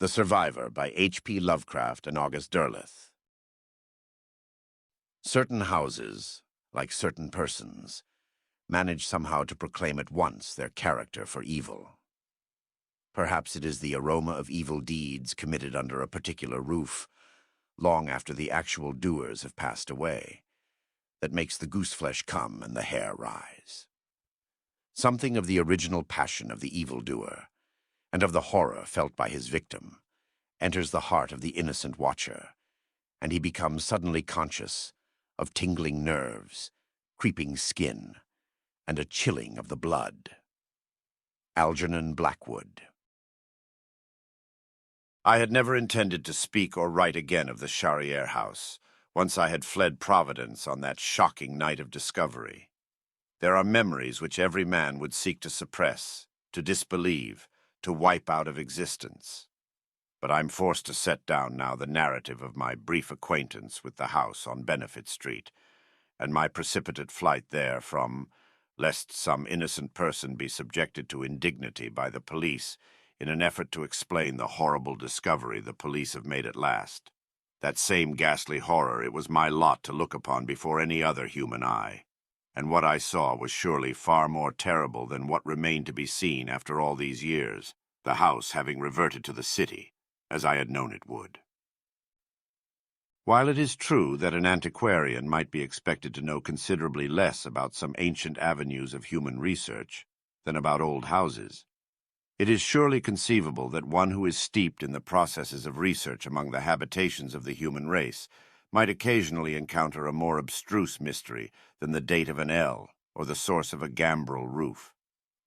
The Survivor by H.P. Lovecraft and August Derleth. Certain houses, like certain persons, manage somehow to proclaim at once their character for evil. Perhaps it is the aroma of evil deeds committed under a particular roof, long after the actual doers have passed away, that makes the gooseflesh come and the hair rise. Something of the original passion of the evildoer, and of the horror felt by his victim, enters the heart of the innocent watcher, and he becomes suddenly conscious of tingling nerves, creeping skin, and a chilling of the blood. Algernon Blackwood. I had never intended to speak or write again of the Charriere house, once I had fled Providence on that shocking night of discovery. There are memories which every man would seek to suppress, to disbelieve, to wipe out of existence. But I'm forced to set down now the narrative of my brief acquaintance with the house on Benefit Street, and my precipitate flight therefrom, lest some innocent person be subjected to indignity by the police in an effort to explain the horrible discovery the police have made at last. That same ghastly horror it was my lot to look upon before any other human eye, and what I saw was surely far more terrible than what remained to be seen after all these years, the house having reverted to the city, as I had known it would. While it is true that an antiquarian might be expected to know considerably less about some ancient avenues of human research than about old houses, it is surely conceivable that one who is steeped in the processes of research among the habitations of the human race might occasionally encounter a more abstruse mystery than the date of an ell or the source of a gambrel roof,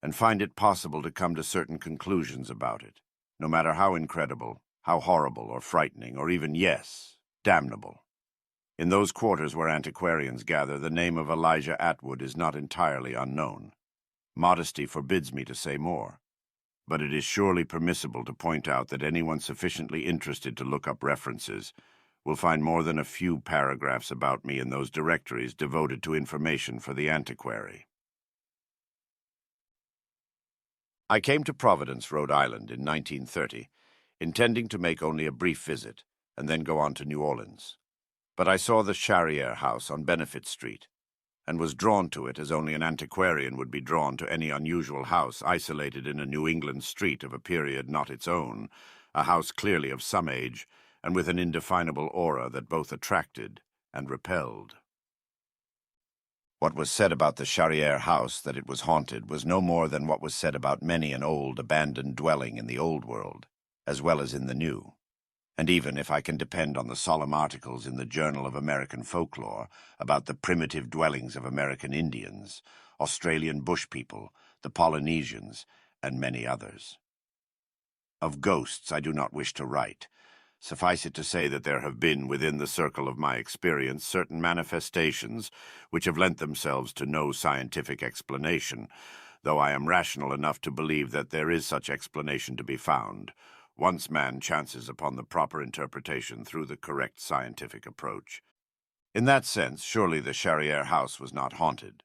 and find it possible to come to certain conclusions about it, no matter how incredible, how horrible or frightening, or even, yes, damnable. In those quarters where antiquarians gather, the name of Elijah Atwood is not entirely unknown. Modesty forbids me to say more, but it is surely permissible to point out that anyone sufficiently interested to look up references will find more than a few paragraphs about me in those directories devoted to information for the antiquary. I came to Providence, Rhode Island in 1930, intending to make only a brief visit and then go on to New Orleans. But I saw the Charriere house on Benefit Street, and was drawn to it as only an antiquarian would be drawn to any unusual house isolated in a New England street of a period not its own, a house clearly of some age, and with an indefinable aura that both attracted and repelled. What was said about the Charriere house, that it was haunted, was no more than what was said about many an old, abandoned dwelling in the Old World, as well as in the New. And even if I can depend on the solemn articles in the Journal of American Folklore about the primitive dwellings of American Indians, Australian bush people, the Polynesians, and many others. Of ghosts I do not wish to write. Suffice it to say that there have been, within the circle of my experience, certain manifestations which have lent themselves to no scientific explanation, though I am rational enough to believe that there is such explanation to be found, once man chances upon the proper interpretation through the correct scientific approach. In that sense, surely the Charriere house was not haunted.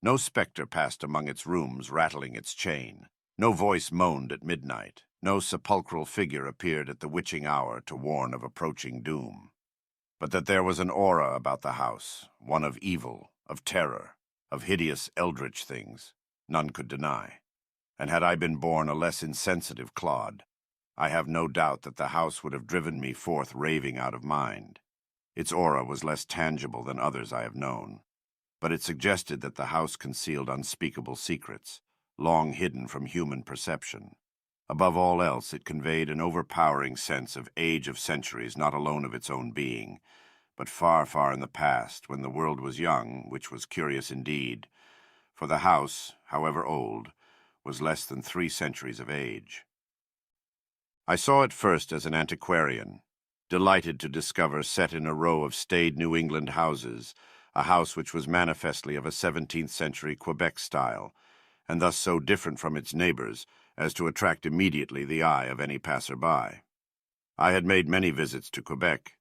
No spectre passed among its rooms rattling its chain. No voice moaned at midnight. No sepulchral figure appeared at the witching hour to warn of approaching doom. But that there was an aura about the house, one of evil, of terror, of hideous eldritch things, none could deny. And had I been born a less insensitive clod, I have no doubt that the house would have driven me forth raving out of mind. Its aura was less tangible than others I have known, but it suggested that the house concealed unspeakable secrets, long hidden from human perception. Above all else, it conveyed an overpowering sense of age of centuries not alone of its own being, but far, far in the past, when the world was young, which was curious indeed, for the house, however old, was less than 3 centuries of age. I saw it first as an antiquarian, delighted to discover set in a row of staid New England houses, a house which was manifestly of a 17th-century Quebec style, and thus so different from its neighbors as to attract immediately the eye of any passer-by. I had made many visits to Quebec,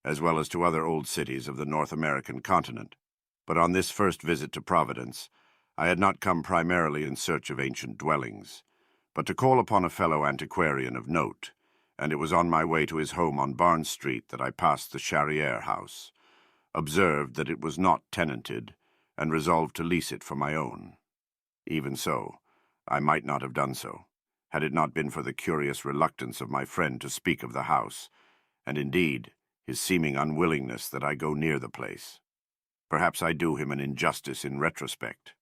as well as to other old cities of the North American continent, but on this first visit to Providence, I had not come primarily in search of ancient dwellings, but to call upon a fellow antiquarian of note, and it was on my way to his home on Barnes Street that I passed the Charrière house, observed that it was not tenanted, and resolved to lease it for my own. Even so, I might not have done so, had it not been for the curious reluctance of my friend to speak of the house, and indeed his seeming unwillingness that I go near the place. Perhaps I do him an injustice in retrospect,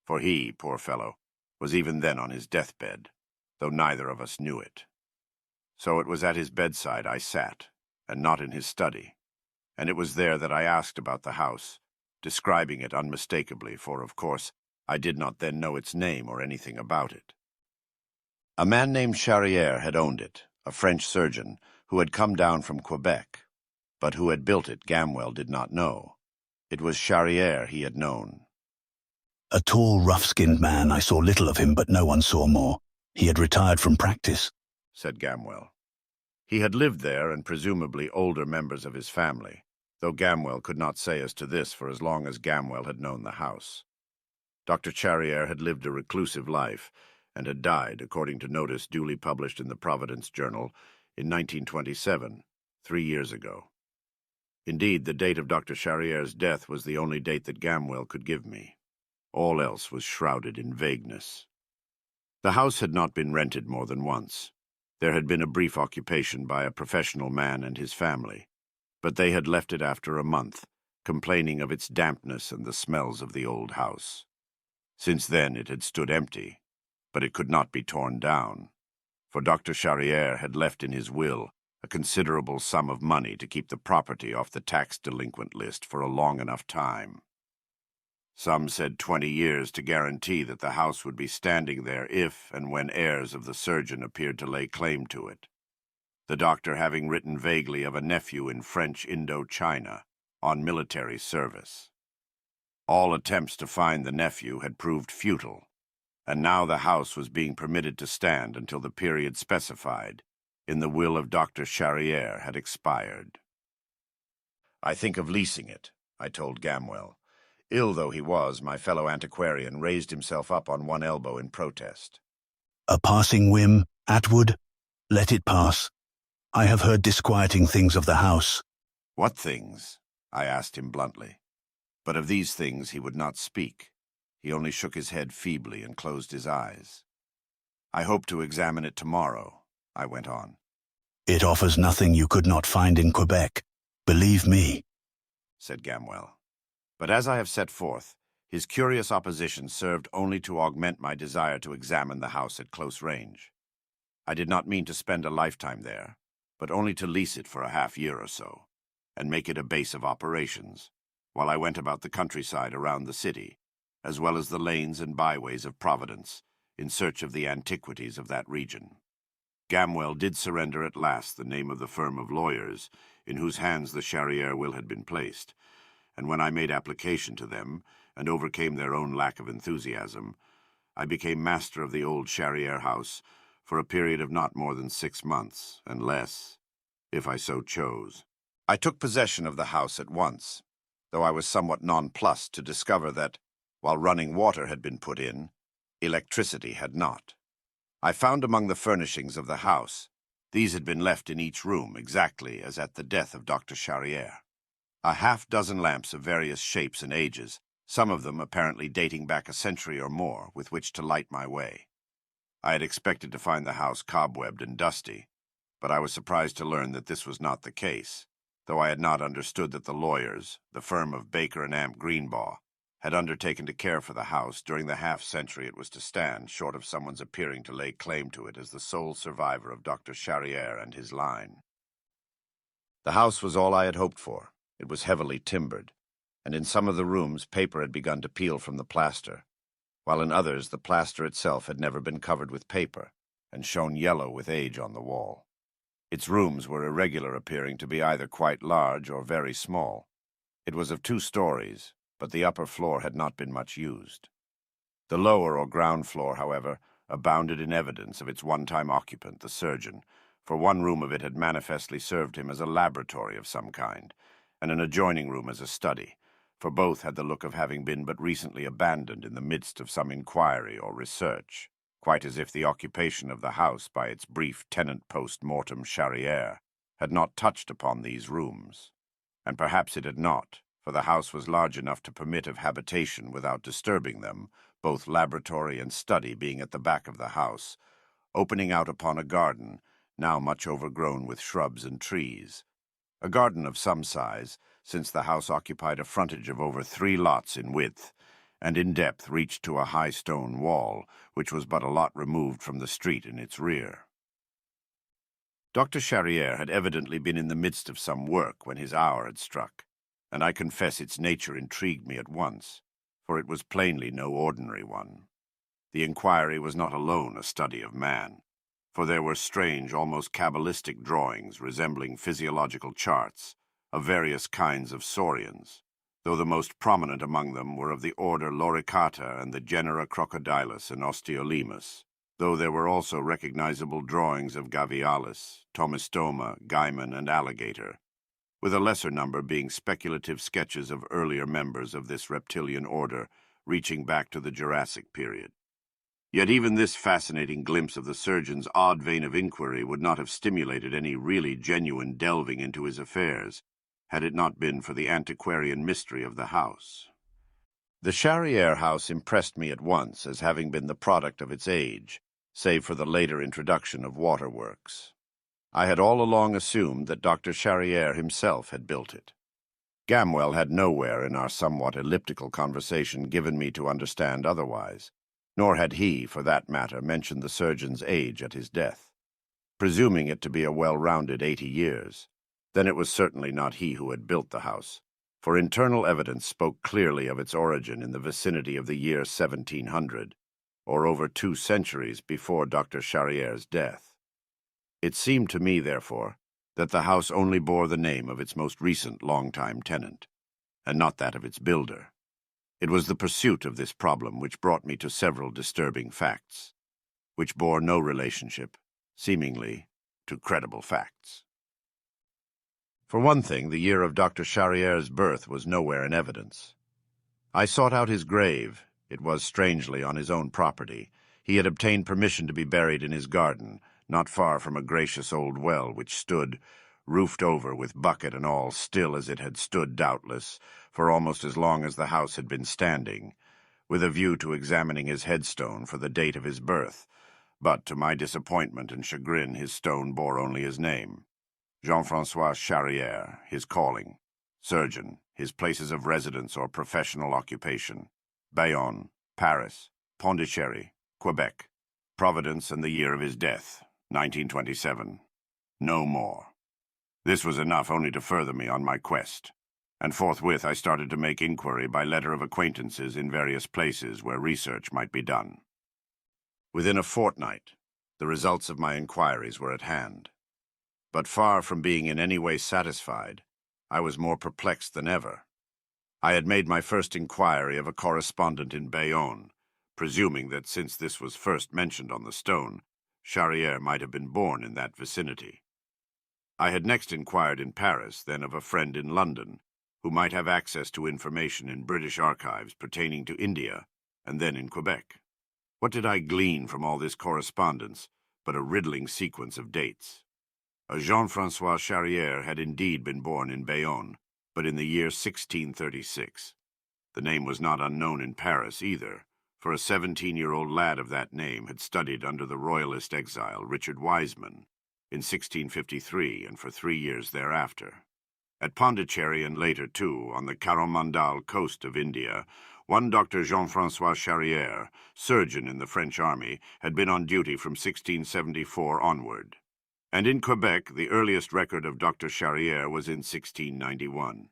for he, poor fellow, was even then on his deathbed, though neither of us knew it. So it was at his bedside I sat, and not in his study, and it was there that I asked about the house, describing it unmistakably, for, of course, I did not then know its name or anything about it. A man named Charrière had owned it, a French surgeon, who had come down from Quebec, but who had built it Gamwell did not know. It was Charrière he had known. A tall, rough-skinned man. I saw little of him, but no one saw more. He had retired from practice, said Gamwell. He had lived there, and presumably older members of his family, though Gamwell could not say as to this for as long as Gamwell had known the house. Dr. Charrière had lived a reclusive life, and had died, according to notice duly published in the Providence Journal, in 1927, 3 years ago. Indeed, the date of Dr. Charrière's death was the only date that Gamwell could give me. All else was shrouded in vagueness. The house had not been rented more than once. There had been a brief occupation by a professional man and his family, but they had left it after a month, complaining of its dampness and the smells of the old house. Since then it had stood empty, but it could not be torn down, for Dr. Charrière had left in his will a considerable sum of money to keep the property off the tax delinquent list for a long enough time. Some said 20 years to guarantee that the house would be standing there if and when heirs of the surgeon appeared to lay claim to it, the doctor having written vaguely of a nephew in French Indochina on military service. All attempts to find the nephew had proved futile, and now the house was being permitted to stand until the period specified in the will of Dr. Charrière had expired. I think of leasing it, I told Gamwell. Ill though he was, my fellow antiquarian raised himself up on one elbow in protest. A passing whim, Atwood? Let it pass. I have heard disquieting things of the house. What things? I asked him bluntly. But of these things he would not speak. He only shook his head feebly and closed his eyes. I hope to examine it tomorrow, I went on. It offers nothing you could not find in Quebec. Believe me, said Gamwell. But as I have set forth, his curious opposition served only to augment my desire to examine the house at close range. I did not mean to spend a lifetime there, but only to lease it for a half-year or so, and make it a base of operations, while I went about the countryside around the city, as well as the lanes and byways of Providence, in search of the antiquities of that region. Gamwell did surrender at last the name of the firm of lawyers in whose hands the Charrière will had been placed, and when I made application to them, and overcame their own lack of enthusiasm, I became master of the old Charrière house for a period of not more than 6 months, and less, if I so chose. I took possession of the house at once, though I was somewhat nonplussed to discover that, while running water had been put in, electricity had not. I found among the furnishings of the house, these had been left in each room exactly as at the death of Dr. Charrière. A half-dozen lamps of various shapes and ages, some of them apparently dating back a century or more, with which to light my way. I had expected to find the house cobwebbed and dusty, but I was surprised to learn that this was not the case, though I had not understood that the lawyers, the firm of Baker and Amp Greenbaugh, had undertaken to care for the house during the half-century it was to stand, short of someone's appearing to lay claim to it as the sole survivor of Dr. Charrière and his line. The house was all I had hoped for. It was heavily timbered, and in some of the rooms paper had begun to peel from the plaster, while in others the plaster itself had never been covered with paper, and shone yellow with age on the wall. Its rooms were irregular, appearing to be either quite large or very small. It was of 2 stories, but the upper floor had not been much used. The lower or ground floor, however, abounded in evidence of its one-time occupant, the surgeon, for one room of it had manifestly served him as a laboratory of some kind, and an adjoining room as a study, for both had the look of having been but recently abandoned in the midst of some inquiry or research, quite as if the occupation of the house by its brief tenant post-mortem Charrière had not touched upon these rooms. And perhaps it had not, for the house was large enough to permit of habitation without disturbing them, both laboratory and study being at the back of the house, opening out upon a garden, now much overgrown with shrubs and trees. A garden of some size, since the house occupied a frontage of over 3 lots in width, and in depth reached to a high stone wall, which was but a lot removed from the street in its rear. Dr. Charrière had evidently been in the midst of some work when his hour had struck, and I confess its nature intrigued me at once, for it was plainly no ordinary one. The inquiry was not alone a study of man, for there were strange, almost cabalistic drawings resembling physiological charts of various kinds of saurians, though the most prominent among them were of the order Loricata and the genera Crocodilus and Osteolemus, though there were also recognizable drawings of Gavialis, Tomistoma, Gaiman, and Alligator, with a lesser number being speculative sketches of earlier members of this reptilian order reaching back to the Jurassic period. Yet even this fascinating glimpse of the surgeon's odd vein of inquiry would not have stimulated any really genuine delving into his affairs, had it not been for the antiquarian mystery of the house. The Charrière house impressed me at once as having been the product of its age, save for the later introduction of waterworks. I had all along assumed that Dr. Charrière himself had built it. Gamwell had nowhere in our somewhat elliptical conversation given me to understand otherwise, nor had he, for that matter, mentioned the surgeon's age at his death. Presuming it to be a well-rounded 80 years, then it was certainly not he who had built the house, for internal evidence spoke clearly of its origin in the vicinity of the year 1700, or over 2 centuries before Dr. Charrière's death. It seemed to me, therefore, that the house only bore the name of its most recent long-time tenant, and not that of its builder. It was the pursuit of this problem which brought me to several disturbing facts, which bore no relationship, seemingly, to credible facts. For one thing, the year of Dr. Charrière's birth was nowhere in evidence. I sought out his grave. It was, strangely, on his own property. He had obtained permission to be buried in his garden, not far from a gracious old well which stood, roofed over with bucket and all, still as it had stood, doubtless, for almost as long as the house had been standing, with a view to examining his headstone for the date of his birth. But, to my disappointment and chagrin, his stone bore only his name. Jean-François Charrière, his calling. Surgeon, his places of residence or professional occupation. Bayonne, Paris, Pondicherry, Quebec. Providence and the year of his death, 1927. No more. This was enough only to further me on my quest, and forthwith I started to make inquiry by letter of acquaintances in various places where research might be done. Within a fortnight, the results of my inquiries were at hand. But far from being in any way satisfied, I was more perplexed than ever. I had made my first inquiry of a correspondent in Bayonne, presuming that since this was first mentioned on the stone, Charrière might have been born in that vicinity. I had next inquired in Paris, then of a friend in London, who might have access to information in British archives pertaining to India, and then in Quebec. What did I glean from all this correspondence but a riddling sequence of dates? A Jean-François Charrière had indeed been born in Bayonne, but in the year 1636. The name was not unknown in Paris either, for a 17-year-old lad of that name had studied under the royalist exile Richard Wiseman in 1653 and for 3 years thereafter. At Pondicherry and later, too, on the Coromandel coast of India, one Dr. Jean-François Charrière, surgeon in the French army, had been on duty from 1674 onward. And in Quebec, the earliest record of Dr. Charrière was in 1691.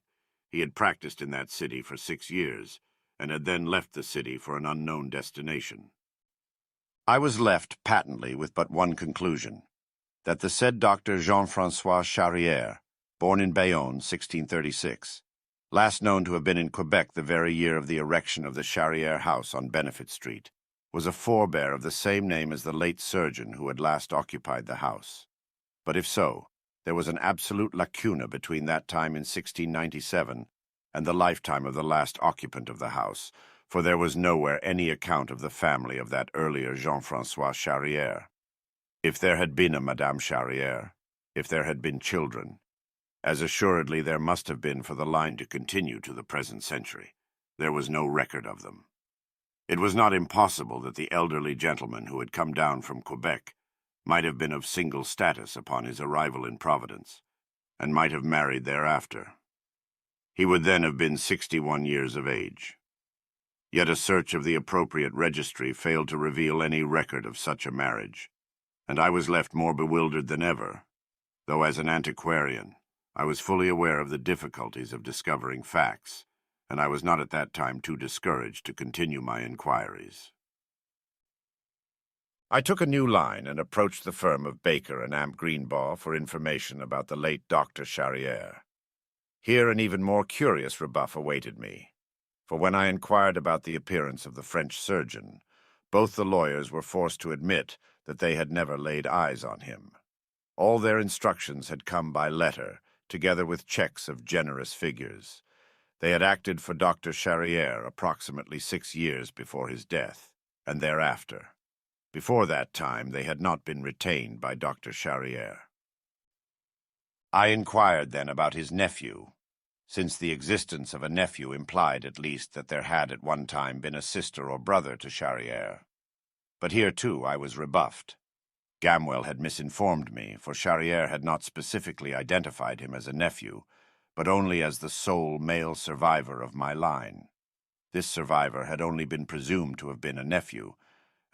He had practiced in that city for 6 years, and had then left the city for an unknown destination. I was left patently with but one conclusion, that the said Dr. Jean-François Charrière, born in Bayonne, 1636, last known to have been in Quebec the very year of the erection of the Charrière house on Benefit Street, was a forebear of the same name as the late surgeon who had last occupied the house. But if so, there was an absolute lacuna between that time in 1697 and the lifetime of the last occupant of the house, for there was nowhere any account of the family of that earlier Jean-François Charrière. If there had been a Madame Charrière, if there had been children, as assuredly there must have been for the line to continue to the present century, there was no record of them. It was not impossible that the elderly gentleman who had come down from Quebec might have been of single status upon his arrival in Providence, and might have married thereafter. He would then have been 61 years of age. Yet a search of the appropriate registry failed to reveal any record of such a marriage, and I was left more bewildered than ever, though as an antiquarian I was fully aware of the difficulties of discovering facts, and I was not at that time too discouraged to continue my inquiries. I took a new line and approached the firm of Baker and Amp Greenbaugh for information about the late Dr. Charrière. Here an even more curious rebuff awaited me, for when I inquired about the appearance of the French surgeon, both the lawyers were forced to admit that they had never laid eyes on him. All their instructions had come by letter, together with checks of generous figures. They had acted for Dr. Charrière approximately 6 years before his death, and thereafter. Before that time, they had not been retained by Dr. Charrière. I inquired then about his nephew, since the existence of a nephew implied at least that there had at one time been a sister or brother to Charrière. But here, too, I was rebuffed. Gamwell had misinformed me, for Charrière had not specifically identified him as a nephew, but only as the sole male survivor of my line. This survivor had only been presumed to have been a nephew,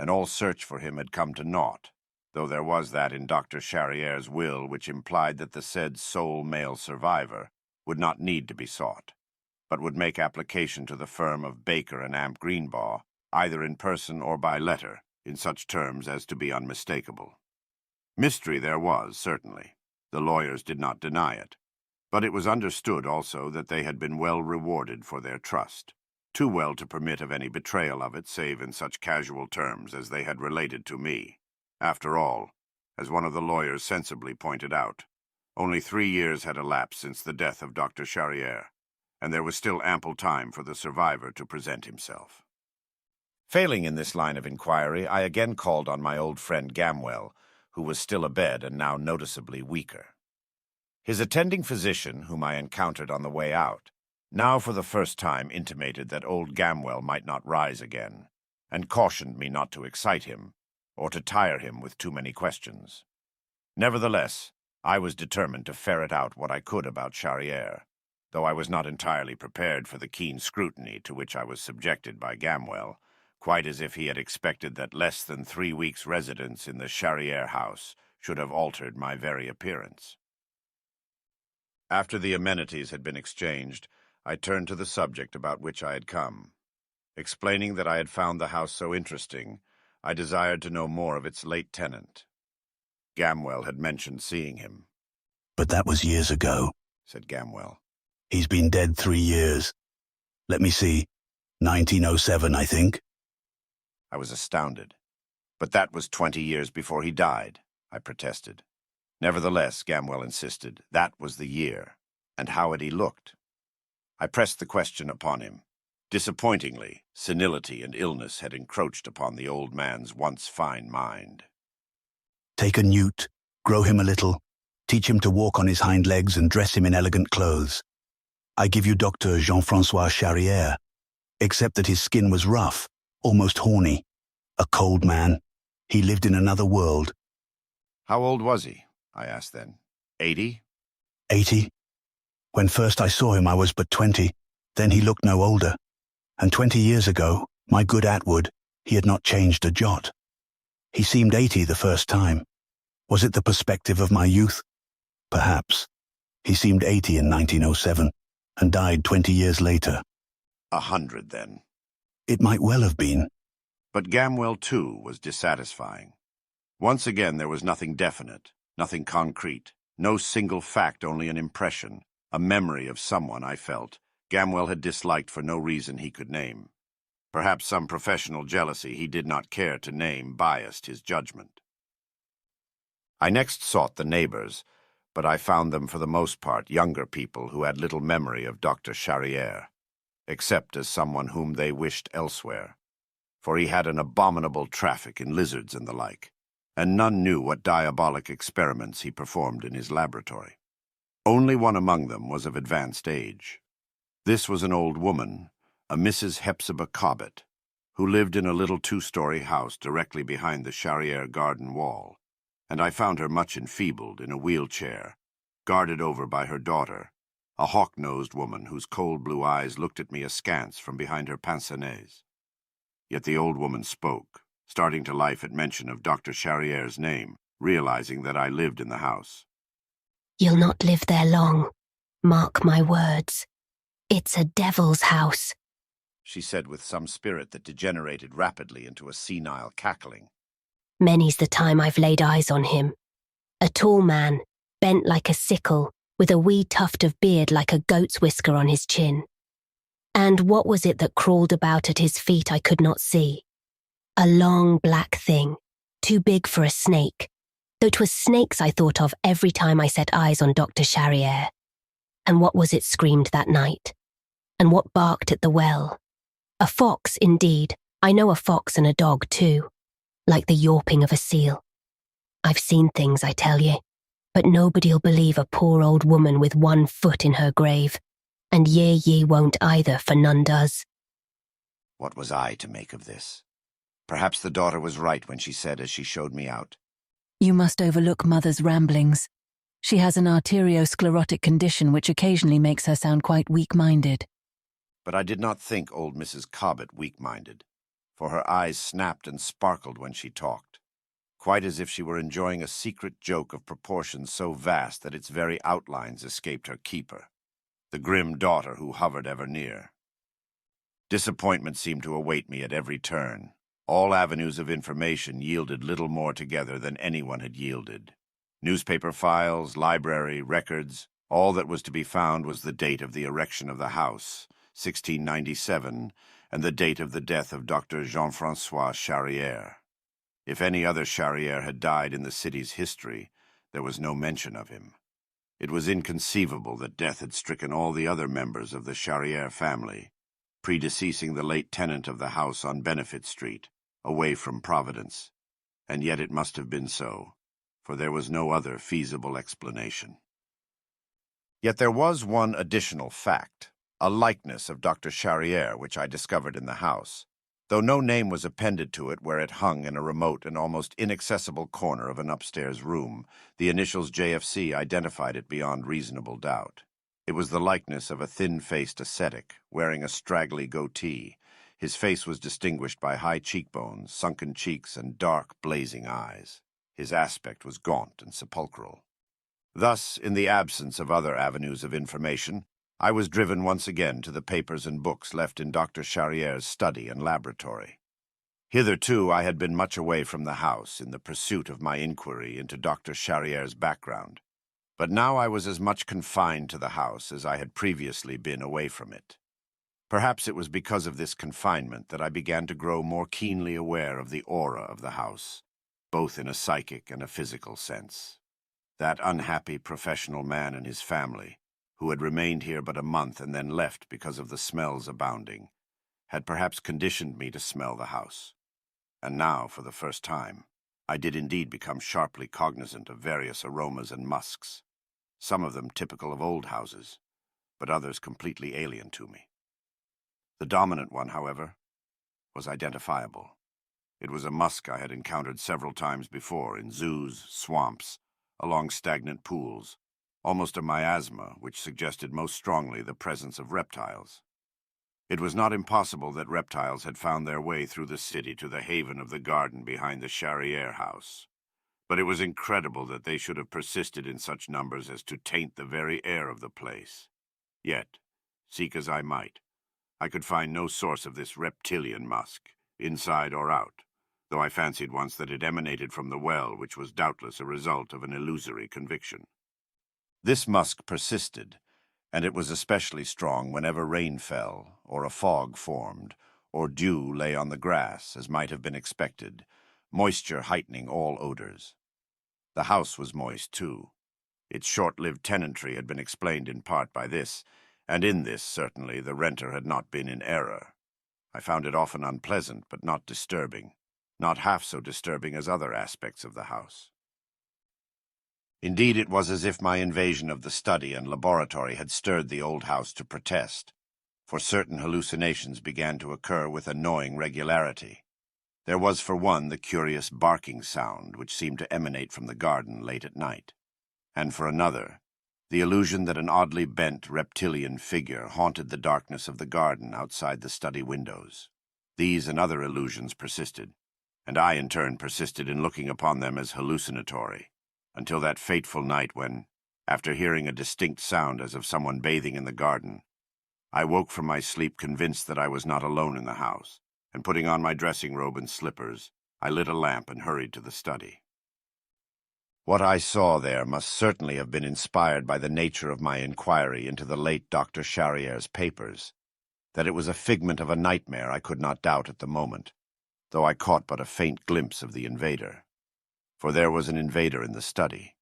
and all search for him had come to naught, though there was that in Dr. Charrière's will which implied that the said sole male survivor would not need to be sought, but would make application to the firm of Baker and Amp Greenbaugh, either in person or by letter, in such terms as to be unmistakable. Mystery there was, certainly. The lawyers did not deny it. But it was understood also that they had been well rewarded for their trust, too well to permit of any betrayal of it save in such casual terms as they had related to me. After all, as one of the lawyers sensibly pointed out, only 3 years had elapsed since the death of Dr. Charrière, and there was still ample time for the survivor to present himself. Failing in this line of inquiry, I again called on my old friend Gamwell, who was still abed and now noticeably weaker. His attending physician, whom I encountered on the way out, now for the first time intimated that old Gamwell might not rise again, and cautioned me not to excite him, or to tire him with too many questions. Nevertheless, I was determined to ferret out what I could about Charrière, though I was not entirely prepared for the keen scrutiny to which I was subjected by Gamwell, quite as if he had expected that less than 3 weeks' residence in the Charrière house should have altered my very appearance. After the amenities had been exchanged, I turned to the subject about which I had come. Explaining that I had found the house so interesting, I desired to know more of its late tenant. Gamwell had mentioned seeing him. But that was years ago, said Gamwell. He's been dead 3 years. Let me see, 1907, I think. I was astounded. But that was 20 years before he died, I protested. Nevertheless, Gamwell insisted, that was the year. And how had he looked? I pressed the question upon him. Disappointingly, senility and illness had encroached upon the old man's once fine mind. Take a newt, grow him a little, teach him to walk on his hind legs and dress him in elegant clothes. I give you Dr. Jean-François Charrière, except that his skin was rough, almost horny. A cold man. He lived in another world. How old was he? I asked then. 80? 80. When first I saw him, I was but 20. Then he looked no older. And 20 years ago, my good Atwood, he had not changed a jot. He seemed 80 the first time. Was it the perspective of my youth? Perhaps. He seemed 80 in 1907, and died 20 years later. 100, then. It might well have been. But Gamwell, too, was dissatisfying. Once again there was nothing definite, nothing concrete, no single fact, only an impression, a memory of someone, I felt, Gamwell had disliked for no reason he could name. Perhaps some professional jealousy he did not care to name biased his judgment. I next sought the neighbors, but I found them for the most part younger people who had little memory of Dr. Charrière. except as someone whom they wished elsewhere, for he had an abominable traffic in lizards and the like, and none knew what diabolic experiments he performed in his laboratory. Only one among them was of advanced age. This was an old woman, a Mrs. Hepzibah Cobbett, who lived in a little two-story house directly behind the Charrière garden wall, and I found her much enfeebled in a wheelchair, guarded over by her daughter, a hawk-nosed woman whose cold blue eyes looked at me askance from behind her pince nez. Yet the old woman spoke, starting to life at mention of Dr. Charrière's name, realizing that I lived in the house. "You'll not live there long. Mark my words. It's a devil's house," she said with some spirit that degenerated rapidly into a senile cackling. "Many's the time I've laid eyes on him. A tall man, bent like a sickle, with a wee tuft of beard like a goat's whisker on his chin. And what was it that crawled about at his feet I could not see? A long black thing, too big for a snake, though 'twas snakes I thought of every time I set eyes on Dr. Charrière. And what was it screamed that night? And what barked at the well? A fox, indeed. I know a fox and a dog, too, like the yawping of a seal. I've seen things, I tell ye, but nobody'll believe a poor old woman with one foot in her grave, and ye won't either, for none does." What was I to make of this? Perhaps the daughter was right when she said as she showed me out, "You must overlook Mother's ramblings. She has an arteriosclerotic condition which occasionally makes her sound quite weak-minded." but I did not think old Mrs. Cobbett weak-minded, for her eyes snapped and sparkled when she talked, quite as if she were enjoying a secret joke of proportions so vast that its very outlines escaped her keeper, the grim daughter who hovered ever near. Disappointment seemed to await me at every turn. All avenues of information yielded little more together than anyone had yielded. Newspaper files, library, records, all that was to be found was the date of the erection of the house, 1697, and the date of the death of Dr. Jean-François Charrière. If any other Charrière had died in the city's history, there was no mention of him. It was inconceivable that death had stricken all the other members of the Charrière family, predeceasing the late tenant of the house on Benefit Street, away from Providence. And yet it must have been so, for there was no other feasible explanation. Yet there was one additional fact, a likeness of Dr. Charrière which I discovered in the house, though no name was appended to it where it hung in a remote and almost inaccessible corner of an upstairs room. The initials JFC identified it beyond reasonable doubt. It was the likeness of a thin-faced ascetic, wearing a straggly goatee. His face was distinguished by high cheekbones, sunken cheeks, and dark, blazing eyes. His aspect was gaunt and sepulchral. Thus, in the absence of other avenues of information, I was driven once again to the papers and books left in Dr. Charrière's study and laboratory. Hitherto I had been much away from the house in the pursuit of my inquiry into Dr. Charrière's background, but now I was as much confined to the house as I had previously been away from it. Perhaps it was because of this confinement that I began to grow more keenly aware of the aura of the house, both in a psychic and a physical sense. That unhappy professional man and his family, who had remained here but a month and then left because of the smells abounding, had perhaps conditioned me to smell the house. And now, for the first time, I did indeed become sharply cognizant of various aromas and musks, some of them typical of old houses, but others completely alien to me. The dominant one, however, was identifiable. It was a musk I had encountered several times before in zoos, swamps, along stagnant pools, almost a miasma which suggested most strongly the presence of reptiles. It was not impossible that reptiles had found their way through the city to the haven of the garden behind the Charrière house, but it was incredible that they should have persisted in such numbers as to taint the very air of the place. Yet, seek as I might, I could find no source of this reptilian musk, inside or out, though I fancied once that it emanated from the well, which was doubtless a result of an illusory conviction. This musk persisted, and it was especially strong whenever rain fell, or a fog formed, or dew lay on the grass, as might have been expected, moisture heightening all odors. The house was moist, too. Its short-lived tenantry had been explained in part by this, And in this, certainly, the renter had not been in error. I found it often unpleasant, but not disturbing, not half so disturbing as other aspects of the house. Indeed, it was as if my invasion of the study and laboratory had stirred the old house to protest, for certain hallucinations began to occur with annoying regularity. There was, for one, the curious barking sound which seemed to emanate from the garden late at night, and for another, the illusion that an oddly bent reptilian figure haunted the darkness of the garden outside the study windows. These and other illusions persisted, and I in turn persisted in looking upon them as hallucinatory, until that fateful night when, after hearing a distinct sound as of someone bathing in the garden, I woke from my sleep convinced that I was not alone in the house, and putting on my dressing robe and slippers, I lit a lamp and hurried to the study. What I saw there must certainly have been inspired by the nature of my inquiry into the late Dr. Charriere's papers. That it was a figment of a nightmare I could not doubt at the moment, though I caught but a faint glimpse of the invader. For there was an invader in the study,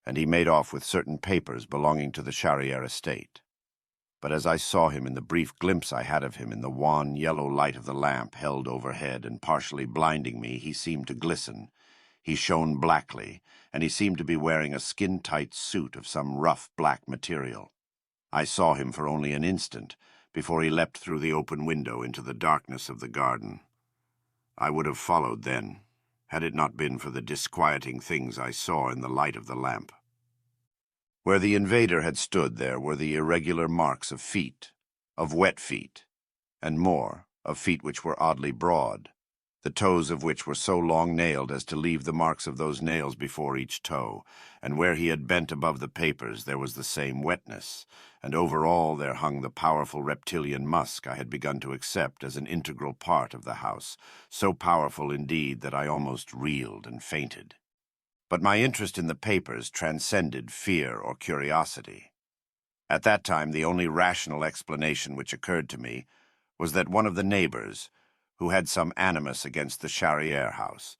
and he made off with certain papers belonging to the Charriere estate. But as I saw him in the brief glimpse I had of him in the wan yellow light of the lamp held overhead and partially blinding me, he seemed to glisten. He shone blackly, and he seemed to be wearing a skin-tight suit of some rough black material. I saw him for only an instant before he leapt through the open window into the darkness of the garden. I would have followed then, had it not been for the disquieting things I saw in the light of the lamp. Where the invader had stood there were the irregular marks of feet, of wet feet, and more, of feet which were oddly broad, the toes of which were so long nailed as to leave the marks of those nails before each toe, and where he had bent above the papers there was the same wetness, and over all there hung the powerful reptilian musk I had begun to accept as an integral part of the house, so powerful indeed that I almost reeled and fainted. But my interest in the papers transcended fear or curiosity. At that time the only rational explanation which occurred to me was that one of the neighbors, who had some animus against the Charriere house,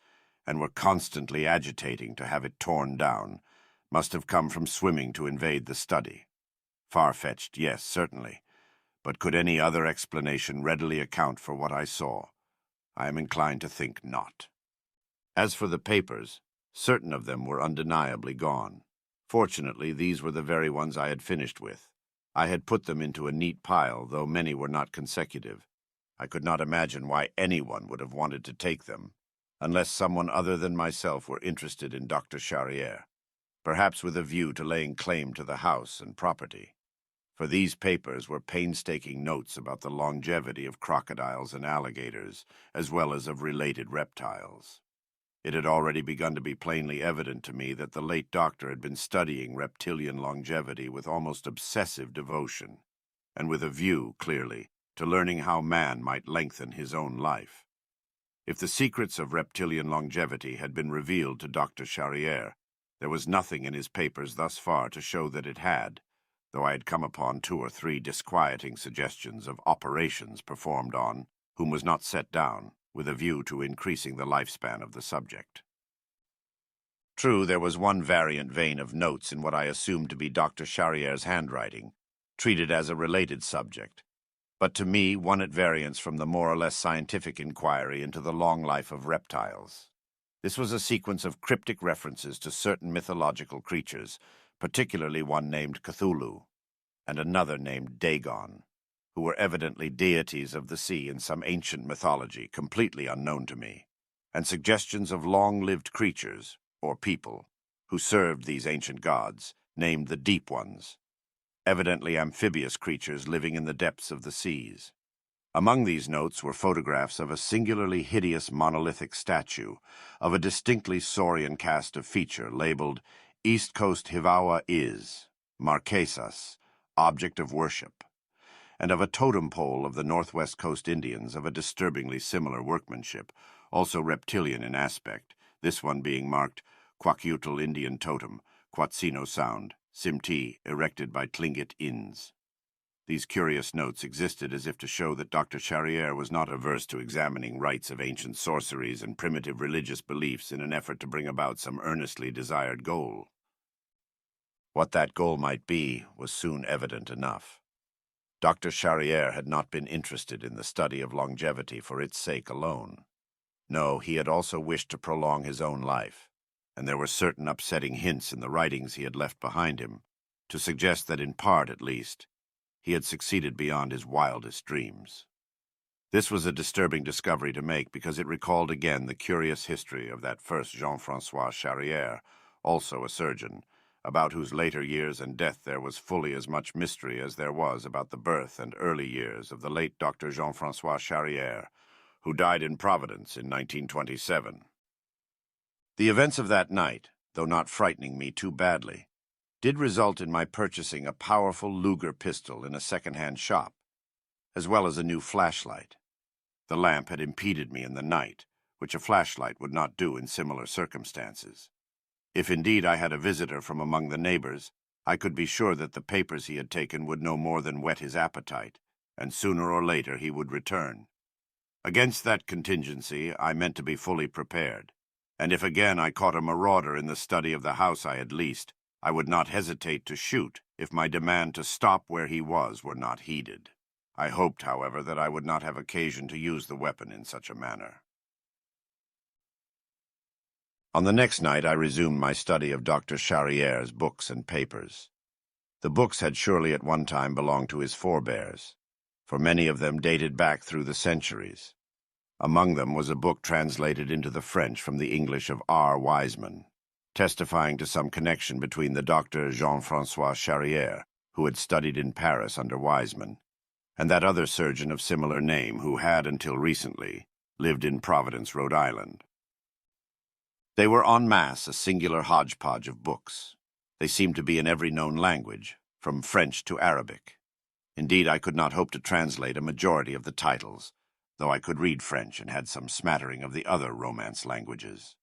and were constantly agitating to have it torn down, must have come from swimming to invade the study. Far-fetched, yes, certainly, but could any other explanation readily account for what I saw? I am inclined to think not. As for the papers, certain of them were undeniably gone. Fortunately, these were the very ones I had finished with. I had put them into a neat pile, though many were not consecutive. I could not imagine why anyone would have wanted to take them, unless someone other than myself were interested in Dr. Charriere, perhaps with a view to laying claim to the house and property. For these papers were painstaking notes about the longevity of crocodiles and alligators, as well as of related reptiles. It had already begun to be plainly evident to me that the late doctor had been studying reptilian longevity with almost obsessive devotion, and with a view, clearly, to learning how man might lengthen his own life. If the secrets of reptilian longevity had been revealed to Dr. Charriere, there was nothing in his papers thus far to show that it had, though I had come upon 2 or 3 disquieting suggestions of operations performed on whom was not set down, with a view to increasing the lifespan of the subject. True, there was one variant vein of notes in what I assumed to be Dr. Charriere's handwriting, treated as a related subject, but to me one at variance from the more or less scientific inquiry into the long life of reptiles. This was a sequence of cryptic references to certain mythological creatures, particularly one named Cthulhu, and another named Dagon, who were evidently deities of the sea in some ancient mythology completely unknown to me, and suggestions of long-lived creatures, or people, who served these ancient gods, named the Deep Ones, evidently amphibious creatures living in the depths of the seas. Among these notes were photographs of a singularly hideous monolithic statue of a distinctly saurian cast of feature labeled East Coast Hivawa is, Marquesas, object of worship, and of a totem pole of the Northwest Coast Indians of a disturbingly similar workmanship, also reptilian in aspect, this one being marked Kwakiutl Indian Totem, Quatsino Sound, Simti, erected by Tlingit Inns. These curious notes existed as if to show that Dr. Charriere was not averse to examining rites of ancient sorceries and primitive religious beliefs in an effort to bring about some earnestly desired goal. What that goal might be was soon evident enough. Dr. Charrière had not been interested in the study of longevity for its sake alone. No, he had also wished to prolong his own life, and there were certain upsetting hints in the writings he had left behind him to suggest that, in part at least, he had succeeded beyond his wildest dreams. This was a disturbing discovery to make because it recalled again the curious history of that first Jean-François Charrière, also a surgeon, about whose later years and death there was fully as much mystery as there was about the birth and early years of the late Dr. Jean-François Charrière, who died in Providence in 1927. The events of that night, though not frightening me too badly, did result in my purchasing a powerful Luger pistol in a second-hand shop, as well as a new flashlight. The lamp had impeded me in the night, which a flashlight would not do in similar circumstances. If indeed I had a visitor from among the neighbors, I could be sure that the papers he had taken would no more than whet his appetite, and sooner or later he would return. Against that contingency, I meant to be fully prepared, and if again I caught a marauder in the study of the house I had leased, I would not hesitate to shoot if my demand to stop where he was were not heeded. I hoped, however, that I would not have occasion to use the weapon in such a manner. On the next night I resumed my study of Dr. Charrière's books and papers. The books had surely at one time belonged to his forebears, for many of them dated back through the centuries. Among them was a book translated into the French from the English of R. Wiseman, testifying to some connection between the Dr. Jean-François Charrière, who had studied in Paris under Wiseman, and that other surgeon of similar name who had, until recently, lived in Providence, Rhode Island. They were en masse a singular hodgepodge of books. They seemed to be in every known language, from French to Arabic. Indeed, I could not hope to translate a majority of the titles, though I could read French and had some smattering of the other Romance languages.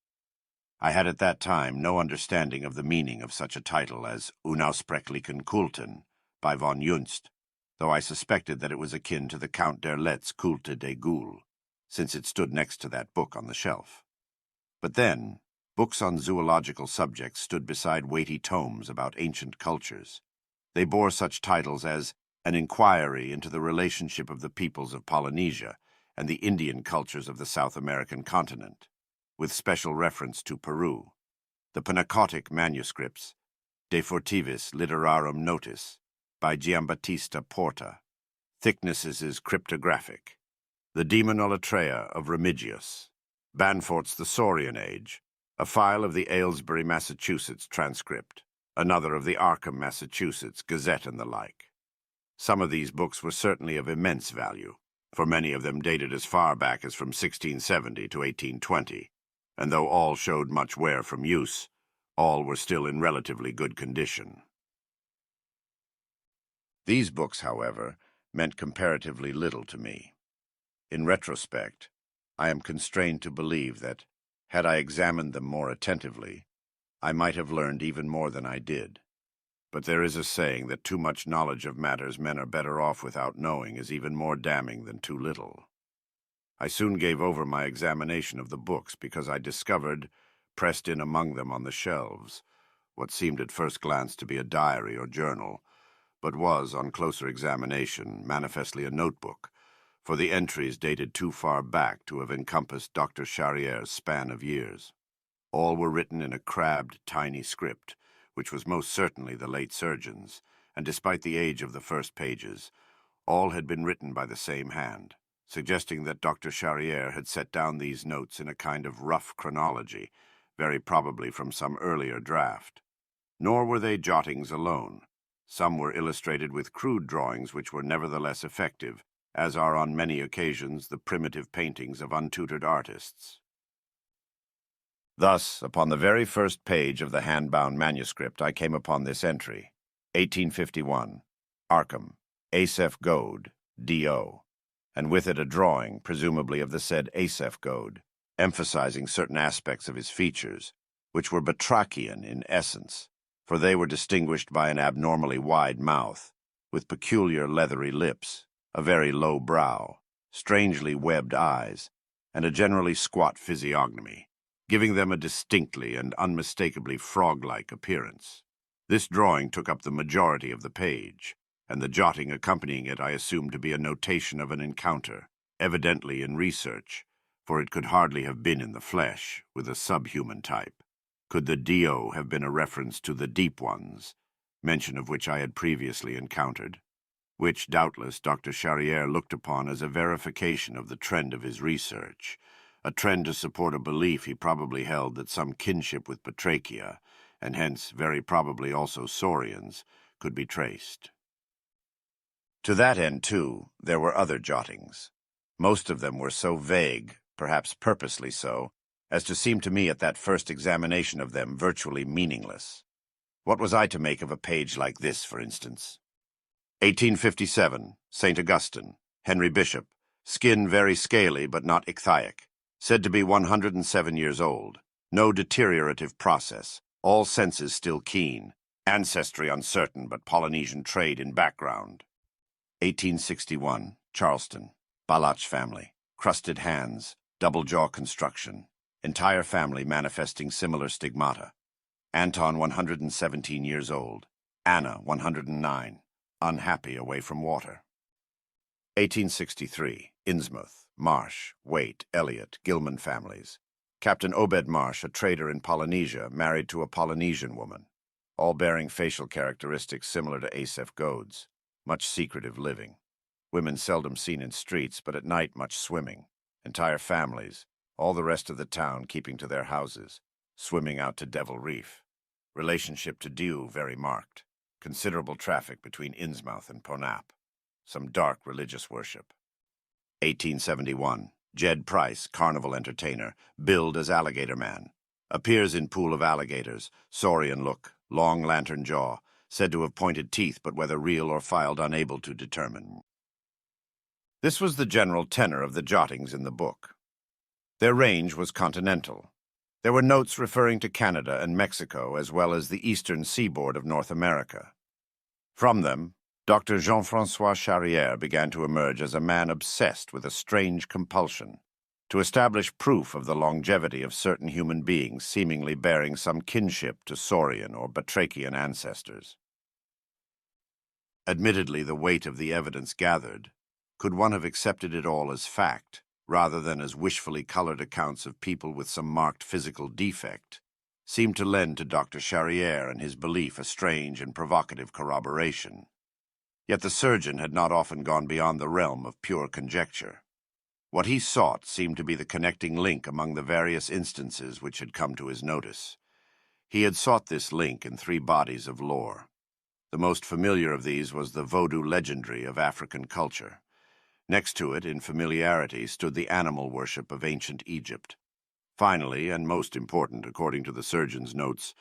I had at that time no understanding of the meaning of such a title as Unaussprechlichen Kulten by von Junst, though I suspected that it was akin to the Count d'Erlet's Culte des Goules, since it stood next to that book on the shelf. But then, books on zoological subjects stood beside weighty tomes about ancient cultures. They bore such titles as An Inquiry into the Relationship of the Peoples of Polynesia and the Indian Cultures of the South American Continent, with special reference to Peru, the Panacotic Manuscripts, De Fortivis Literarum Notis, by Giambattista Porta, Thicknesses' Cryptographic, The Demonolatreia of Remigius, Banfort's The Saurian Age, a file of the Aylesbury, Massachusetts transcript, another of the Arkham, Massachusetts Gazette and the like. Some of these books were certainly of immense value, for many of them dated as far back as from 1670 to 1820, and though all showed much wear from use, all were still in relatively good condition. These books, however, meant comparatively little to me. In retrospect, I am constrained to believe that, had I examined them more attentively, I might have learned even more than I did. But there is a saying that too much knowledge of matters men are better off without knowing is even more damning than too little. I soon gave over my examination of the books because I discovered, pressed in among them on the shelves, what seemed at first glance to be a diary or journal, but was, on closer examination, manifestly a notebook, for the entries dated too far back to have encompassed Dr. Charrière's span of years. All were written in a crabbed, tiny script, which was most certainly the late surgeon's, and despite the age of the first pages, all had been written by the same hand, suggesting that Dr. Charrière had set down these notes in a kind of rough chronology, very probably from some earlier draft. Nor were they jottings alone. Some were illustrated with crude drawings which were nevertheless effective, as are on many occasions the primitive paintings of untutored artists. Thus, upon the very first page of the hand-bound manuscript, I came upon this entry, 1851, Arkham, Asaph Goad, D.O., and with it a drawing, presumably of the said Asaph Goad, emphasizing certain aspects of his features, which were batrachian in essence, for they were distinguished by an abnormally wide mouth, with peculiar leathery lips, a very low brow, strangely webbed eyes, and a generally squat physiognomy, giving them a distinctly and unmistakably frog-like appearance. This drawing took up the majority of the page, and the jotting accompanying it I assumed to be a notation of an encounter, evidently in research, for it could hardly have been in the flesh, with a subhuman type. Could the Dio have been a reference to the Deep Ones, mention of which I had previously encountered, which doubtless Dr. Charrière looked upon as a verification of the trend of his research, a trend to support a belief he probably held that some kinship with Batrachia, and hence very probably also Saurians, could be traced. To that end, too, there were other jottings. Most of them were so vague, perhaps purposely so, as to seem to me at that first examination of them virtually meaningless. What was I to make of a page like this, for instance? 1857, St. Augustine, Henry Bishop, skin very scaly but not ichthyic, said to be 107 years old, no deteriorative process, all senses still keen, ancestry uncertain but Polynesian trade in background. 1861, Charleston, Balach family, crusted hands, double jaw construction, entire family manifesting similar stigmata. Anton 117 years old, Anna 109, unhappy away from water. 1863, Innsmouth, Marsh, Waite, Elliot, Gilman families. Captain Obed Marsh, a trader in Polynesia, married to a Polynesian woman, all bearing facial characteristics similar to Asaph Goad's. Much secretive living. Women seldom seen in streets, but at night much swimming. Entire families, all the rest of the town keeping to their houses, swimming out to Devil Reef. Relationship to Diu very marked. Considerable traffic between Innsmouth and Ponap. Some dark religious worship. 1871. Jed Price, carnival entertainer, billed as Alligator Man. Appears in Pool of Alligators, saurian look, long lantern jaw, said to have pointed teeth, but whether real or filed unable to determine. This was the general tenor of the jottings in the book. Their range was continental. There were notes referring to Canada and Mexico, as well as the eastern seaboard of North America. From them, Dr. Jean-François Charrière began to emerge as a man obsessed with a strange compulsion to establish proof of the longevity of certain human beings seemingly bearing some kinship to Saurian or Batrachian ancestors. Admittedly, the weight of the evidence gathered, could one have accepted it all as fact, rather than as wishfully colored accounts of people with some marked physical defect, seemed to lend to Dr. Charrière and his belief a strange and provocative corroboration. Yet the surgeon had not often gone beyond the realm of pure conjecture. What he sought seemed to be the connecting link among the various instances which had come to his notice. He had sought this link in 3 bodies of lore. The most familiar of these was the Vodou legendary of African culture. Next to it, in familiarity, stood the animal worship of ancient Egypt. Finally, and most important, according to the surgeon's notes,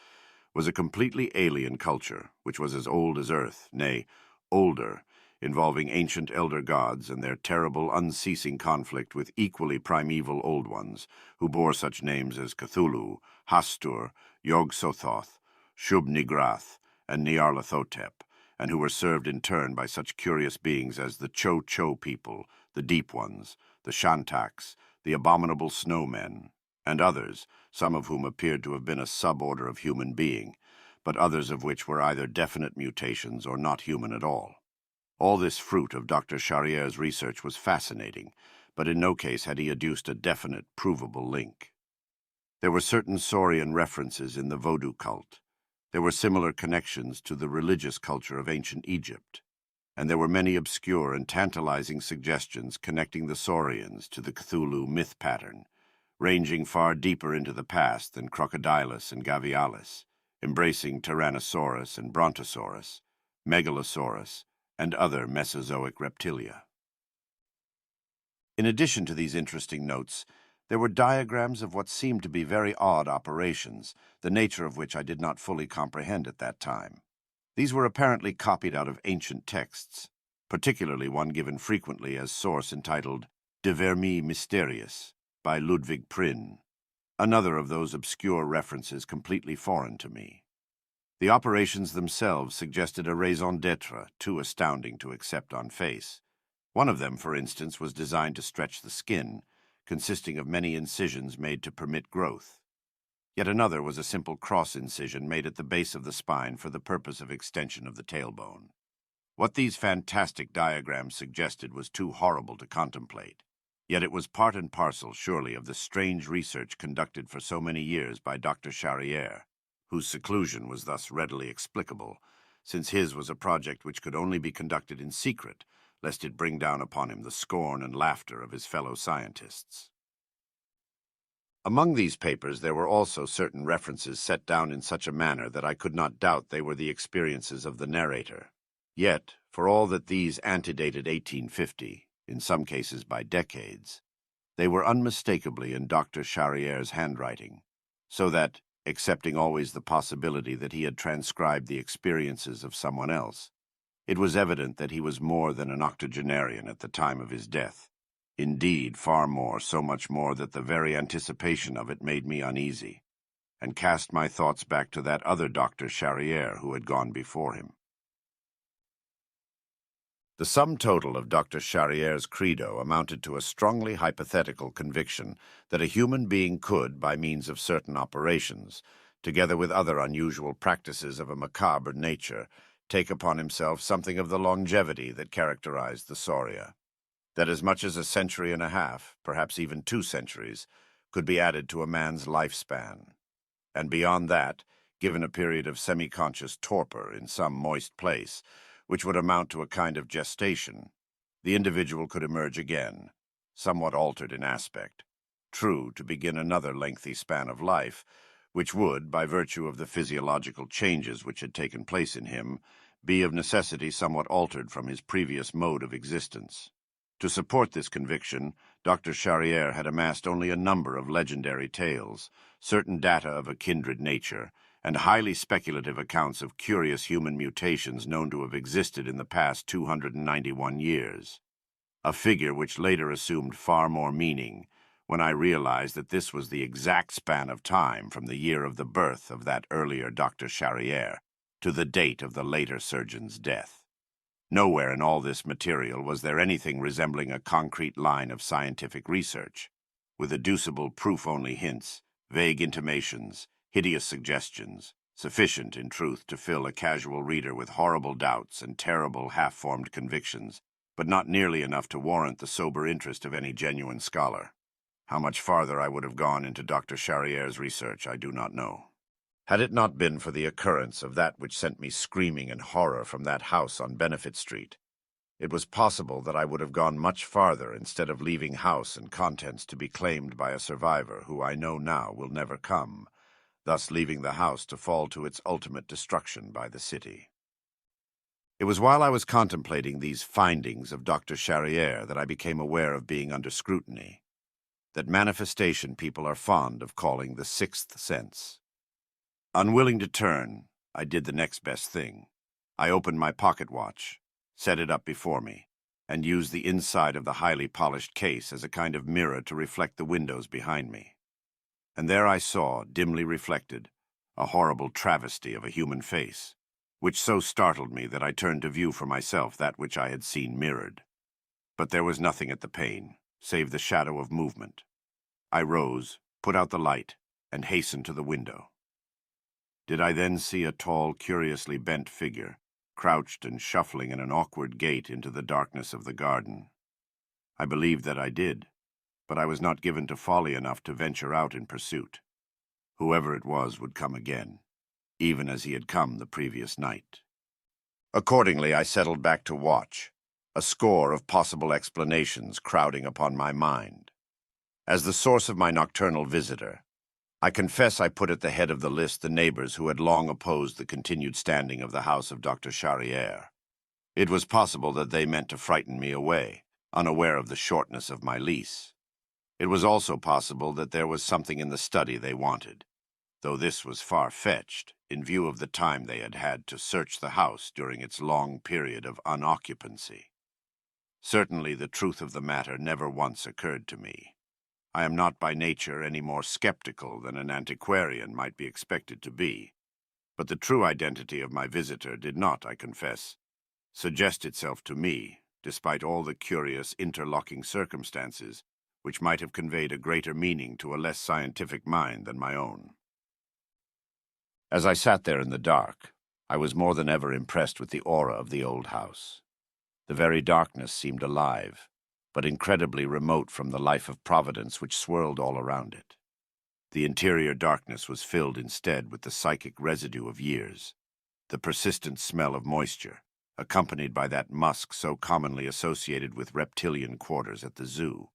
was a completely alien culture, which was as old as Earth, nay, older, involving ancient elder gods and their terrible, unceasing conflict with equally primeval old ones, who bore such names as Cthulhu, Hastur, Yog-Sothoth, Shub-Nigrath, and Nyarlathotep, and who were served in turn by such curious beings as the Cho-Cho people, the Deep Ones, the Shantaks, the abominable snowmen, and others, some of whom appeared to have been a suborder of human being, but others of which were either definite mutations or not human at all. All this fruit of Dr. Charrière's research was fascinating, but in no case had he adduced a definite, provable link. There were certain Saurian references in the Vodou cult. There were similar connections to the religious culture of ancient Egypt, and there were many obscure and tantalizing suggestions connecting the Saurians to the Cthulhu myth pattern, ranging far deeper into the past than Crocodilus and Gavialis, embracing Tyrannosaurus and Brontosaurus, Megalosaurus, and other Mesozoic reptilia. In addition to these interesting notes, there were diagrams of what seemed to be very odd operations, the nature of which I did not fully comprehend at that time. These were apparently copied out of ancient texts, particularly one given frequently as source entitled De Vermi Mysterious by Ludwig Prinn, another of those obscure references completely foreign to me. The operations themselves suggested a raison d'etre too astounding to accept on face. One of them, for instance, was designed to stretch the skin, consisting of many incisions made to permit growth. Yet another was a simple cross incision made at the base of the spine for the purpose of extension of the tailbone. What these fantastic diagrams suggested was too horrible to contemplate. Yet it was part and parcel, surely, of the strange research conducted for so many years by Dr. Charrière, whose seclusion was thus readily explicable, since his was a project which could only be conducted in secret, lest it bring down upon him the scorn and laughter of his fellow scientists. Among these papers there were also certain references set down in such a manner that I could not doubt they were the experiences of the narrator. Yet, for all that these antedated 1850, in some cases by decades, they were unmistakably in Dr. Charrière's handwriting, so that, accepting always the possibility that he had transcribed the experiences of someone else, it was evident that he was more than an octogenarian at the time of his death. Indeed, far more, so much more that the very anticipation of it made me uneasy, and cast my thoughts back to that other Dr. Charrière who had gone before him. The sum total of Dr. Charrière's credo amounted to a strongly hypothetical conviction that a human being could, by means of certain operations, together with other unusual practices of a macabre nature, take upon himself something of the longevity that characterized the Sauria. That as much as a century and a half, perhaps even 2 centuries, could be added to a man's lifespan. And beyond that, given a period of semi-conscious torpor in some moist place, which would amount to a kind of gestation, the individual could emerge again, somewhat altered in aspect, true, to begin another lengthy span of life, which would, by virtue of the physiological changes which had taken place in him, be of necessity somewhat altered from his previous mode of existence. To support this conviction, Dr. Charrière had amassed only a number of legendary tales, certain data of a kindred nature, and highly speculative accounts of curious human mutations known to have existed in the past 291 years. A figure which later assumed far more meaning when I realized that this was the exact span of time from the year of the birth of that earlier Dr. Charrière to the date of the later surgeon's death. Nowhere in all this material was there anything resembling a concrete line of scientific research, with educible proof-only hints, vague intimations, hideous suggestions, sufficient, in truth, to fill a casual reader with horrible doubts and terrible half-formed convictions, but not nearly enough to warrant the sober interest of any genuine scholar. How much farther I would have gone into Dr. Charrière's research I do not know. Had it not been for the occurrence of that which sent me screaming in horror from that house on Benefit Street, it was possible that I would have gone much farther instead of leaving house and contents to be claimed by a survivor who I know now will never come, thus leaving the house to fall to its ultimate destruction by the city. It was while I was contemplating these findings of Dr. Charrière that I became aware of being under scrutiny, that manifestation people are fond of calling the 6th sense. Unwilling to turn, I did the next best thing. I opened my pocket watch, set it up before me, and used the inside of the highly polished case as a kind of mirror to reflect the windows behind me. And there I saw, dimly reflected, a horrible travesty of a human face, which so startled me that I turned to view for myself that which I had seen mirrored. But there was nothing at the pane, save the shadow of movement. I rose, put out the light, and hastened to the window. Did I then see a tall, curiously bent figure, crouched and shuffling in an awkward gait into the darkness of the garden? I believed that I did, but I was not given to folly enough to venture out in pursuit. Whoever it was would come again, even as he had come the previous night. Accordingly, I settled back to watch, a score of possible explanations crowding upon my mind. As the source of my nocturnal visitor, I confess I put at the head of the list the neighbors who had long opposed the continued standing of the house of Dr. Charrière. It was possible that they meant to frighten me away, unaware of the shortness of my lease. It was also possible that there was something in the study they wanted, though this was far-fetched in view of the time they had had to search the house during its long period of unoccupancy. Certainly the truth of the matter never once occurred to me. I am not by nature any more skeptical than an antiquarian might be expected to be, but the true identity of my visitor did not, I confess, suggest itself to me, despite all the curious interlocking circumstances which might have conveyed a greater meaning to a less scientific mind than my own. As I sat there in the dark, I was more than ever impressed with the aura of the old house. The very darkness seemed alive, but incredibly remote from the life of Providence which swirled all around it. The interior darkness was filled instead with the psychic residue of years, the persistent smell of moisture, accompanied by that musk so commonly associated with reptilian quarters at the zoo,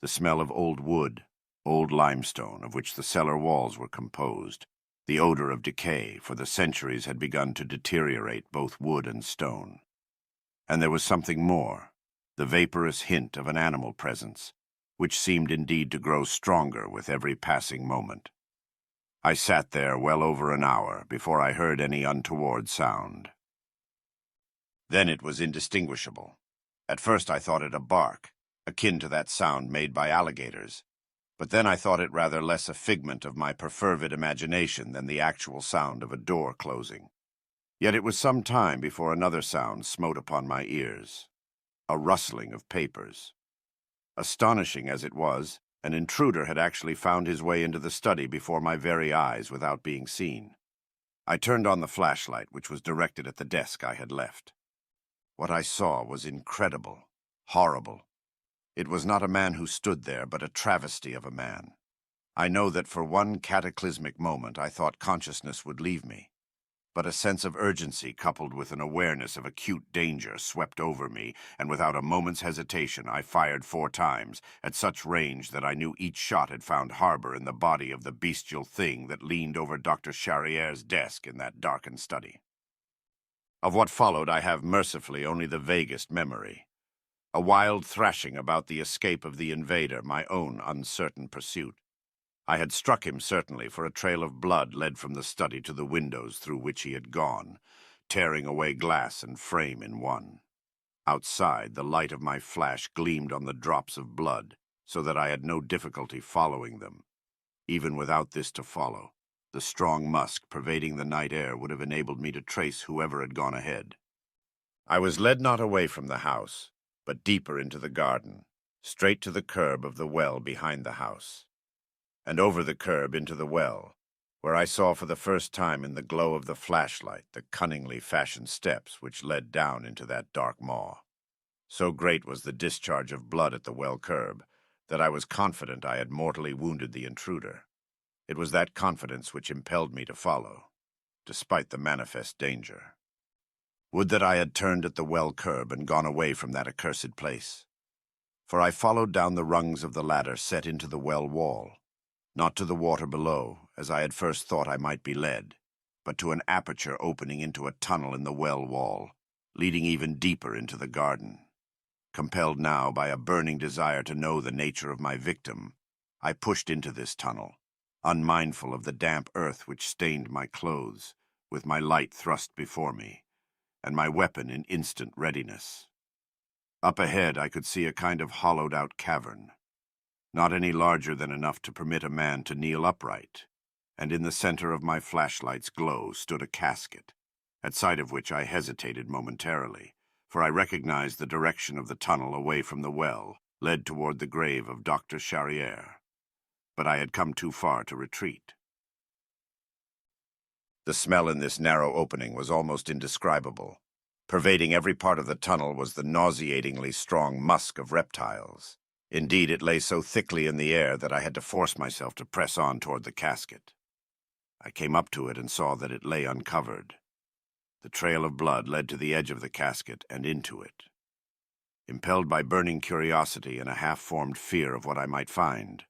the smell of old wood, old limestone, of which the cellar walls were composed, the odor of decay, for the centuries had begun to deteriorate both wood and stone. And there was something more, the vaporous hint of an animal presence, which seemed indeed to grow stronger with every passing moment. I sat there well over an hour before I heard any untoward sound. Then it was indistinguishable. At first I thought it a bark, akin to that sound made by alligators, but then I thought it rather less a figment of my perfervid imagination than the actual sound of a door closing. Yet it was some time before another sound smote upon my ears, a rustling of papers. Astonishing as it was, an intruder had actually found his way into the study before my very eyes without being seen. I turned on the flashlight, which was directed at the desk I had left. What I saw was incredible, horrible. It was not a man who stood there, but a travesty of a man. I know that for one cataclysmic moment I thought consciousness would leave me, but a sense of urgency coupled with an awareness of acute danger swept over me, and without a moment's hesitation I fired 4 times, at such range that I knew each shot had found harbor in the body of the bestial thing that leaned over Dr. Charrier's desk in that darkened study. Of what followed I have mercifully only the vaguest memory. A wild thrashing about the escape of the invader, my own uncertain pursuit. I had struck him, certainly, for a trail of blood led from the study to the windows through which he had gone, tearing away glass and frame in one. Outside, the light of my flash gleamed on the drops of blood, so that I had no difficulty following them. Even without this to follow, the strong musk pervading the night air would have enabled me to trace whoever had gone ahead. I was led not away from the house, but deeper into the garden, straight to the curb of the well behind the house, and over the curb into the well, where I saw for the first time in the glow of the flashlight the cunningly fashioned steps which led down into that dark maw. So great was the discharge of blood at the well curb that I was confident I had mortally wounded the intruder. It was that confidence which impelled me to follow, despite the manifest danger. Would that I had turned at the well curb and gone away from that accursed place. For I followed down the rungs of the ladder set into the well wall, not to the water below, as I had first thought I might be led, but to an aperture opening into a tunnel in the well wall, leading even deeper into the garden. Compelled now by a burning desire to know the nature of my victim, I pushed into this tunnel, unmindful of the damp earth which stained my clothes, with my light thrust before me, and my weapon in instant readiness. Up ahead I could see a kind of hollowed-out cavern, not any larger than enough to permit a man to kneel upright, and in the center of my flashlight's glow stood a casket, at sight of which I hesitated momentarily, for I recognized the direction of the tunnel away from the well led toward the grave of Dr. Charrier. But I had come too far to retreat. The smell in this narrow opening was almost indescribable. Pervading every part of the tunnel was the nauseatingly strong musk of reptiles. Indeed, it lay so thickly in the air that I had to force myself to press on toward the casket. I came up to it and saw that it lay uncovered. The trail of blood led to the edge of the casket and into it. Impelled by burning curiosity and a half-formed fear of what I might find,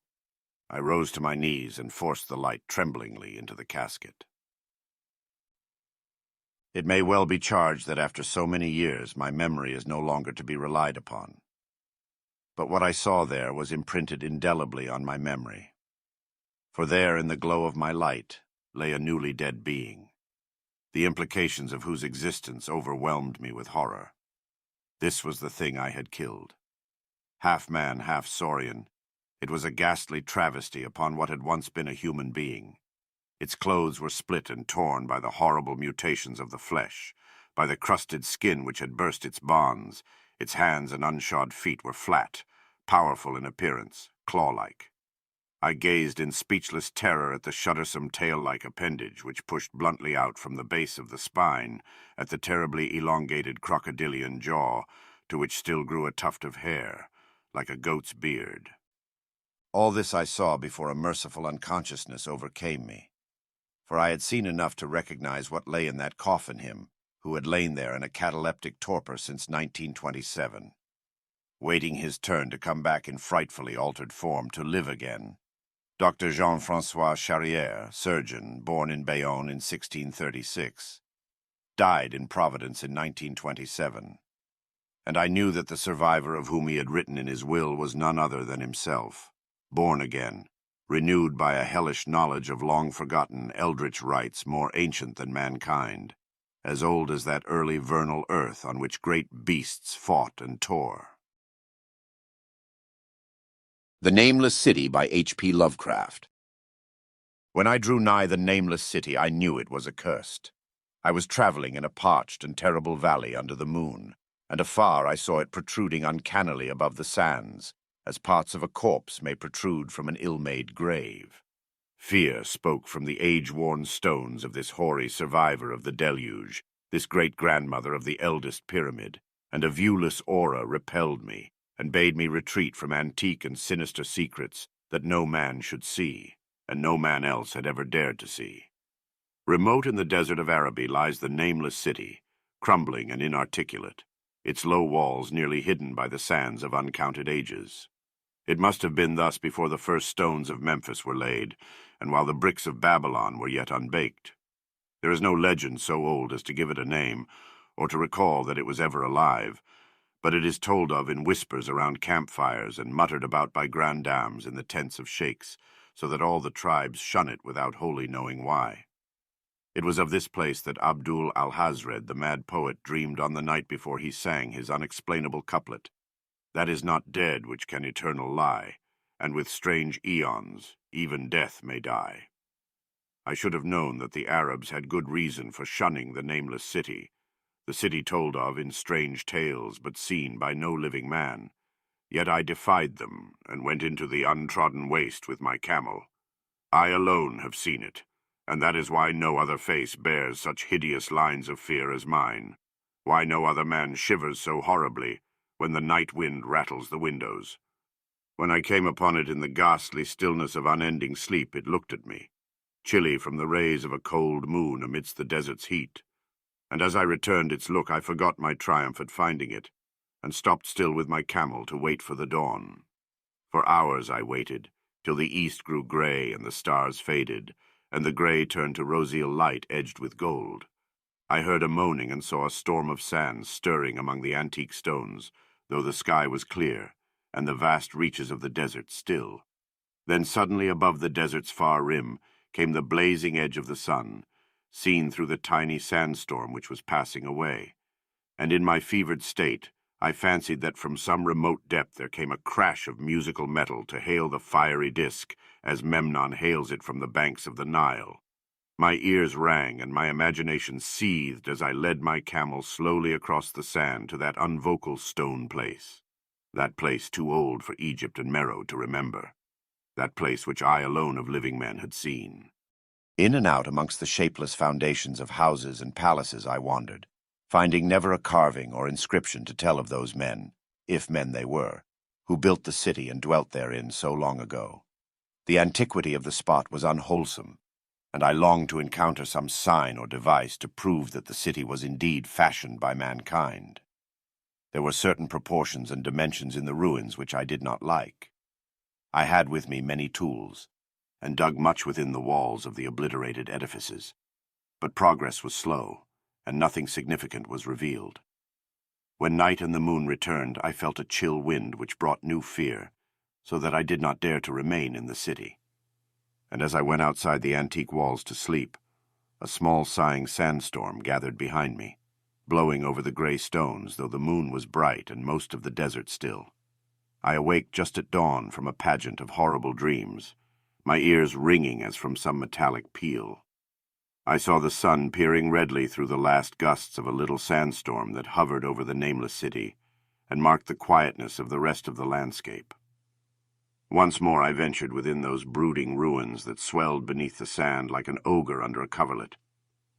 I rose to my knees and forced the light tremblingly into the casket. It may well be charged that after so many years my memory is no longer to be relied upon. But what I saw there was imprinted indelibly on my memory. For there, in the glow of my light, lay a newly dead being, the implications of whose existence overwhelmed me with horror. This was the thing I had killed. Half man, half saurian, it was a ghastly travesty upon what had once been a human being. Its clothes were split and torn by the horrible mutations of the flesh, by the crusted skin which had burst its bonds. Its hands and unshod feet were flat, powerful in appearance, claw-like. I gazed in speechless terror at the shuddersome tail-like appendage which pushed bluntly out from the base of the spine, at the terribly elongated crocodilian jaw, to which still grew a tuft of hair, like a goat's beard. All this I saw before a merciful unconsciousness overcame me, for I had seen enough to recognize what lay in that coffin him, who had lain there in a cataleptic torpor since 1927, waiting his turn to come back in frightfully altered form to live again. Dr. Jean-François Charrière, surgeon, born in Bayonne in 1636, died in Providence in 1927, and I knew that the survivor of whom he had written in his will was none other than himself, born again, renewed by a hellish knowledge of long-forgotten eldritch rites more ancient than mankind, as old as that early vernal earth on which great beasts fought and tore. The Nameless City by H.P. Lovecraft. When I drew nigh the Nameless City, I knew it was accursed. I was traveling in a parched and terrible valley under the moon, and afar I saw it protruding uncannily above the sands, as parts of a corpse may protrude from an ill-made grave. Fear spoke from the age-worn stones of this hoary survivor of the deluge, this great-grandmother of the eldest pyramid, and a viewless aura repelled me, and bade me retreat from antique and sinister secrets that no man should see, and no man else had ever dared to see. Remote in the desert of Araby lies the Nameless City, crumbling and inarticulate, its low walls nearly hidden by the sands of uncounted ages. It must have been thus before the first stones of Memphis were laid, and while the bricks of Babylon were yet unbaked. There is no legend so old as to give it a name, or to recall that it was ever alive, but it is told of in whispers around campfires and muttered about by grandames in the tents of sheikhs, so that all the tribes shun it without wholly knowing why. It was of this place that Abdul Alhazred, the mad poet, dreamed on the night before he sang his unexplainable couplet, "That is not dead which can eternal lie, and with strange eons even death may die." I should have known that the Arabs had good reason for shunning the Nameless City, the city told of in strange tales but seen by no living man. Yet I defied them, and went into the untrodden waste with my camel. I alone have seen it, and that is why no other face bears such hideous lines of fear as mine, why no other man shivers so horribly when the night wind rattles the windows. When I came upon it in the ghastly stillness of unending sleep, it looked at me, chilly from the rays of a cold moon amidst the desert's heat. And as I returned its look, I forgot my triumph at finding it, and stopped still with my camel to wait for the dawn. For hours I waited, till the east grew gray and the stars faded, and the gray turned to roseal light edged with gold. I heard a moaning and saw a storm of sand stirring among the antique stones, though the sky was clear, and the vast reaches of the desert still. Then suddenly above the desert's far rim came the blazing edge of the sun, seen through the tiny sandstorm which was passing away, and in my fevered state I fancied that from some remote depth there came a crash of musical metal to hail the fiery disk, as Memnon hails it from the banks of the Nile. My ears rang, and my imagination seethed as I led my camel slowly across the sand to that unvocal stone place, that place too old for Egypt and Meroe to remember, that place which I alone of living men had seen. In and out amongst the shapeless foundations of houses and palaces I wandered, finding never a carving or inscription to tell of those men, if men they were, who built the city and dwelt therein so long ago. The antiquity of the spot was unwholesome, and I longed to encounter some sign or device to prove that the city was indeed fashioned by mankind. There were certain proportions and dimensions in the ruins which I did not like. I had with me many tools, and dug much within the walls of the obliterated edifices, but progress was slow, and nothing significant was revealed. When night and the moon returned, I felt a chill wind which brought new fear, so that I did not dare to remain in the city. And as I went outside the antique walls to sleep, a small sighing sandstorm gathered behind me, blowing over the gray stones, though the moon was bright and most of the desert still. I awaked just at dawn from a pageant of horrible dreams, my ears ringing as from some metallic peal. I saw the sun peering redly through the last gusts of a little sandstorm that hovered over the Nameless City and marked the quietness of the rest of the landscape. Once more I ventured within those brooding ruins that swelled beneath the sand like an ogre under a coverlet,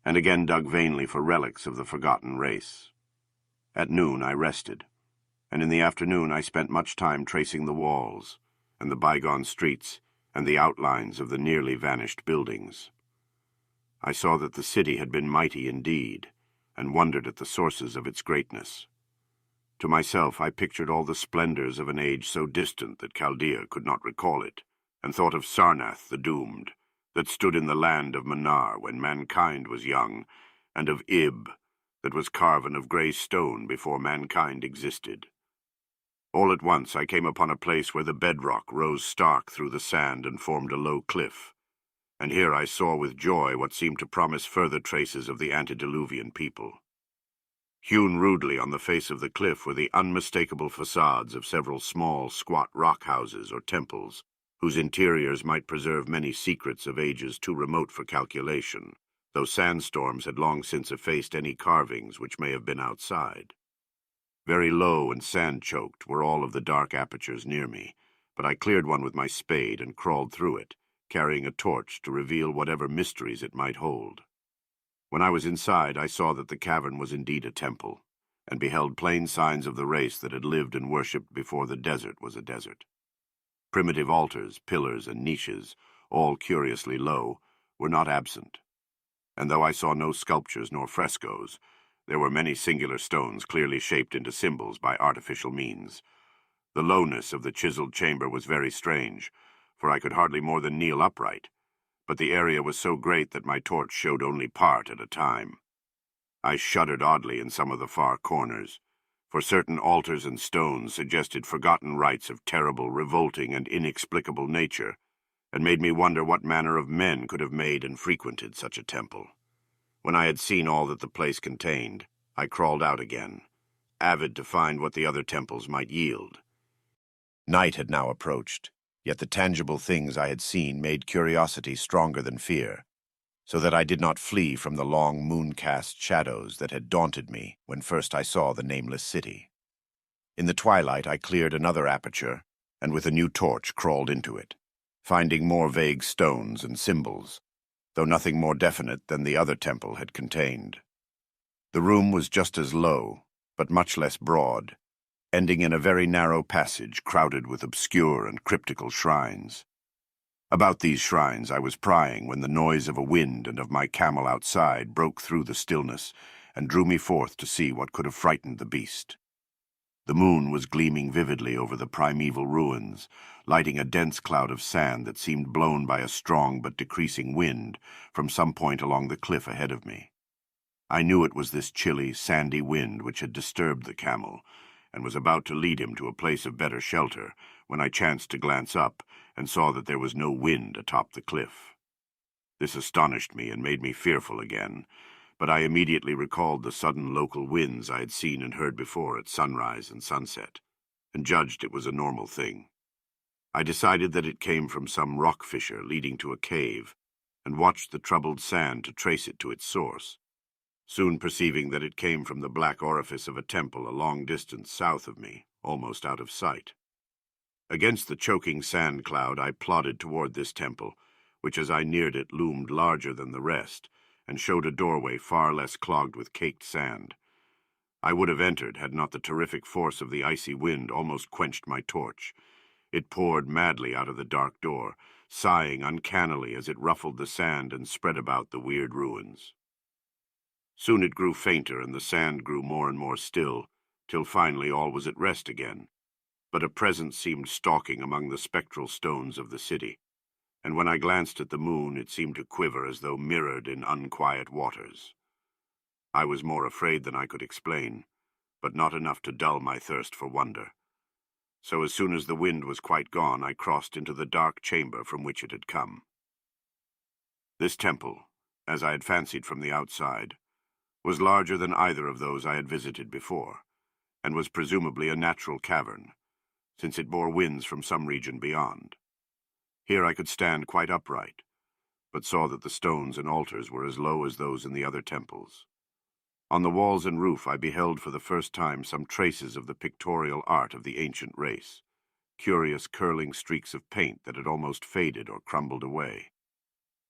and again dug vainly for relics of the forgotten race. At noon I rested, and in the afternoon I spent much time tracing the walls, and the bygone streets, and the outlines of the nearly vanished buildings. I saw that the city had been mighty indeed, and wondered at the sources of its greatness. To myself I pictured all the splendors of an age so distant that Chaldea could not recall it, and thought of Sarnath the Doomed, that stood in the land of Manar when mankind was young, and of Ib, that was carven of grey stone before mankind existed. All at once I came upon a place where the bedrock rose stark through the sand and formed a low cliff, and here I saw with joy what seemed to promise further traces of the antediluvian people. Hewn rudely on the face of the cliff were the unmistakable facades of several small, squat rock houses or temples, whose interiors might preserve many secrets of ages too remote for calculation, though sandstorms had long since effaced any carvings which may have been outside. Very low and sand-choked were all of the dark apertures near me, but I cleared one with my spade and crawled through it, carrying a torch to reveal whatever mysteries it might hold. When I was inside, I saw that the cavern was indeed a temple, and beheld plain signs of the race that had lived and worshipped before the desert was a desert. Primitive altars, pillars, and niches, all curiously low, were not absent, and though I saw no sculptures nor frescoes, there were many singular stones clearly shaped into symbols by artificial means. The lowness of the chiseled chamber was very strange, for I could hardly more than kneel upright, but the area was so great that my torch showed only part at a time. I shuddered oddly in some of the far corners, for certain altars and stones suggested forgotten rites of terrible, revolting, and inexplicable nature, and made me wonder what manner of men could have made and frequented such a temple. When I had seen all that the place contained, I crawled out again, avid to find what the other temples might yield. Night had now approached, yet the tangible things I had seen made curiosity stronger than fear, so that I did not flee from the long moon-cast shadows that had daunted me when first I saw the Nameless City. In the twilight I cleared another aperture, and with a new torch crawled into it, finding more vague stones and symbols, though nothing more definite than the other temple had contained. The room was just as low, but much less broad, ending in a very narrow passage crowded with obscure and cryptical shrines. About these shrines I was prying when the noise of a wind and of my camel outside broke through the stillness and drew me forth to see what could have frightened the beast. The moon was gleaming vividly over the primeval ruins, lighting a dense cloud of sand that seemed blown by a strong but decreasing wind from some point along the cliff ahead of me. I knew it was this chilly, sandy wind which had disturbed the camel, and was about to lead him to a place of better shelter, when I chanced to glance up and saw that there was no wind atop the cliff. This astonished me and made me fearful again, but I immediately recalled the sudden local winds I had seen and heard before at sunrise and sunset, and judged it was a normal thing. I decided that it came from some rock fissure leading to a cave, and watched the troubled sand to trace it to its source, soon perceiving that it came from the black orifice of a temple a long distance south of me, almost out of sight. Against the choking sand cloud I plodded toward this temple, which as I neared it loomed larger than the rest, and showed a doorway far less clogged with caked sand. I would have entered had not the terrific force of the icy wind almost quenched my torch. It poured madly out of the dark door, sighing uncannily as it ruffled the sand and spread about the weird ruins. Soon it grew fainter and the sand grew more and more still, till finally all was at rest again. But a presence seemed stalking among the spectral stones of the city, and when I glanced at the moon it seemed to quiver as though mirrored in unquiet waters. I was more afraid than I could explain, but not enough to dull my thirst for wonder. So as soon as the wind was quite gone, I crossed into the dark chamber from which it had come. This temple, as I had fancied from the outside, was larger than either of those I had visited before, and was presumably a natural cavern, since it bore winds from some region beyond. Here I could stand quite upright, but saw that the stones and altars were as low as those in the other temples. On the walls and roof I beheld for the first time some traces of the pictorial art of the ancient race, curious curling streaks of paint that had almost faded or crumbled away.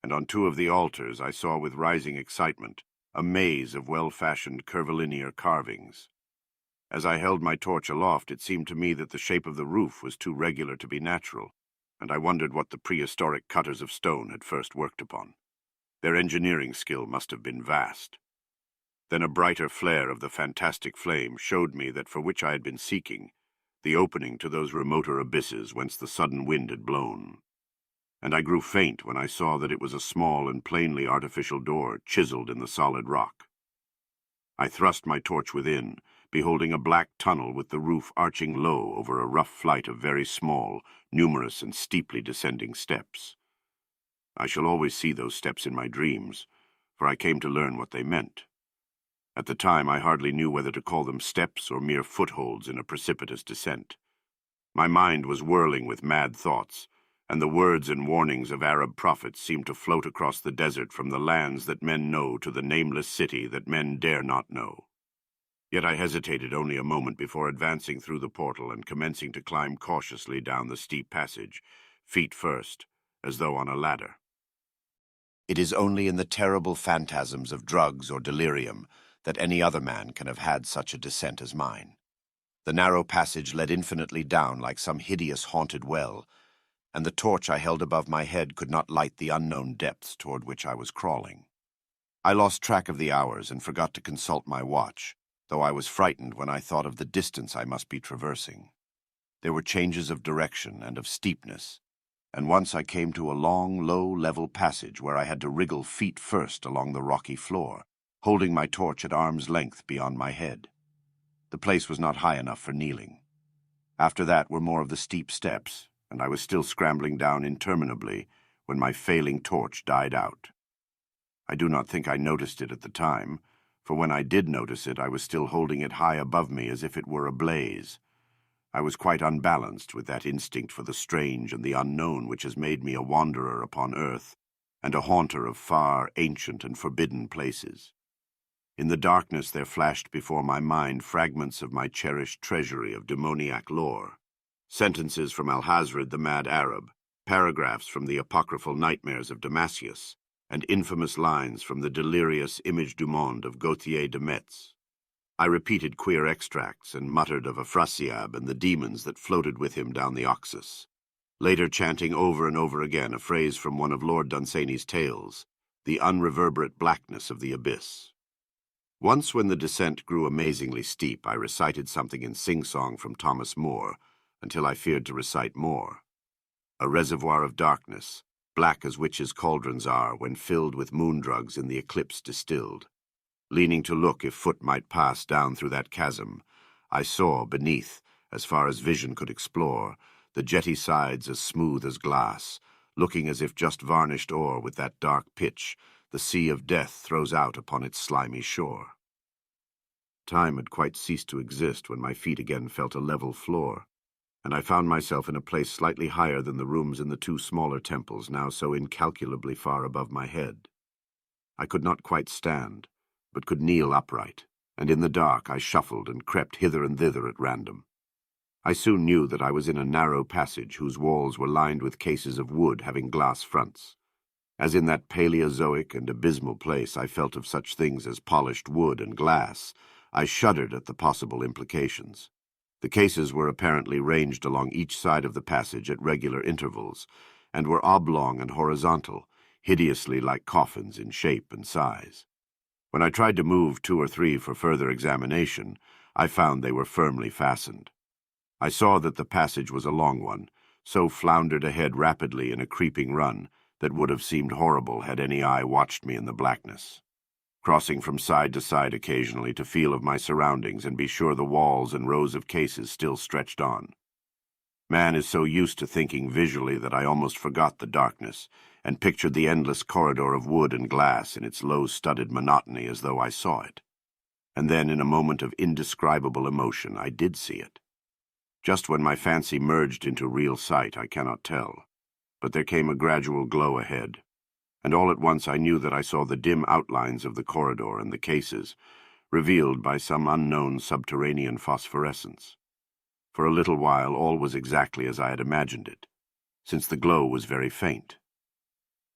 And on two of the altars I saw with rising excitement a maze of well-fashioned curvilinear carvings. As I held my torch aloft, it seemed to me that the shape of the roof was too regular to be natural, and I wondered what the prehistoric cutters of stone had first worked upon. Their engineering skill must have been vast. Then a brighter flare of the fantastic flame showed me that for which I had been seeking, the opening to those remoter abysses whence the sudden wind had blown. And I grew faint when I saw that it was a small and plainly artificial door chiseled in the solid rock. I thrust my torch within, beholding a black tunnel with the roof arching low over a rough flight of very small, numerous and steeply descending steps. I shall always see those steps in my dreams, for I came to learn what they meant. At the time I hardly knew whether to call them steps or mere footholds in a precipitous descent. My mind was whirling with mad thoughts, and the words and warnings of Arab prophets seemed to float across the desert from the lands that men know to the nameless city that men dare not know. Yet I hesitated only a moment before advancing through the portal and commencing to climb cautiously down the steep passage, feet first, as though on a ladder. It is only in the terrible phantasms of drugs or delirium that any other man can have had such a descent as mine. The narrow passage led infinitely down like some hideous haunted well, and the torch I held above my head could not light the unknown depths toward which I was crawling. I lost track of the hours and forgot to consult my watch, though I was frightened when I thought of the distance I must be traversing. There were changes of direction and of steepness, and once I came to a long, low, level passage where I had to wriggle feet first along the rocky floor, holding my torch at arm's length beyond my head. The place was not high enough for kneeling. After that were more of the steep steps, and I was still scrambling down interminably when my failing torch died out. I do not think I noticed it at the time, for when I did notice it, I was still holding it high above me as if it were ablaze. I was quite unbalanced with that instinct for the strange and the unknown which has made me a wanderer upon earth, and a haunter of far, ancient, and forbidden places. In the darkness there flashed before my mind fragments of my cherished treasury of demoniac lore, sentences from Alhazred the mad Arab, paragraphs from the apocryphal nightmares of Damascus, and infamous lines from the delirious Image du Monde of Gauthier de Metz. I repeated queer extracts and muttered of Afrasiab and the demons that floated with him down the Oxus, later chanting over and over again a phrase from one of Lord Dunsany's tales, the unreverberate blackness of the abyss. Once when the descent grew amazingly steep, I recited something in sing-song from Thomas Moore, until I feared to recite more. A reservoir of darkness, black as witches' cauldrons are when filled with moon drugs in the eclipse distilled. Leaning to look if foot might pass down through that chasm, I saw beneath, as far as vision could explore, the jetty sides as smooth as glass, looking as if just varnished o'er with that dark pitch the sea of death throws out upon its slimy shore. Time had quite ceased to exist when my feet again felt a level floor, and I found myself in a place slightly higher than the rooms in the two smaller temples now so incalculably far above my head. I could not quite stand, but could kneel upright, and in the dark I shuffled and crept hither and thither at random. I soon knew that I was in a narrow passage whose walls were lined with cases of wood having glass fronts. As in that Paleozoic and abysmal place I felt of such things as polished wood and glass, I shuddered at the possible implications. The cases were apparently ranged along each side of the passage at regular intervals, and were oblong and horizontal, hideously like coffins in shape and size. When I tried to move two or three for further examination, I found they were firmly fastened. I saw that the passage was a long one, so floundered ahead rapidly in a creeping run that would have seemed horrible had any eye watched me in the blackness, crossing from side to side occasionally to feel of my surroundings and be sure the walls and rows of cases still stretched on. Man is so used to thinking visually that I almost forgot the darkness, and pictured the endless corridor of wood and glass in its low-studded monotony as though I saw it. And then, in a moment of indescribable emotion, I did see it. Just when my fancy merged into real sight, I cannot tell, but there came a gradual glow ahead, and all at once I knew that I saw the dim outlines of the corridor and the cases, revealed by some unknown subterranean phosphorescence. For a little while all was exactly as I had imagined it, since the glow was very faint.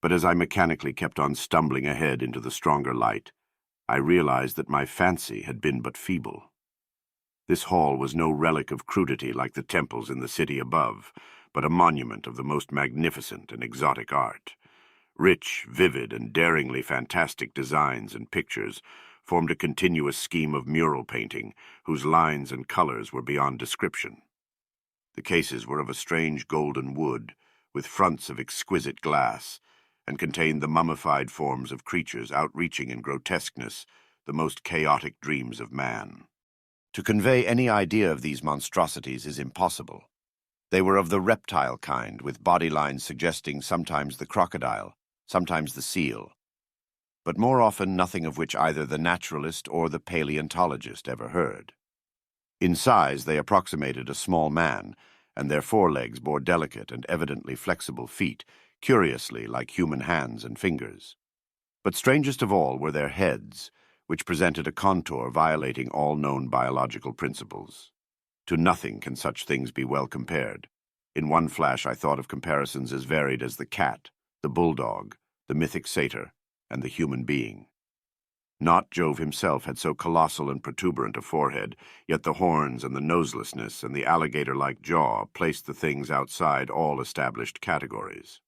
But as I mechanically kept on stumbling ahead into the stronger light, I realized that my fancy had been but feeble. This hall was no relic of crudity like the temples in the city above, but a monument of the most magnificent and exotic art. Rich, vivid, and daringly fantastic designs and pictures formed a continuous scheme of mural painting whose lines and colors were beyond description. The cases were of a strange golden wood, with fronts of exquisite glass, and contained the mummified forms of creatures outreaching in grotesqueness the most chaotic dreams of man. To convey any idea of these monstrosities is impossible. They were of the reptile kind, with body lines suggesting sometimes the crocodile, sometimes the seal, but more often nothing of which either the naturalist or the paleontologist ever heard. In size, they approximated a small man, and their forelegs bore delicate and evidently flexible feet, curiously like human hands and fingers. But strangest of all were their heads, which presented a contour violating all known biological principles. To nothing can such things be well compared. In one flash I thought of comparisons as varied as the cat, the bulldog, the mythic satyr, and the human being. Not Jove himself had so colossal and protuberant a forehead, yet the horns and the noselessness and the alligator-like jaw placed the things outside all established categories.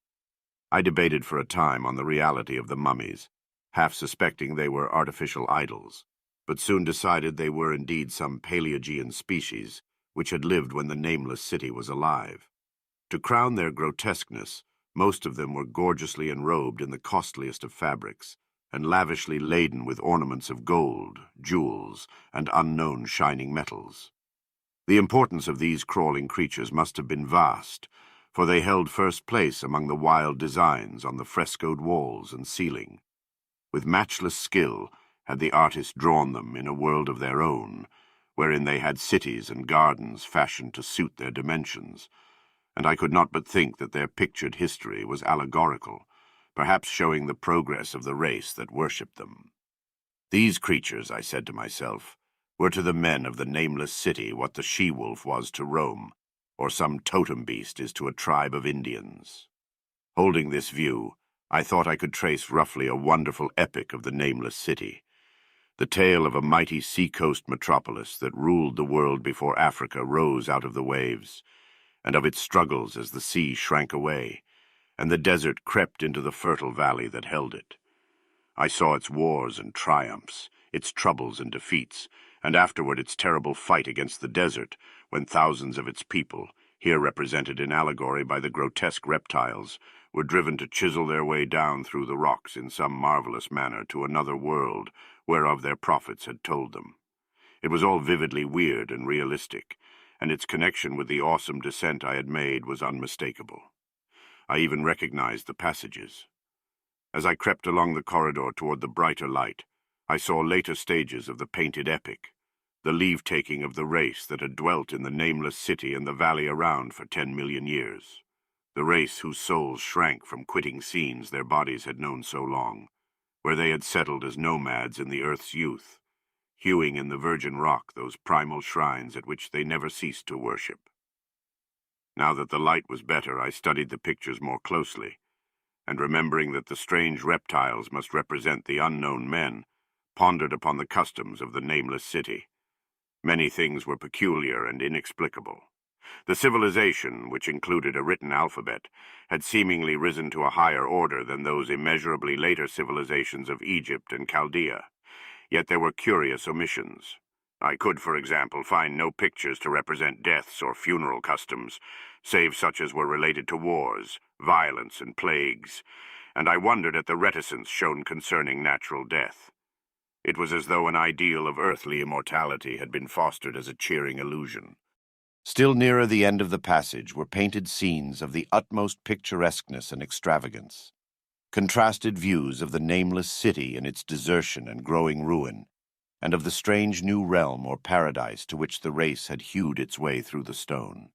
I debated for a time on the reality of the mummies, half suspecting they were artificial idols, but soon decided they were indeed some Paleogean species which had lived when the Nameless City was alive. To crown their grotesqueness, most of them were gorgeously enrobed in the costliest of fabrics, and lavishly laden with ornaments of gold, jewels, and unknown shining metals. The importance of these crawling creatures must have been vast, for they held first place among the wild designs on the frescoed walls and ceiling. With matchless skill had the artist drawn them in a world of their own, wherein they had cities and gardens fashioned to suit their dimensions, and I could not but think that their pictured history was allegorical, perhaps showing the progress of the race that worshipped them. These creatures, I said to myself, were to the men of the Nameless City what the she-wolf was to Rome, or some totem beast is to a tribe of Indians. Holding this view, I thought I could trace roughly a wonderful epic of the Nameless City, the tale of a mighty seacoast metropolis that ruled the world before Africa rose out of the waves, and of its struggles as the sea shrank away, and the desert crept into the fertile valley that held it. I saw its wars and triumphs, its troubles and defeats, and afterward its terrible fight against the desert, when thousands of its people, here represented in allegory by the grotesque reptiles, were driven to chisel their way down through the rocks in some marvelous manner to another world whereof their prophets had told them. It was all vividly weird and realistic, and its connection with the awesome descent I had made was unmistakable. I even recognized the passages. As I crept along the corridor toward the brighter light, I saw later stages of the painted epic, the leave-taking of the race that had dwelt in the Nameless City and the valley around for 10 million years, the race whose souls shrank from quitting scenes their bodies had known so long, where they had settled as nomads in the earth's youth, hewing in the virgin rock those primal shrines at which they never ceased to worship. Now that the light was better, I studied the pictures more closely, and remembering that the strange reptiles must represent the unknown men, pondered upon the customs of the Nameless City. Many things were peculiar and inexplicable. The civilization, which included a written alphabet, had seemingly risen to a higher order than those immeasurably later civilizations of Egypt and Chaldea. Yet there were curious omissions. I could, for example, find no pictures to represent deaths or funeral customs, save such as were related to wars, violence, and plagues, and I wondered at the reticence shown concerning natural death. It was as though an ideal of earthly immortality had been fostered as a cheering illusion. Still nearer the end of the passage were painted scenes of the utmost picturesqueness and extravagance, contrasted views of the Nameless City in its desertion and growing ruin, and of the strange new realm or paradise to which the race had hewed its way through the stone.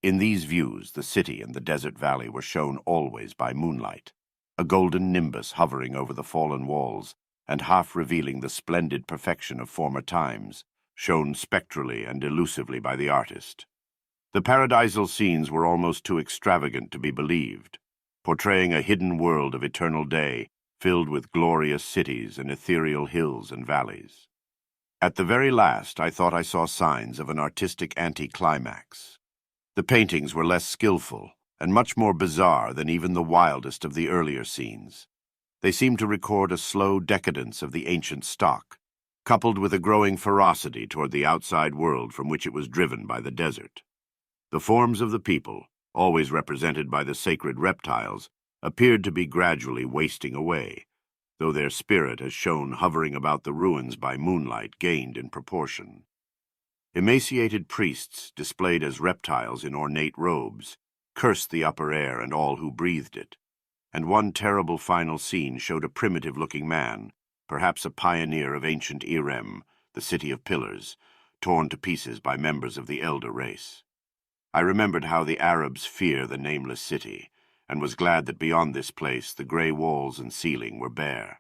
In these views, the city and the desert valley were shown always by moonlight, a golden nimbus hovering over the fallen walls and half revealing the splendid perfection of former times, shown spectrally and elusively by the artist. The paradisal scenes were almost too extravagant to be believed, portraying a hidden world of eternal day filled with glorious cities and ethereal hills and valleys. At the very last, I thought I saw signs of an artistic anticlimax. The paintings were less skillful and much more bizarre than even the wildest of the earlier scenes. They seemed to record a slow decadence of the ancient stock, coupled with a growing ferocity toward the outside world from which it was driven by the desert. The forms of the people, always represented by the sacred reptiles, appeared to be gradually wasting away, though their spirit, as shown hovering about the ruins by moonlight, gained in proportion. Emaciated priests, displayed as reptiles in ornate robes, cursed the upper air and all who breathed it, and one terrible final scene showed a primitive-looking man, perhaps a pioneer of ancient Irem, the city of pillars, torn to pieces by members of the elder race. I remembered how the Arabs fear the Nameless City, and was glad that beyond this place the grey walls and ceiling were bare.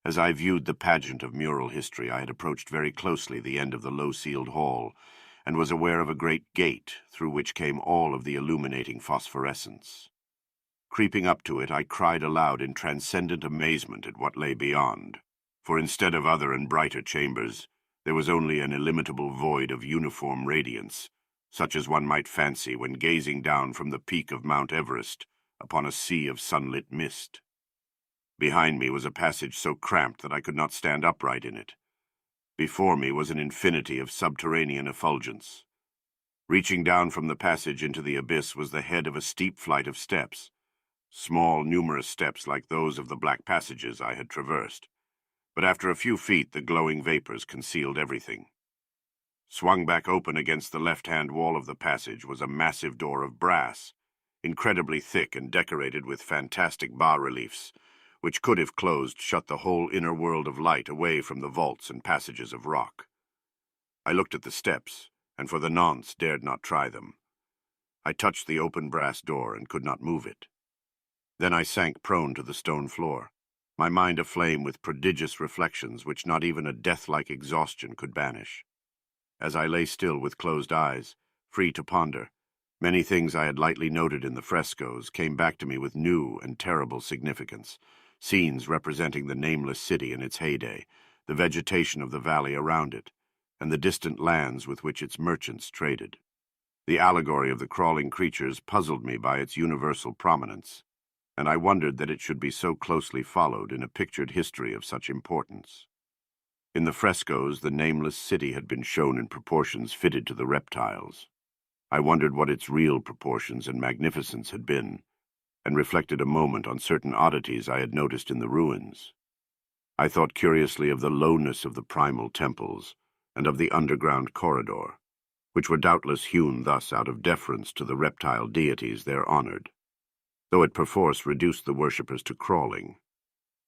As I viewed the pageant of mural history, I had approached very closely the end of the low-ceiled hall, and was aware of a great gate through which came all of the illuminating phosphorescence. Creeping up to it, I cried aloud in transcendent amazement at what lay beyond, for instead of other and brighter chambers, there was only an illimitable void of uniform radiance, such as one might fancy when gazing down from the peak of Mount Everest upon a sea of sunlit mist. Behind me was a passage so cramped that I could not stand upright in it. Before me was an infinity of subterranean effulgence. Reaching down from the passage into the abyss was the head of a steep flight of steps, small, numerous steps like those of the black passages I had traversed, but after a few feet the glowing vapors concealed everything. Swung back open against the left-hand wall of the passage was a massive door of brass, incredibly thick and decorated with fantastic bas-reliefs, which could, if closed, shut the whole inner world of light away from the vaults and passages of rock. I looked at the steps, and for the nonce dared not try them. I touched the open brass door and could not move it. Then I sank prone to the stone floor, my mind aflame with prodigious reflections which not even a death-like exhaustion could banish. As I lay still with closed eyes, free to ponder, many things I had lightly noted in the frescoes came back to me with new and terrible significance, scenes representing the Nameless City in its heyday, the vegetation of the valley around it, and the distant lands with which its merchants traded. The allegory of the crawling creatures puzzled me by its universal prominence, and I wondered that it should be so closely followed in a pictured history of such importance. In the frescoes, the Nameless City had been shown in proportions fitted to the reptiles. I wondered what its real proportions and magnificence had been, and reflected a moment on certain oddities I had noticed in the ruins. I thought curiously of the lowness of the primal temples, and of the underground corridor, which were doubtless hewn thus out of deference to the reptile deities there honored, though it perforce reduced the worshippers to crawling.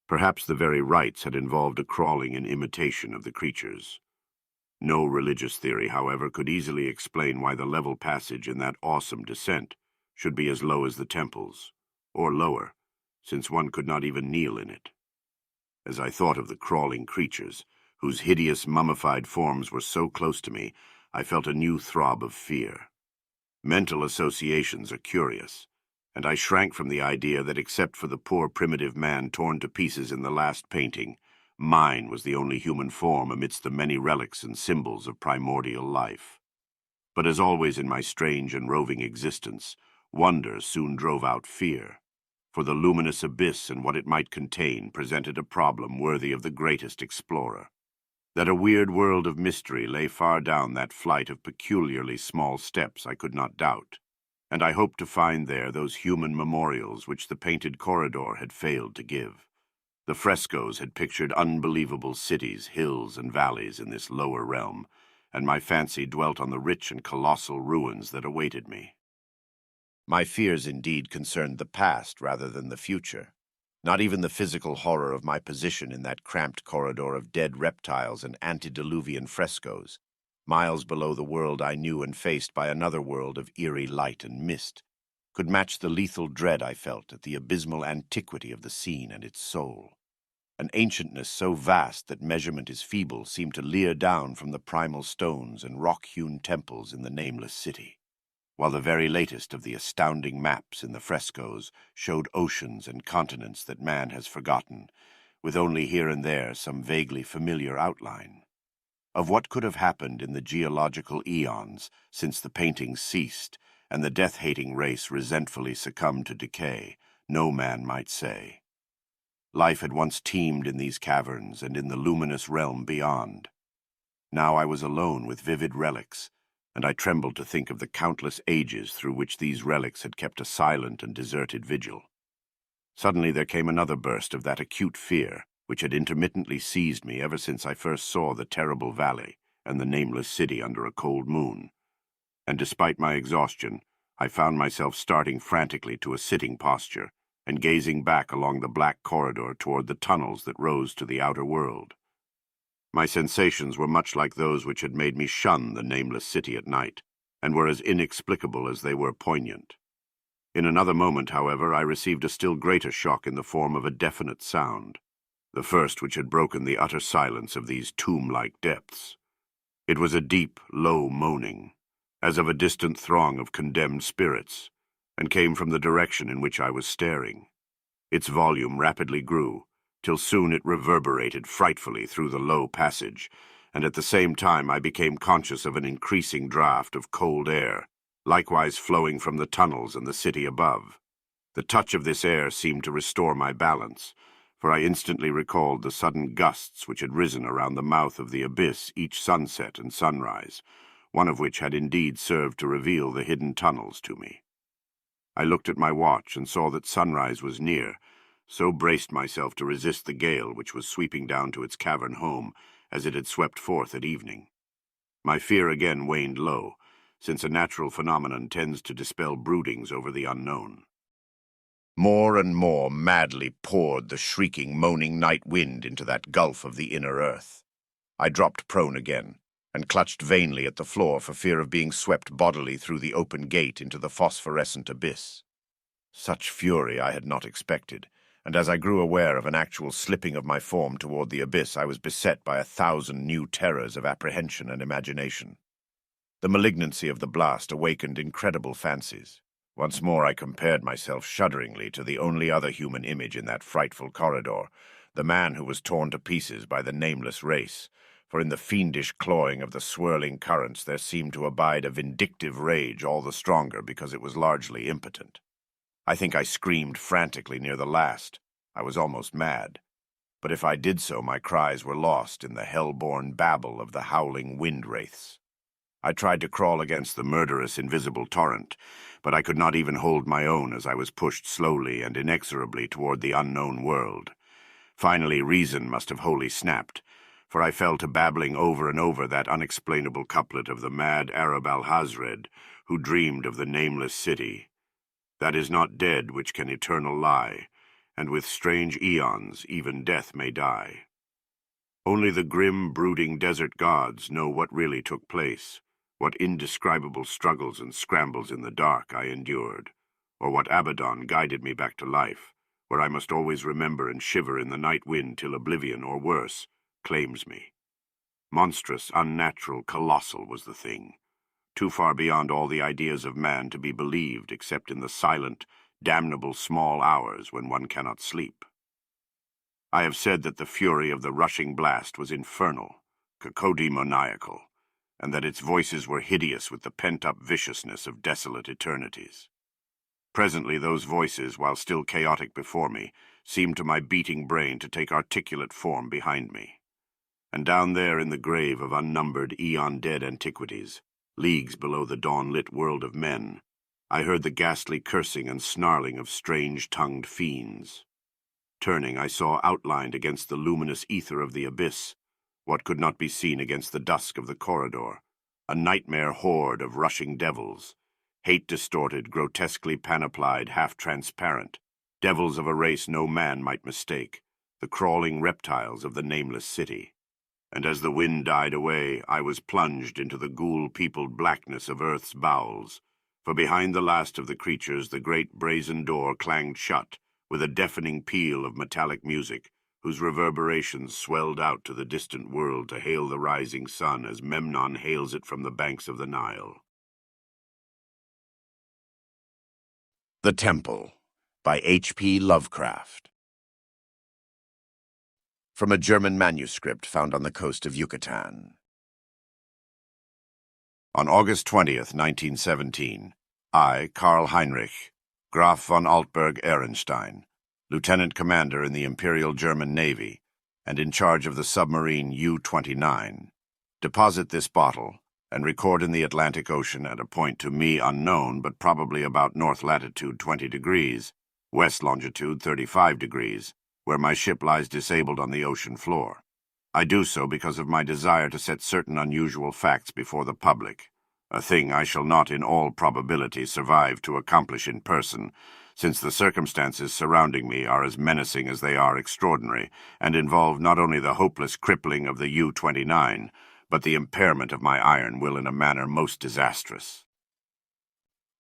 Perhaps the very rites had involved a crawling in imitation of the creatures. No religious theory, however, could easily explain why the level passage in that awesome descent should be as low as the temples, or lower, since one could not even kneel in it. As I thought of the crawling creatures, whose hideous mummified forms were so close to me, I felt a new throb of fear. Mental associations are curious, and I shrank from the idea that except for the poor primitive man torn to pieces in the last painting, mine was the only human form amidst the many relics and symbols of primordial life. But as always in my strange and roving existence, wonder soon drove out fear, for the luminous abyss and what it might contain presented a problem worthy of the greatest explorer. That a weird world of mystery lay far down that flight of peculiarly small steps I could not doubt, and I hoped to find there those human memorials which the painted corridor had failed to give. The frescoes had pictured unbelievable cities, hills, and valleys in this lower realm, and my fancy dwelt on the rich and colossal ruins that awaited me. My fears indeed concerned the past rather than the future. Not even the physical horror of my position in that cramped corridor of dead reptiles and antediluvian frescoes, miles below the world I knew and faced by another world of eerie light and mist, could match the lethal dread I felt at the abysmal antiquity of the scene and its soul. an ancientness so vast that measurement is feeble seemed to leer down from the primal stones and rock-hewn temples in the Nameless City, while the very latest of the astounding maps in the frescoes showed oceans and continents that man has forgotten, with only here and there some vaguely familiar outline. Of what could have happened in the geological eons since the paintings ceased and the death-hating race resentfully succumbed to decay, no man might say. Life had once teemed in these caverns and in the luminous realm beyond. Now I was alone with vivid relics, and I trembled to think of the countless ages through which these relics had kept a silent and deserted vigil. Suddenly there came another burst of that acute fear which had intermittently seized me ever since I first saw the terrible valley and the Nameless City under a cold moon. And despite my exhaustion, I found myself starting frantically to a sitting posture and gazing back along the black corridor toward the tunnels that rose to the outer world. My sensations were much like those which had made me shun the Nameless City at night, and were as inexplicable as they were poignant. In another moment, however, I received a still greater shock in the form of a definite sound, the first which had broken the utter silence of these tomb-like depths. It was a deep, low moaning, as of a distant throng of condemned spirits, and came from the direction in which I was staring. Its volume rapidly grew, till soon it reverberated frightfully through the low passage, and at the same time I became conscious of an increasing draught of cold air, likewise flowing from the tunnels and the city above. The touch of this air seemed to restore my balance, for I instantly recalled the sudden gusts which had risen around the mouth of the abyss each sunset and sunrise, one of which had indeed served to reveal the hidden tunnels to me. I looked at my watch and saw that sunrise was near, so braced myself to resist the gale which was sweeping down to its cavern home as it had swept forth at evening. My fear again waned low, since a natural phenomenon tends to dispel broodings over the unknown. More and more madly poured the shrieking, moaning night wind into that gulf of the inner earth. I dropped prone again, and clutched vainly at the floor for fear of being swept bodily through the open gate into the phosphorescent abyss. Such fury I had not expected, and as I grew aware of an actual slipping of my form toward the abyss, I was beset by 1,000 new terrors of apprehension and imagination. The malignancy of the blast awakened incredible fancies. Once more I compared myself shudderingly to the only other human image in that frightful corridor, the man who was torn to pieces by the nameless race, for in the fiendish clawing of the swirling currents there seemed to abide a vindictive rage all the stronger because it was largely impotent. I think I screamed frantically near the last. I was almost mad. But if I did so, my cries were lost in the hell-born babble of the howling wind-wraiths. I tried to crawl against the murderous invisible torrent, but I could not even hold my own as I was pushed slowly and inexorably toward the unknown world. Finally, reason must have wholly snapped, for I fell to babbling over and over that unexplainable couplet of the mad Arab Alhazred, who dreamed of the Nameless City. That is not dead which can eternal lie, and with strange eons even death may die. Only the grim, brooding desert gods know what really took place, what indescribable struggles and scrambles in the dark I endured, or what Abaddon guided me back to life, where I must always remember and shiver in the night wind till oblivion, or worse, claims me. Monstrous, unnatural, colossal was the thing, too far beyond all the ideas of man to be believed except in the silent, damnable small hours when one cannot sleep. I have said that the fury of the rushing blast was infernal, cacodemoniacal, and that its voices were hideous with the pent-up viciousness of desolate eternities. Presently those voices, while still chaotic before me, seemed to my beating brain to take articulate form behind me. And down there in the grave of unnumbered eon-dead antiquities, leagues below the dawn-lit world of men, I heard the ghastly cursing and snarling of strange-tongued fiends. Turning, I saw outlined against the luminous ether of the abyss what could not be seen against the dusk of the corridor, a nightmare horde of rushing devils, hate-distorted, grotesquely panoplied, half-transparent, devils of a race no man might mistake, the crawling reptiles of the Nameless City. And as the wind died away, I was plunged into the ghoul-peopled blackness of Earth's bowels, for behind the last of the creatures the great brazen door clanged shut, with a deafening peal of metallic music, whose reverberations swelled out to the distant world to hail the rising sun as Memnon hails it from the banks of the Nile. The Temple, by H.P. Lovecraft. From a German manuscript found on the coast of Yucatan. On August 20th, 1917, I, Karl Heinrich, Graf von Altberg-Ehrenstein, Lieutenant Commander in the Imperial German Navy, and in charge of the submarine U-29, deposit this bottle and record in the Atlantic Ocean at a point to me unknown but probably about north latitude 20 degrees, west longitude 35 degrees, where my ship lies disabled on the ocean floor. I do so because of my desire to set certain unusual facts before the public, a thing I shall not in all probability survive to accomplish in person, since the circumstances surrounding me are as menacing as they are extraordinary, and involve not only the hopeless crippling of the U-29, but the impairment of my iron will in a manner most disastrous.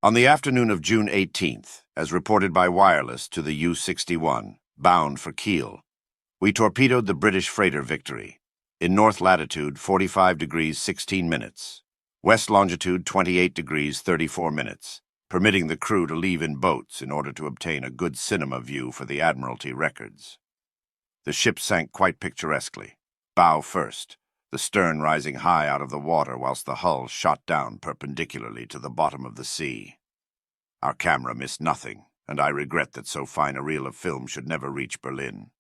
On the afternoon of June 18th, as reported by wireless to the U-61, bound for Kiel, we torpedoed the British freighter Victory, in north latitude 45 degrees 16 minutes, west longitude 28 degrees 34 minutes, permitting the crew to leave in boats in order to obtain a good cinema view for the Admiralty records. The ship sank quite picturesquely, bow first, the stern rising high out of the water whilst the hull shot down perpendicularly to the bottom of the sea. Our camera missed nothing, and I regret that so fine a reel of film should never reach Berlin.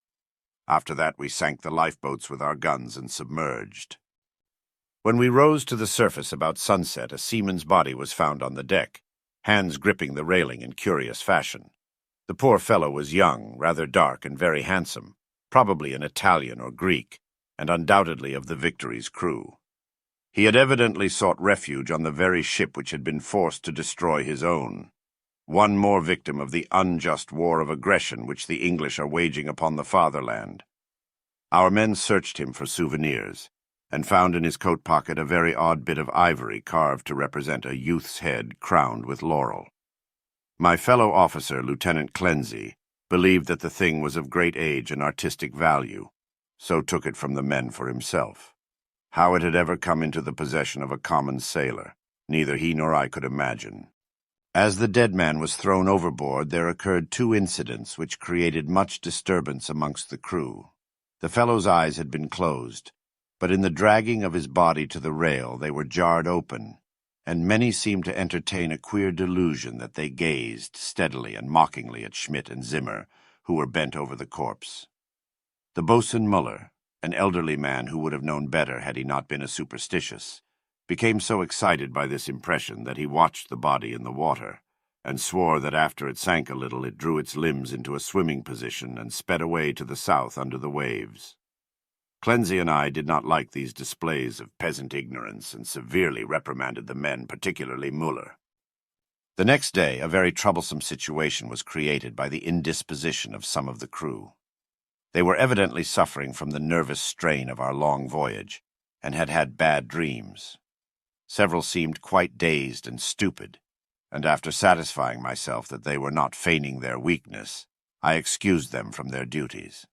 After that we sank the lifeboats with our guns and submerged. When we rose to the surface about sunset, a seaman's body was found on the deck, hands gripping the railing in curious fashion. The poor fellow was young, rather dark, and very handsome, probably an Italian or Greek, and undoubtedly of the Victory's crew. He had evidently sought refuge on the very ship which had been forced to destroy his own. One more victim of the unjust war of aggression which the English are waging upon the fatherland. Our men searched him for souvenirs, and found in his coat pocket a very odd bit of ivory carved to represent a youth's head crowned with laurel. My fellow officer, Lieutenant Clenzy, believed that the thing was of great age and artistic value, so took it from the men for himself. How it had ever come into the possession of a common sailor, neither he nor I could imagine. As the dead man was thrown overboard, there occurred two incidents which created much disturbance amongst the crew. The fellow's eyes had been closed, but in the dragging of his body to the rail they were jarred open, and many seemed to entertain a queer delusion that they gazed steadily and mockingly at Schmidt and Zimmer, who were bent over the corpse. The boatswain Muller, an elderly man who would have known better had he not been a superstitious, became so excited by this impression that he watched the body in the water, and swore that after it sank a little it drew its limbs into a swimming position and sped away to the south under the waves. Clenzy and I did not like these displays of peasant ignorance and severely reprimanded the men, particularly Muller. The next day, a very troublesome situation was created by the indisposition of some of the crew. They were evidently suffering from the nervous strain of our long voyage, and had had bad dreams. Several seemed quite dazed and stupid, and after satisfying myself that they were not feigning their weakness, I excused them from their duties.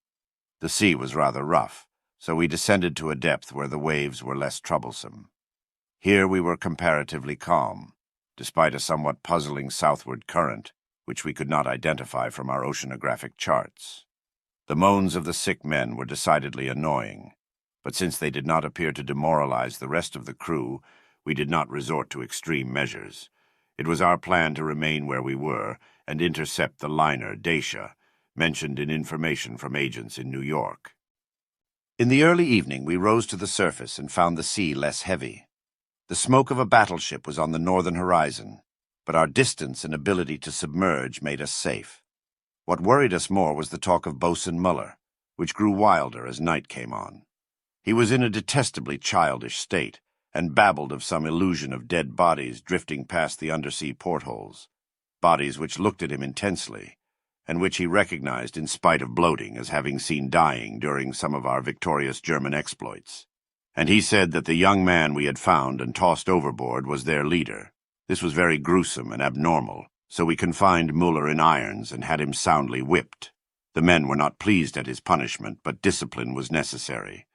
The sea was rather rough, so we descended to a depth where the waves were less troublesome. Here we were comparatively calm, despite a somewhat puzzling southward current, which we could not identify from our oceanographic charts. The moans of the sick men were decidedly annoying, but since they did not appear to demoralize the rest of the crew, we did not resort to extreme measures. It was our plan to remain where we were and intercept the liner Dacia, mentioned in information from agents in New York. In the early evening we rose to the surface and found the sea less heavy. The smoke of a battleship was on the northern horizon, but our distance and ability to submerge made us safe. What worried us more was the talk of Boatswain Muller, which grew wilder as night came on. He was in a detestably childish state, and babbled of some illusion of dead bodies drifting past the undersea portholes, bodies which looked at him intensely, and which he recognized in spite of bloating as having seen dying during some of our victorious German exploits. And he said that the young man we had found and tossed overboard was their leader. This was very gruesome and abnormal, so we confined Muller in irons and had him soundly whipped. The men were not pleased at his punishment, but discipline was necessary.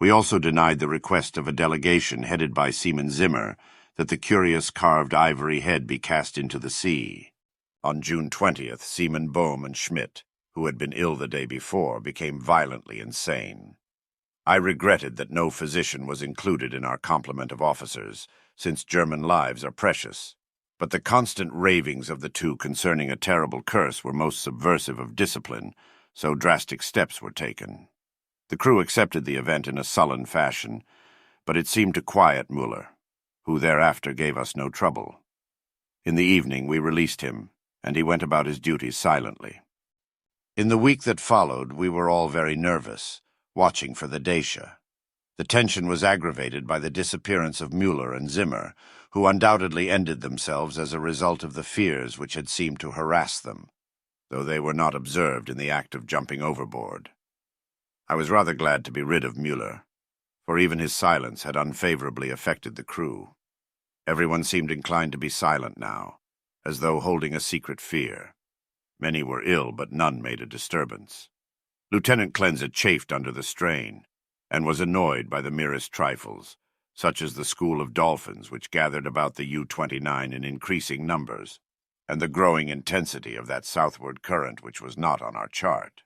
We also denied the request of a delegation headed by Seaman Zimmer that the curious carved ivory head be cast into the sea. On June 20th, Seaman Bohm and Schmidt, who had been ill the day before, became violently insane. I regretted that no physician was included in our complement of officers, since German lives are precious. But the constant ravings of the two concerning a terrible curse were most subversive of discipline, so drastic steps were taken. The crew accepted the event in a sullen fashion, but it seemed to quiet Muller, who thereafter gave us no trouble. In the evening we released him, and he went about his duties silently. In the week that followed, we were all very nervous, watching for the Dacia. The tension was aggravated by the disappearance of Muller and Zimmer, who undoubtedly ended themselves as a result of the fears which had seemed to harass them, though they were not observed in the act of jumping overboard. I was rather glad to be rid of Muller, for even his silence had unfavorably affected the crew. Everyone seemed inclined to be silent now, as though holding a secret fear. Many were ill, but none made a disturbance. Lieutenant Clenza chafed under the strain, and was annoyed by the merest trifles, such as the school of dolphins which gathered about the U-29 in increasing numbers, and the growing intensity of that southward current which was not on our chart.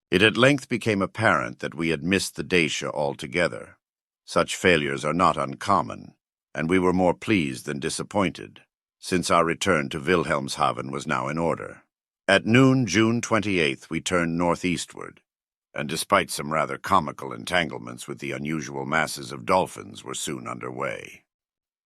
It at length became apparent that we had missed the Dacia altogether. Such failures are not uncommon, and we were more pleased than disappointed, since our return to Wilhelmshaven was now in order. At noon, June 28th, we turned northeastward, and despite some rather comical entanglements with the unusual masses of dolphins, were soon under way.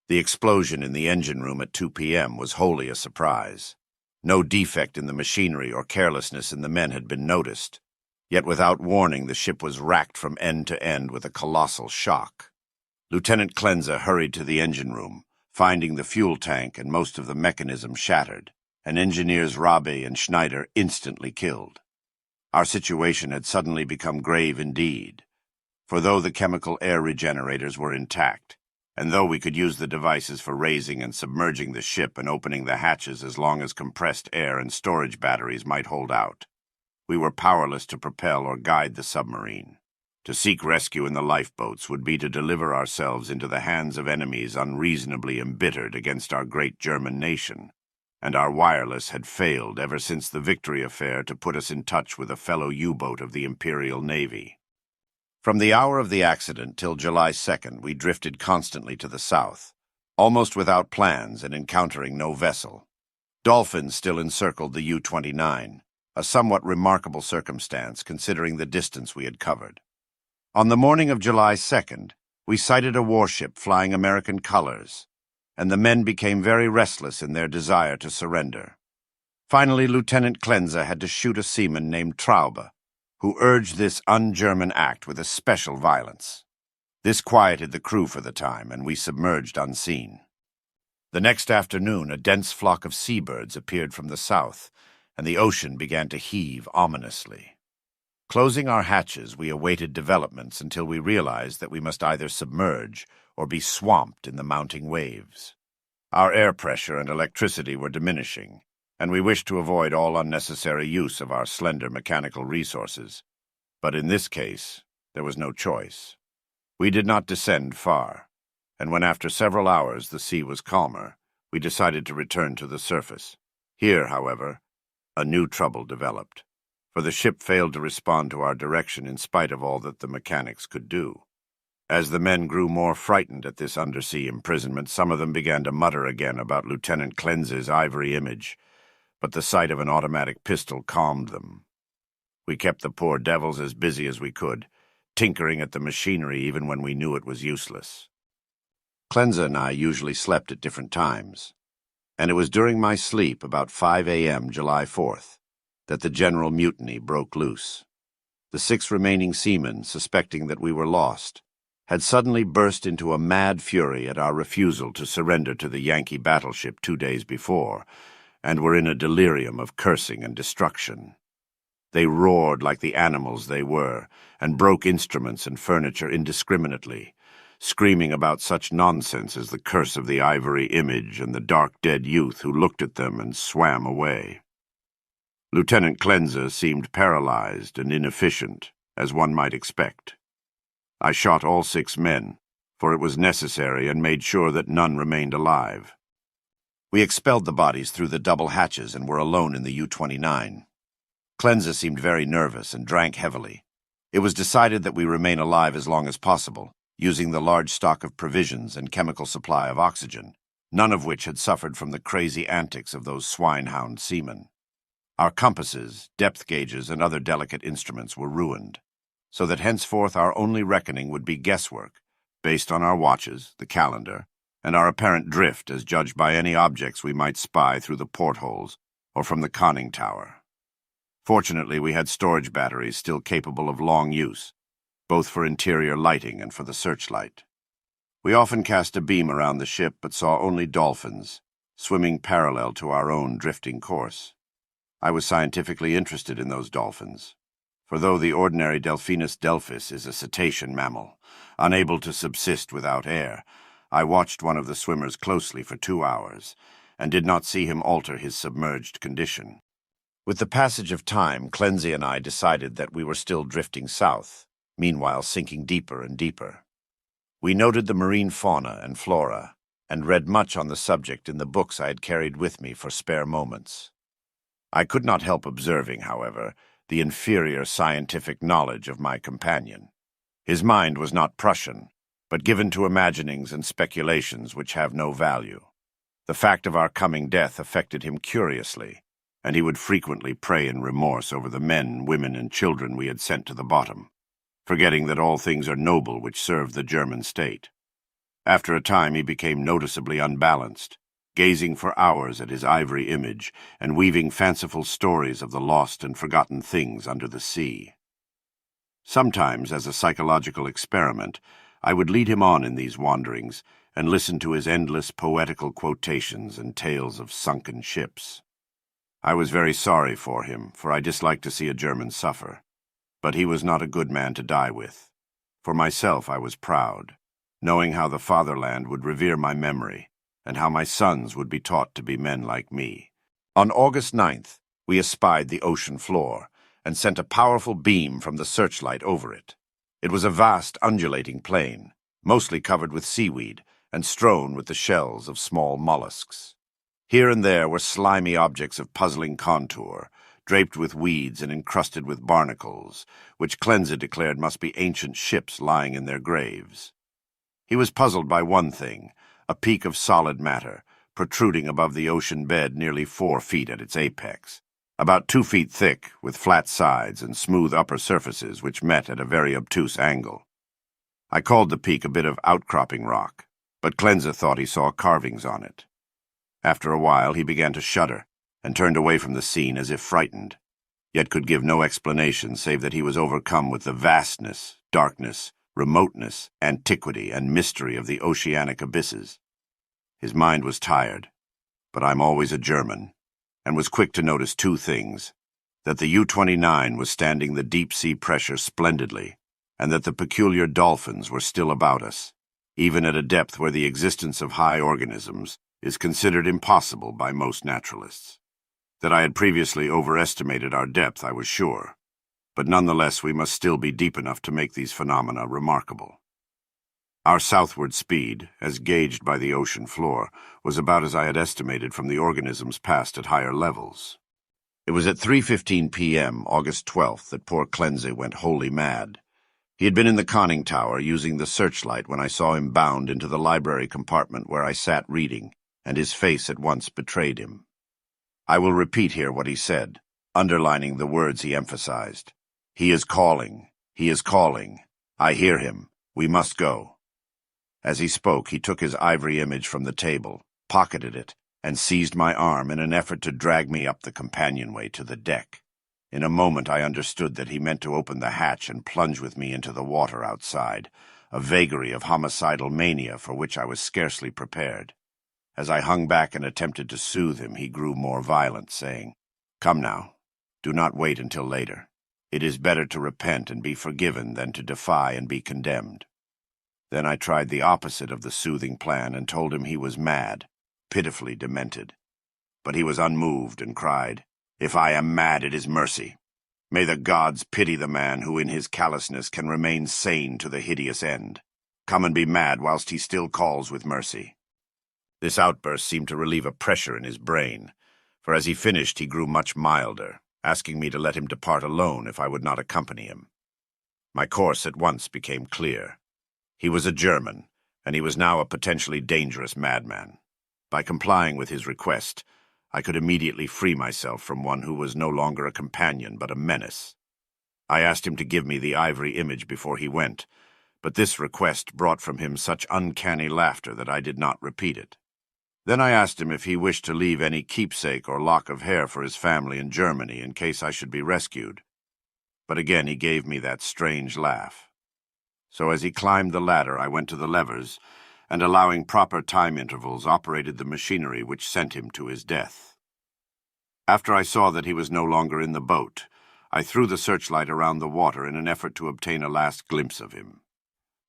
The explosion in the engine room at 2 p.m. was wholly a surprise. No defect in the machinery or carelessness in the men had been noticed, yet without warning the ship was racked from end to end with a colossal shock. Lieutenant Clenza hurried to the engine room, finding the fuel tank and most of the mechanism shattered, and engineers Rabe and Schneider instantly killed. Our situation had suddenly become grave indeed, for though the chemical air regenerators were intact, and though we could use the devices for raising and submerging the ship and opening the hatches as long as compressed air and storage batteries might hold out, we were powerless to propel or guide the submarine. To seek rescue in the lifeboats would be to deliver ourselves into the hands of enemies unreasonably embittered against our great German nation, and our wireless had failed ever since the Victory affair to put us in touch with a fellow U-boat of the Imperial Navy. From the hour of the accident till July 2nd, we drifted constantly to the south, almost without plans and encountering no vessel. Dolphins still encircled the U-29, a somewhat remarkable circumstance considering the distance we had covered. On the morning of July 2nd, we sighted a warship flying American colors, and the men became very restless in their desire to surrender. Finally, Lieutenant Clenza had to shoot a seaman named Traube, who urged this un-German act with especial violence. This quieted the crew for the time, and we submerged unseen. The next afternoon, a dense flock of seabirds appeared from the south, and the ocean began to heave ominously. Closing our hatches, we awaited developments until we realized that we must either submerge or be swamped in the mounting waves. Our air pressure and electricity were diminishing, and we wished to avoid all unnecessary use of our slender mechanical resources. But in this case, there was no choice. We did not descend far, and when after several hours the sea was calmer, we decided to return to the surface. Here, however, a new trouble developed, for the ship failed to respond to our direction in spite of all that the mechanics could do. As the men grew more frightened at this undersea imprisonment, some of them began to mutter again about Lieutenant Clenza's ivory image, but the sight of an automatic pistol calmed them. We kept the poor devils as busy as we could, tinkering at the machinery even when we knew it was useless. Clenza and I usually slept at different times, and it was during my sleep, about 5 a.m. July 4th, that the general mutiny broke loose. The 6 remaining seamen, suspecting that we were lost, had suddenly burst into a mad fury at our refusal to surrender to the Yankee battleship 2 days before, and were in a delirium of cursing and destruction. They roared like the animals they were, and broke instruments and furniture indiscriminately, screaming about such nonsense as the curse of the ivory image and the dark dead youth who looked at them and swam away. Lieutenant Cleanser seemed paralyzed and inefficient, as one might expect. I shot all 6 men, for it was necessary, and made sure that none remained alive. We expelled the bodies through the double hatches and were alone in the U-29. Cleanser seemed very nervous and drank heavily. It was decided that we remain alive as long as possible, using the large stock of provisions and chemical supply of oxygen, none of which had suffered from the crazy antics of those swinehound seamen. Our compasses, depth gauges, and other delicate instruments were ruined, so that henceforth our only reckoning would be guesswork, based on our watches, the calendar, and our apparent drift as judged by any objects we might spy through the portholes or from the conning tower. Fortunately, we had storage batteries still capable of long use, both for interior lighting and for the searchlight. We often cast a beam around the ship but saw only dolphins, swimming parallel to our own drifting course. I was scientifically interested in those dolphins, for though the ordinary Delphinus delphis is a cetacean mammal, unable to subsist without air, I watched one of the swimmers closely for 2 hours, and did not see him alter his submerged condition. With the passage of time, Cleanser and I decided that we were still drifting south, meanwhile sinking deeper and deeper. We noted the marine fauna and flora, and read much on the subject in the books I had carried with me for spare moments. I could not help observing, however, the inferior scientific knowledge of my companion. His mind was not Prussian, but given to imaginings and speculations which have no value. The fact of our coming death affected him curiously, and he would frequently pray in remorse over the men, women, and children we had sent to the bottom, forgetting that all things are noble which serve the German state. After a time he became noticeably unbalanced, gazing for hours at his ivory image and weaving fanciful stories of the lost and forgotten things under the sea. Sometimes, as a psychological experiment, I would lead him on in these wanderings and listen to his endless poetical quotations and tales of sunken ships. I was very sorry for him, for I disliked to see a German suffer. But he was not a good man to die with. For myself, I was proud, knowing how the fatherland would revere my memory, and how my sons would be taught to be men like me. On August 9th, we espied the ocean floor, and sent a powerful beam from the searchlight over it. It was a vast, undulating plain, mostly covered with seaweed, and strewn with the shells of small mollusks. Here and there were slimy objects of puzzling contour, draped with weeds and encrusted with barnacles, which Cleanser declared must be ancient ships lying in their graves. He was puzzled by one thing, a peak of solid matter, protruding above the ocean bed nearly 4 feet at its apex, about 2 feet thick, with flat sides and smooth upper surfaces which met at a very obtuse angle. I called the peak a bit of outcropping rock, but Cleanser thought he saw carvings on it. After a while he began to shudder, and turned away from the scene as if frightened, yet could give no explanation save that he was overcome with the vastness, darkness, remoteness, antiquity, and mystery of the oceanic abysses. His mind was tired, but I'm always a German, and was quick to notice 2 things: that the U-29 was standing the deep-sea pressure splendidly, and that the peculiar dolphins were still about us, even at a depth where the existence of high organisms is considered impossible by most naturalists. That I had previously overestimated our depth, I was sure, but nonetheless we must still be deep enough to make these phenomena remarkable. Our southward speed, as gauged by the ocean floor, was about as I had estimated from the organisms passed at higher levels. It was at 3:15 p.m., August 12th, that poor Cleanser went wholly mad. He had been in the conning tower using the searchlight when I saw him bound into the library compartment where I sat reading, and his face at once betrayed him. I will repeat here what he said, underlining the words he emphasized. "He is calling. He is calling. I hear him. We must go." As he spoke, he took his ivory image from the table, pocketed it, and seized my arm in an effort to drag me up the companionway to the deck. In a moment I understood that he meant to open the hatch and plunge with me into the water outside, a vagary of homicidal mania for which I was scarcely prepared. As I hung back and attempted to soothe him, he grew more violent, saying, "Come now, do not wait until later. It is better to repent and be forgiven than to defy and be condemned." Then I tried the opposite of the soothing plan and told him he was mad, pitifully demented. But he was unmoved and cried, If I am mad, it is mercy. May the gods pity the man who in his callousness can remain sane to the hideous end. Come and be mad whilst he still calls with mercy. This outburst seemed to relieve a pressure in his brain, for as he finished he grew much milder, asking me to let him depart alone if I would not accompany him. My course at once became clear. He was a German, and he was now a potentially dangerous madman. By complying with his request, I could immediately free myself from one who was no longer a companion but a menace. I asked him to give me the ivory image before he went, but this request brought from him such uncanny laughter that I did not repeat it. Then I asked him if he wished to leave any keepsake or lock of hair for his family in Germany in case I should be rescued. But again he gave me that strange laugh. So as he climbed the ladder, I went to the levers, and allowing proper time intervals, operated the machinery which sent him to his death. After I saw that he was no longer in the boat, I threw the searchlight around the water in an effort to obtain a last glimpse of him.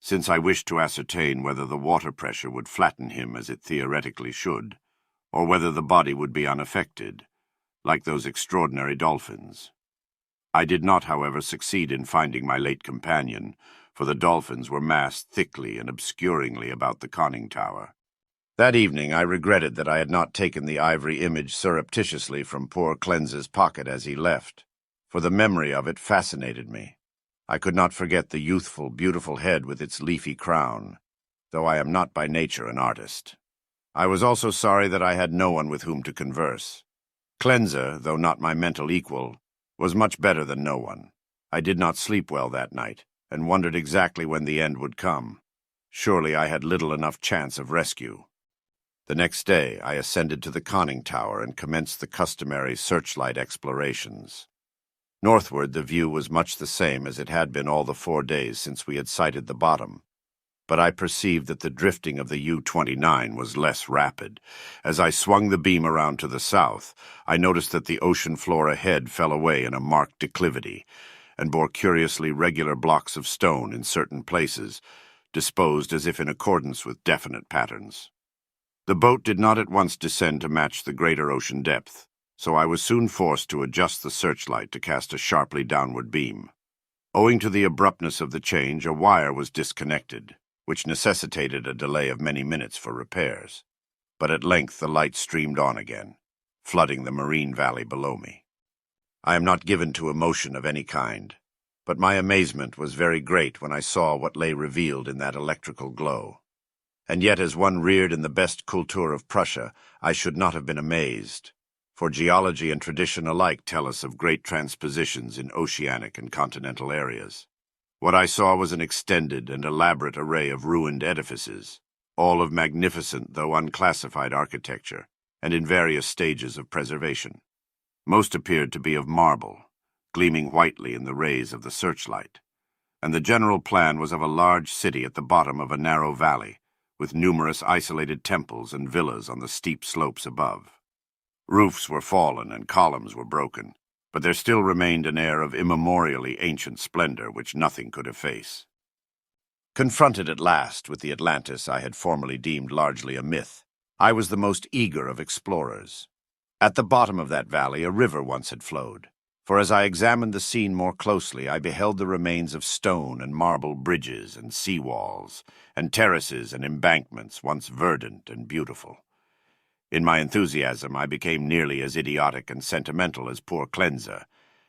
Since I wished to ascertain whether the water pressure would flatten him as it theoretically should, or whether the body would be unaffected, like those extraordinary dolphins. I did not, however, succeed in finding my late companion, for the dolphins were massed thickly and obscuringly about the conning tower. That evening I regretted that I had not taken the ivory image surreptitiously from poor Cleanse's pocket as he left, for the memory of it fascinated me. I could not forget the youthful, beautiful head with its leafy crown, though I am not by nature an artist. I was also sorry that I had no one with whom to converse. Cleanse, though not my mental equal, was much better than no one. I did not sleep well that night, and wondered exactly when the end would come. Surely I had little enough chance of rescue. The next day I ascended to the conning tower and commenced the customary searchlight explorations. Northward the view was much the same as it had been all the 4 days since we had sighted the bottom, but I perceived that the drifting of the U-29 was less rapid. As I swung the beam around to the south, I noticed that the ocean floor ahead fell away in a marked declivity, and bore curiously regular blocks of stone in certain places, disposed as if in accordance with definite patterns. The boat did not at once descend to match the greater ocean depth, so I was soon forced to adjust the searchlight to cast a sharply downward beam. Owing to the abruptness of the change, a wire was disconnected, which necessitated a delay of many minutes for repairs. But at length the light streamed on again, flooding the marine valley below me. I am not given to emotion of any kind, but my amazement was very great when I saw what lay revealed in that electrical glow. And yet, as one reared in the best Kultur of Prussia, I should not have been amazed, for geology and tradition alike tell us of great transpositions in oceanic and continental areas. What I saw was an extended and elaborate array of ruined edifices, all of magnificent though unclassified architecture, and in various stages of preservation. Most appeared to be of marble, gleaming whitely in the rays of the searchlight, and the general plan was of a large city at the bottom of a narrow valley, with numerous isolated temples and villas on the steep slopes above. Roofs were fallen and columns were broken, but there still remained an air of immemorially ancient splendor which nothing could efface. Confronted at last with the Atlantis I had formerly deemed largely a myth, I was the most eager of explorers. At the bottom of that valley a river once had flowed, for as I examined the scene more closely I beheld the remains of stone and marble bridges and sea walls, and terraces and embankments once verdant and beautiful. In my enthusiasm I became nearly as idiotic and sentimental as poor Cleanse,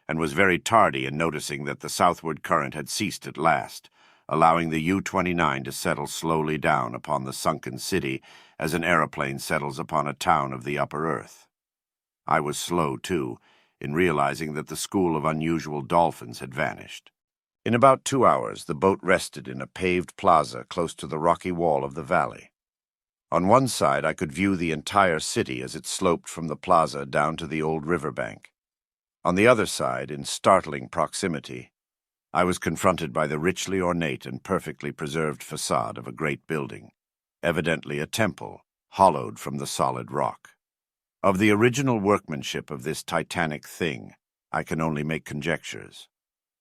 and was very tardy in noticing that the southward current had ceased at last, allowing the U-29 to settle slowly down upon the sunken city as an aeroplane settles upon a town of the upper earth. I was slow, too, in realizing that the school of unusual dolphins had vanished. In about 2 hours the boat rested in a paved plaza close to the rocky wall of the valley. On one side I could view the entire city as it sloped from the plaza down to the old riverbank. On the other side, in startling proximity, I was confronted by the richly ornate and perfectly preserved facade of a great building, evidently a temple, hollowed from the solid rock. Of the original workmanship of this titanic thing, I can only make conjectures.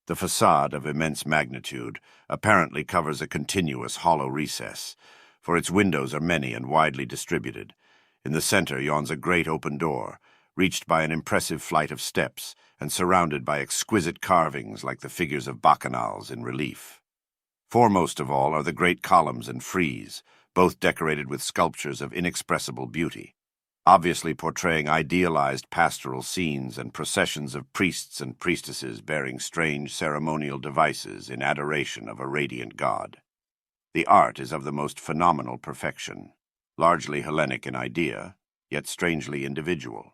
The facade, of immense magnitude, apparently covers a continuous hollow recess, for its windows are many and widely distributed. In the center yawns a great open door, reached by an impressive flight of steps and surrounded by exquisite carvings like the figures of bacchanals in relief. Foremost of all are the great columns and frieze, both decorated with sculptures of inexpressible beauty, obviously portraying idealized pastoral scenes and processions of priests and priestesses bearing strange ceremonial devices in adoration of a radiant god. The art is of the most phenomenal perfection, largely Hellenic in idea, yet strangely individual.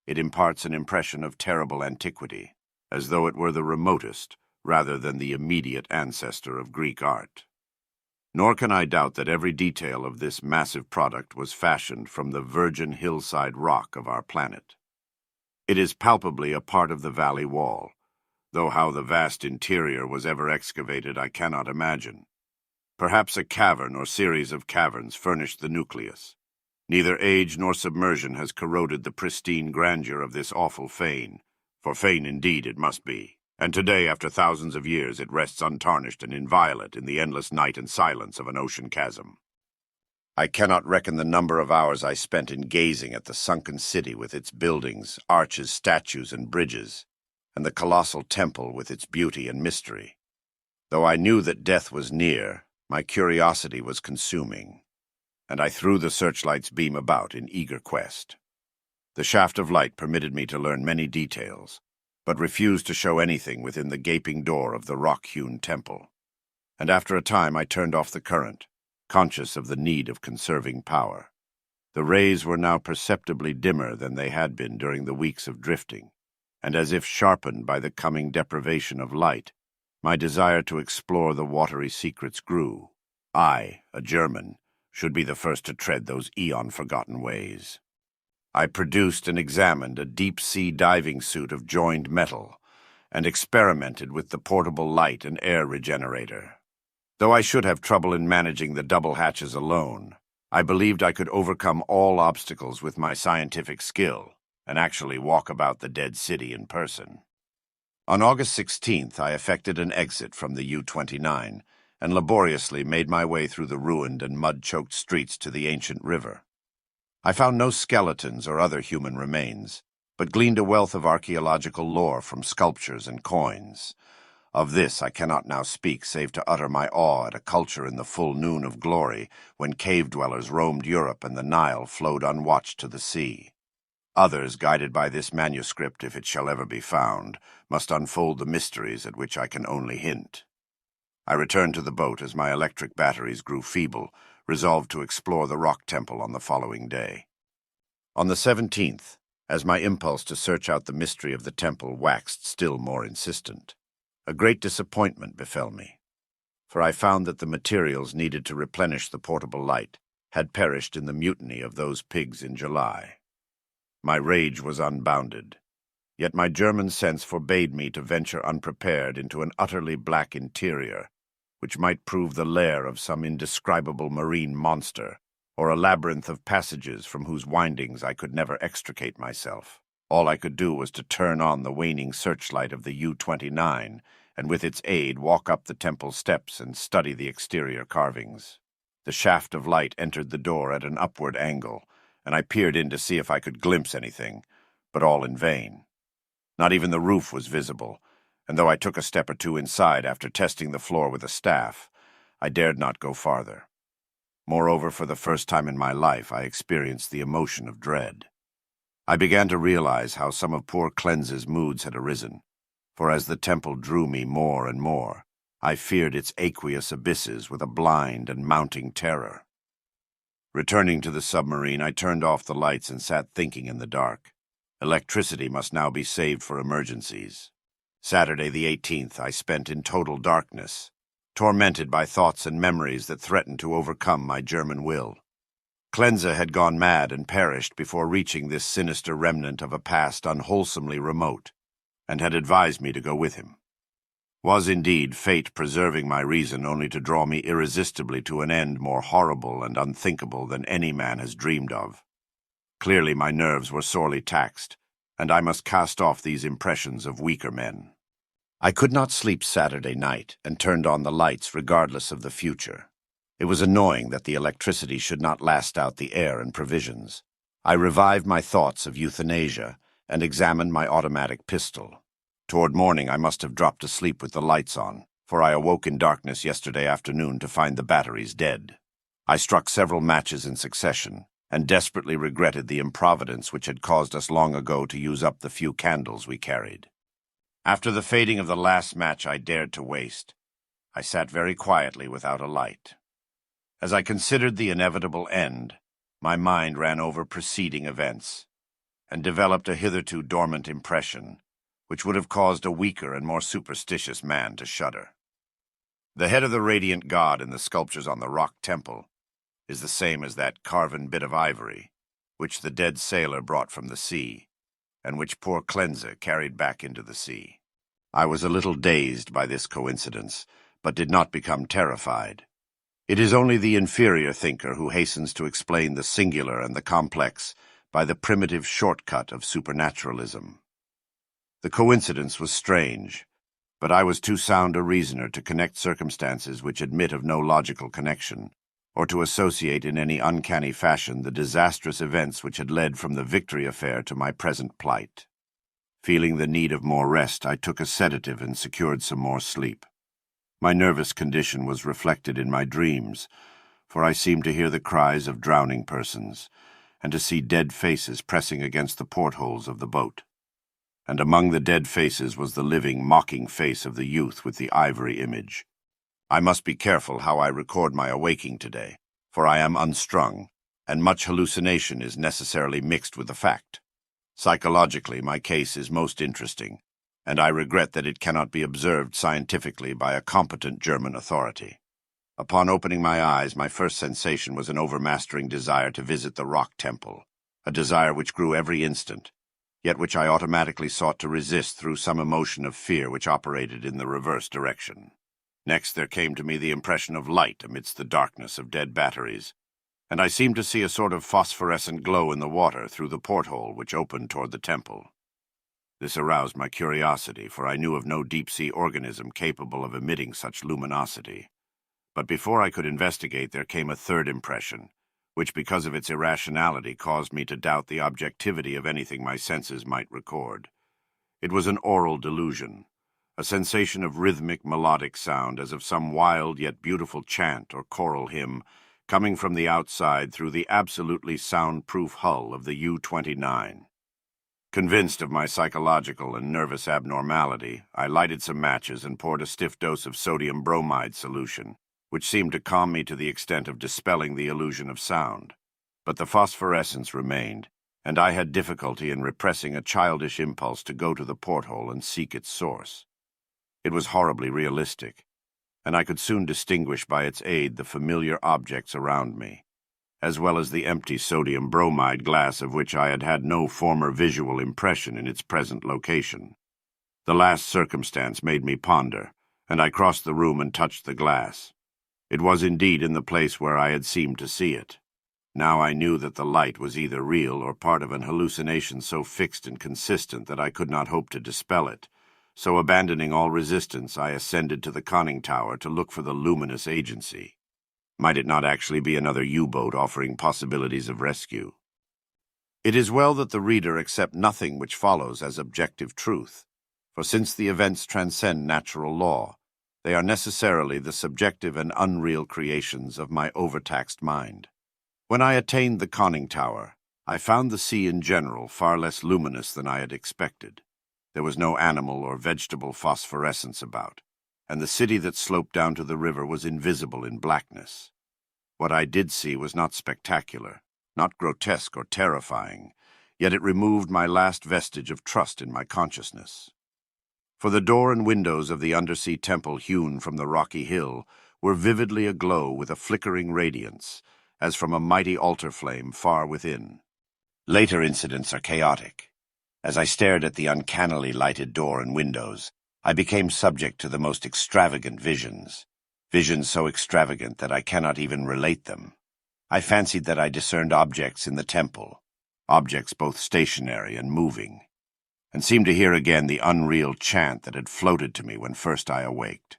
It imparts an impression of terrible antiquity, as though it were the remotest, rather than the immediate ancestor of Greek art. Nor can I doubt that every detail of this massive product was fashioned from the virgin hillside rock of our planet. It is palpably a part of the valley wall, though how the vast interior was ever excavated I cannot imagine. Perhaps a cavern or series of caverns furnished the nucleus. Neither age nor submersion has corroded the pristine grandeur of this awful fane, for fane indeed it must be. And today, after thousands of years, it rests untarnished and inviolate in the endless night and silence of an ocean chasm. I cannot reckon the number of hours I spent in gazing at the sunken city with its buildings, arches, statues, and bridges, and the colossal temple with its beauty and mystery. Though I knew that death was near, my curiosity was consuming, and I threw the searchlight's beam about in eager quest. The shaft of light permitted me to learn many details, but refused to show anything within the gaping door of the rock-hewn temple. And after a time I turned off the current, conscious of the need of conserving power. The rays were now perceptibly dimmer than they had been during the weeks of drifting, and as if sharpened by the coming deprivation of light, my desire to explore the watery secrets grew. I, a German, should be the first to tread those eon-forgotten ways. I produced and examined a deep-sea diving suit of joined metal, and experimented with the portable light and air regenerator. Though I should have trouble in managing the double hatches alone, I believed I could overcome all obstacles with my scientific skill, and actually walk about the dead city in person. On August 16th, I effected an exit from the U-29, and laboriously made my way through the ruined and mud-choked streets to the ancient river. I found no skeletons or other human remains, but gleaned a wealth of archaeological lore from sculptures and coins. Of this I cannot now speak save to utter my awe at a culture in the full noon of glory when cave-dwellers roamed Europe and the Nile flowed unwatched to the sea. Others, guided by this manuscript, if it shall ever be found, must unfold the mysteries at which I can only hint. I returned to the boat as my electric batteries grew feeble, resolved to explore the rock temple on the following day. On the 17th, as my impulse to search out the mystery of the temple waxed still more insistent, a great disappointment befell me, for I found that the materials needed to replenish the portable light had perished in the mutiny of those pigs in July. My rage was unbounded, yet my German sense forbade me to venture unprepared into an utterly black interior, which might prove the lair of some indescribable marine monster, or a labyrinth of passages from whose windings I could never extricate myself. All I could do was to turn on the waning searchlight of the U-29, and with its aid walk up the temple steps and study the exterior carvings. The shaft of light entered the door at an upward angle, and I peered in to see if I could glimpse anything, but all in vain. Not even the roof was visible, and though I took a step or two inside after testing the floor with a staff, I dared not go farther. Moreover, for the first time in my life, I experienced the emotion of dread. I began to realize how some of poor Cleanse's moods had arisen, for as the temple drew me more and more, I feared its aqueous abysses with a blind and mounting terror. Returning to the submarine, I turned off the lights and sat thinking in the dark. Electricity must now be saved for emergencies. Saturday the 18th I spent in total darkness, tormented by thoughts and memories that threatened to overcome my German will. Cleanse had gone mad and perished before reaching this sinister remnant of a past unwholesomely remote, and had advised me to go with him. Was indeed fate preserving my reason only to draw me irresistibly to an end more horrible and unthinkable than any man has dreamed of? Clearly my nerves were sorely taxed, and I must cast off these impressions of weaker men. I could not sleep Saturday night, and turned on the lights regardless of the future. It was annoying that the electricity should not last out the air and provisions. I revived my thoughts of euthanasia and examined my automatic pistol. Toward morning, I must have dropped asleep with the lights on, for I awoke in darkness yesterday afternoon to find the batteries dead. I struck several matches in succession, and desperately regretted the improvidence which had caused us long ago to use up the few candles we carried. After the fading of the last match I dared to waste, I sat very quietly without a light. As I considered the inevitable end, my mind ran over preceding events, and developed a hitherto dormant impression, which would have caused a weaker and more superstitious man to shudder. The head of the radiant god in the sculptures on the rock temple is the same as that carven bit of ivory, which the dead sailor brought from the sea, and which poor Cleanse carried back into the sea. I was a little dazed by this coincidence, but did not become terrified. It is only the inferior thinker who hastens to explain the singular and the complex by the primitive shortcut of supernaturalism. The coincidence was strange, but I was too sound a reasoner to connect circumstances which admit of no logical connection, or to associate in any uncanny fashion the disastrous events which had led from the Victory affair to my present plight. Feeling the need of more rest, I took a sedative and secured some more sleep. My nervous condition was reflected in my dreams, for I seemed to hear the cries of drowning persons, and to see dead faces pressing against the portholes of the boat. And among the dead faces was the living, mocking face of the youth with the ivory image. I must be careful how I record my awaking today, for I am unstrung, and much hallucination is necessarily mixed with the fact. Psychologically, my case is most interesting, and I regret that it cannot be observed scientifically by a competent German authority. Upon opening my eyes, my first sensation was an overmastering desire to visit the rock temple, a desire which grew every instant, yet which I automatically sought to resist through some emotion of fear which operated in the reverse direction. Next there came to me the impression of light amidst the darkness of dead batteries, and I seemed to see a sort of phosphorescent glow in the water through the porthole which opened toward the temple. This aroused my curiosity, for I knew of no deep-sea organism capable of emitting such luminosity. But before I could investigate, there came a third impression, which because of its irrationality caused me to doubt the objectivity of anything my senses might record. It was an aural delusion, a sensation of rhythmic melodic sound as of some wild yet beautiful chant or choral hymn coming from the outside through the absolutely soundproof hull of the U-29. Convinced of my psychological and nervous abnormality, I lighted some matches and poured a stiff dose of sodium bromide solution, which seemed to calm me to the extent of dispelling the illusion of sound. But the phosphorescence remained, and I had difficulty in repressing a childish impulse to go to the porthole and seek its source. It was horribly realistic, and I could soon distinguish by its aid the familiar objects around me, as well as the empty sodium bromide glass of which I had had no former visual impression in its present location. The last circumstance made me ponder, and I crossed the room and touched the glass. It was indeed in the place where I had seemed to see it. Now I knew that the light was either real or part of an hallucination so fixed and consistent that I could not hope to dispel it. So abandoning all resistance, I ascended to the conning tower to look for the luminous agency. Might it not actually be another U-boat offering possibilities of rescue? It is well that the reader accept nothing which follows as objective truth, for since the events transcend natural law, they are necessarily the subjective and unreal creations of my overtaxed mind. When I attained the conning tower, I found the sea in general far less luminous than I had expected. There was no animal or vegetable phosphorescence about, and the city that sloped down to the river was invisible in blackness. What I did see was not spectacular, not grotesque or terrifying, yet it removed my last vestige of trust in my consciousness. For the door and windows of the undersea temple hewn from the rocky hill were vividly aglow with a flickering radiance, as from a mighty altar flame far within. Later incidents are chaotic. As I stared at the uncannily lighted door and windows, I became subject to the most extravagant visions so extravagant that I cannot even relate them. I fancied that I discerned objects in the temple, objects both stationary and moving, and seemed to hear again the unreal chant that had floated to me when first I awaked.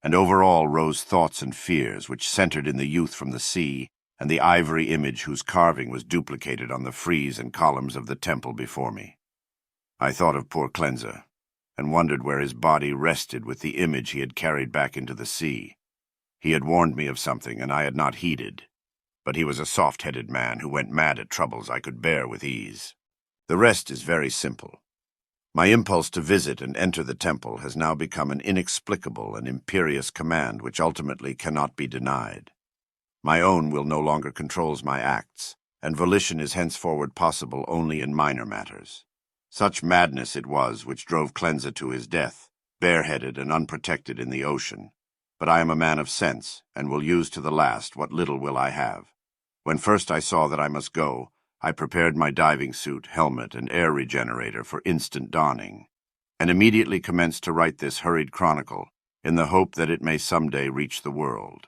And over all rose thoughts and fears which centered in the youth from the sea and the ivory image whose carving was duplicated on the frieze and columns of the temple before me. I thought of poor Cleanser, and wondered where his body rested with the image he had carried back into the sea. He had warned me of something, and I had not heeded. But he was a soft-headed man who went mad at troubles I could bear with ease. The rest is very simple. My impulse to visit and enter the temple has now become an inexplicable and imperious command which ultimately cannot be denied. My own will no longer controls my acts, and volition is henceforward possible only in minor matters. Such madness it was which drove Cleanser to his death, bareheaded and unprotected in the ocean. But I am a man of sense, and will use to the last what little will I have. When first I saw that I must go, I prepared my diving suit, helmet, and air regenerator for instant donning, and immediately commenced to write this hurried chronicle, in the hope that it may someday reach the world.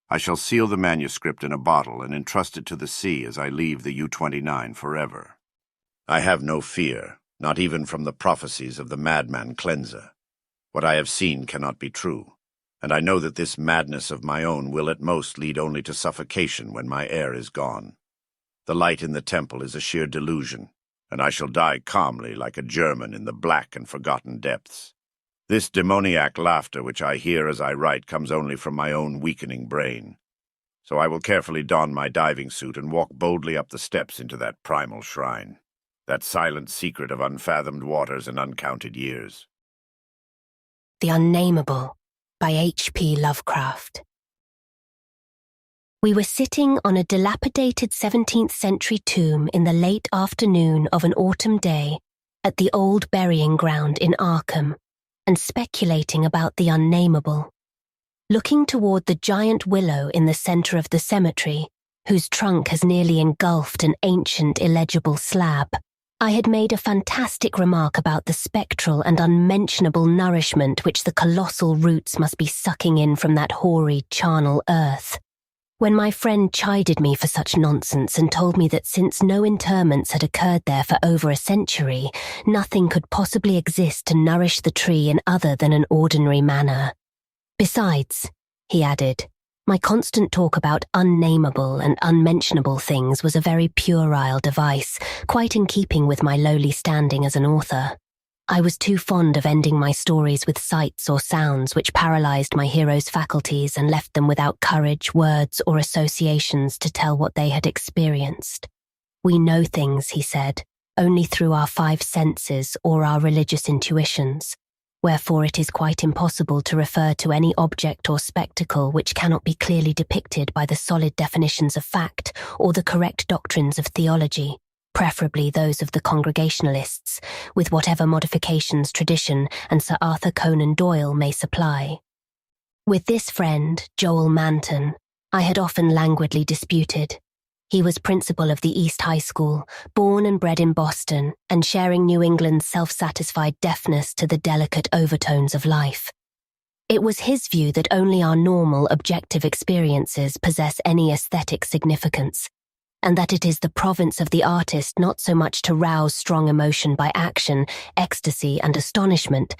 I shall seal the manuscript in a bottle and entrust it to the sea as I leave the U-29 forever. I have no fear, not even from the prophecies of the madman Cleanser. What I have seen cannot be true, and I know that this madness of my own will at most lead only to suffocation when my air is gone. The light in the temple is a sheer delusion, and I shall die calmly like a German in the black and forgotten depths. This demoniac laughter which I hear as I write comes only from my own weakening brain. So I will carefully don my diving suit and walk boldly up the steps into that primal shrine, that silent secret of unfathomed waters and uncounted years. The Unnameable by H.P. Lovecraft. We were sitting on a dilapidated 17th century tomb in the late afternoon of an autumn day at the old burying ground in Arkham, and speculating about the Unnameable. Looking toward the giant willow in the center of the cemetery, whose trunk has nearly engulfed an ancient illegible slab, I had made a fantastic remark about the spectral and unmentionable nourishment which the colossal roots must be sucking in from that hoary, charnel earth. When my friend chided me for such nonsense and told me that since no interments had occurred there for over a century, nothing could possibly exist to nourish the tree in other than an ordinary manner. Besides, he added, my constant talk about unnameable and unmentionable things was a very puerile device, quite in keeping with my lowly standing as an author. I was too fond of ending my stories with sights or sounds which paralyzed my heroes' faculties and left them without courage, words, or associations to tell what they had experienced. We know things, he said, only through our 5 senses or our religious intuitions, wherefore it is quite impossible to refer to any object or spectacle which cannot be clearly depicted by the solid definitions of fact or the correct doctrines of theology, preferably those of the Congregationalists, with whatever modifications tradition and Sir Arthur Conan Doyle may supply. With this friend, Joel Manton, I had often languidly disputed. He was principal of the East High School, born and bred in Boston, and sharing New England's self-satisfied deafness to the delicate overtones of life. It was his view that only our normal, objective experiences possess any aesthetic significance, and that it is the province of the artist not so much to rouse strong emotion by action, ecstasy, and astonishment,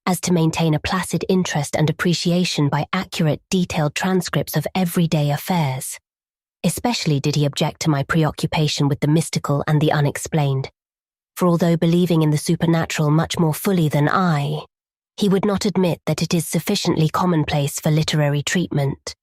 as to maintain a placid interest and appreciation by accurate, detailed transcripts of everyday affairs. Especially did he object to my preoccupation with the mystical and the unexplained, for although believing in the supernatural much more fully than I, he would not admit that it is sufficiently commonplace for literary treatment.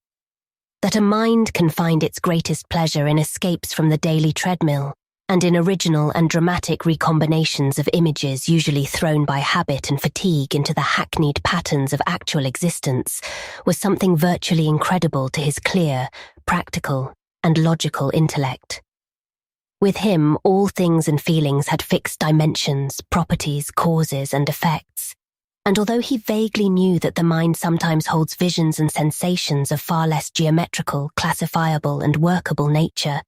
That a mind can find its greatest pleasure in escapes from the daily treadmill, and in original and dramatic recombinations of images usually thrown by habit and fatigue into the hackneyed patterns of actual existence, was something virtually incredible to his clear, practical, and logical intellect. With him, all things and feelings had fixed dimensions, properties, causes, and effects. And although he vaguely knew that the mind sometimes holds visions and sensations of far less geometrical, classifiable, and workable nature,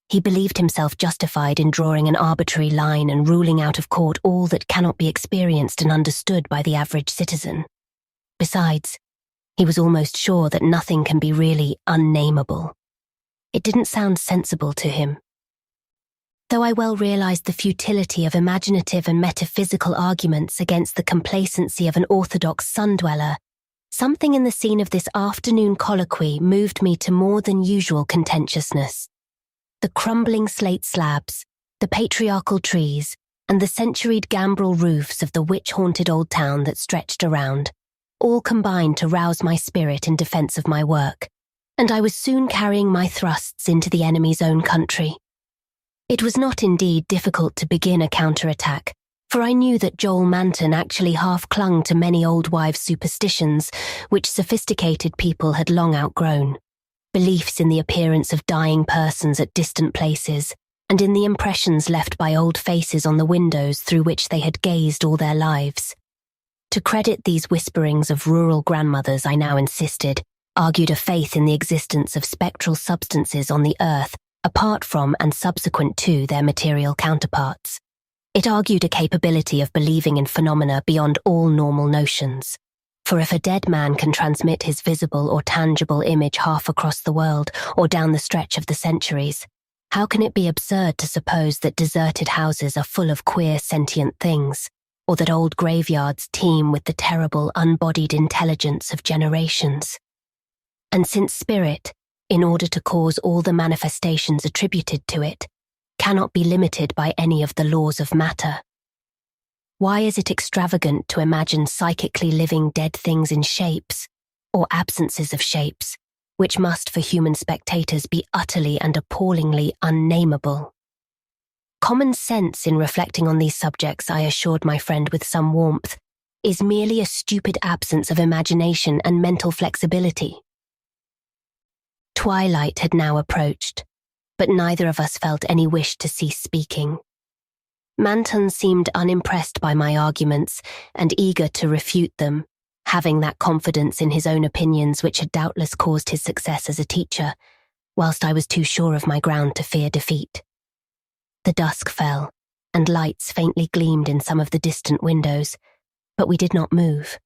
he believed himself justified in drawing an arbitrary line and ruling out of court all that cannot be experienced and understood by the average citizen. Besides, he was almost sure that nothing can be really unnameable. It didn't sound sensible to him. Though I well realized the futility of imaginative and metaphysical arguments against the complacency of an orthodox sun-dweller, something in the scene of this afternoon colloquy moved me to more than usual contentiousness. The crumbling slate slabs, the patriarchal trees, and the centuried gambrel roofs of the witch-haunted old town that stretched around, all combined to rouse my spirit in defense of my work, and I was soon carrying my thrusts into the enemy's own country. It was not indeed difficult to begin a counterattack, for I knew that Joel Manton actually half clung to many old wives' superstitions, which sophisticated people had long outgrown. Beliefs in the appearance of dying persons at distant places, and in the impressions left by old faces on the windows through which they had gazed all their lives. To credit these whisperings of rural grandmothers, I now insisted, argued a faith in the existence of spectral substances on the earth apart from and subsequent to their material counterparts. It argued a capability of believing in phenomena beyond all normal notions. For if a dead man can transmit his visible or tangible image half across the world or down the stretch of the centuries, how can it be absurd to suppose that deserted houses are full of queer sentient things, or that old graveyards teem with the terrible unbodied intelligence of generations? And since spirit, in order to cause all the manifestations attributed to it, cannot be limited by any of the laws of matter, why is it extravagant to imagine psychically living dead things in shapes, or absences of shapes, which must for human spectators be utterly and appallingly unnameable? Common sense in reflecting on these subjects, I assured my friend with some warmth, is merely a stupid absence of imagination and mental flexibility. Twilight had now approached, but neither of us felt any wish to cease speaking. Manton seemed unimpressed by my arguments and eager to refute them, having that confidence in his own opinions which had doubtless caused his success as a teacher, whilst I was too sure of my ground to fear defeat. The dusk fell, and lights faintly gleamed in some of the distant windows, but we did not move.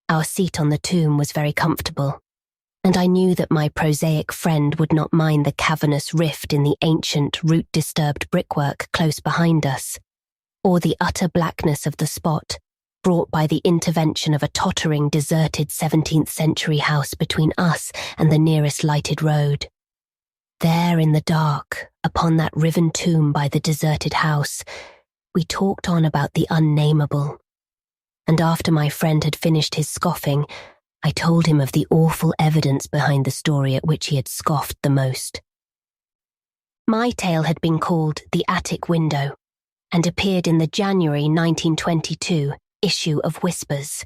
Our seat on the tomb was very comfortable, and I knew that my prosaic friend would not mind the cavernous rift in the ancient, root-disturbed brickwork close behind us, or the utter blackness of the spot brought by the intervention of a tottering, deserted 17th-century house between us and the nearest lighted road. There in the dark, upon that riven tomb by the deserted house, we talked on about the unnameable, and after my friend had finished his scoffing, I told him of the awful evidence behind the story at which he had scoffed the most. My tale had been called The Attic Window and appeared in the January 1922 issue of Whispers.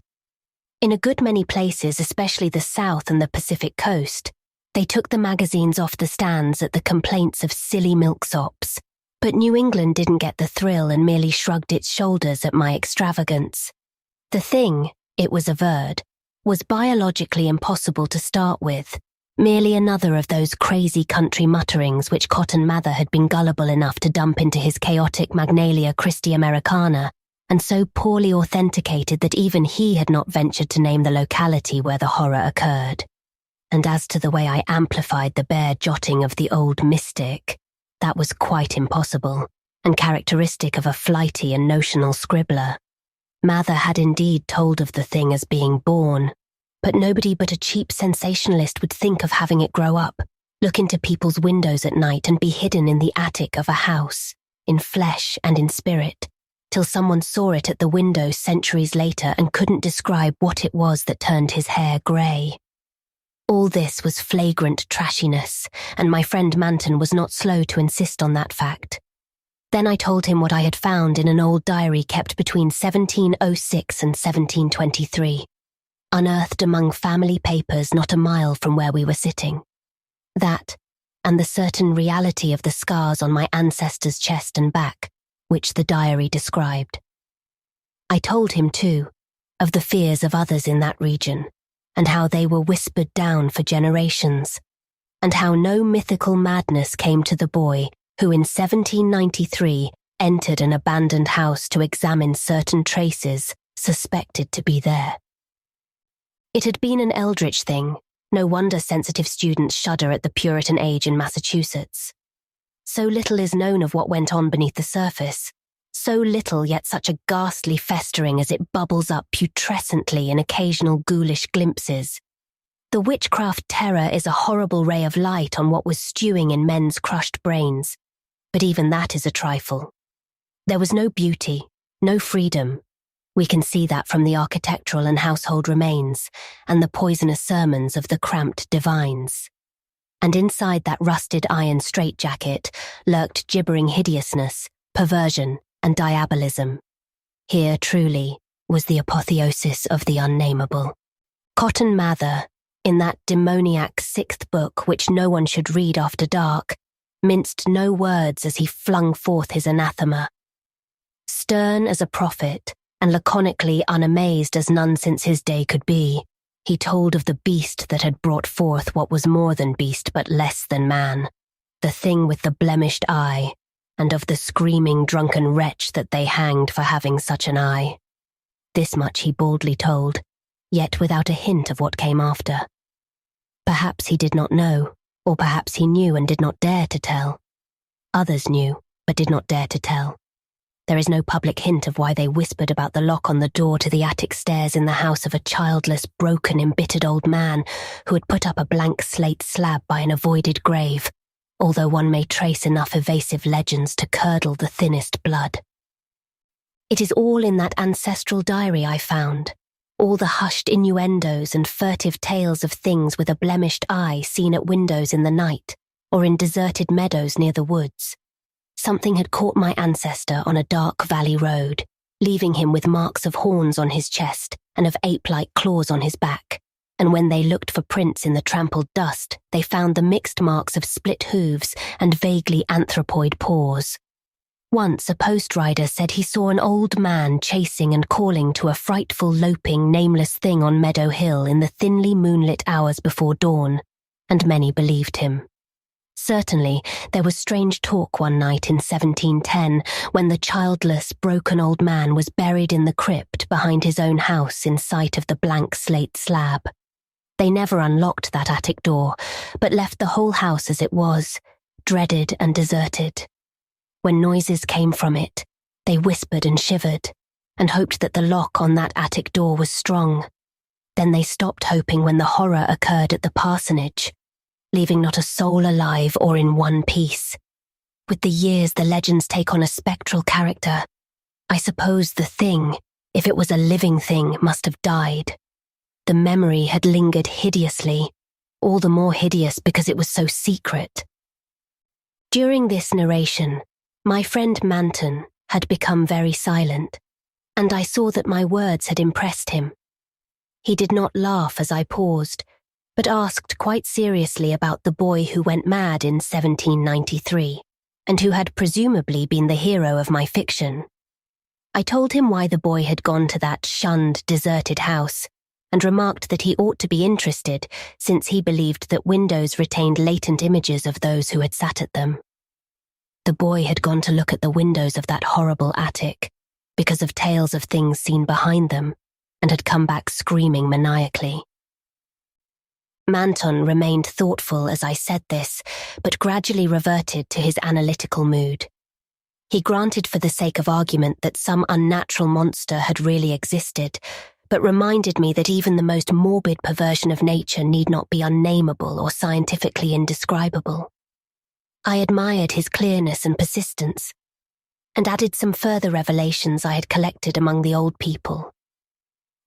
In a good many places, especially the South and the Pacific coast, they took the magazines off the stands at the complaints of silly milksops, but New England didn't get the thrill and merely shrugged its shoulders at my extravagance. The thing, it was averred, was biologically impossible to start with, merely another of those crazy country mutterings which Cotton Mather had been gullible enough to dump into his chaotic Magnalia Christi Americana, and so poorly authenticated that even he had not ventured to name the locality where the horror occurred. And as to the way I amplified the bare jotting of the old mystic, that was quite impossible, and characteristic of a flighty and notional scribbler. Mather had indeed told of the thing as being born, but nobody but a cheap sensationalist would think of having it grow up, look into people's windows at night and be hidden in the attic of a house, in flesh and in spirit, till someone saw it at the window centuries later and couldn't describe what it was that turned his hair grey. All this was flagrant trashiness, and my friend Manton was not slow to insist on that fact. Then I told him what I had found in an old diary kept between 1706 and 1723, unearthed among family papers not a mile from where we were sitting. That, and the certain reality of the scars on my ancestors' chest and back, which the diary described. I told him, too, of the fears of others in that region, and how they were whispered down for generations, and how no mythical madness came to the boy who in 1793 entered an abandoned house to examine certain traces suspected to be there. It had been an eldritch thing, no wonder sensitive students shudder at the Puritan age in Massachusetts. So little is known of what went on beneath the surface, so little yet such a ghastly festering as it bubbles up putrescently in occasional ghoulish glimpses. The witchcraft terror is a horrible ray of light on what was stewing in men's crushed brains, but even that is a trifle. There was no beauty, no freedom. We can see that from the architectural and household remains and the poisonous sermons of the cramped divines. And inside that rusted iron straitjacket lurked gibbering hideousness, perversion, and diabolism. Here, truly, was the apotheosis of the unnameable. Cotton Mather, in that demoniac sixth book which no one should read after dark, minced no words as he flung forth his anathema. Stern as a prophet, and laconically unamazed as none since his day could be, he told of the beast that had brought forth what was more than beast but less than man, the thing with the blemished eye, and of the screaming drunken wretch that they hanged for having such an eye. This much he baldly told, yet without a hint of what came after. Perhaps he did not know, or perhaps he knew and did not dare to tell. Others knew, but did not dare to tell. There is no public hint of why they whispered about the lock on the door to the attic stairs in the house of a childless, broken, embittered old man who had put up a blank slate slab by an avoided grave, although one may trace enough evasive legends to curdle the thinnest blood. It is all in that ancestral diary I found, all the hushed innuendos and furtive tales of things with a blemished eye seen at windows in the night, or in deserted meadows near the woods. Something had caught my ancestor on a dark valley road, leaving him with marks of horns on his chest and of ape-like claws on his back, and when they looked for prints in the trampled dust, they found the mixed marks of split hooves and vaguely anthropoid paws. Once a post rider said he saw an old man chasing and calling to a frightful loping nameless thing on Meadow Hill in the thinly moonlit hours before dawn, and many believed him. Certainly, there was strange talk one night in 1710 when the childless, broken old man was buried in the crypt behind his own house in sight of the blank slate slab. They never unlocked that attic door, but left the whole house as it was, dreaded and deserted. When noises came from it, they whispered and shivered, and hoped that the lock on that attic door was strong. Then they stopped hoping when the horror occurred at the parsonage, leaving not a soul alive or in one piece. With the years, the legends take on a spectral character. I suppose the thing, if it was a living thing, must have died. The memory had lingered hideously, all the more hideous because it was so secret. During this narration, my friend Manton had become very silent, and I saw that my words had impressed him. He did not laugh as I paused, but asked quite seriously about the boy who went mad in 1793, and who had presumably been the hero of my fiction. I told him why the boy had gone to that shunned, deserted house, and remarked that he ought to be interested since he believed that windows retained latent images of those who had sat at them. The boy had gone to look at the windows of that horrible attic because of tales of things seen behind them, and had come back screaming maniacally. Manton remained thoughtful as I said this, but gradually reverted to his analytical mood. He granted for the sake of argument that some unnatural monster had really existed, but reminded me that even the most morbid perversion of nature need not be unnameable or scientifically indescribable. I admired his clearness and persistence, and added some further revelations I had collected among the old people.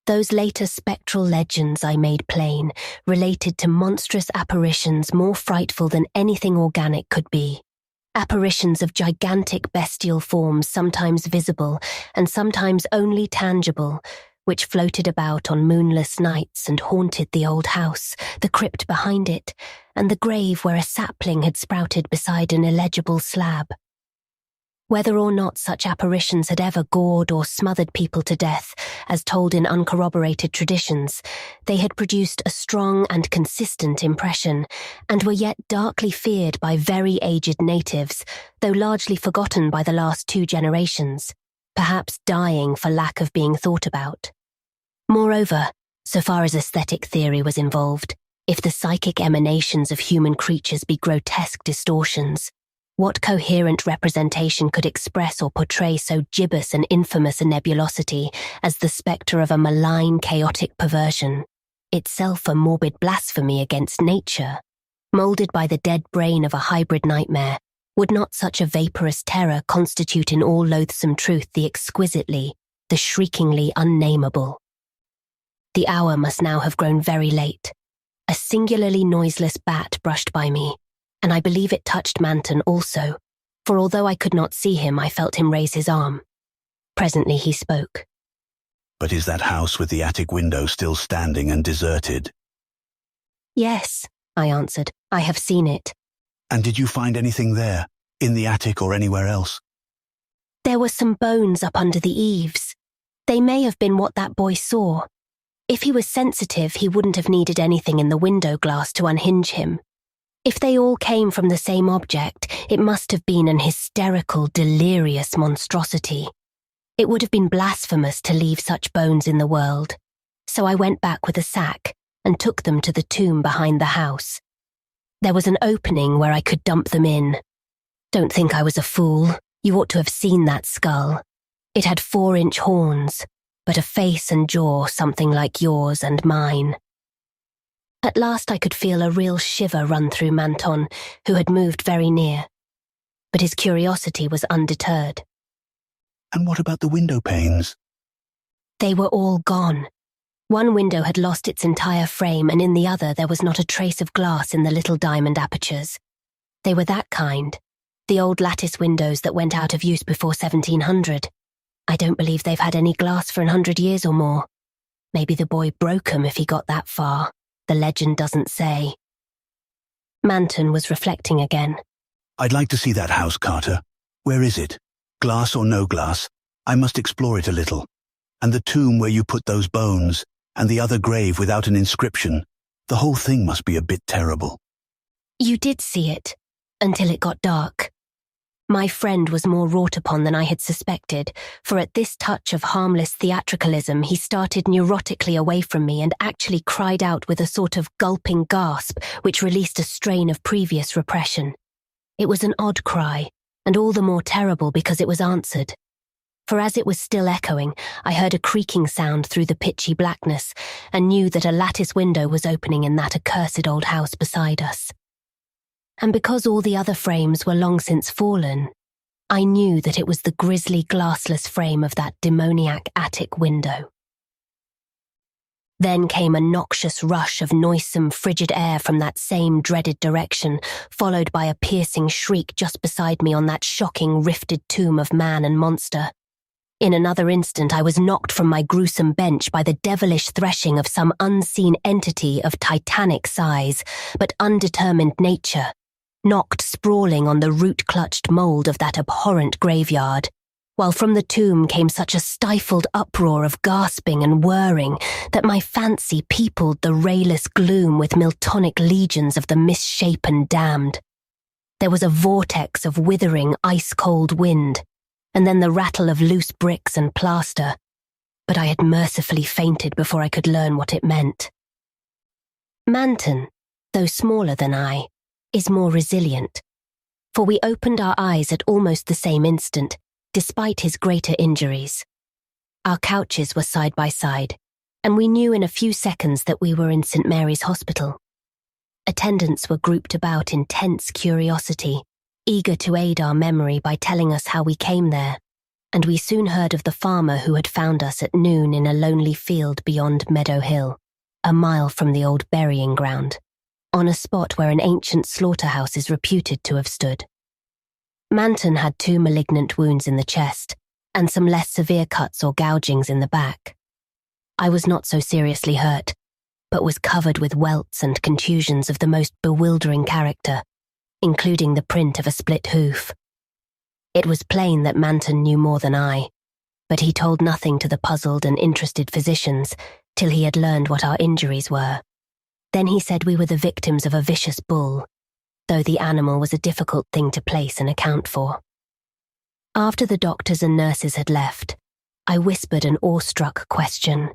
Those later spectral legends I made plain related to monstrous apparitions more frightful than anything organic could be. Apparitions of gigantic bestial forms, sometimes visible and sometimes only tangible, which floated about on moonless nights and haunted the old house, the crypt behind it, and the grave where a sapling had sprouted beside an illegible slab. Whether or not such apparitions had ever gored or smothered people to death, as told in uncorroborated traditions, they had produced a strong and consistent impression, and were yet darkly feared by very aged natives, though largely forgotten by the last 2 generations, perhaps dying for lack of being thought about. Moreover, so far as aesthetic theory was involved, if the psychic emanations of human creatures be grotesque distortions, what coherent representation could express or portray so gibbous and infamous a nebulosity as the spectre of a malign, chaotic perversion? itself a morbid blasphemy against nature, moulded by the dead brain of a hybrid nightmare, would not such a vaporous terror constitute in all loathsome truth the exquisitely, the shriekingly unnameable? The hour must now have grown very late. A singularly noiseless bat brushed by me, and I believe it touched Manton also, for although I could not see him, I felt him raise his arm. Presently he spoke. But is that house with the attic window still standing and deserted? Yes, I answered. I have seen it. And did you find anything there, in the attic or anywhere else? There were some bones up under the eaves. They may have been what that boy saw. If he was sensitive, he wouldn't have needed anything in the window glass to unhinge him. If they all came from the same object, it must have been an hysterical, delirious monstrosity. It would have been blasphemous to leave such bones in the world. So I went back with a sack and took them to the tomb behind the house. There was an opening where I could dump them in. Don't think I was a fool. You ought to have seen that skull. It had 4-inch horns, but a face and jaw something like yours and mine. At last I could feel a real shiver run through Manton, who had moved very near. But his curiosity was undeterred. And what about the window panes? They were all gone. One window had lost its entire frame, and in the other there was not a trace of glass in the little diamond apertures. They were that kind, the old lattice windows that went out of use before 1700. I don't believe they've had any glass for 100 years or more. Maybe the boy broke 'em if he got that far. The legend doesn't say. Manton was reflecting again. I'd like to see that house, Carter. Where is it? Glass or no glass? I must explore it a little. And the tomb where you put those bones, and the other grave without an inscription. The whole thing must be a bit terrible. You did see it, until it got dark. My friend was more wrought upon than I had suspected, for at this touch of harmless theatricalism he started neurotically away from me and actually cried out with a sort of gulping gasp which released a strain of previous repression. It was an odd cry, and all the more terrible because it was answered. For as it was still echoing, I heard a creaking sound through the pitchy blackness and knew that a lattice window was opening in that accursed old house beside us. And because all the other frames were long since fallen, I knew that it was the grisly glassless frame of that demoniac attic window. Then came a noxious rush of noisome, frigid air from that same dreaded direction, followed by a piercing shriek just beside me on that shocking rifted tomb of man and monster. In another instant I was knocked from my gruesome bench by the devilish threshing of some unseen entity of titanic size, but undetermined nature, knocked sprawling on the root-clutched mould of that abhorrent graveyard, while from the tomb came such a stifled uproar of gasping and whirring that my fancy peopled the rayless gloom with Miltonic legions of the misshapen damned. There was a vortex of withering, ice-cold wind, and then the rattle of loose bricks and plaster, but I had mercifully fainted before I could learn what it meant. Manton, though smaller than I, is more resilient, for we opened our eyes at almost the same instant, despite his greater injuries. Our couches were side by side, and we knew in a few seconds that we were in St. Mary's Hospital. Attendants were grouped about in tense curiosity, eager to aid our memory by telling us how we came there, and we soon heard of the farmer who had found us at noon in a lonely field beyond Meadow Hill, a mile from the old burying ground, on a spot where an ancient slaughterhouse is reputed to have stood. Manton had 2 malignant wounds in the chest, and some less severe cuts or gougings in the back. I was not so seriously hurt, but was covered with welts and contusions of the most bewildering character, including the print of a split hoof. It was plain that Manton knew more than I, but he told nothing to the puzzled and interested physicians till he had learned what our injuries were. Then he said we were the victims of a vicious bull, though the animal was a difficult thing to place and account for. After the doctors and nurses had left, I whispered an awestruck question.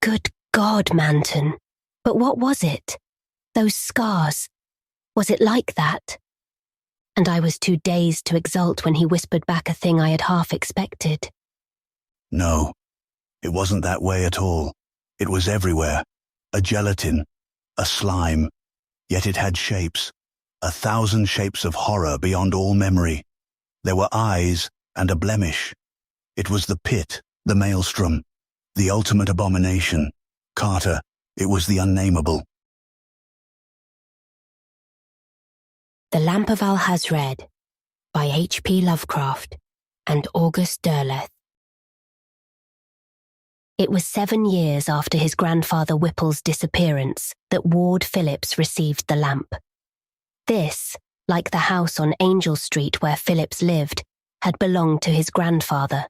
Good God, Manton, but what was it? Those scars? Was it like that? And I was too dazed to exult when he whispered back a thing I had half expected. No, it wasn't that way at all. It was everywhere. a gelatin, a slime, yet it had shapes, 1,000 shapes of horror beyond all memory. There were eyes and a blemish. It was the pit, the maelstrom, the ultimate abomination. Carter, it was the Unnameable. The Lamp of Alhazred by H.P. Lovecraft and August Derleth. It was 7 years after his grandfather Whipple's disappearance that Ward Phillips received the lamp. This, like the house on Angel Street where Phillips lived, had belonged to his grandfather.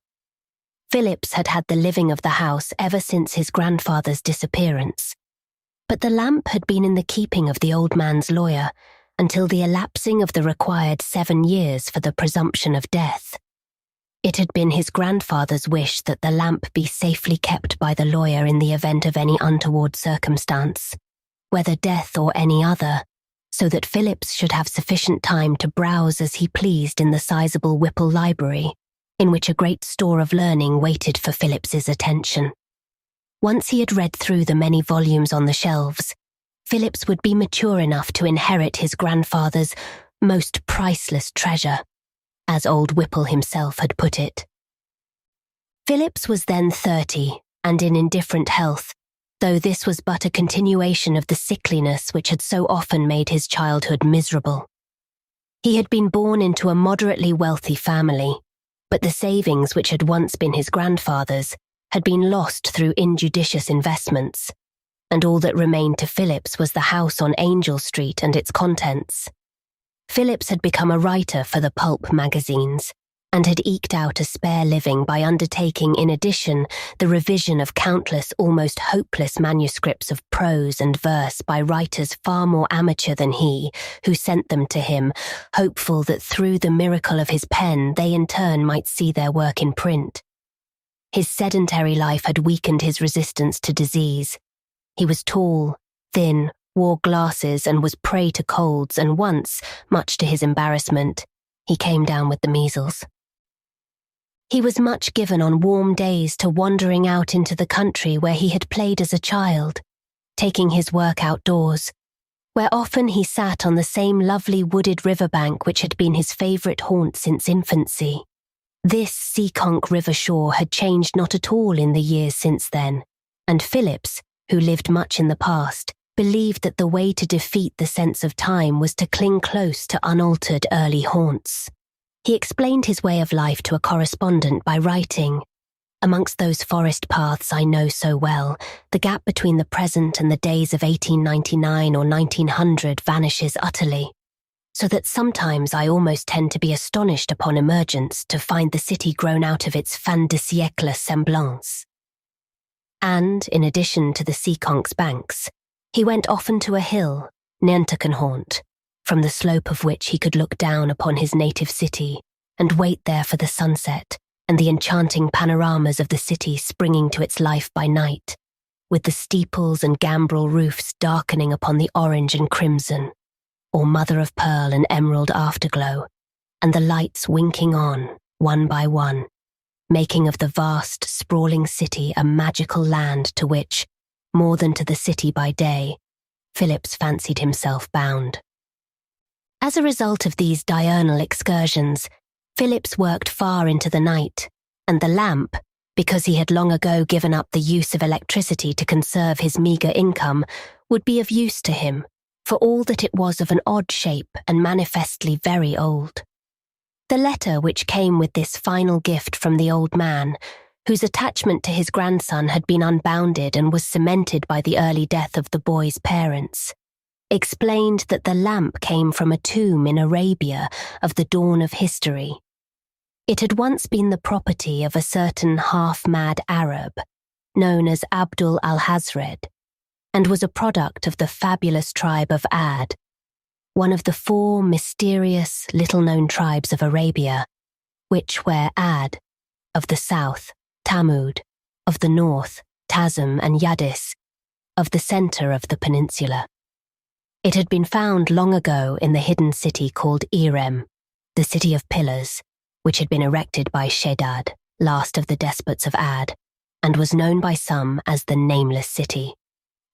Phillips had had the living of the house ever since his grandfather's disappearance. But the lamp had been in the keeping of the old man's lawyer until the elapsing of the required 7 years for the presumption of death. It had been his grandfather's wish that the lamp be safely kept by the lawyer in the event of any untoward circumstance, whether death or any other, so that Phillips should have sufficient time to browse as he pleased in the sizable Whipple library, in which a great store of learning waited for Phillips's attention. Once he had read through the many volumes on the shelves, Phillips would be mature enough to inherit his grandfather's most priceless treasure, as old Whipple himself had put it. Phillips was then 30 and in indifferent health, though this was but a continuation of the sickliness which had so often made his childhood miserable. He had been born into a moderately wealthy family, but the savings which had once been his grandfather's had been lost through injudicious investments, and all that remained to Phillips was the house on Angel Street and its contents. Phillips had become a writer for the pulp magazines and had eked out a spare living by undertaking, in addition, the revision of countless almost hopeless manuscripts of prose and verse by writers far more amateur than he, who sent them to him, hopeful that through the miracle of his pen they in turn might see their work in print. His sedentary life had weakened his resistance to disease. He was tall, thin, wore glasses and was prey to colds, and once, much to his embarrassment, he came down with the measles. He was much given on warm days to wandering out into the country where he had played as a child, taking his work outdoors, where often he sat on the same lovely wooded riverbank which had been his favourite haunt since infancy. This Seekonk river shore had changed not at all in the years since then, and Phillips, who lived much in the past, believed that the way to defeat the sense of time was to cling close to unaltered early haunts. He explained his way of life to a correspondent by writing, "Amongst those forest paths I know so well, the gap between the present and the days of 1899 or 1900 vanishes utterly, so that sometimes I almost tend to be astonished upon emergence to find the city grown out of its fin de siècle semblance." And, in addition to the Seekonk's banks, he went often to a hill, Nantuckenhaunt, from the slope of which he could look down upon his native city and wait there for the sunset and the enchanting panoramas of the city springing to its life by night, with the steeples and gambrel roofs darkening upon the orange and crimson, or mother of pearl and emerald afterglow, and the lights winking on, one by one, making of the vast, sprawling city a magical land to which, more than to the city by day, Phillips fancied himself bound. As a result of these diurnal excursions, Phillips worked far into the night, and the lamp, because he had long ago given up the use of electricity to conserve his meagre income, would be of use to him, for all that it was of an odd shape and manifestly very old. The letter which came with this final gift from the old man, whose attachment to his grandson had been unbounded and was cemented by the early death of the boy's parents, explained that the lamp came from a tomb in Arabia of the dawn of history. It had once been the property of a certain half-mad Arab, known as Abdul Alhazred, and was a product of the fabulous tribe of Ad, one of the 4 mysterious, little-known tribes of Arabia, which were Ad, of the south, Tamud, of the north, Tazm and Yadis, of the centre of the peninsula. It had been found long ago in the hidden city called Irem, the city of pillars, which had been erected by Shedad, last of the despots of Ad, and was known by some as the Nameless City,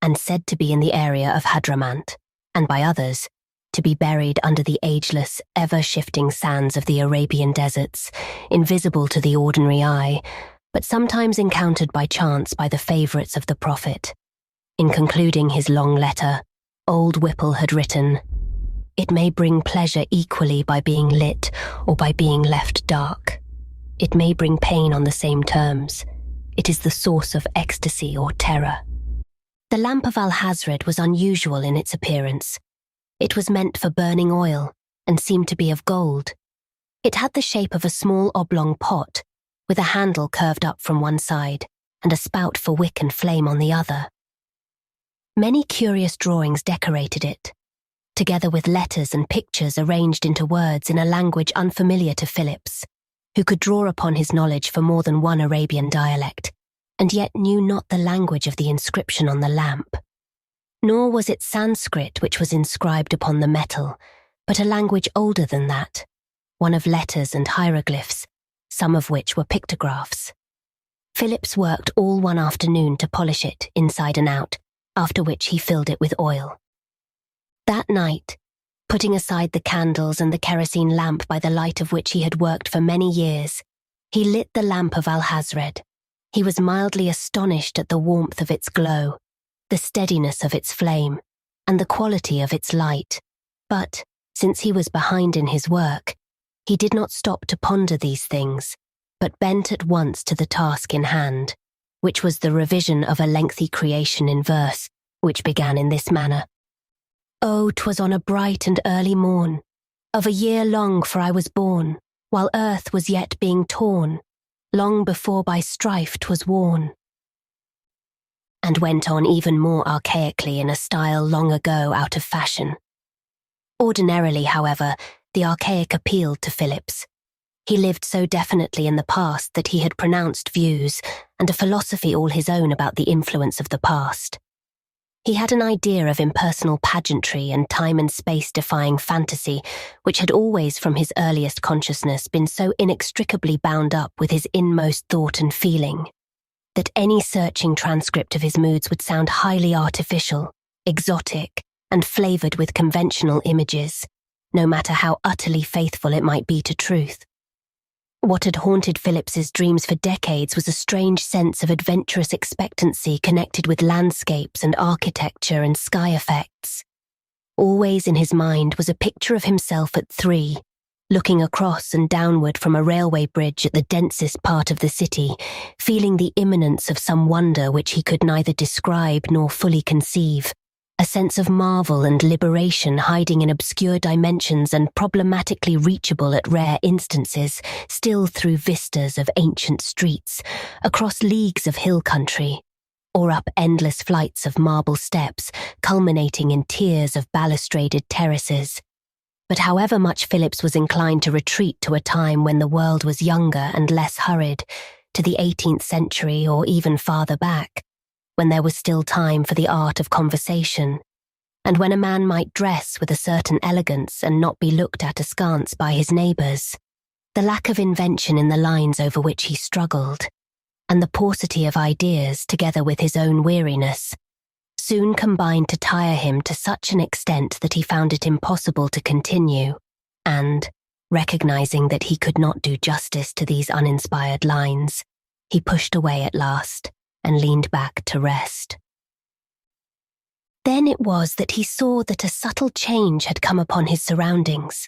and said to be in the area of Hadramant, and by others, to be buried under the ageless, ever-shifting sands of the Arabian deserts, invisible to the ordinary eye, but sometimes encountered by chance by the favourites of the prophet. In concluding his long letter, old Whipple had written, "It may bring pleasure equally by being lit or by being left dark. It may bring pain on the same terms. It is the source of ecstasy or terror." The Lamp of Alhazred was unusual in its appearance. It was meant for burning oil and seemed to be of gold. It had the shape of a small oblong pot, with a handle curved up from one side and a spout for wick and flame on the other. Many curious drawings decorated it, together with letters and pictures arranged into words in a language unfamiliar to Phillips, who could draw upon his knowledge for more than one Arabian dialect, and yet knew not the language of the inscription on the lamp. Nor was it Sanskrit which was inscribed upon the metal, but a language older than that, one of letters and hieroglyphs, some of which were pictographs. Phillips worked all one afternoon to polish it inside and out, after which he filled it with oil. That night, putting aside the candles and the kerosene lamp by the light of which he had worked for many years, he lit the Lamp of Alhazred. He was mildly astonished at the warmth of its glow, the steadiness of its flame, and the quality of its light. But, since he was behind in his work, he did not stop to ponder these things, but bent at once to the task in hand, which was the revision of a lengthy creation in verse, which began in this manner. "Oh, 'twas on a bright and early morn, of a year long for I was born, while earth was yet being torn, long before by strife 'twas worn," and went on even more archaically in a style long ago out of fashion. Ordinarily, however, the archaic appealed to Phillips. He lived so definitely in the past that he had pronounced views and a philosophy all his own about the influence of the past. He had an idea of impersonal pageantry and time and space-defying fantasy, which had always from his earliest consciousness been so inextricably bound up with his inmost thought and feeling, that any searching transcript of his moods would sound highly artificial, exotic, and flavoured with conventional images, no matter how utterly faithful it might be to truth. What had haunted Phillips's dreams for decades was a strange sense of adventurous expectancy connected with landscapes and architecture and sky effects. Always in his mind was a picture of himself at 3, looking across and downward from a railway bridge at the densest part of the city, feeling the imminence of some wonder which he could neither describe nor fully conceive, a sense of marvel and liberation hiding in obscure dimensions and problematically reachable at rare instances, still through vistas of ancient streets, across leagues of hill country, or up endless flights of marble steps, culminating in tiers of balustraded terraces. But however much Phillips was inclined to retreat to a time when the world was younger and less hurried, to the 18th century or even farther back, when there was still time for the art of conversation, and when a man might dress with a certain elegance and not be looked at askance by his neighbours, the lack of invention in the lines over which he struggled, and the paucity of ideas together with his own weariness, soon combined to tire him to such an extent that he found it impossible to continue, and, recognising that he could not do justice to these uninspired lines, he pushed away at last and leaned back to rest. Then it was that he saw that a subtle change had come upon his surroundings.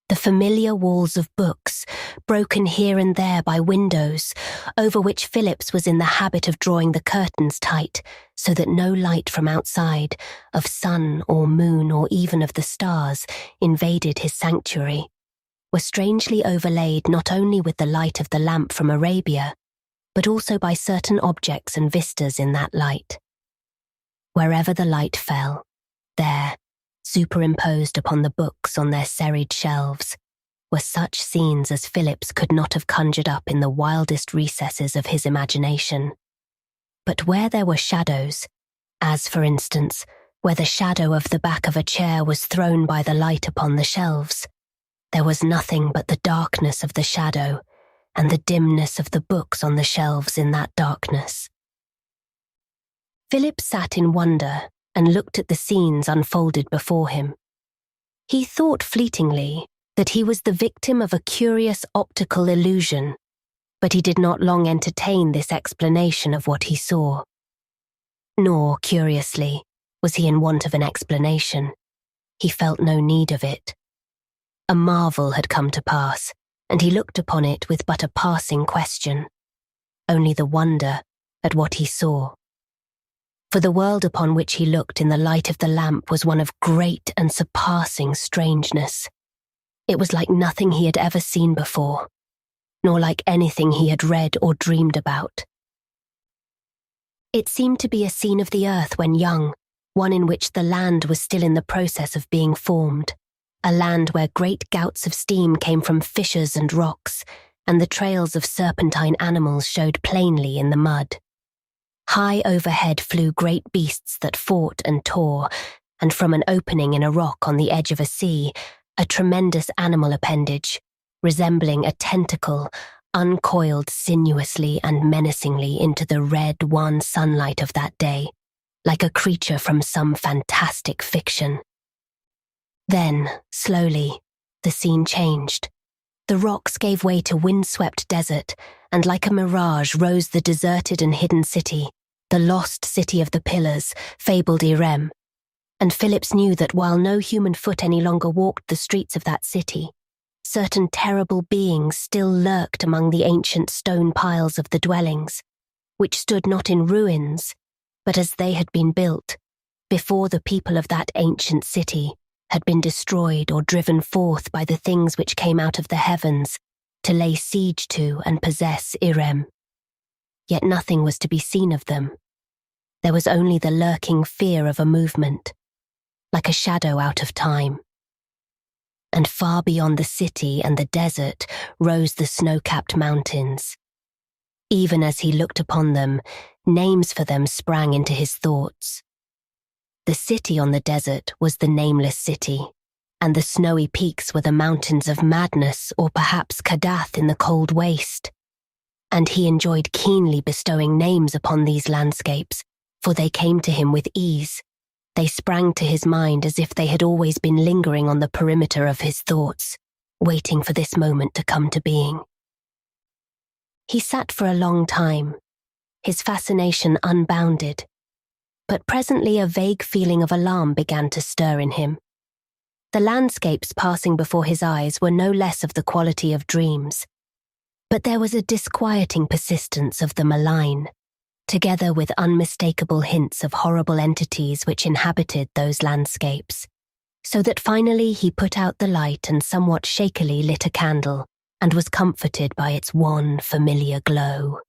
The familiar walls of books, broken here and there by windows, over which Phillips was in the habit of drawing the curtains tight so that no light from outside, of sun or moon or even of the stars, invaded his sanctuary, were strangely overlaid not only with the light of the lamp from Arabia, but also by certain objects and vistas in that light. Wherever the light fell, there, superimposed upon the books on their serried shelves, were such scenes as Phillips could not have conjured up in the wildest recesses of his imagination. But where there were shadows, as for instance, where the shadow of the back of a chair was thrown by the light upon the shelves, there was nothing but the darkness of the shadow and the dimness of the books on the shelves in that darkness. Philip sat in wonder and looked at the scenes unfolded before him. He thought fleetingly that he was the victim of a curious optical illusion, but he did not long entertain this explanation of what he saw. Nor, curiously, was he in want of an explanation. He felt no need of it. A marvel had come to pass, and he looked upon it with but a passing question, only the wonder at what he saw. For the world upon which he looked in the light of the lamp was one of great and surpassing strangeness. It was like nothing he had ever seen before, nor like anything he had read or dreamed about. It seemed to be a scene of the earth when young, one in which the land was still in the process of being formed, a land where great gouts of steam came from fissures and rocks, and the trails of serpentine animals showed plainly in the mud. High overhead flew great beasts that fought and tore, and from an opening in a rock on the edge of a sea, a tremendous animal appendage, resembling a tentacle, uncoiled sinuously and menacingly into the red, wan sunlight of that day, like a creature from some fantastic fiction. Then, slowly, the scene changed. The rocks gave way to windswept desert, and like a mirage rose the deserted and hidden city, the lost city of the pillars, fabled Irem. And Phillips knew that while no human foot any longer walked the streets of that city, certain terrible beings still lurked among the ancient stone piles of the dwellings, which stood not in ruins, but as they had been built, before the people of that ancient city had been destroyed or driven forth by the things which came out of the heavens to lay siege to and possess Irem. Yet nothing was to be seen of them. There was only the lurking fear of a movement, like a shadow out of time. And far beyond the city and the desert rose the snow-capped mountains. Even as he looked upon them, names for them sprang into his thoughts. The city on the desert was the Nameless City, and the snowy peaks were the mountains of Madness or perhaps Kadath in the cold waste. And he enjoyed keenly bestowing names upon these landscapes, for they came to him with ease. They sprang to his mind as if they had always been lingering on the perimeter of his thoughts, waiting for this moment to come to being. He sat for a long time, his fascination unbounded, but presently a vague feeling of alarm began to stir in him. The landscapes passing before his eyes were no less of the quality of dreams, but there was a disquieting persistence of the malign, together with unmistakable hints of horrible entities which inhabited those landscapes, so that finally he put out the light and somewhat shakily lit a candle, and was comforted by its wan, familiar glow.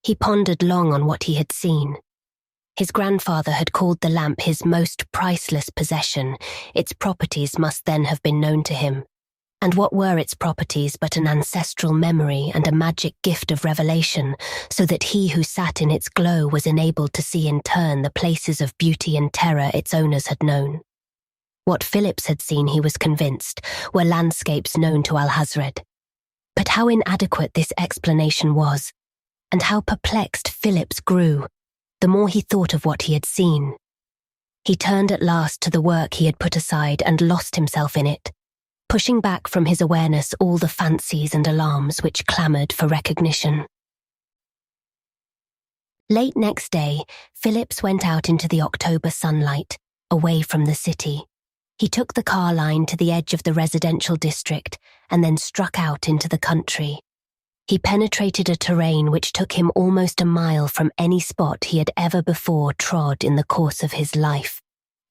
He pondered long on what he had seen. His grandfather had called the lamp his most priceless possession. Its properties must then have been known to him. And what were its properties but an ancestral memory and a magic gift of revelation, so that he who sat in its glow was enabled to see in turn the places of beauty and terror its owners had known. What Phillips had seen, he was convinced, were landscapes known to Alhazred. But how inadequate this explanation was, and how perplexed Phillips grew, the more he thought of what he had seen. He turned at last to the work he had put aside and lost himself in it, pushing back from his awareness all the fancies and alarms which clamoured for recognition. Late next day, Phillips went out into the October sunlight, away from the city. He took the car line to the edge of the residential district and then struck out into the country. He penetrated a terrain which took him almost a mile from any spot he had ever before trod in the course of his life,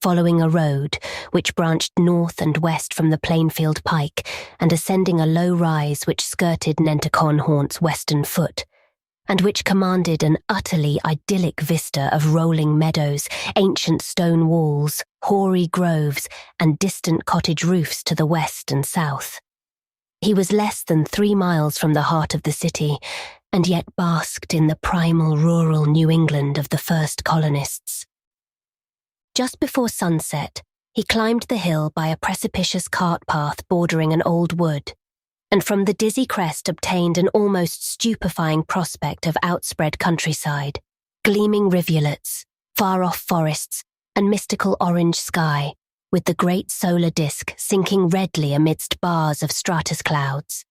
following a road which branched north and west from the Plainfield Pike and ascending a low rise which skirted Nentyconhaunt's western foot, and which commanded an utterly idyllic vista of rolling meadows, ancient stone walls, hoary groves, and distant cottage roofs to the west and south. He was less than 3 miles from the heart of the city, and yet basked in the primal rural New England of the first colonists. Just before sunset, he climbed the hill by a precipitous cart path bordering an old wood, and from the dizzy crest obtained an almost stupefying prospect of outspread countryside, gleaming rivulets, far-off forests, and mystical orange sky, with the great solar disk sinking redly amidst bars of stratus clouds.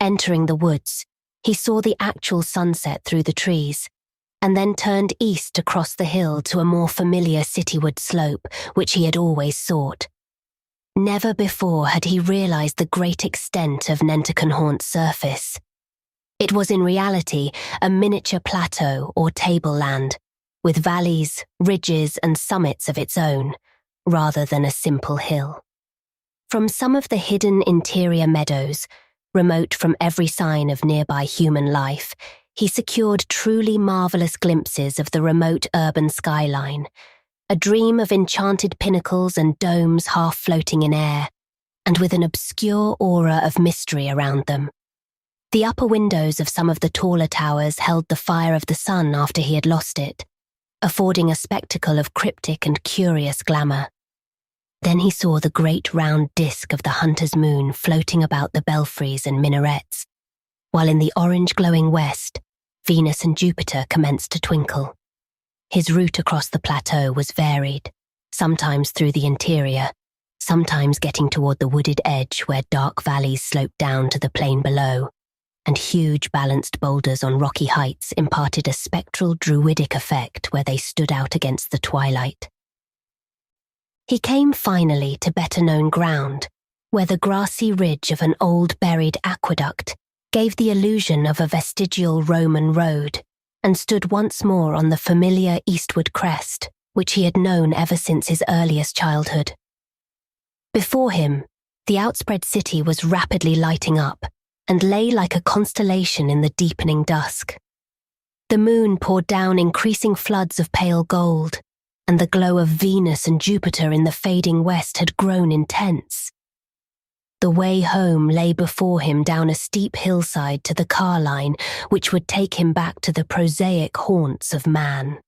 Entering the woods, he saw the actual sunset through the trees, and then turned east across the hill to a more familiar cityward slope which he had always sought. Never before had he realized the great extent of Nentykenhaunt's surface. It was in reality a miniature plateau or tableland, with valleys, ridges, and summits of its own, rather than a simple hill. From some of the hidden interior meadows, remote from every sign of nearby human life, he secured truly marvelous glimpses of the remote urban skyline, a dream of enchanted pinnacles and domes half floating in air, and with an obscure aura of mystery around them. The upper windows of some of the taller towers held the fire of the sun after he had lost it, affording a spectacle of cryptic and curious glamour. Then he saw the great round disk of the hunter's moon floating about the belfries and minarets, while in the orange glowing west, Venus and Jupiter commenced to twinkle. His route across the plateau was varied, sometimes through the interior, sometimes getting toward the wooded edge where dark valleys sloped down to the plain below, and huge balanced boulders on rocky heights imparted a spectral druidic effect where they stood out against the twilight. He came finally to better-known ground, where the grassy ridge of an old buried aqueduct gave the illusion of a vestigial Roman road, and stood once more on the familiar eastward crest, which he had known ever since his earliest childhood. Before him, the outspread city was rapidly lighting up, and lay like a constellation in the deepening dusk. The moon poured down increasing floods of pale gold, and the glow of Venus and Jupiter in the fading west had grown intense. The way home lay before him down a steep hillside to the car line, which would take him back to the prosaic haunts of man.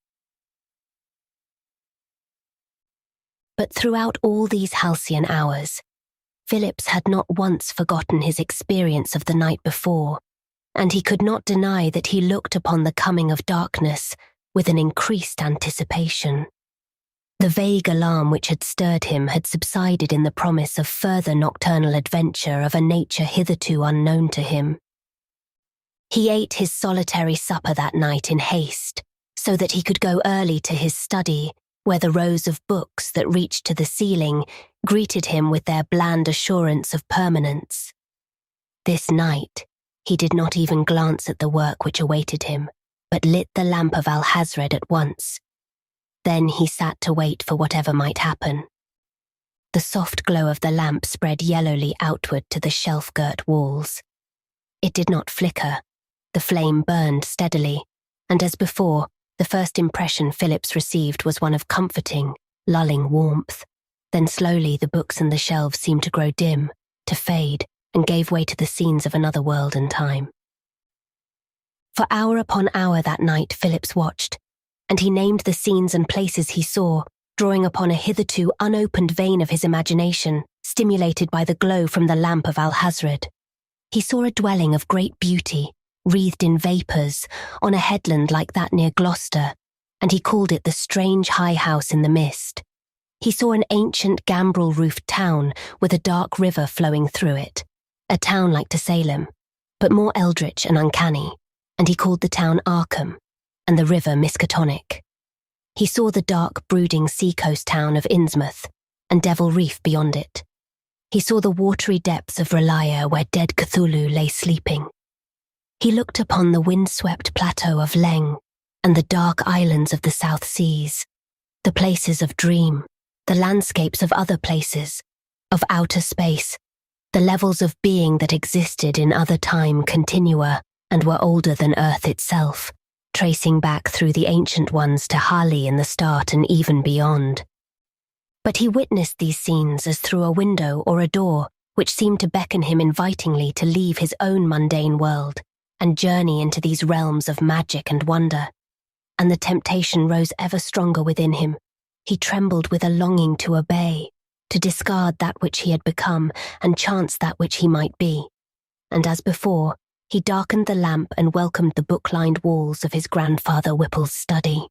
But throughout all these halcyon hours, Phillips had not once forgotten his experience of the night before, and he could not deny that he looked upon the coming of darkness with an increased anticipation. The vague alarm which had stirred him had subsided in the promise of further nocturnal adventure of a nature hitherto unknown to him. He ate his solitary supper that night in haste, so that he could go early to his study, where the rows of books that reached to the ceiling greeted him with their bland assurance of permanence. This night, he did not even glance at the work which awaited him, but lit the Lamp of Alhazred at once. Then he sat to wait for whatever might happen. The soft glow of the lamp spread yellowly outward to the shelf-girt walls. It did not flicker. The flame burned steadily, and as before, the first impression Phillips received was one of comforting, lulling warmth. Then slowly the books and the shelves seemed to grow dim, to fade, and gave way to the scenes of another world and time. For hour upon hour that night Phillips watched, and he named the scenes and places he saw, drawing upon a hitherto unopened vein of his imagination, stimulated by the glow from the Lamp of Alhazred. He saw a dwelling of great beauty, wreathed in vapours, on a headland like that near Gloucester, and he called it the strange high house in the mist. He saw an ancient gambrel-roofed town with a dark river flowing through it, a town like to Salem, but more eldritch and uncanny, and he called the town Arkham, and the river Miskatonic. He saw the dark, brooding seacoast town of Innsmouth, and Devil Reef beyond it. He saw the watery depths of Relia where dead Cthulhu lay sleeping. He looked upon the wind-swept plateau of Leng, and the dark islands of the South Seas, the places of dream, the landscapes of other places, of outer space, the levels of being that existed in other time continua and were older than Earth itself, tracing back through the ancient ones to Hali in the start and even beyond. But he witnessed these scenes as through a window or a door which seemed to beckon him invitingly to leave his own mundane world and journey into these realms of magic and wonder. And the temptation rose ever stronger within him. He trembled with a longing to obey, to discard that which he had become and chance that which he might be. And as before, he darkened the lamp and welcomed the book-lined walls of his grandfather Whipple's study.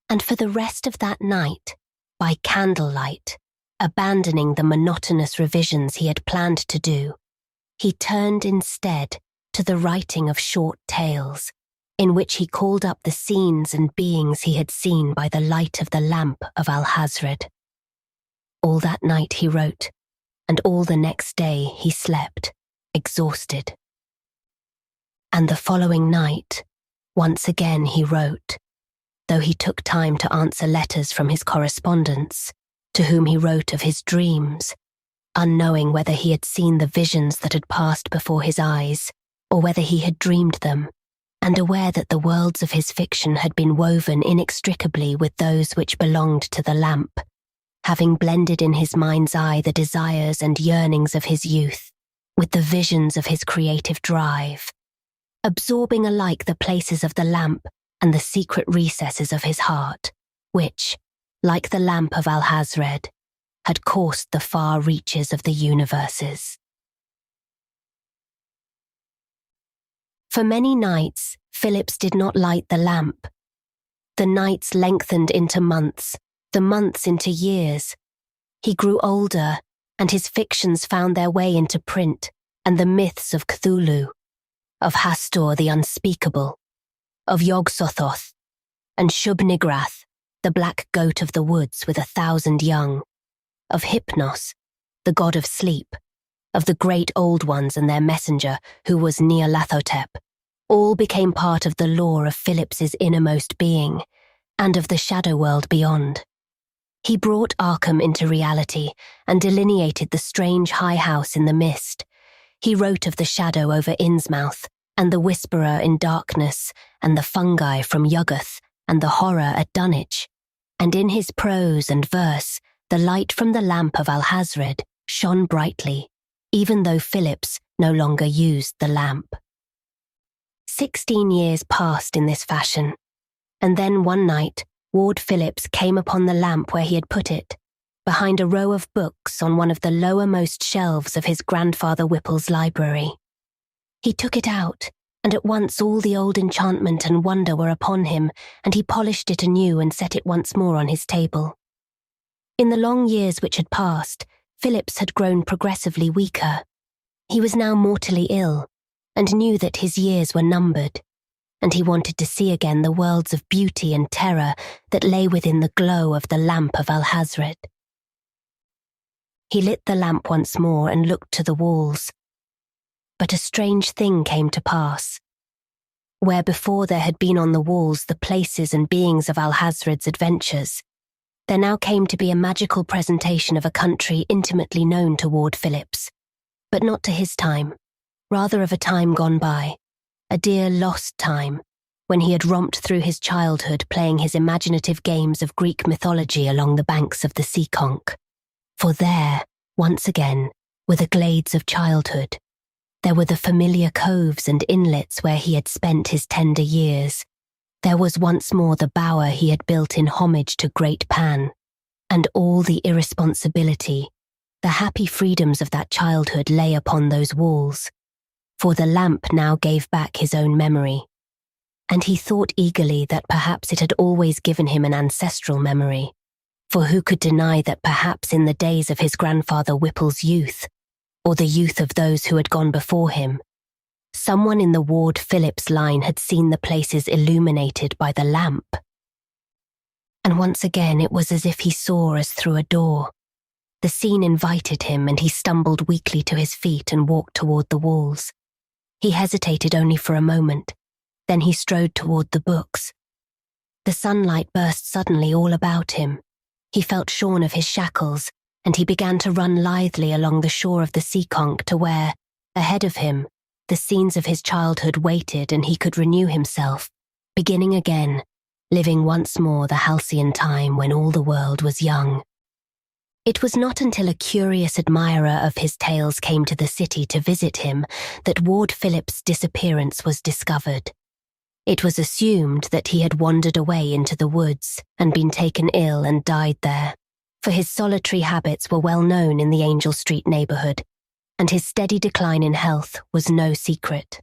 And for the rest of that night, by candlelight, abandoning the monotonous revisions he had planned to do, he turned instead to the writing of short tales, in which he called up the scenes and beings he had seen by the light of the Lamp of Alhazred. All that night he wrote, and all the next day he slept, exhausted. And the following night, once again he wrote, though he took time to answer letters from his correspondents, to whom he wrote of his dreams, unknowing whether he had seen the visions that had passed before his eyes, or whether he had dreamed them, and aware that the worlds of his fiction had been woven inextricably with those which belonged to the lamp, having blended in his mind's eye the desires and yearnings of his youth, with the visions of his creative drive, absorbing alike the places of the lamp and the secret recesses of his heart, which, like the Lamp of Alhazred, had coursed the far reaches of the universes. For many nights, Phillips did not light the lamp. The nights lengthened into months, the months into years. He grew older, and his fictions found their way into print, and the myths of Cthulhu, of Hastur the Unspeakable, of Yog-Sothoth, and Shub-Nigrath, the black goat of the woods with 1,000 young, of Hypnos, the god of sleep, of the great old ones and their messenger, who was Nyarlathotep, all became part of the lore of Phillips's innermost being, and of the shadow world beyond. He brought Arkham into reality and delineated the strange high house in the mist. He wrote of the shadow over Innsmouth, and the whisperer in darkness, and the fungi from Yuggoth, and the horror at Dunwich. And in his prose and verse, the light from the Lamp of Alhazred shone brightly, even though Phillips no longer used the lamp. 16 years passed in this fashion, and then one night, Ward Phillips came upon the lamp where he had put it, behind a row of books on one of the lowermost shelves of his grandfather Whipple's library. He took it out, and at once all the old enchantment and wonder were upon him, and he polished it anew and set it once more on his table. In the long years which had passed, Phillips had grown progressively weaker. He was now mortally ill, and knew that his years were numbered, and he wanted to see again the worlds of beauty and terror that lay within the glow of the Lamp of Alhazred. He lit the lamp once more and looked to the walls. But a strange thing came to pass. Where before there had been on the walls the places and beings of Alhazred's adventures, there now came to be a magical presentation of a country intimately known to Ward Phillips, but not to his time, rather of a time gone by, a dear lost time, when he had romped through his childhood playing his imaginative games of Greek mythology along the banks of the Seekonk. For there, once again, were the glades of childhood. There were the familiar coves and inlets where he had spent his tender years. There was once more the bower he had built in homage to Great Pan, and all the irresponsibility, the happy freedoms of that childhood lay upon those walls. For the lamp now gave back his own memory, and he thought eagerly that perhaps it had always given him an ancestral memory, for who could deny that perhaps in the days of his grandfather Whipple's youth, or the youth of those who had gone before him, someone in the Ward Phillips line had seen the places illuminated by the lamp. And once again it was as if he saw as through a door. The scene invited him, and he stumbled weakly to his feet and walked toward the walls. He hesitated only for a moment, then he strode toward the books. The sunlight burst suddenly all about him. He felt shorn of his shackles, and he began to run lithely along the shore of the Seekonk to where, ahead of him, the scenes of his childhood waited, and he could renew himself, beginning again, living once more the halcyon time when all the world was young. It was not until a curious admirer of his tales came to the city to visit him that Ward Phillips' disappearance was discovered. It was assumed that he had wandered away into the woods and been taken ill and died there, for his solitary habits were well known in the Angel Street neighborhood, and his steady decline in health was no secret.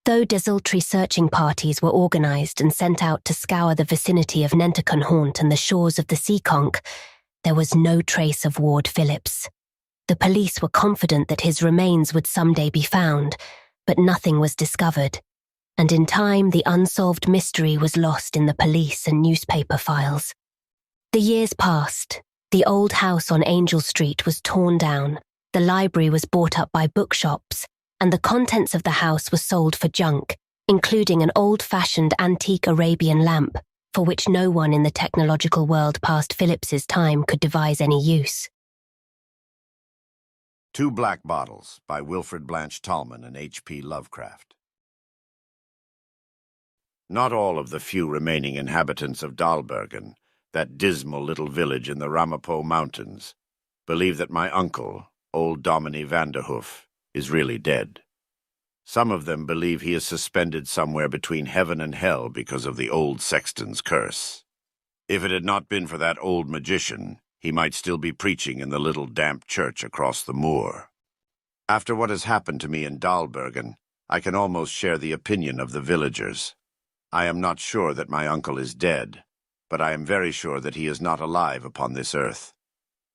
Though desultory searching parties were organised and sent out to scour the vicinity of Nenticon Haunt and the shores of the Seekonk, there was no trace of Ward Phillips. The police were confident that his remains would someday be found, but nothing was discovered, and in time the unsolved mystery was lost in the police and newspaper files. The years passed. The old house on Angel Street was torn down, the library was bought up by bookshops, and the contents of the house were sold for junk, including an old-fashioned antique Arabian lamp, for which no one in the technological world past Phillips's time could devise any use. Two Black Bottles by Wilfred Blanche Tallman and H.P. Lovecraft. Not all of the few remaining inhabitants of Dahlbergen, that dismal little village in the Ramapo Mountains, believe that my uncle, old Dominie Vanderhoof, is really dead. Some of them believe he is suspended somewhere between heaven and hell because of the old sexton's curse. If it had not been for that old magician, he might still be preaching in the little damp church across the moor. After what has happened to me in Dahlbergen, I can almost share the opinion of the villagers. I am not sure that my uncle is dead, but I am very sure that he is not alive upon this earth.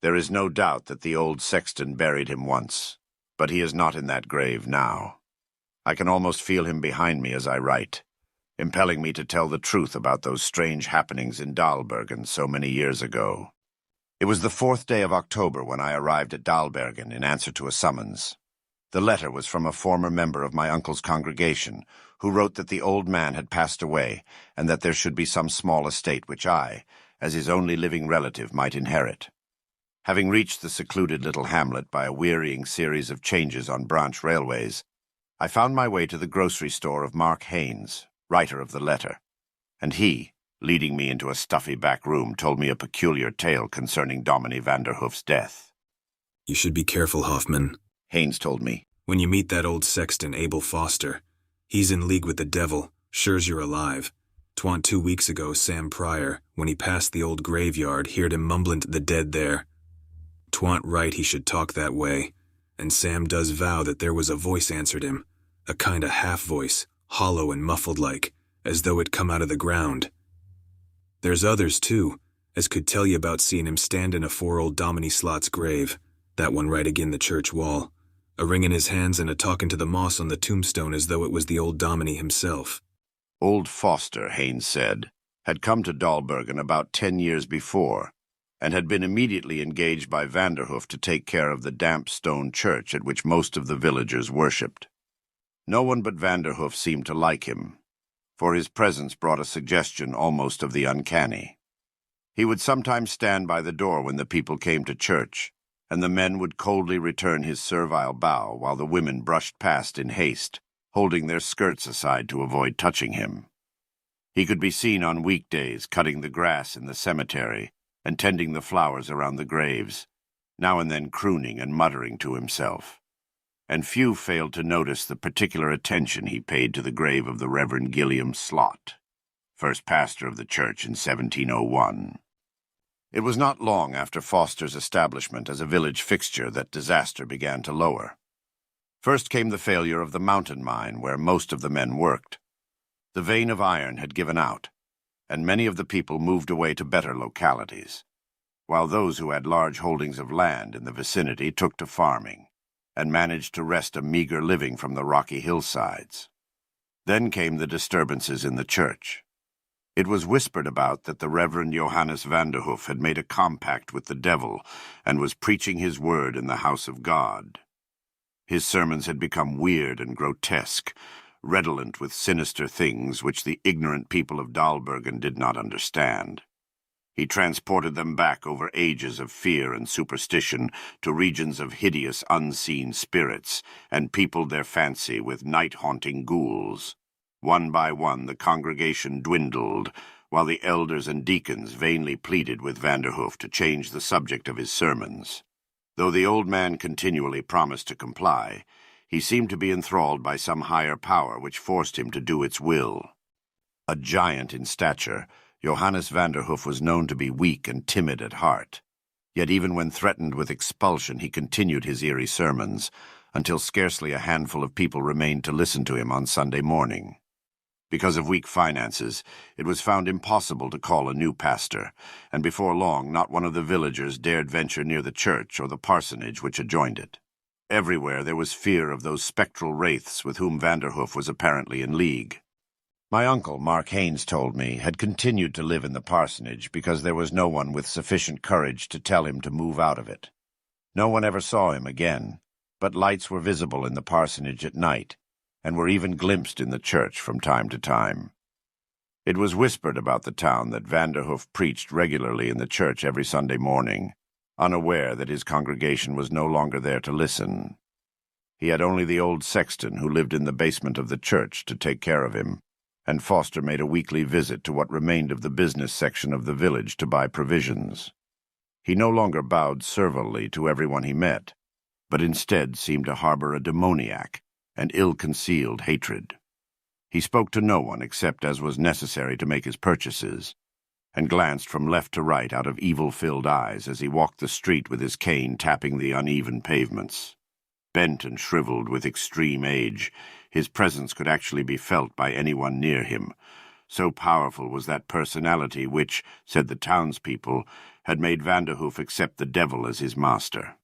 There is no doubt that the old sexton buried him once, but he is not in that grave now. I can almost feel him behind me as I write, impelling me to tell the truth about those strange happenings in Dahlbergen so many years ago. It was the 4th day of October when I arrived at Dahlbergen in answer to a summons. The letter was from a former member of my uncle's congregation, who wrote that the old man had passed away and that there should be some small estate which I, as his only living relative, might inherit. Having reached the secluded little hamlet by a wearying series of changes on branch railways, I found my way to the grocery store of Mark Haynes, writer of the letter, and he, leading me into a stuffy back room, told me a peculiar tale concerning Dominie Vanderhoof's death. "You should be careful, Hoffman," Haynes told me. "when you meet that old sexton, Abel Foster. He's in league with the devil, sure's you're alive. 'Twant 2 weeks ago, Sam Pryor, when he passed the old graveyard, heard him mumbling to the dead there. 'Twant right he should talk that way, and Sam does vow that there was a voice answered him, a kind of half-voice, hollow and muffled like, as though it come out of the ground. There's others, too, as could tell you about seeing him standin' afore old Dominie Slot's grave, that one right agin the church wall, a wringin' his hands and a-talkin' to the moss on the tombstone as though it was the old Dominie himself." Old Foster, Haynes said, had come to Dahlbergen about 10 years before, and had been immediately engaged by Vanderhoof to take care of the damp stone church at which most of the villagers worshipped. No one but Vanderhoof seemed to like him, for his presence brought a suggestion almost of the uncanny. He would sometimes stand by the door when the people came to church, and the men would coldly return his servile bow while the women brushed past in haste, holding their skirts aside to avoid touching him. He could be seen on weekdays cutting the grass in the cemetery and tending the flowers around the graves, now and then crooning and muttering to himself. And few failed to notice the particular attention he paid to the grave of the Reverend Gilliam Slot, first pastor of the church in 1701. It was not long after Foster's establishment as a village fixture that disaster began to lower. First came the failure of the mountain mine where most of the men worked. The vein of iron had given out, and many of the people moved away to better localities, while those who had large holdings of land in the vicinity took to farming, and managed to wrest a meager living from the rocky hillsides. Then came the disturbances in the church. It was whispered about that the Reverend Johannes Vanderhoof had made a compact with the devil and was preaching his word in the house of God. His sermons had become weird and grotesque, redolent with sinister things which the ignorant people of Dahlbergen did not understand. He transported them back over ages of fear and superstition to regions of hideous unseen spirits, and peopled their fancy with night-haunting ghouls. One by one the congregation dwindled, while the elders and deacons vainly pleaded with Vanderhoof to change the subject of his sermons. Though the old man continually promised to comply, he seemed to be enthralled by some higher power which forced him to do its will. A giant in stature, Johannes Vanderhoof was known to be weak and timid at heart. Yet even when threatened with expulsion he continued his eerie sermons, until scarcely a handful of people remained to listen to him on Sunday morning. Because of weak finances, it was found impossible to call a new pastor, and before long not one of the villagers dared venture near the church or the parsonage which adjoined it. Everywhere there was fear of those spectral wraiths with whom Vanderhoof was apparently in league. My uncle, Mark Haynes told me, had continued to live in the parsonage because there was no one with sufficient courage to tell him to move out of it. No one ever saw him again, but lights were visible in the parsonage at night, and were even glimpsed in the church from time to time. It was whispered about the town that Vanderhoof preached regularly in the church every Sunday morning, unaware that his congregation was no longer there to listen. He had only the old sexton who lived in the basement of the church to take care of him, and Foster made a weekly visit to what remained of the business section of the village to buy provisions. He no longer bowed servilely to everyone he met, but instead seemed to harbor a demoniac and ill-concealed hatred. He spoke to no one except as was necessary to make his purchases, and glanced from left to right out of evil-filled eyes as he walked the street with his cane tapping the uneven pavements. Bent and shriveled with extreme age, his presence could actually be felt by anyone near him. So powerful was that personality which, said the townspeople, had made Vanderhoof accept the devil as his master.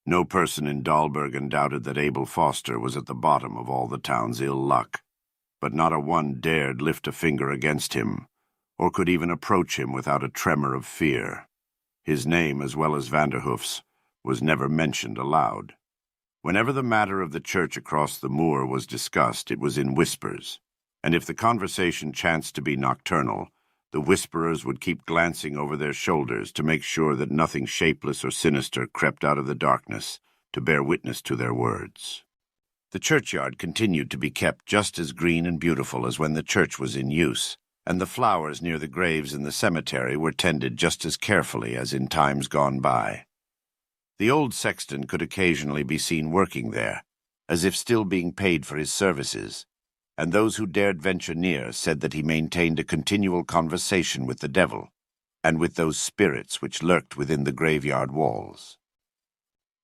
No person in Dahlbergen doubted that Abel Foster was at the bottom of all the town's ill luck, but not a one dared lift a finger against him, or could even approach him without a tremor of fear. His name, as well as Vanderhoof's, was never mentioned aloud. Whenever the matter of the church across the moor was discussed, it was in whispers, and if the conversation chanced to be nocturnal, the whisperers would keep glancing over their shoulders to make sure that nothing shapeless or sinister crept out of the darkness to bear witness to their words. The churchyard continued to be kept just as green and beautiful as when the church was in use, and the flowers near the graves in the cemetery were tended just as carefully as in times gone by. The old sexton could occasionally be seen working there, as if still being paid for his services, and those who dared venture near said that he maintained a continual conversation with the devil, and with those spirits which lurked within the graveyard walls.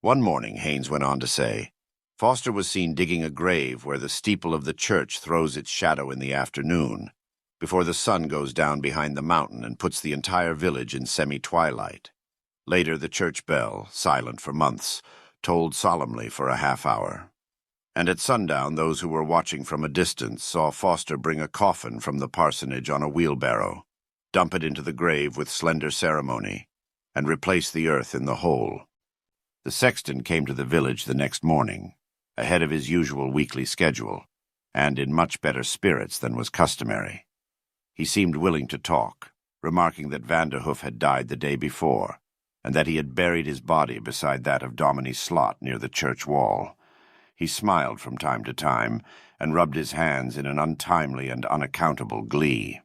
One morning, Haynes went on to say, Foster was seen digging a grave where the steeple of the church throws its shadow in the afternoon, before the sun goes down behind the mountain and puts the entire village in semi-twilight. Later, the church bell, silent for months, tolled solemnly for a half-hour. And at sundown those who were watching from a distance saw Foster bring a coffin from the parsonage on a wheelbarrow, dump it into the grave with slender ceremony, and replace the earth in the hole. The sexton came to the village the next morning, ahead of his usual weekly schedule, and in much better spirits than was customary. He seemed willing to talk, remarking that Vanderhoof had died the day before, and that he had buried his body beside that of Dominie Slot near the church wall. He smiled from time to time, and rubbed his hands in an untimely and unaccountable glee.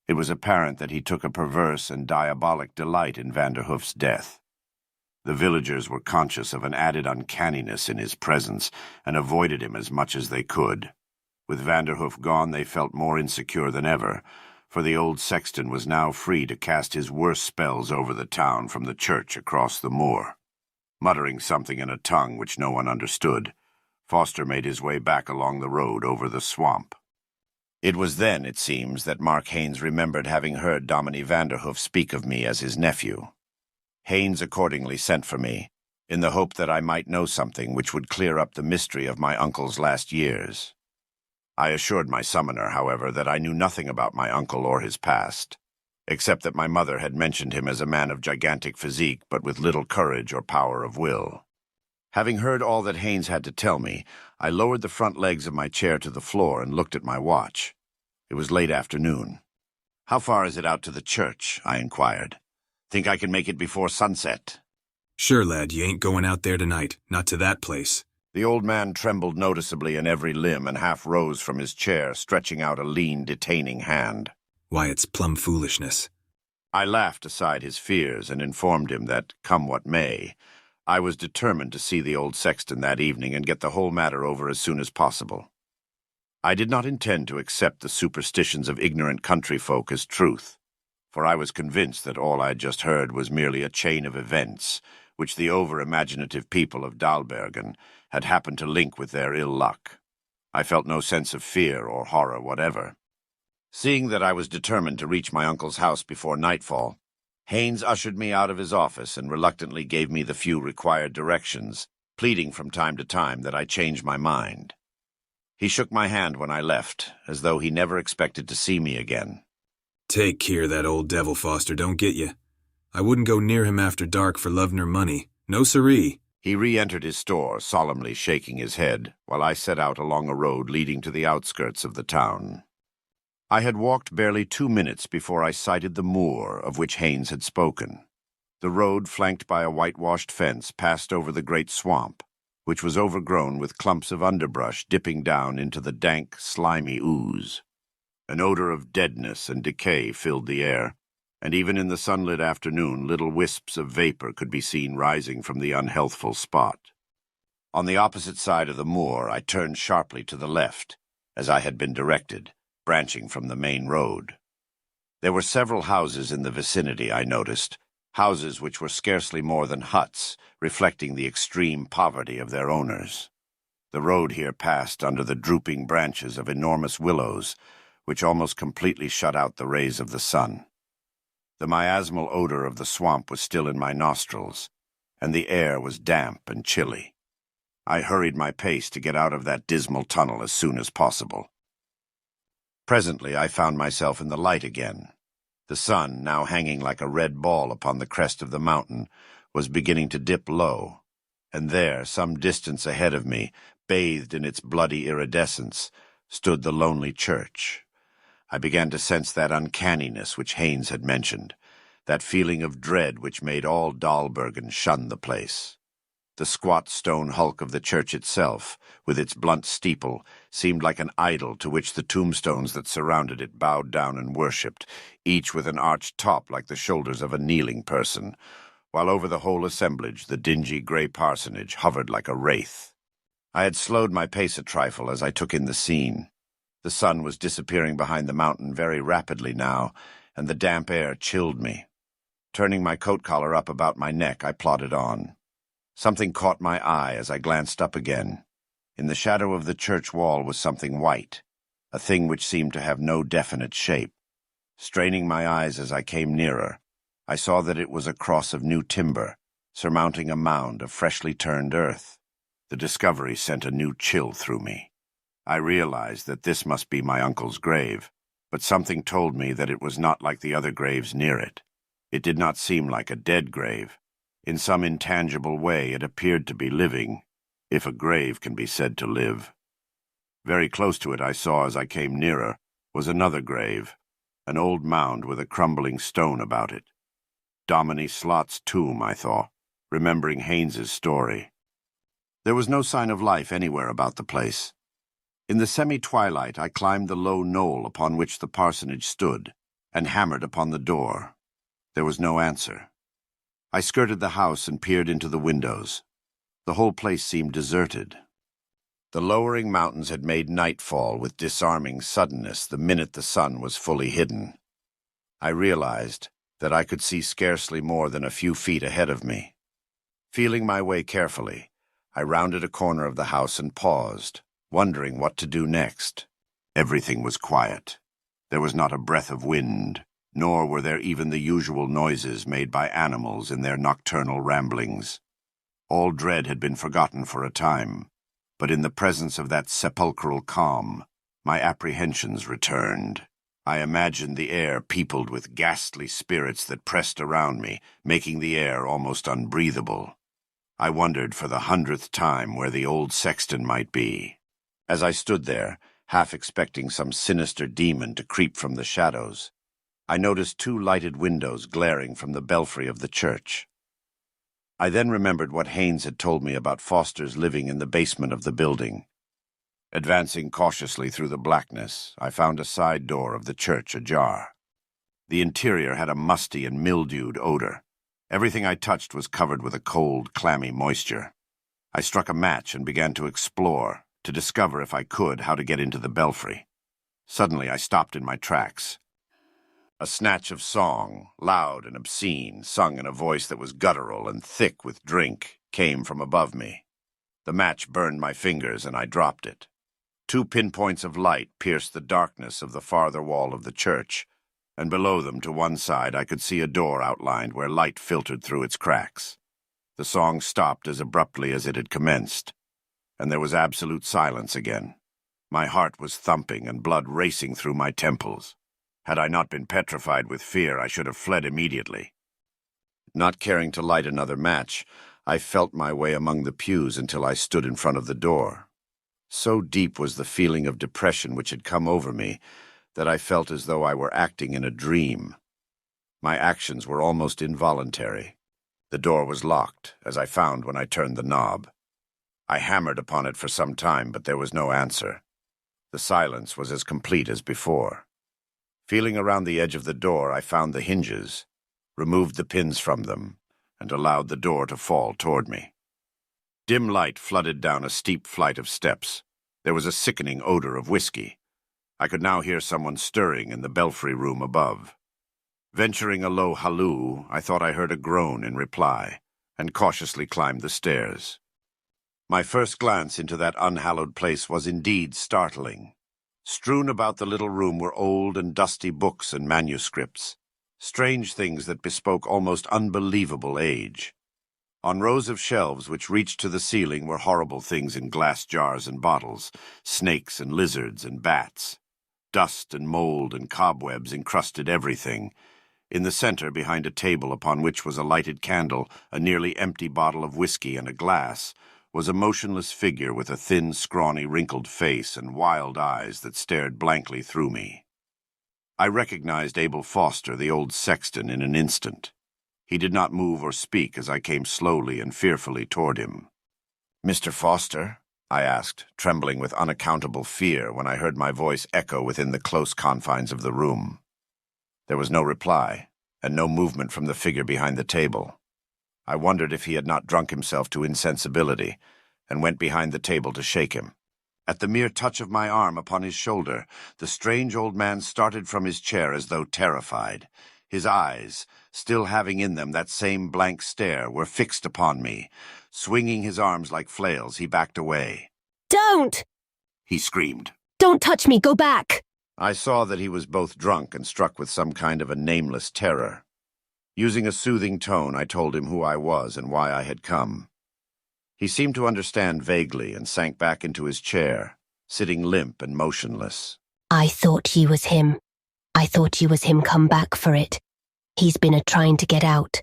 It was apparent that he took a perverse and diabolic delight in Vanderhoof's death. The villagers were conscious of an added uncanniness in his presence, and avoided him as much as they could. With Vanderhoof gone, they felt more insecure than ever, for the old sexton was now free to cast his worst spells over the town from the church across the moor. Muttering something in a tongue which no one understood, Foster made his way back along the road over the swamp. It was then, it seems, that Mark Haynes remembered having heard Dominie Vanderhoof speak of me as his nephew. Haynes accordingly sent for me, in the hope that I might know something which would clear up the mystery of my uncle's last years. I assured my summoner, however, that I knew nothing about my uncle or his past, except that my mother had mentioned him as a man of gigantic physique but with little courage or power of will. Having heard all that Haynes had to tell me, I lowered the front legs of my chair to the floor and looked at my watch. It was late afternoon. "How far is it out to the church?" I inquired. "Think I can make it before sunset?" Sure, lad, you ain't going out there tonight. Not to that place. The old man trembled noticeably in every limb and half rose from his chair, stretching out a lean, detaining hand. Why, it's plumb foolishness. I laughed aside his fears and informed him that, come what may, I was determined to see the old sexton that evening and get the whole matter over as soon as possible. I did not intend to accept the superstitions of ignorant country folk as truth, for I was convinced that all I had just heard was merely a chain of events, which the over-imaginative people of Dahlbergen had happened to link with their ill luck. I felt no sense of fear or horror whatever. Seeing that I was determined to reach my uncle's house before nightfall, Haynes ushered me out of his office and reluctantly gave me the few required directions, pleading from time to time that I change my mind. He shook my hand when I left, as though he never expected to see me again. Take care that old devil Foster don't get you. I wouldn't go near him after dark for love nor money. No siree. He re-entered his store, solemnly shaking his head, while I set out along a road leading to the outskirts of the town. I had walked barely 2 minutes before I sighted the moor of which Haynes had spoken. The road, flanked by a whitewashed fence, passed over the great swamp, which was overgrown with clumps of underbrush dipping down into the dank, slimy ooze. An odor of deadness and decay filled the air, and even in the sunlit afternoon little wisps of vapor could be seen rising from the unhealthful spot. On the opposite side of the moor I turned sharply to the left, as I had been directed, branching from the main road. There were several houses in the vicinity, I noticed, houses which were scarcely more than huts, reflecting the extreme poverty of their owners. The road here passed under the drooping branches of enormous willows, which almost completely shut out the rays of the sun. The miasmal odor of the swamp was still in my nostrils, and the air was damp and chilly. I hurried my pace to get out of that dismal tunnel as soon as possible. Presently I found myself in the light again. The sun, now hanging like a red ball upon the crest of the mountain, was beginning to dip low, and there, some distance ahead of me, bathed in its bloody iridescence, stood the lonely church. I began to sense that uncanniness which Haynes had mentioned, that feeling of dread which made all Dahlbergen shun the place. The squat stone hulk of the church itself, with its blunt steeple, seemed like an idol to which the tombstones that surrounded it bowed down and worshipped, each with an arched top like the shoulders of a kneeling person, while over the whole assemblage the dingy grey parsonage hovered like a wraith. I had slowed my pace a trifle as I took in the scene. The sun was disappearing behind the mountain very rapidly now, and the damp air chilled me. Turning my coat collar up about my neck, I plodded on. Something caught my eye as I glanced up again. In the shadow of the church wall was something white, a thing which seemed to have no definite shape. Straining my eyes as I came nearer, I saw that it was a cross of new timber, surmounting a mound of freshly turned earth. The discovery sent a new chill through me. I realized that this must be my uncle's grave, but something told me that it was not like the other graves near it. It did not seem like a dead grave. In some intangible way it appeared to be living, if a grave can be said to live. Very close to it I saw as I came nearer was another grave, an old mound with a crumbling stone about it. Dominie Slot's tomb, I thought, remembering Haynes's story. There was no sign of life anywhere about the place. In the semi-twilight I climbed the low knoll upon which the parsonage stood, and hammered upon the door. There was no answer. I skirted the house and peered into the windows. The whole place seemed deserted. The lowering mountains had made nightfall with disarming suddenness the minute the sun was fully hidden. I realized that I could see scarcely more than a few feet ahead of me. Feeling my way carefully, I rounded a corner of the house and paused, wondering what to do next. Everything was quiet. There was not a breath of wind, nor were there even the usual noises made by animals in their nocturnal ramblings. All dread had been forgotten for a time, but in the presence of that sepulchral calm, my apprehensions returned. I imagined the air peopled with ghastly spirits that pressed around me, making the air almost unbreathable. I wondered for the 100th time where the old sexton might be. As I stood there, half expecting some sinister demon to creep from the shadows, I noticed 2 lighted windows glaring from the belfry of the church. I then remembered what Haynes had told me about Foster's living in the basement of the building. Advancing cautiously through the blackness, I found a side door of the church ajar. The interior had a musty and mildewed odor. Everything I touched was covered with a cold, clammy moisture. I struck a match and began to explore, to discover, if I could, how to get into the belfry. Suddenly I stopped in my tracks. A snatch of song, loud and obscene, sung in a voice that was guttural and thick with drink, came from above me. The match burned my fingers and I dropped it. 2 pinpoints of light pierced the darkness of the farther wall of the church, and below them to one side I could see a door outlined where light filtered through its cracks. The song stopped as abruptly as it had commenced, and there was absolute silence again. My heart was thumping and blood racing through my temples. Had I not been petrified with fear, I should have fled immediately. Not caring to light another match, I felt my way among the pews until I stood in front of the door. So deep was the feeling of depression which had come over me that I felt as though I were acting in a dream. My actions were almost involuntary. The door was locked, as I found when I turned the knob. I hammered upon it for some time, but there was no answer. The silence was as complete as before. Feeling around the edge of the door, I found the hinges, removed the pins from them, and allowed the door to fall toward me. Dim light flooded down a steep flight of steps. There was a sickening odor of whiskey. I could now hear someone stirring in the belfry room above. Venturing a low halloo, I thought I heard a groan in reply, and cautiously climbed the stairs. My first glance into that unhallowed place was indeed startling. Strewn about the little room were old and dusty books and manuscripts, strange things that bespoke almost unbelievable age. On rows of shelves which reached to the ceiling were horrible things in glass jars and bottles, snakes and lizards and bats. Dust and mold and cobwebs encrusted everything. In the center, behind a table upon which was a lighted candle, a nearly empty bottle of whiskey and a glass, was a motionless figure with a thin, scrawny, wrinkled face and wild eyes that stared blankly through me. I recognized Abel Foster, the old sexton, in an instant. He did not move or speak as I came slowly and fearfully toward him. "Mr. Foster?" I asked, trembling with unaccountable fear when I heard my voice echo within the close confines of the room. There was no reply, and no movement from the figure behind the table. I wondered if he had not drunk himself to insensibility, and went behind the table to shake him. At the mere touch of my arm upon his shoulder, the strange old man started from his chair as though terrified. His eyes, still having in them that same blank stare, were fixed upon me. Swinging his arms like flails, he backed away. "Don't!" he screamed. "Don't touch me! Go back!" I saw that he was both drunk and struck with some kind of a nameless terror. Using a soothing tone, I told him who I was and why I had come. He seemed to understand vaguely and sank back into his chair, sitting limp and motionless. "I thought you was him. I thought you was him come back for it. He's been a-trying to get out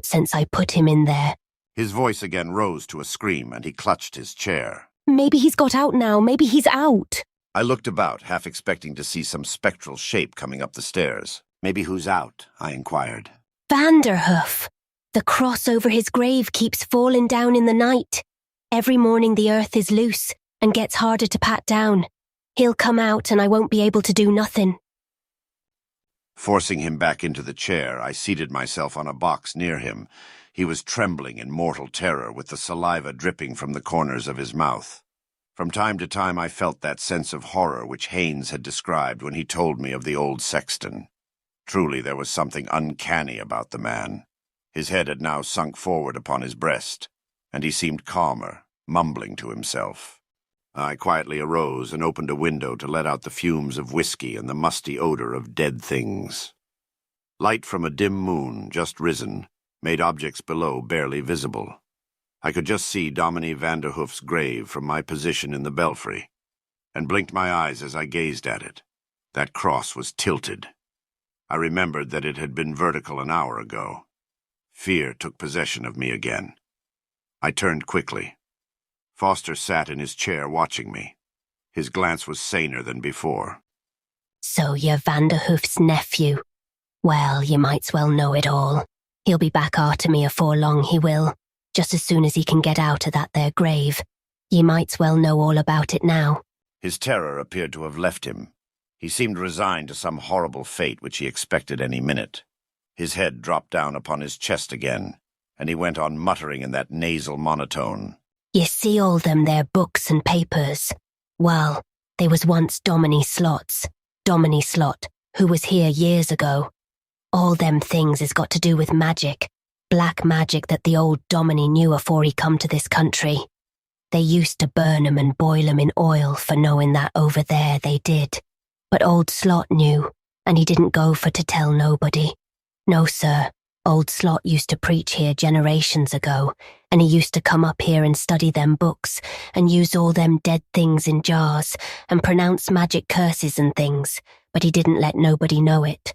since I put him in there." His voice again rose to a scream, and he clutched his chair. "Maybe he's got out now. Maybe he's out." I looked about, half expecting to see some spectral shape coming up the stairs. "Maybe who's out?" I inquired. "Vanderhoof. The cross over his grave keeps falling down in the night. Every morning the earth is loose and gets harder to pat down. He'll come out and I won't be able to do nothing." Forcing him back into the chair, I seated myself on a box near him. He was trembling in mortal terror, with the saliva dripping from the corners of his mouth. From time to time I felt that sense of horror which Haynes had described when he told me of the old sexton. Truly there was something uncanny about the man. His head had now sunk forward upon his breast, and he seemed calmer, mumbling to himself. I quietly arose and opened a window to let out the fumes of whiskey and the musty odor of dead things. Light from a dim moon, just risen, made objects below barely visible. I could just see Dominie Vanderhoof's grave from my position in the belfry, and blinked my eyes as I gazed at it. That cross was tilted. I remembered that it had been vertical an hour ago. Fear took possession of me again. I turned quickly. Foster sat in his chair watching me. His glance was saner than before. "So you're Vanderhoof's nephew. Well, you might's well know it all. He'll be back arter me afore long, he will, just as soon as he can get out of that there grave. Ye might's well know all about it now." His terror appeared to have left him. He seemed resigned to some horrible fate which he expected any minute. His head dropped down upon his chest again, and he went on muttering in that nasal monotone. "You see all them there books and papers? Well, they was once Dominie Slot, who was here years ago. All them things is got to do with magic, black magic that the old Dominie knew afore he come to this country. They used to burn 'em and boil 'em in oil for knowing that over there they did. But old Slot knew, and he didn't go for to tell nobody. No, sir, old Slot used to preach here generations ago, and he used to come up here and study them books, and use all them dead things in jars, and pronounce magic curses and things, but he didn't let nobody know it.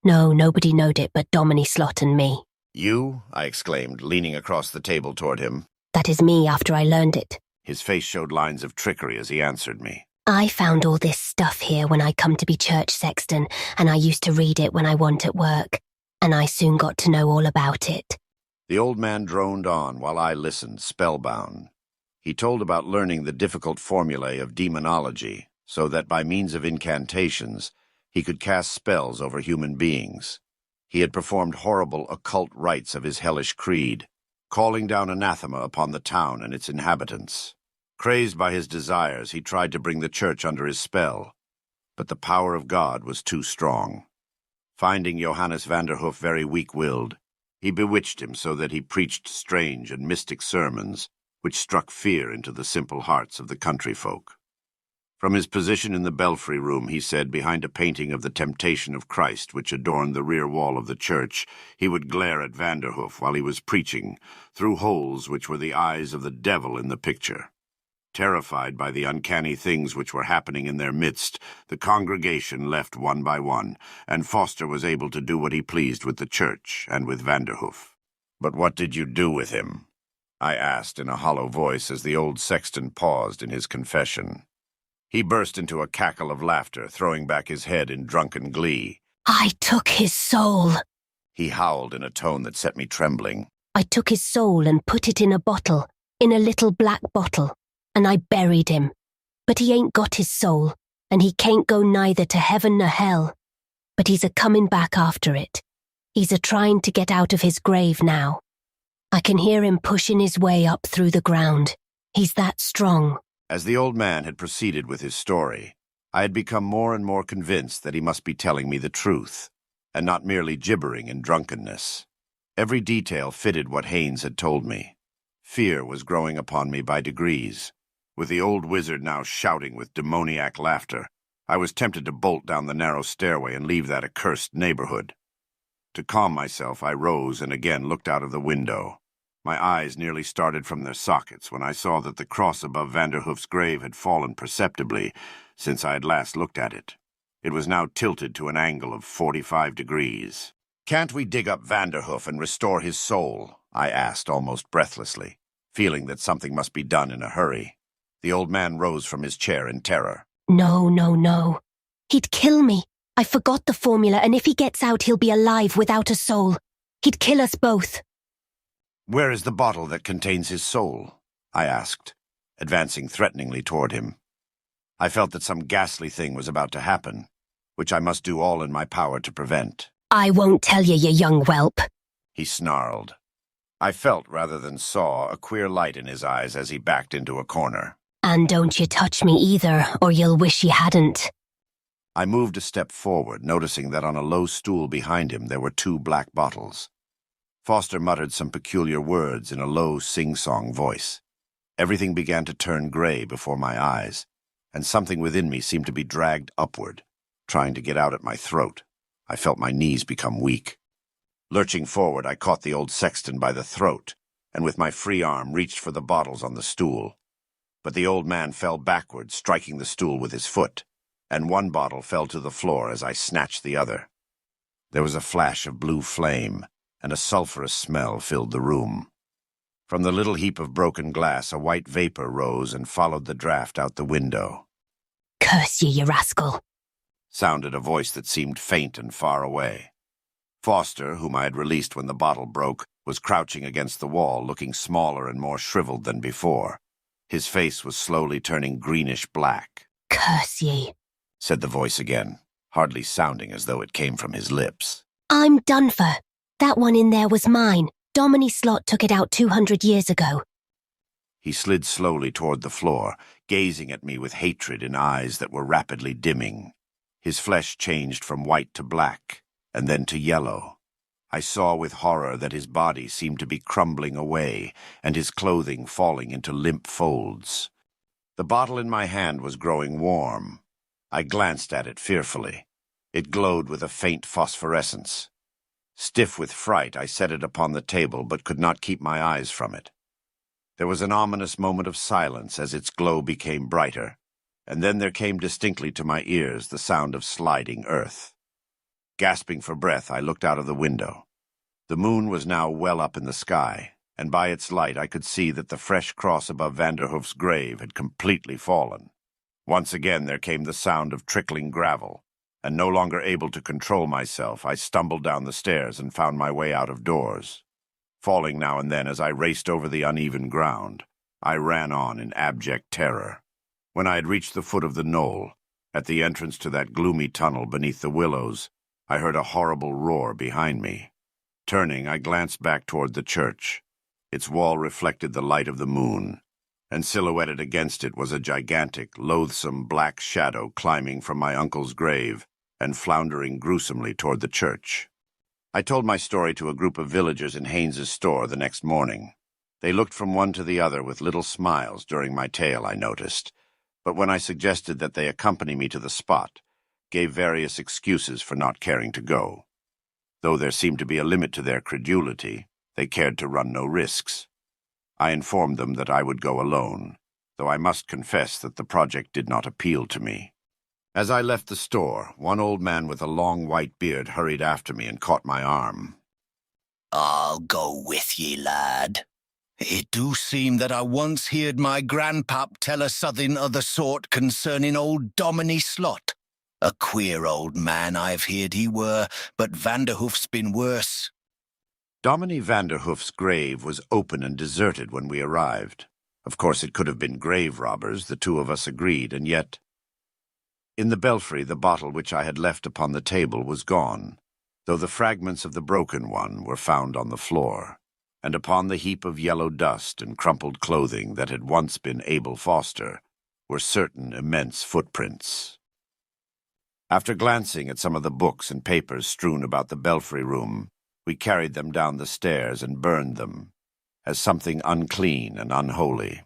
No, nobody knowed it but Dominie Slot and me. You? I exclaimed, leaning across the table toward him. That is me after I learned it. His face showed lines of trickery as he answered me. I found all this stuff here when I come to be church sexton, and I used to read it when I want at work, and I soon got to know all about it. The old man droned on while I listened, spellbound. He told about learning the difficult formulae of demonology, so that by means of incantations, he could cast spells over human beings. He had performed horrible occult rites of his hellish creed, calling down anathema upon the town and its inhabitants. Crazed by his desires, he tried to bring the church under his spell, but the power of God was too strong. Finding Johannes Vanderhoof very weak-willed, he bewitched him so that he preached strange and mystic sermons, which struck fear into the simple hearts of the country folk. From his position in the belfry room, he said, behind a painting of the Temptation of Christ which adorned the rear wall of the church, he would glare at Vanderhoof while he was preaching, through holes which were the eyes of the devil in the picture. Terrified by the uncanny things which were happening in their midst, the congregation left one by one, and Foster was able to do what he pleased with the church and with Vanderhoof. "But what did you do with him?" I asked in a hollow voice as the old sexton paused in his confession. He burst into a cackle of laughter, throwing back his head in drunken glee. I took his soul. He howled in a tone that set me trembling. I took his soul and put it in a bottle, in a little black bottle, and I buried him. But he ain't got his soul, and he can't go neither to heaven nor hell. But he's a-comin' back after it. He's a-trying to get out of his grave now. I can hear him pushing his way up through the ground. He's that strong. As the old man had proceeded with his story, I had become more and more convinced that he must be telling me the truth, and not merely gibbering in drunkenness. Every detail fitted what Haynes had told me. Fear was growing upon me by degrees. With the old wizard now shouting with demoniac laughter, I was tempted to bolt down the narrow stairway and leave that accursed neighborhood. To calm myself, I rose and again looked out of the window. My eyes nearly started from their sockets when I saw that the cross above Vanderhoof's grave had fallen perceptibly since I had last looked at it. It was now tilted to an angle of 45 degrees. "Can't we dig up Vanderhoof and restore his soul?" I asked almost breathlessly, feeling that something must be done in a hurry. The old man rose from his chair in terror. No, no, no. He'd kill me. I forgot the formula, and if he gets out, he'll be alive without a soul. He'd kill us both. "Where is the bottle that contains his soul?" I asked, advancing threateningly toward him. I felt that some ghastly thing was about to happen, which I must do all in my power to prevent. I won't tell you young whelp, he snarled. I felt rather than saw a queer light in his eyes as he backed into a corner. And don't you touch me either, or you'll wish you hadn't. I moved a step forward, noticing that on a low stool behind him there were 2 black bottles. Foster muttered some peculiar words in a low, sing-song voice. Everything began to turn gray before my eyes, and something within me seemed to be dragged upward, trying to get out at my throat. I felt my knees become weak. Lurching forward, I caught the old sexton by the throat, and with my free arm reached for the bottles on the stool. But the old man fell backward, striking the stool with his foot, and one bottle fell to the floor as I snatched the other. There was a flash of blue flame, and a sulphurous smell filled the room. From the little heap of broken glass, a white vapor rose and followed the draft out the window. Curse you rascal, sounded a voice that seemed faint and far away. Foster, whom I had released when the bottle broke, was crouching against the wall, looking smaller and more shriveled than before. His face was slowly turning greenish-black. Curse ye, said the voice again, hardly sounding as though it came from his lips. I'm done for. That one in there was mine. Dominie Slot took it out 200 years ago. He slid slowly toward the floor, gazing at me with hatred in eyes that were rapidly dimming. His flesh changed from white to black, and then to yellow. I saw with horror that his body seemed to be crumbling away and his clothing falling into limp folds. The bottle in my hand was growing warm. I glanced at it fearfully. It glowed with a faint phosphorescence. Stiff with fright, I set it upon the table but could not keep my eyes from it. There was an ominous moment of silence as its glow became brighter, and then there came distinctly to my ears the sound of sliding earth. Gasping for breath, I looked out of the window. The moon was now well up in the sky, and by its light I could see that the fresh cross above Vanderhoof's grave had completely fallen. Once again there came the sound of trickling gravel, and no longer able to control myself, I stumbled down the stairs and found my way out of doors. Falling now and then as I raced over the uneven ground, I ran on in abject terror. When I had reached the foot of the knoll, at the entrance to that gloomy tunnel beneath the willows, I heard a horrible roar behind me. Turning, I glanced back toward the church. Its wall reflected the light of the moon, and silhouetted against it was a gigantic, loathsome black shadow climbing from my uncle's grave and floundering gruesomely toward the church. I told my story to a group of villagers in Haynes's store the next morning. They looked from one to the other with little smiles during my tale, I noticed, but when I suggested that they accompany me to the spot, gave various excuses for not caring to go. Though there seemed to be a limit to their credulity, they cared to run no risks. I informed them that I would go alone, though I must confess that the project did not appeal to me. As I left the store, one old man with a long white beard hurried after me and caught my arm. "I'll go with ye, lad. It do seem that I once heard my grandpap tell us something of the sort concerning old Dominie Slot. A queer old man I've heard he were, but Vanderhoof's been worse." Dominie Vanderhoof's grave was open and deserted when we arrived. Of course it could have been grave robbers, the two of us agreed, and yet... In the belfry, the bottle which I had left upon the table was gone, though the fragments of the broken one were found on the floor, and upon the heap of yellow dust and crumpled clothing that had once been Abel Foster were certain immense footprints. After glancing at some of the books and papers strewn about the belfry room, we carried them down the stairs and burned them, as something unclean and unholy.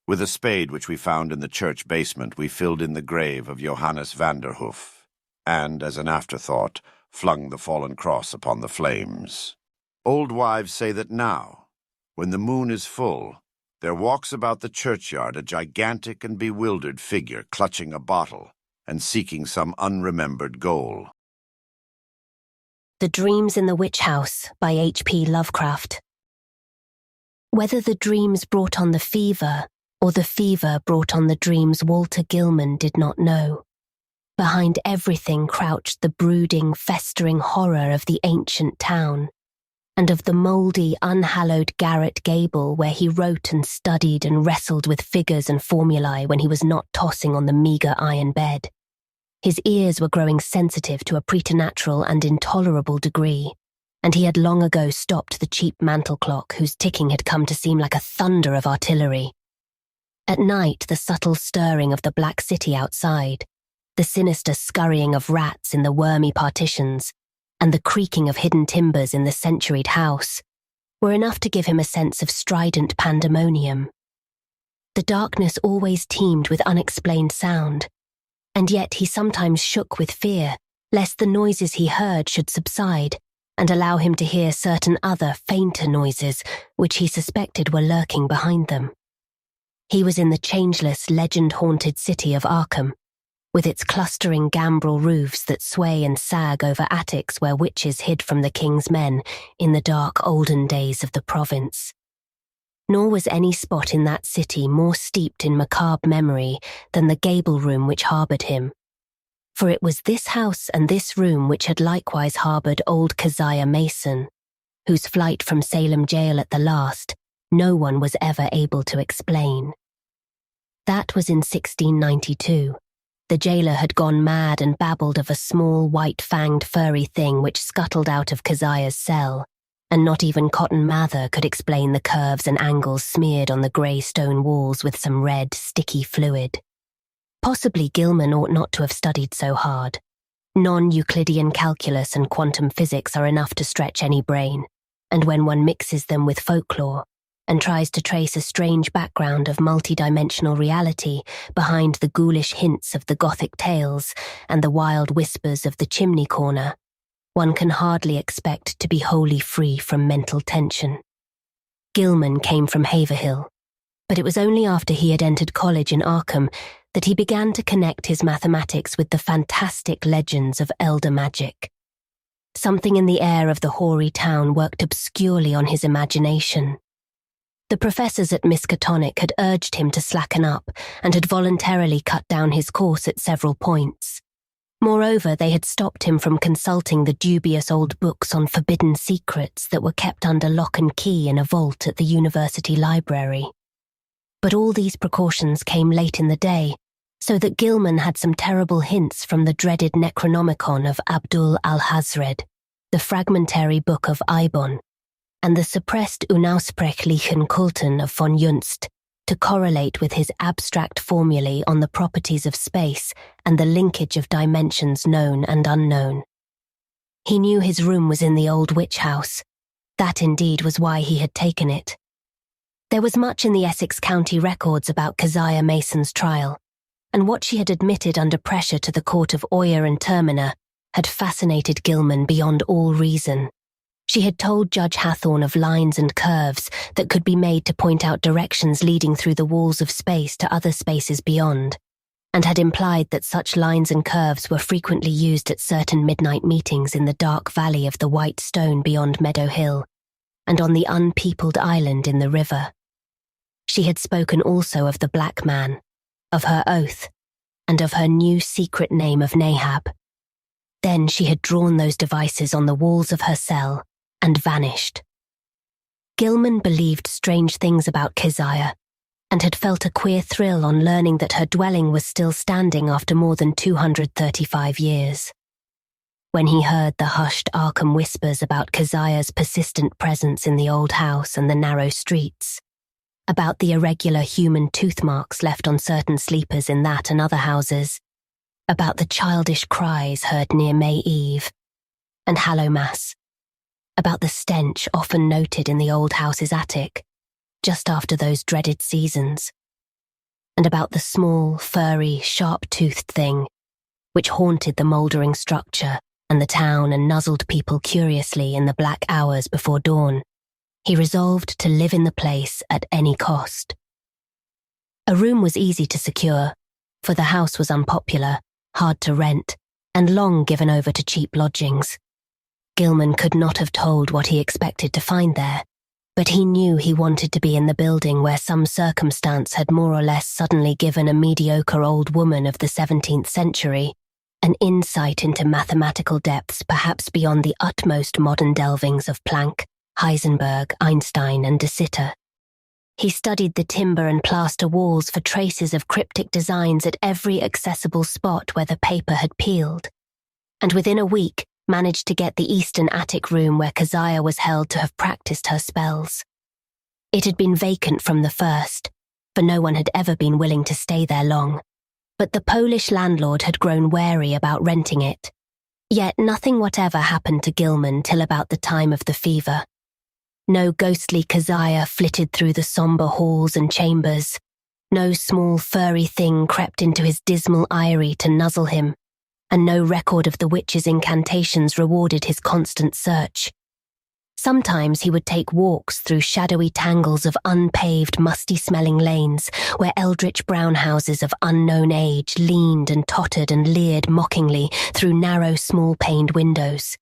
With a spade which we found in the church basement, we filled in the grave of Johannes Vanderhoof, and, as an afterthought, flung the fallen cross upon the flames. Old wives say that now, when the moon is full, there walks about the churchyard a gigantic and bewildered figure clutching a bottle and seeking some unremembered goal. The Dreams in the Witch House by H.P. Lovecraft. Whether the dreams brought on the fever, or the fever brought on the dreams, Walter Gilman did not know. Behind everything crouched the brooding, festering horror of the ancient town, and of the mouldy, unhallowed garret gable where he wrote and studied and wrestled with figures and formulae when he was not tossing on the meagre iron bed. His ears were growing sensitive to a preternatural and intolerable degree, and he had long ago stopped the cheap mantel clock whose ticking had come to seem like a thunder of artillery. At night, the subtle stirring of the black city outside, the sinister scurrying of rats in the wormy partitions, and the creaking of hidden timbers in the centuried house were enough to give him a sense of strident pandemonium. The darkness always teemed with unexplained sound, and yet he sometimes shook with fear lest the noises he heard should subside and allow him to hear certain other, fainter noises which he suspected were lurking behind them. He was in the changeless, legend-haunted city of Arkham, with its clustering gambrel roofs that sway and sag over attics where witches hid from the king's men in the dark olden days of the province. Nor was any spot in that city more steeped in macabre memory than the gable room which harboured him. For it was this house and this room which had likewise harboured old Keziah Mason, whose flight from Salem jail at the last no one was ever able to explain. That was in 1692. The jailer had gone mad and babbled of a small, white-fanged, furry thing which scuttled out of Keziah's cell, and not even Cotton Mather could explain the curves and angles smeared on the grey stone walls with some red, sticky fluid. Possibly Gilman ought not to have studied so hard, Non-Euclidean calculus and quantum physics are enough to stretch any brain, and when one mixes them with folklore and tries to trace a strange background of multidimensional reality behind the ghoulish hints of the Gothic tales and the wild whispers of the chimney corner, one can hardly expect to be wholly free from mental tension. Gilman came from Haverhill, but it was only after he had entered college in Arkham that he began to connect his mathematics with the fantastic legends of elder magic. Something in the air of the hoary town worked obscurely on his imagination. The professors at Miskatonic had urged him to slacken up and had voluntarily cut down his course at several points. Moreover, they had stopped him from consulting the dubious old books on forbidden secrets that were kept under lock and key in a vault at the university library. But all these precautions came late in the day, so that Gilman had some terrible hints from the dreaded Necronomicon of Abdul Alhazred, the fragmentary book of Ibon, and the suppressed Unaussprechlichen Kulten of von Junst, to correlate with his abstract formulae on the properties of space and the linkage of dimensions known and unknown. He knew his room was in the old witch house. That indeed was why he had taken it. There was much in the Essex County records about Keziah Mason's trial, and what she had admitted under pressure to the court of Oyer and Terminer had fascinated Gilman beyond all reason. She had told Judge Hathorne of lines and curves that could be made to point out directions leading through the walls of space to other spaces beyond, and had implied that such lines and curves were frequently used at certain midnight meetings in the dark valley of the White Stone beyond Meadow Hill, and on the unpeopled island in the river. She had spoken also of the Black Man, of her oath, and of her new secret name of Nahab. Then she had drawn those devices on the walls of her cell and vanished. Gilman believed strange things about Keziah, and had felt a queer thrill on learning that her dwelling was still standing after more than 235 years. When he heard the hushed Arkham whispers about Keziah's persistent presence in the old house and the narrow streets, about the irregular human tooth marks left on certain sleepers in that and other houses, about the childish cries heard near May Eve and Hallowmass, about the stench often noted in the old house's attic, just after those dreaded seasons, and about the small, furry, sharp-toothed thing which haunted the mouldering structure and the town and nuzzled people curiously in the black hours before dawn, he resolved to live in the place at any cost. A room was easy to secure, for the house was unpopular, hard to rent, and long given over to cheap lodgings. Gilman could not have told what he expected to find there, but he knew he wanted to be in the building where some circumstance had more or less suddenly given a mediocre old woman of the 17th century an insight into mathematical depths perhaps beyond the utmost modern delvings of Planck, Heisenberg, Einstein, and De Sitter. He studied the timber and plaster walls for traces of cryptic designs at every accessible spot where the paper had peeled, and within a week managed to get the eastern attic room where Keziah was held to have practiced her spells. It had been vacant from the first, for no one had ever been willing to stay there long, but the Polish landlord had grown wary about renting it. Yet nothing whatever happened to Gilman till about the time of the fever. No ghostly Keziah flitted through the sombre halls and chambers. No small furry thing crept into his dismal eyrie to nuzzle him, and no record of the witch's incantations rewarded his constant search. Sometimes he would take walks through shadowy tangles of unpaved, musty-smelling lanes where eldritch brown houses of unknown age leaned and tottered and leered mockingly through narrow, small-paned windows.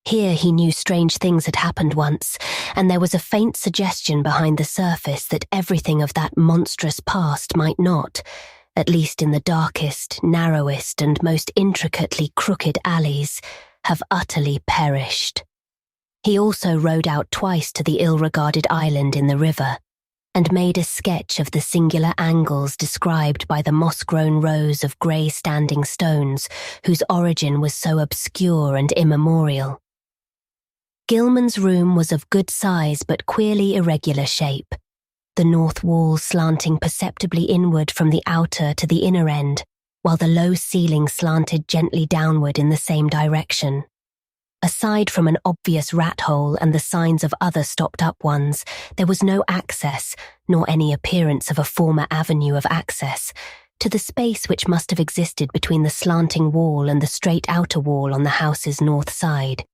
Here he knew strange things had happened once, and there was a faint suggestion behind the surface that everything of that monstrous past might not, at least in the darkest, narrowest, and most intricately crooked alleys, have utterly perished. He also rode out twice to the ill-regarded island in the river, and made a sketch of the singular angles described by the moss-grown rows of grey standing stones whose origin was so obscure and immemorial. Gilman's room was of good size but queerly irregular shape, the north wall slanting perceptibly inward from the outer to the inner end, while the low ceiling slanted gently downward in the same direction. Aside from an obvious rat hole and the signs of other stopped-up ones, there was no access, nor any appearance of a former avenue of access, to the space which must have existed between the slanting wall and the straight outer wall on the house's north side,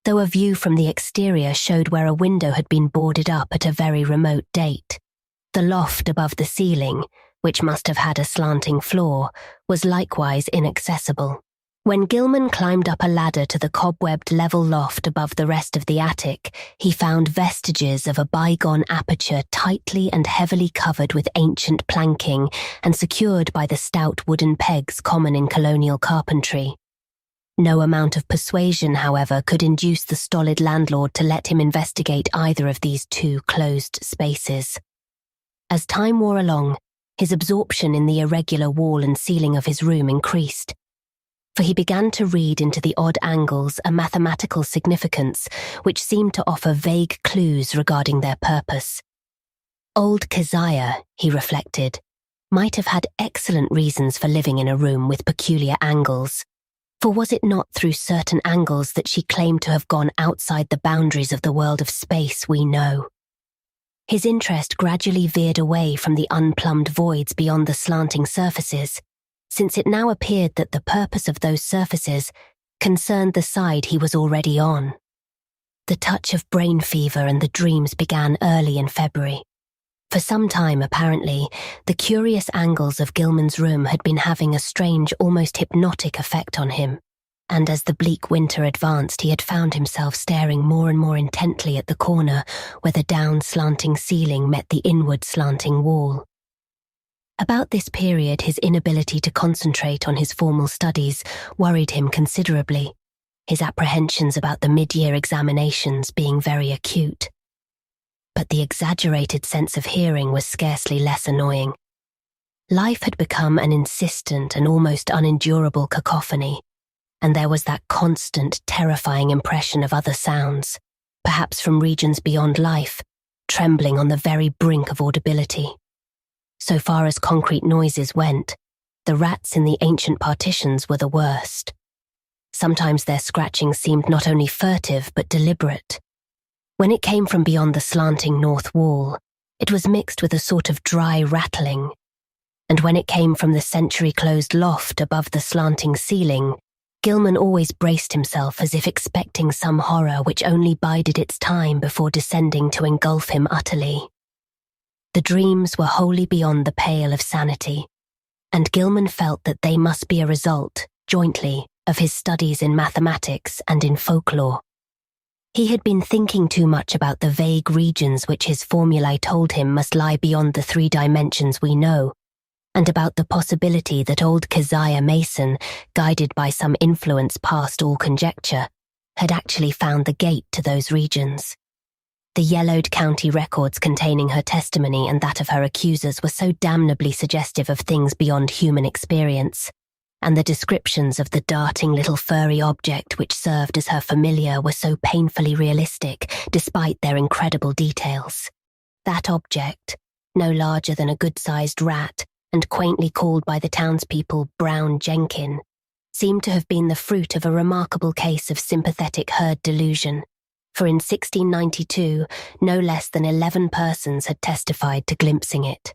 though a view from the exterior showed where a window had been boarded up at a very remote date. The loft above the ceiling, which must have had a slanting floor, was likewise inaccessible. When Gilman climbed up a ladder to the cobwebbed level loft above the rest of the attic, he found vestiges of a bygone aperture tightly and heavily covered with ancient planking and secured by the stout wooden pegs common in colonial carpentry. No amount of persuasion, however, could induce the stolid landlord to let him investigate either of these two closed spaces. As time wore along, his absorption in the irregular wall and ceiling of his room increased, for he began to read into the odd angles a mathematical significance which seemed to offer vague clues regarding their purpose. Old Keziah, he reflected, might have had excellent reasons for living in a room with peculiar angles, for was it not through certain angles that she claimed to have gone outside the boundaries of the world of space we know? His interest gradually veered away from the unplumbed voids beyond the slanting surfaces, since it now appeared that the purpose of those surfaces concerned the side he was already on. The touch of brain fever and the dreams began early in February. For some time, apparently, the curious angles of Gilman's room had been having a strange, almost hypnotic effect on him, and as the bleak winter advanced, he had found himself staring more and more intently at the corner where the down-slanting ceiling met the inward slanting wall. About this period, his inability to concentrate on his formal studies worried him considerably, his apprehensions about the mid-year examinations being very acute. But the exaggerated sense of hearing was scarcely less annoying. Life had become an insistent and almost unendurable cacophony, and there was that constant, terrifying impression of other sounds, perhaps from regions beyond life, trembling on the very brink of audibility. So far as concrete noises went, the rats in the ancient partitions were the worst. Sometimes their scratching seemed not only furtive but deliberate. When it came from beyond the slanting north wall, it was mixed with a sort of dry rattling, and when it came from the century-closed loft above the slanting ceiling, Gilman always braced himself as if expecting some horror which only bided its time before descending to engulf him utterly. The dreams were wholly beyond the pale of sanity, and Gilman felt that they must be a result, jointly, of his studies in mathematics and in folklore. He had been thinking too much about the vague regions which his formulae told him must lie beyond the 3 dimensions we know, and about the possibility that old Keziah Mason, guided by some influence past all conjecture, had actually found the gate to those regions. The yellowed county records containing her testimony and that of her accusers were so damnably suggestive of things beyond human experience, and the descriptions of the darting little furry object which served as her familiar were so painfully realistic, despite their incredible details. That object, no larger than a good-sized rat, and quaintly called by the townspeople Brown Jenkin, seemed to have been the fruit of a remarkable case of sympathetic herd delusion, for in 1692, no less than 11 persons had testified to glimpsing it.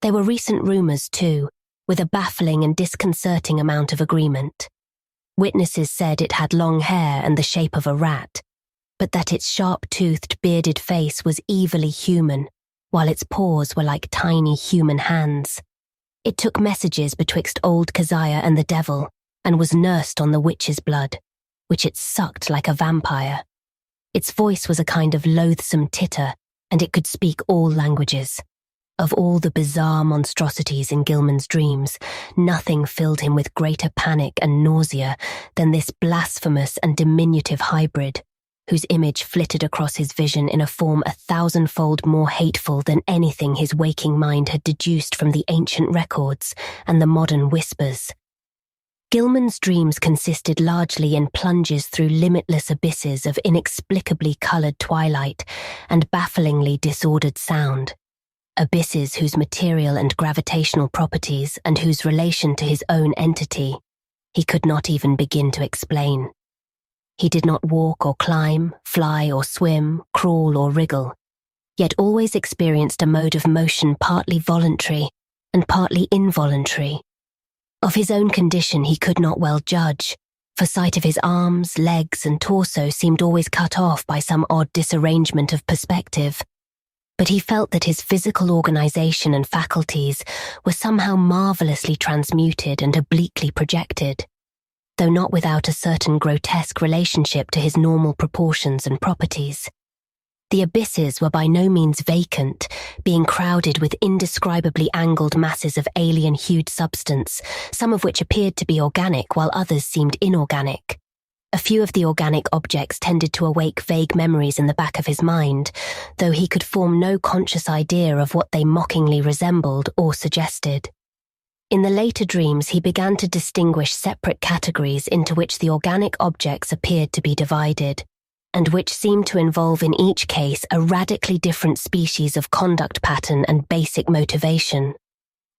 There were recent rumours, too, with a baffling and disconcerting amount of agreement. Witnesses said it had long hair and the shape of a rat, but that its sharp-toothed, bearded face was evilly human, while its paws were like tiny human hands. It took messages betwixt old Keziah and the devil, and was nursed on the witch's blood, which it sucked like a vampire. Its voice was a kind of loathsome titter, and it could speak all languages. Of all the bizarre monstrosities in Gilman's dreams, nothing filled him with greater panic and nausea than this blasphemous and diminutive hybrid, whose image flitted across his vision in a form 1,000-fold more hateful than anything his waking mind had deduced from the ancient records and the modern whispers. Gilman's dreams consisted largely in plunges through limitless abysses of inexplicably coloured twilight and bafflingly disordered sound, abysses whose material and gravitational properties and whose relation to his own entity he could not even begin to explain. He did not walk or climb, fly or swim, crawl or wriggle, yet always experienced a mode of motion partly voluntary and partly involuntary. Of his own condition he could not well judge, for sight of his arms, legs and torso seemed always cut off by some odd disarrangement of perspective. But he felt that his physical organization and faculties were somehow marvelously transmuted and obliquely projected, though not without a certain grotesque relationship to his normal proportions and properties. The abysses were by no means vacant, being crowded with indescribably angled masses of alien-hued substance, some of which appeared to be organic while others seemed inorganic. A few of the organic objects tended to awake vague memories in the back of his mind, though he could form no conscious idea of what they mockingly resembled or suggested. In the later dreams, he began to distinguish separate categories into which the organic objects appeared to be divided, and which seemed to involve in each case a radically different species of conduct pattern and basic motivation.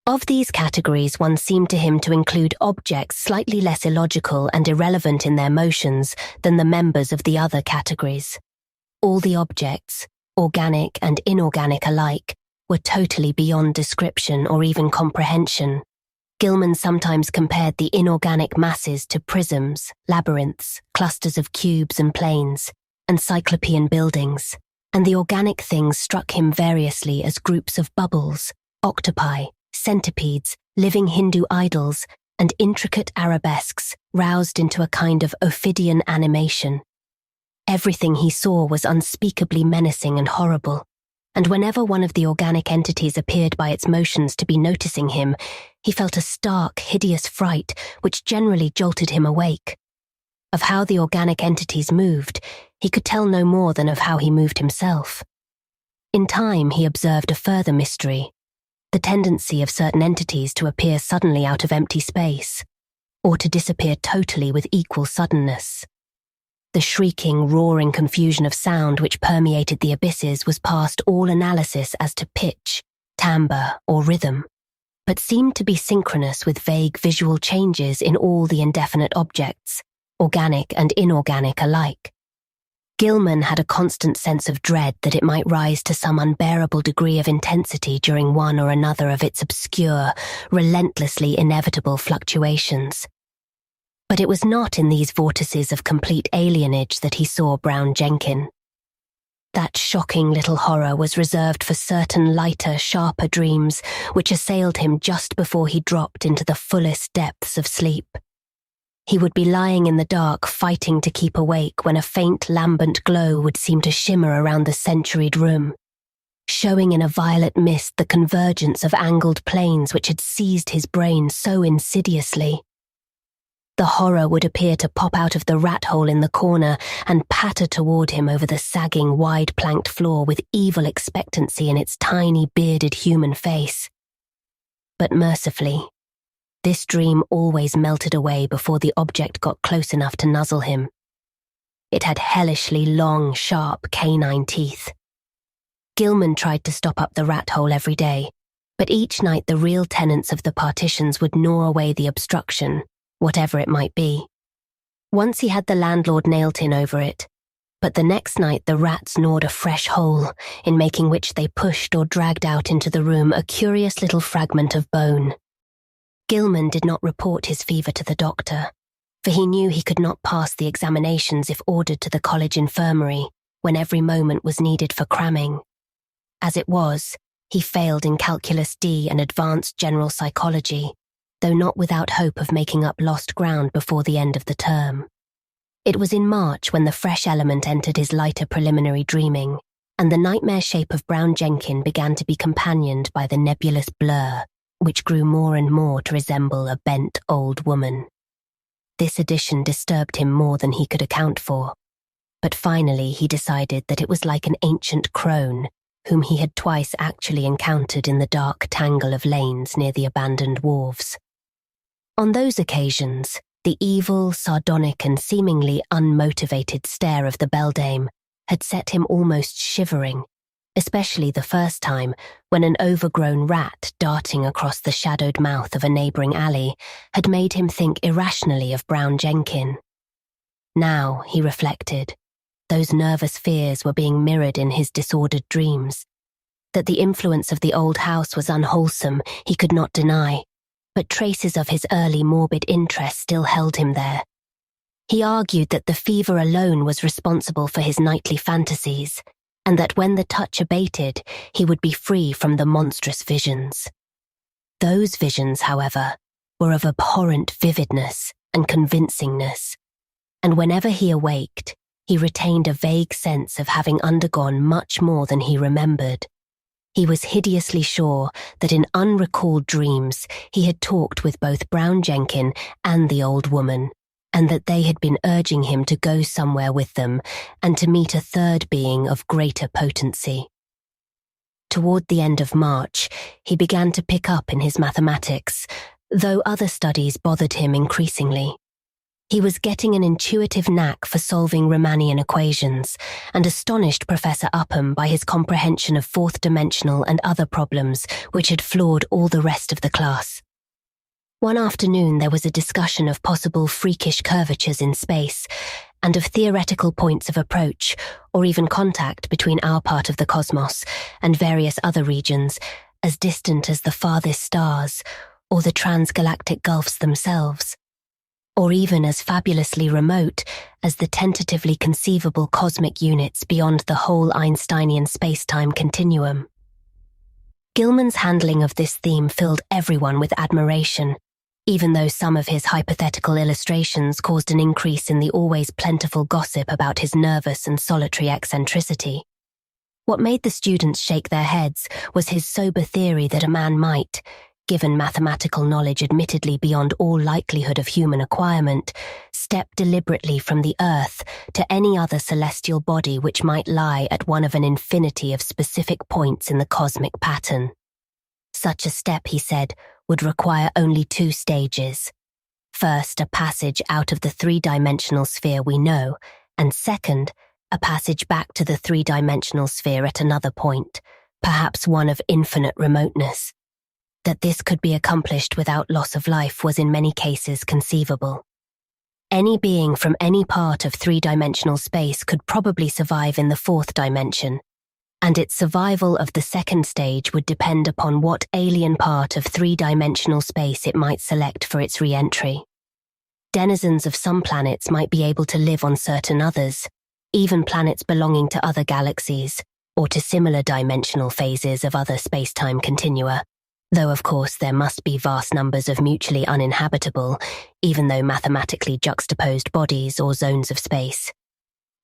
Of these categories, one seemed to him to include objects slightly less illogical and irrelevant in their motions than the members of the other categories. All the objects, organic and inorganic alike, were totally beyond description or even comprehension. Gilman sometimes compared the inorganic masses to prisms, labyrinths, clusters of cubes and planes, and cyclopean buildings, and the organic things struck him variously as groups of bubbles, octopi, centipedes, living Hindu idols, and intricate arabesques roused into a kind of Ophidian animation. Everything he saw was unspeakably menacing and horrible, and whenever one of the organic entities appeared by its motions to be noticing him, he felt a stark, hideous fright which generally jolted him awake. Of how the organic entities moved, he could tell no more than of how he moved himself. In time, he observed a further mystery, the tendency of certain entities to appear suddenly out of empty space, or to disappear totally with equal suddenness. The shrieking, roaring confusion of sound which permeated the abysses was past all analysis as to pitch, timbre, or rhythm, but seemed to be synchronous with vague visual changes in all the indefinite objects, organic and inorganic alike. Gilman had a constant sense of dread that it might rise to some unbearable degree of intensity during one or another of its obscure, relentlessly inevitable fluctuations. But it was not in these vortices of complete alienage that he saw Brown Jenkin. That shocking little horror was reserved for certain lighter, sharper dreams which assailed him just before he dropped into the fullest depths of sleep. He would be lying in the dark fighting to keep awake when a faint lambent glow would seem to shimmer around the centuried room, showing in a violet mist the convergence of angled planes which had seized his brain so insidiously. The horror would appear to pop out of the rat hole in the corner and patter toward him over the sagging, wide-planked floor with evil expectancy in its tiny, bearded human face. But mercifully, this dream always melted away before the object got close enough to nuzzle him. It had hellishly long, sharp canine teeth. Gilman tried to stop up the rat hole every day, but each night the real tenants of the partitions would gnaw away the obstruction, whatever it might be. Once he had the landlord nailed in over it, but the next night the rats gnawed a fresh hole, in making which they pushed or dragged out into the room a curious little fragment of bone. Gilman did not report his fever to the doctor, for he knew he could not pass the examinations if ordered to the college infirmary, when every moment was needed for cramming. As it was, he failed in Calculus D and Advanced General Psychology, though not without hope of making up lost ground before the end of the term. It was in March when the fresh element entered his lighter preliminary dreaming, and the nightmare shape of Brown Jenkin began to be companioned by the nebulous blur, which grew more and more to resemble a bent old woman. This addition disturbed him more than he could account for, but finally he decided that it was like an ancient crone, whom he had twice actually encountered in the dark tangle of lanes near the abandoned wharves. On those occasions, the evil, sardonic and seemingly unmotivated stare of the beldame had set him almost shivering, especially the first time when an overgrown rat darting across the shadowed mouth of a neighbouring alley had made him think irrationally of Brown Jenkin. Now, he reflected, those nervous fears were being mirrored in his disordered dreams. That the influence of the old house was unwholesome, he could not deny, but traces of his early morbid interest still held him there. He argued that the fever alone was responsible for his nightly fantasies, and that when the touch abated, he would be free from the monstrous visions. Those visions, however, were of abhorrent vividness and convincingness, and whenever he awaked, he retained a vague sense of having undergone much more than he remembered. He was hideously sure that in unrecalled dreams he had talked with both Brown Jenkin and the old woman, and that they had been urging him to go somewhere with them and to meet a third being of greater potency. Toward the end of March, he began to pick up in his mathematics, though other studies bothered him increasingly. He was getting an intuitive knack for solving Riemannian equations and astonished Professor Upham by his comprehension of fourth-dimensional and other problems which had floored all the rest of the class. One afternoon there was a discussion of possible freakish curvatures in space and of theoretical points of approach or even contact between our part of the cosmos and various other regions as distant as the farthest stars or the transgalactic gulfs themselves, or even as fabulously remote as the tentatively conceivable cosmic units beyond the whole Einsteinian space-time continuum. Gilman's handling of this theme filled everyone with admiration, even though some of his hypothetical illustrations caused an increase in the always plentiful gossip about his nervous and solitary eccentricity. What made the students shake their heads was his sober theory that a man might, given mathematical knowledge admittedly beyond all likelihood of human acquirement, step deliberately from the earth to any other celestial body which might lie at one of an infinity of specific points in the cosmic pattern. Such a step, he said, would require only 2 stages. First, a passage out of the 3-dimensional sphere we know, and second, a passage back to the 3-dimensional sphere at another point, perhaps one of infinite remoteness. That this could be accomplished without loss of life was in many cases conceivable. Any being from any part of 3-dimensional space could probably survive in the 4th dimension, and its survival of the second stage would depend upon what alien part of 3-dimensional space it might select for its re-entry. Denizens of some planets might be able to live on certain others, even planets belonging to other galaxies, or to similar dimensional phases of other space-time continua, though of course there must be vast numbers of mutually uninhabitable, even though mathematically juxtaposed bodies or zones of space.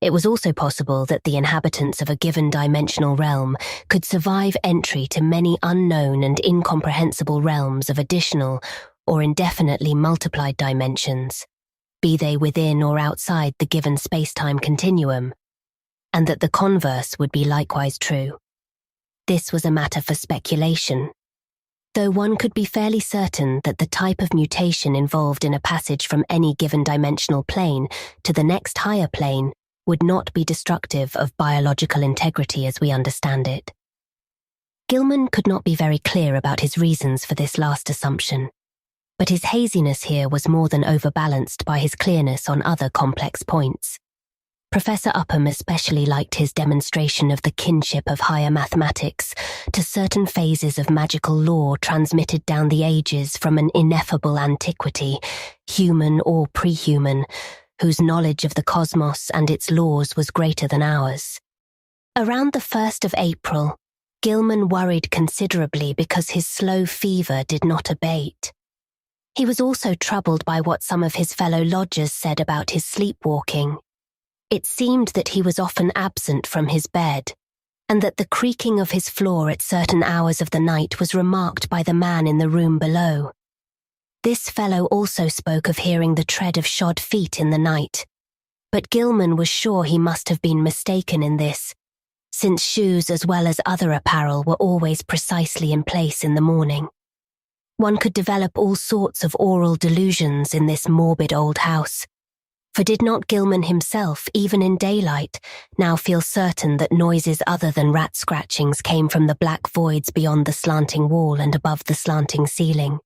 It was also possible that the inhabitants of a given dimensional realm could survive entry to many unknown and incomprehensible realms of additional or indefinitely multiplied dimensions, be they within or outside the given space-time continuum, and that the converse would be likewise true. This was a matter for speculation, though one could be fairly certain that the type of mutation involved in a passage from any given dimensional plane to the next higher plane would not be destructive of biological integrity as we understand it. Gilman could not be very clear about his reasons for this last assumption, but his haziness here was more than overbalanced by his clearness on other complex points. Professor Upham especially liked his demonstration of the kinship of higher mathematics to certain phases of magical lore transmitted down the ages from an ineffable antiquity, human or pre-human, whose knowledge of the cosmos and its laws was greater than ours. Around the 1st of April, Gilman worried considerably because his slow fever did not abate. He was also troubled by what some of his fellow lodgers said about his sleepwalking. It seemed that he was often absent from his bed, and that the creaking of his floor at certain hours of the night was remarked by the man in the room below. This fellow also spoke of hearing the tread of shod feet in the night, but Gilman was sure he must have been mistaken in this, since shoes as well as other apparel were always precisely in place in the morning. One could develop all sorts of aural delusions in this morbid old house, For did not Gilman himself, even in daylight, now feel certain that noises other than rat scratchings came from the black voids beyond the slanting wall and above the slanting ceiling?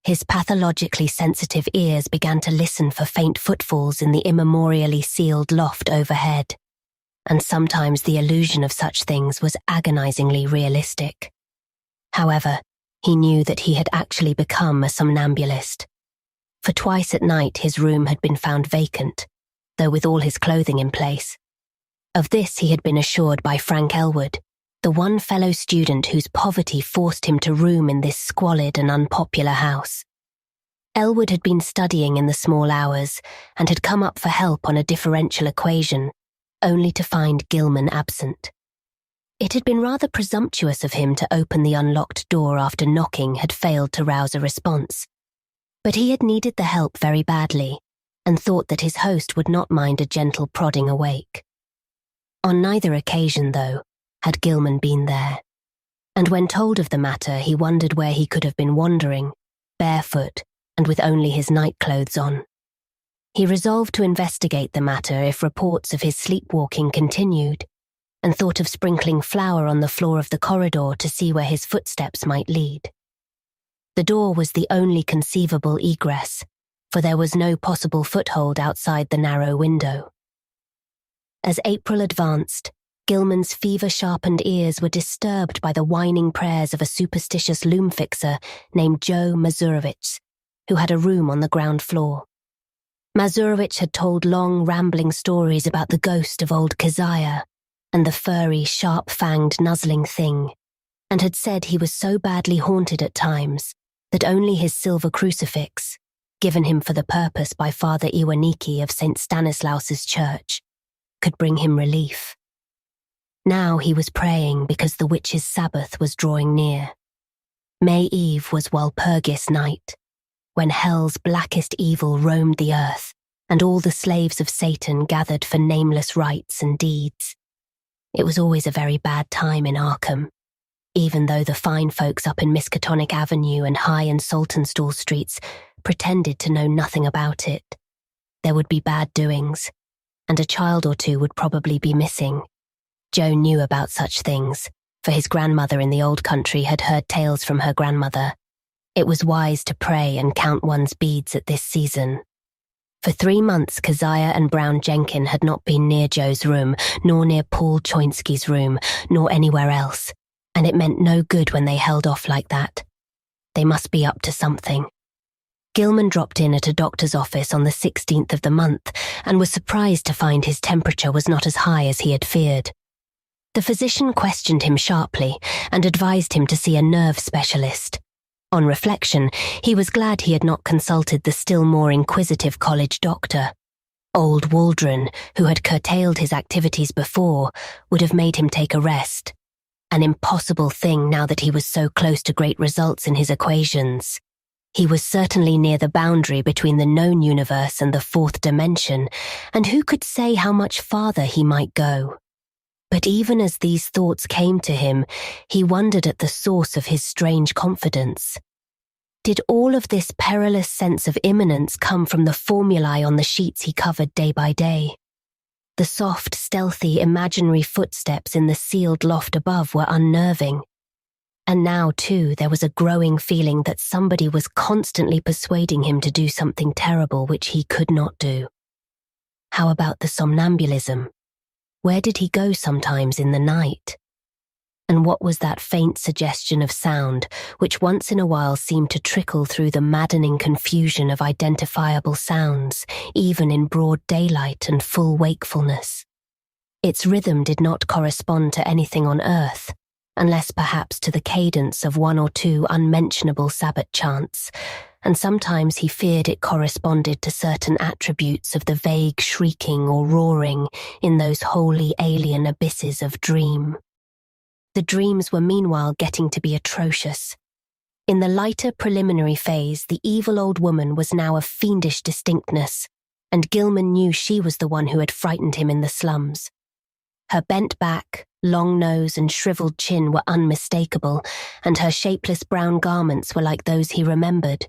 His pathologically sensitive ears began to listen for faint footfalls in the immemorially sealed loft overhead, and sometimes the illusion of such things was agonizingly realistic. However, he knew that he had actually become a somnambulist. For twice at night his room had been found vacant, though with all his clothing in place. Of this he had been assured by Frank Elwood, the one fellow student whose poverty forced him to room in this squalid and unpopular house. Elwood had been studying in the small hours and had come up for help on a differential equation, only to find Gilman absent. It had been rather presumptuous of him to open the unlocked door after knocking had failed to rouse a response. But he had needed the help very badly, and thought that his host would not mind a gentle prodding awake. On neither occasion, though, had Gilman been there, and when told of the matter he wondered where he could have been wandering, barefoot and with only his nightclothes on. He resolved to investigate the matter if reports of his sleepwalking continued, and thought of sprinkling flour on the floor of the corridor to see where his footsteps might lead. The door was the only conceivable egress, for there was no possible foothold outside the narrow window. As April advanced, Gilman's fever-sharpened ears were disturbed by the whining prayers of a superstitious loom fixer named Joe Mazurowicz, who had a room on the ground floor. Mazurowicz had told long, rambling stories about the ghost of old Keziah and the furry, sharp-fanged, nuzzling thing, and had said he was so badly haunted at times that only his silver crucifix, given him for the purpose by Father Iwaniki of St. Stanislaus's church, could bring him relief. Now he was praying because the witch's Sabbath was drawing near. May Eve was Walpurgis night, when hell's blackest evil roamed the earth and all the slaves of Satan gathered for nameless rites and deeds. It was always a very bad time in Arkham, even though the fine folks up in Miskatonic Avenue and High and Saltonstall streets pretended to know nothing about it. There would be bad doings, and a child or two would probably be missing. Joe knew about such things, for his grandmother in the old country had heard tales from her grandmother. It was wise to pray and count one's beads at this season. For 3 months, Keziah and Brown Jenkin had not been near Joe's room, nor near Paul Choinsky's room, nor anywhere else, and it meant no good when they held off like that. They must be up to something. Gilman dropped in at a doctor's office on the 16th of the month and was surprised to find his temperature was not as high as he had feared. The physician questioned him sharply and advised him to see a nerve specialist. On reflection, he was glad he had not consulted the still more inquisitive college doctor. Old Waldron, who had curtailed his activities before, would have made him take a rest. An impossible thing now that he was so close to great results in his equations. He was certainly near the boundary between the known universe and the fourth dimension, and who could say how much farther he might go? But even as these thoughts came to him, he wondered at the source of his strange confidence. Did all of this perilous sense of imminence come from the formulae on the sheets he covered day by day? The soft, stealthy, imaginary footsteps in the sealed loft above were unnerving. And now, too, there was a growing feeling that somebody was constantly persuading him to do something terrible which he could not do. How about the somnambulism? Where did he go sometimes in the night? And what was that faint suggestion of sound which once in a while seemed to trickle through the maddening confusion of identifiable sounds, even in broad daylight and full wakefulness? Its rhythm did not correspond to anything on earth, unless perhaps to the cadence of 1 or 2 unmentionable Sabbath chants, and sometimes he feared it corresponded to certain attributes of the vague shrieking or roaring in those wholly alien abysses of dream. The dreams were meanwhile getting to be atrocious. In the lighter preliminary phase, the evil old woman was now of fiendish distinctness, and Gilman knew she was the one who had frightened him in the slums. Her bent back, long nose and shriveled chin were unmistakable, and her shapeless brown garments were like those he remembered.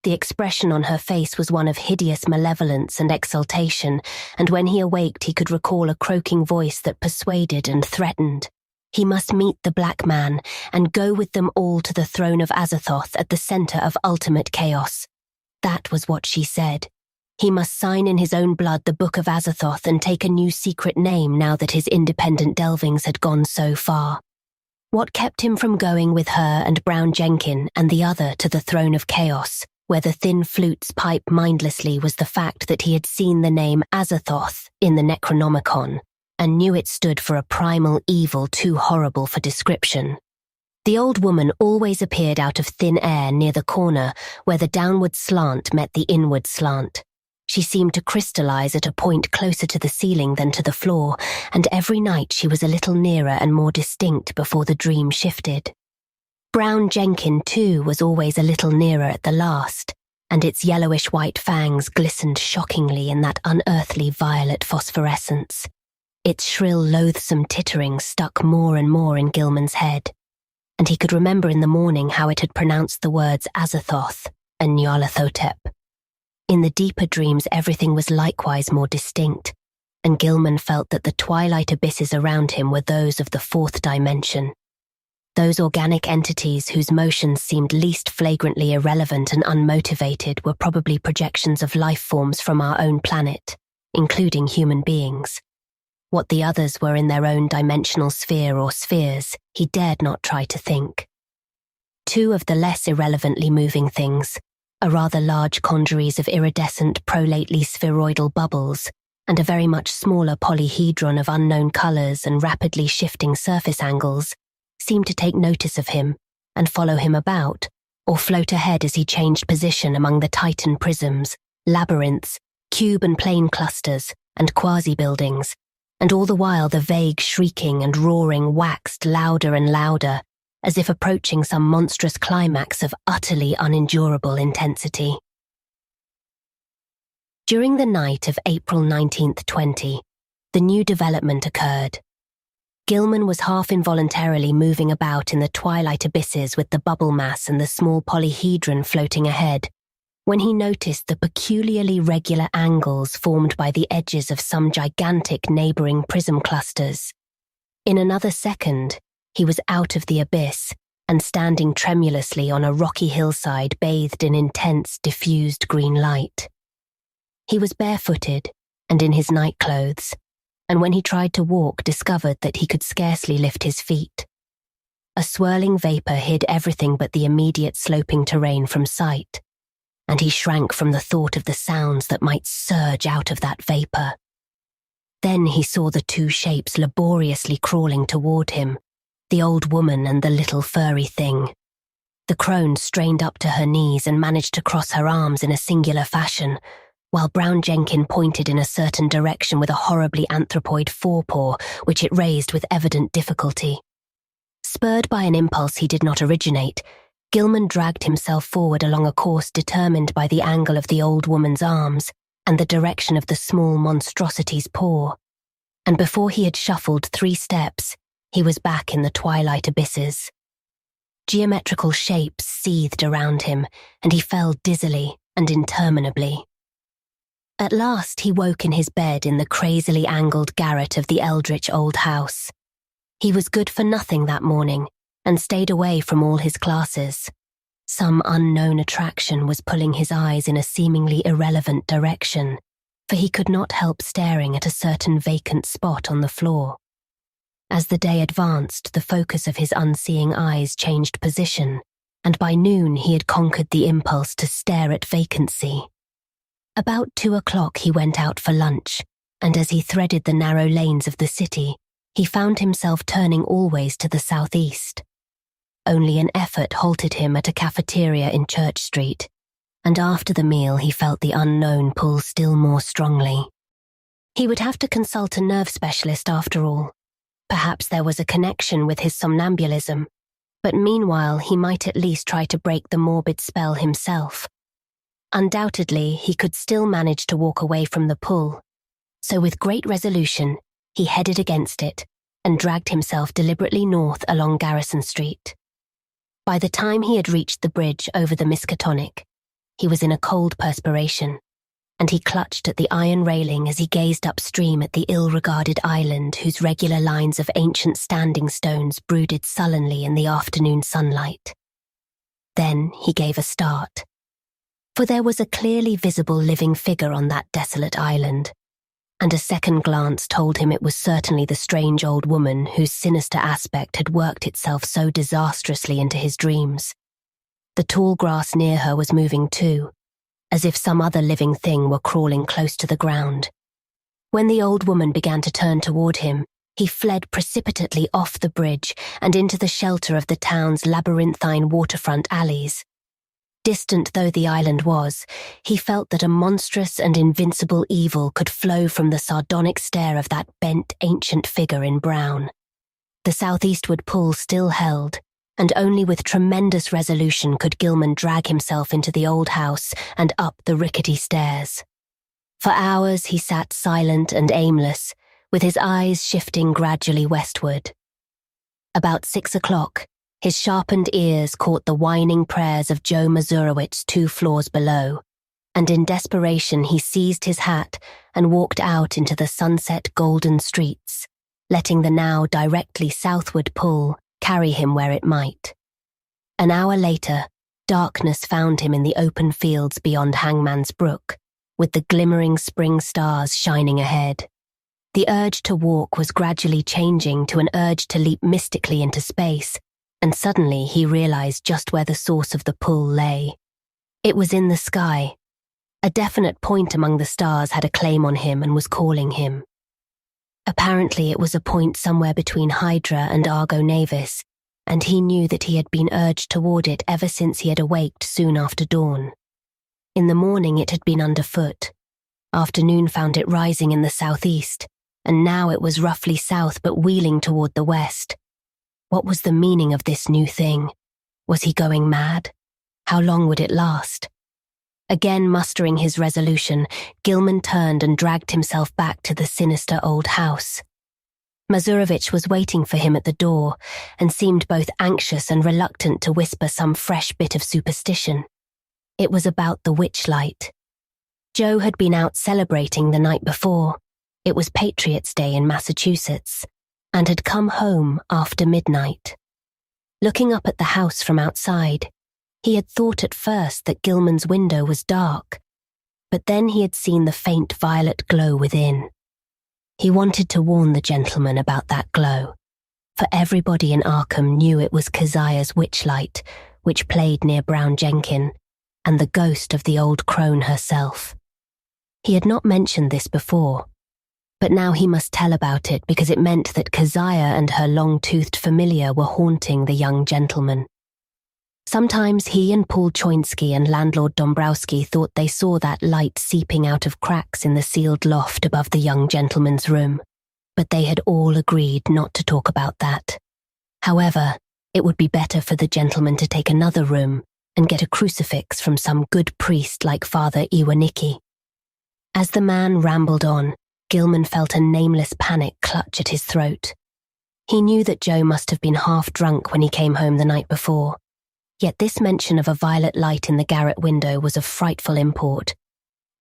The expression on her face was one of hideous malevolence and exultation, and when he awaked he could recall a croaking voice that persuaded and threatened. He must meet the black man and go with them all to the throne of Azathoth at the center of ultimate chaos. That was what she said. He must sign in his own blood the Book of Azathoth and take a new secret name now that his independent delvings had gone so far. What kept him from going with her and Brown Jenkin and the other to the throne of chaos, where the thin flutes pipe mindlessly, was the fact that he had seen the name Azathoth in the Necronomicon and knew it stood for a primal evil too horrible for description. The old woman always appeared out of thin air near the corner where the downward slant met the inward slant. She seemed to crystallize at a point closer to the ceiling than to the floor, and every night she was a little nearer and more distinct before the dream shifted. Brown Jenkin, too, was always a little nearer at the last, and its yellowish-white fangs glistened shockingly in that unearthly violet phosphorescence. Its shrill, loathsome tittering stuck more and more in Gilman's head, and he could remember in the morning how it had pronounced the words Azathoth and Nyarlathotep. In the deeper dreams everything was likewise more distinct, and Gilman felt that the twilight abysses around him were those of the fourth dimension. Those organic entities whose motions seemed least flagrantly irrelevant and unmotivated were probably projections of life forms from our own planet, including human beings. What the others were in their own dimensional sphere or spheres, he dared not try to think. Two of the less irrelevantly moving things, a rather large congeries of iridescent prolately spheroidal bubbles, and a very much smaller polyhedron of unknown colours and rapidly shifting surface angles, seemed to take notice of him and follow him about, or float ahead as he changed position among the Titan prisms, labyrinths, cube and plane clusters, and quasi-buildings, and all the while the vague shrieking and roaring waxed louder and louder, as if approaching some monstrous climax of utterly unendurable intensity. During the night of April 19th, 20, the new development occurred. Gilman was half involuntarily moving about in the twilight abysses with the bubble mass and the small polyhedron floating ahead, when he noticed the peculiarly regular angles formed by the edges of some gigantic neighbouring prism clusters. In another second, he was out of the abyss and standing tremulously on a rocky hillside bathed in intense, diffused green light. He was barefooted and in his nightclothes, and when he tried to walk discovered that he could scarcely lift his feet. A swirling vapour hid everything but the immediate sloping terrain from sight, and he shrank from the thought of the sounds that might surge out of that vapour. Then he saw the two shapes laboriously crawling toward him, the old woman and the little furry thing. The crone strained up to her knees and managed to cross her arms in a singular fashion, while Brown Jenkin pointed in a certain direction with a horribly anthropoid forepaw, which it raised with evident difficulty. Spurred by an impulse he did not originate, Gilman dragged himself forward along a course determined by the angle of the old woman's arms and the direction of the small monstrosity's paw, and before he had shuffled 3 steps, he was back in the twilight abysses. Geometrical shapes seethed around him, and he fell dizzily and interminably. At last he woke in his bed in the crazily angled garret of the eldritch old house. He was good for nothing that morning, and stayed away from all his classes. Some unknown attraction was pulling his eyes in a seemingly irrelevant direction, for he could not help staring at a certain vacant spot on the floor. As the day advanced, the focus of his unseeing eyes changed position, and by noon he had conquered the impulse to stare at vacancy. About 2 o'clock he went out for lunch, and as he threaded the narrow lanes of the city, he found himself turning always to the southeast. Only an effort halted him at a cafeteria in Church Street, and after the meal he felt the unknown pull still more strongly. He would have to consult a nerve specialist after all. Perhaps there was a connection with his somnambulism, but meanwhile he might at least try to break the morbid spell himself. Undoubtedly, he could still manage to walk away from the pull, so with great resolution, he headed against it and dragged himself deliberately north along Garrison Street. By the time he had reached the bridge over the Miskatonic, He was in a cold perspiration, and he clutched at the iron railing as he gazed upstream at the ill-regarded island whose regular lines of ancient standing stones brooded sullenly in the afternoon sunlight. Then he gave a start, for there was a clearly visible living figure on that desolate island, and a second glance told him it was certainly the strange old woman whose sinister aspect had worked itself so disastrously into his dreams. The tall grass near her was moving too, as if some other living thing were crawling close to the ground. When the old woman began to turn toward him, he fled precipitately off the bridge and into the shelter of the town's labyrinthine waterfront alleys. Distant though the island was, he felt that a monstrous and invincible evil could flow from the sardonic stare of that bent ancient figure in brown. The southeastward pull still held, and only with tremendous resolution could Gilman drag himself into the old house and up the rickety stairs. For hours he sat silent and aimless, with his eyes shifting gradually westward. About 6 o'clock, his sharpened ears caught the whining prayers of Joe Mazurowicz 2 floors below, and in desperation he seized his hat and walked out into the sunset golden streets, letting the now directly southward pull carry him where it might. An hour later, darkness found him in the open fields beyond Hangman's Brook, with the glimmering spring stars shining ahead. The urge to walk was gradually changing to an urge to leap mystically into space, and suddenly he realized just where the source of the pull lay. It was in the sky. A definite point among the stars had a claim on him and was calling him. Apparently it was a point somewhere between Hydra and Argo Navis, and he knew that he had been urged toward it ever since he had awaked soon after dawn. In the morning it had been underfoot. Afternoon found it rising in the southeast, and now it was roughly south but wheeling toward the west. What was the meaning of this new thing? Was he going mad? How long would it last? Again mustering his resolution, Gilman turned and dragged himself back to the sinister old house. Mazurowicz was waiting for him at the door and seemed both anxious and reluctant to whisper some fresh bit of superstition. It was about the witchlight. Joe had been out celebrating the night before. It was Patriots' Day in Massachusetts, and had come home after midnight. Looking up at the house from outside, he had thought at first that Gilman's window was dark, but then he had seen the faint violet glow within. He wanted to warn the gentleman about that glow, for everybody in Arkham knew it was Keziah's witchlight, which played near Brown Jenkin, and the ghost of the old crone herself. He had not mentioned this before, but now he must tell about it because it meant that Keziah and her long-toothed familiar were haunting the young gentleman. Sometimes he and Paul Choinsky and landlord Dombrowski thought they saw that light seeping out of cracks in the sealed loft above the young gentleman's room, but they had all agreed not to talk about that. However, it would be better for the gentleman to take another room and get a crucifix from some good priest like Father Iwanicki. As the man rambled on, Gilman felt a nameless panic clutch at his throat. He knew that Joe must have been half drunk when he came home the night before, yet this mention of a violet light in the garret window was of frightful import.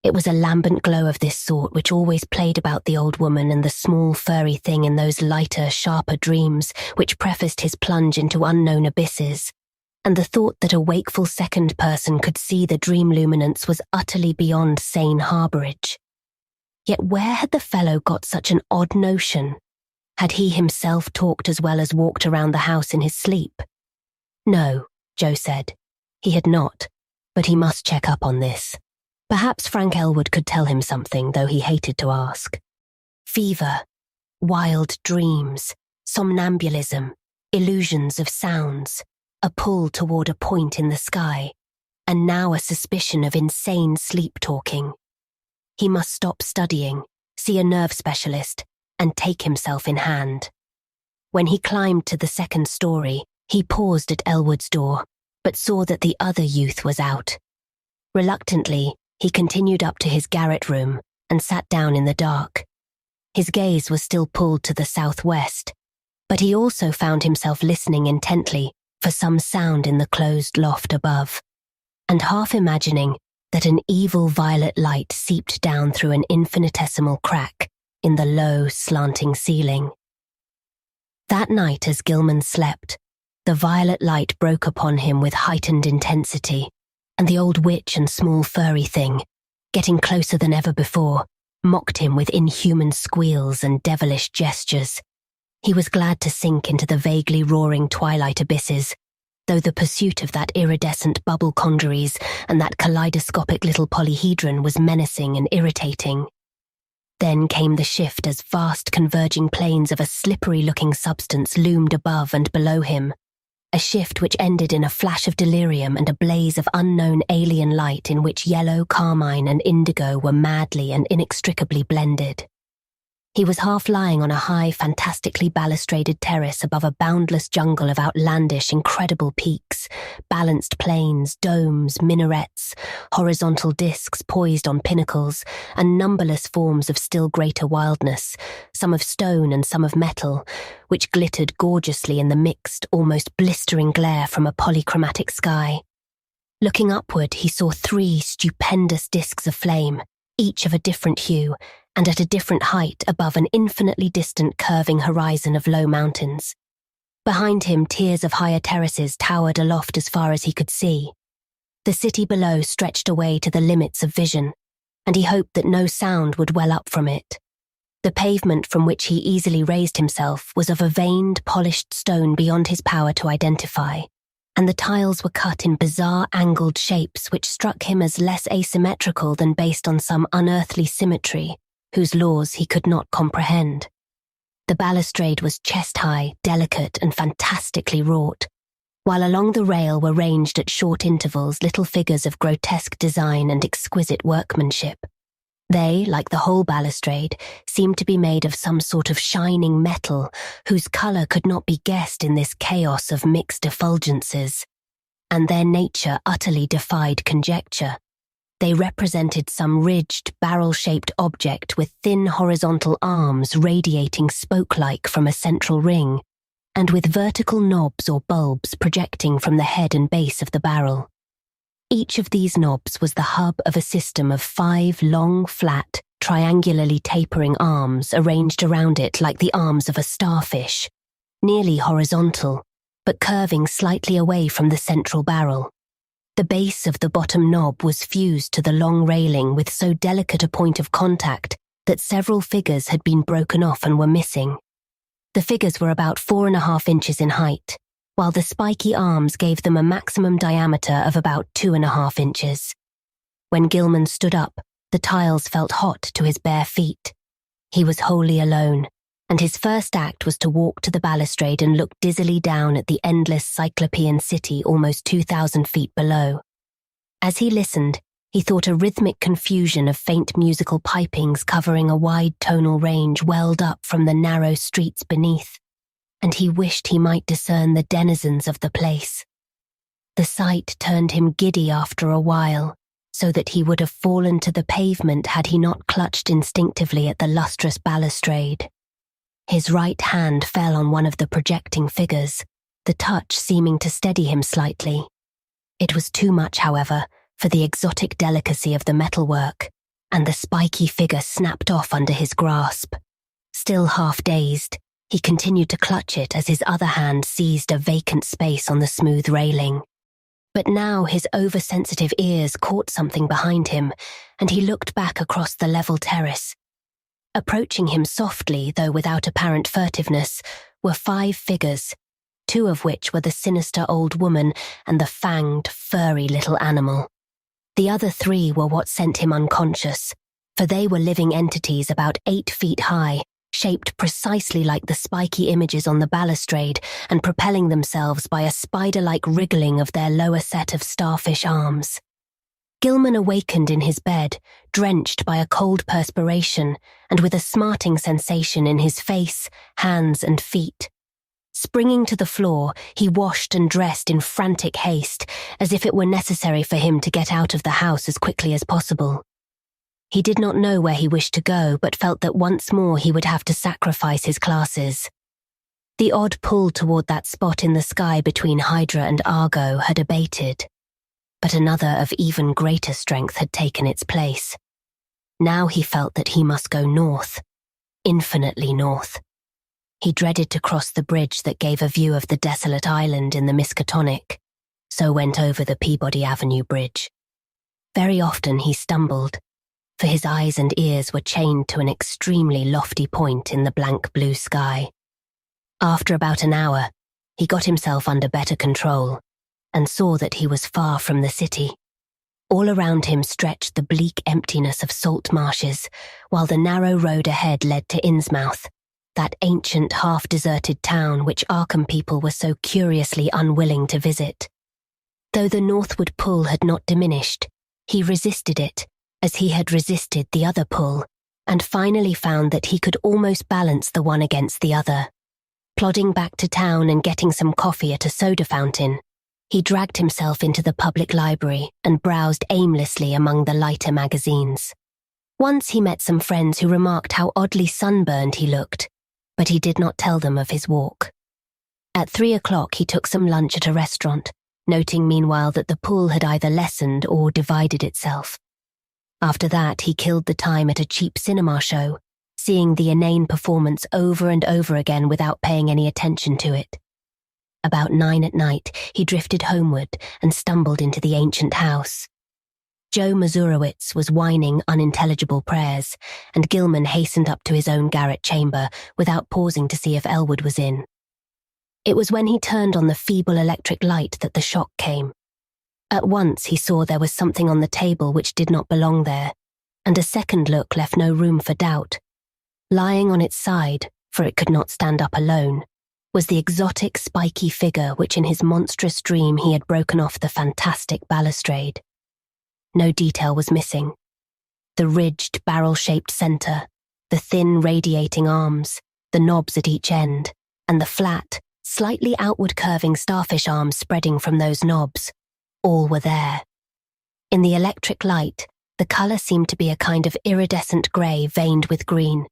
It was a lambent glow of this sort which always played about the old woman and the small furry thing in those lighter, sharper dreams which prefaced his plunge into unknown abysses, and the thought that a wakeful second person could see the dream luminance was utterly beyond sane harbourage. Yet where had the fellow got such an odd notion? Had he himself talked as well as walked around the house in his sleep? No, Joe said. He had not, but he must check up on this. Perhaps Frank Elwood could tell him something, though he hated to ask. Fever, wild dreams, somnambulism, illusions of sounds, a pull toward a point in the sky, and now a suspicion of insane sleep-talking. He must stop studying, see a nerve specialist, and take himself in hand. When he climbed to the second story, he paused at Elwood's door, but saw that the other youth was out. Reluctantly, he continued up to his garret room and sat down in the dark. His gaze was still pulled to the southwest, but he also found himself listening intently for some sound in the closed loft above, and half imagining that an evil violet light seeped down through an infinitesimal crack in the low, slanting ceiling. That night, as Gilman slept, the violet light broke upon him with heightened intensity, and the old witch and small furry thing, getting closer than ever before, mocked him with inhuman squeals and devilish gestures. He was glad to sink into the vaguely roaring twilight abysses, though the pursuit of that iridescent bubble congeries and that kaleidoscopic little polyhedron was menacing and irritating. Then came the shift as vast converging planes of a slippery-looking substance loomed above and below him, a shift which ended in a flash of delirium and a blaze of unknown alien light in which yellow, carmine and indigo were madly and inextricably blended. He was half lying on a high, fantastically balustraded terrace above a boundless jungle of outlandish, incredible peaks, balanced plains, domes, minarets, horizontal discs poised on pinnacles, and numberless forms of still greater wildness, some of stone and some of metal, which glittered gorgeously in the mixed, almost blistering glare from a polychromatic sky. Looking upward, he saw 3 stupendous discs of flame, each of a different hue, and at a different height above an infinitely distant curving horizon of low mountains. Behind him, tiers of higher terraces towered aloft as far as he could see. The city below stretched away to the limits of vision, and he hoped that no sound would well up from it. The pavement from which he easily raised himself was of a veined, polished stone beyond his power to identify, and the tiles were cut in bizarre angled shapes which struck him as less asymmetrical than based on some unearthly symmetry whose laws he could not comprehend. The balustrade was chest-high, delicate and fantastically wrought, while along the rail were ranged at short intervals little figures of grotesque design and exquisite workmanship. They, like the whole balustrade, seemed to be made of some sort of shining metal whose colour could not be guessed in this chaos of mixed effulgences, and their nature utterly defied conjecture. They represented some ridged, barrel-shaped object with thin horizontal arms radiating spoke-like from a central ring, and with vertical knobs or bulbs projecting from the head and base of the barrel. Each of these knobs was the hub of a system of 5 long, flat, triangularly tapering arms arranged around it like the arms of a starfish, nearly horizontal, but curving slightly away from the central barrel. The base of the bottom knob was fused to the long railing with so delicate a point of contact that several figures had been broken off and were missing. The figures were about 4.5 inches in height, while the spiky arms gave them a maximum diameter of about 2.5 inches. When Gilman stood up, the tiles felt hot to his bare feet. He was wholly alone, and his first act was to walk to the balustrade and look dizzily down at the endless Cyclopean city almost 2,000 feet below. As he listened, he thought a rhythmic confusion of faint musical pipings covering a wide tonal range welled up from the narrow streets beneath, and he wished he might discern the denizens of the place. The sight turned him giddy after a while, so that he would have fallen to the pavement had he not clutched instinctively at the lustrous balustrade. His right hand fell on one of the projecting figures, the touch seeming to steady him slightly. It was too much, however, for the exotic delicacy of the metalwork, and the spiky figure snapped off under his grasp. Still half dazed, he continued to clutch it as his other hand seized a vacant space on the smooth railing. But now his oversensitive ears caught something behind him, and he looked back across the level terrace. Approaching him softly, though without apparent furtiveness, were 5 figures, 2 of which were the sinister old woman and the fanged, furry little animal. The other 3 were what sent him unconscious, for they were living entities about 8 feet high, shaped precisely like the spiky images on the balustrade and propelling themselves by a spider-like wriggling of their lower set of starfish arms. Gilman awakened in his bed, drenched by a cold perspiration and with a smarting sensation in his face, hands and feet. Springing to the floor, he washed and dressed in frantic haste, as if it were necessary for him to get out of the house as quickly as possible. He did not know where he wished to go, but felt that once more he would have to sacrifice his classes. The odd pull toward that spot in the sky between Hydra and Argo had abated. but another of even greater strength had taken its place. Now he felt that he must go north, infinitely north. He dreaded to cross the bridge that gave a view of the desolate island in the Miskatonic, so went over the Peabody Avenue Bridge. Very often he stumbled, for his eyes and ears were chained to an extremely lofty point in the blank blue sky. After about an hour, he got himself under better control and saw that he was far from the city. All around him stretched the bleak emptiness of salt marshes, while the narrow road ahead led to Innsmouth, that ancient half-deserted town which Arkham people were so curiously unwilling to visit. Though the northward pull had not diminished, he resisted it, as he had resisted the other pull, and finally found that he could almost balance the one against the other. Plodding back to town and getting some coffee at a soda fountain, he dragged himself into the public library and browsed aimlessly among the lighter magazines. Once he met some friends who remarked how oddly sunburned he looked, but he did not tell them of his walk. At 3 o'clock he took some lunch at a restaurant, noting meanwhile that the pull had either lessened or divided itself. After that he killed the time at a cheap cinema show, seeing the inane performance over and over again without paying any attention to it. About 9 at night he drifted homeward and stumbled into the ancient house. Joe Mazurowitz was whining unintelligible prayers, and Gilman hastened up to his own garret chamber without pausing to see if Elwood was in. It was when he turned on the feeble electric light that the shock came. At once he saw there was something on the table which did not belong there, and a second look left no room for doubt. Lying on its side, for it could not stand up alone, was the exotic spiky figure which in his monstrous dream he had broken off the fantastic balustrade. No detail was missing. The ridged, barrel-shaped centre, the thin radiating arms, the knobs at each end, and the flat, slightly outward-curving starfish arms spreading from those knobs, all were there. In the electric light, the colour seemed to be a kind of iridescent grey veined with green,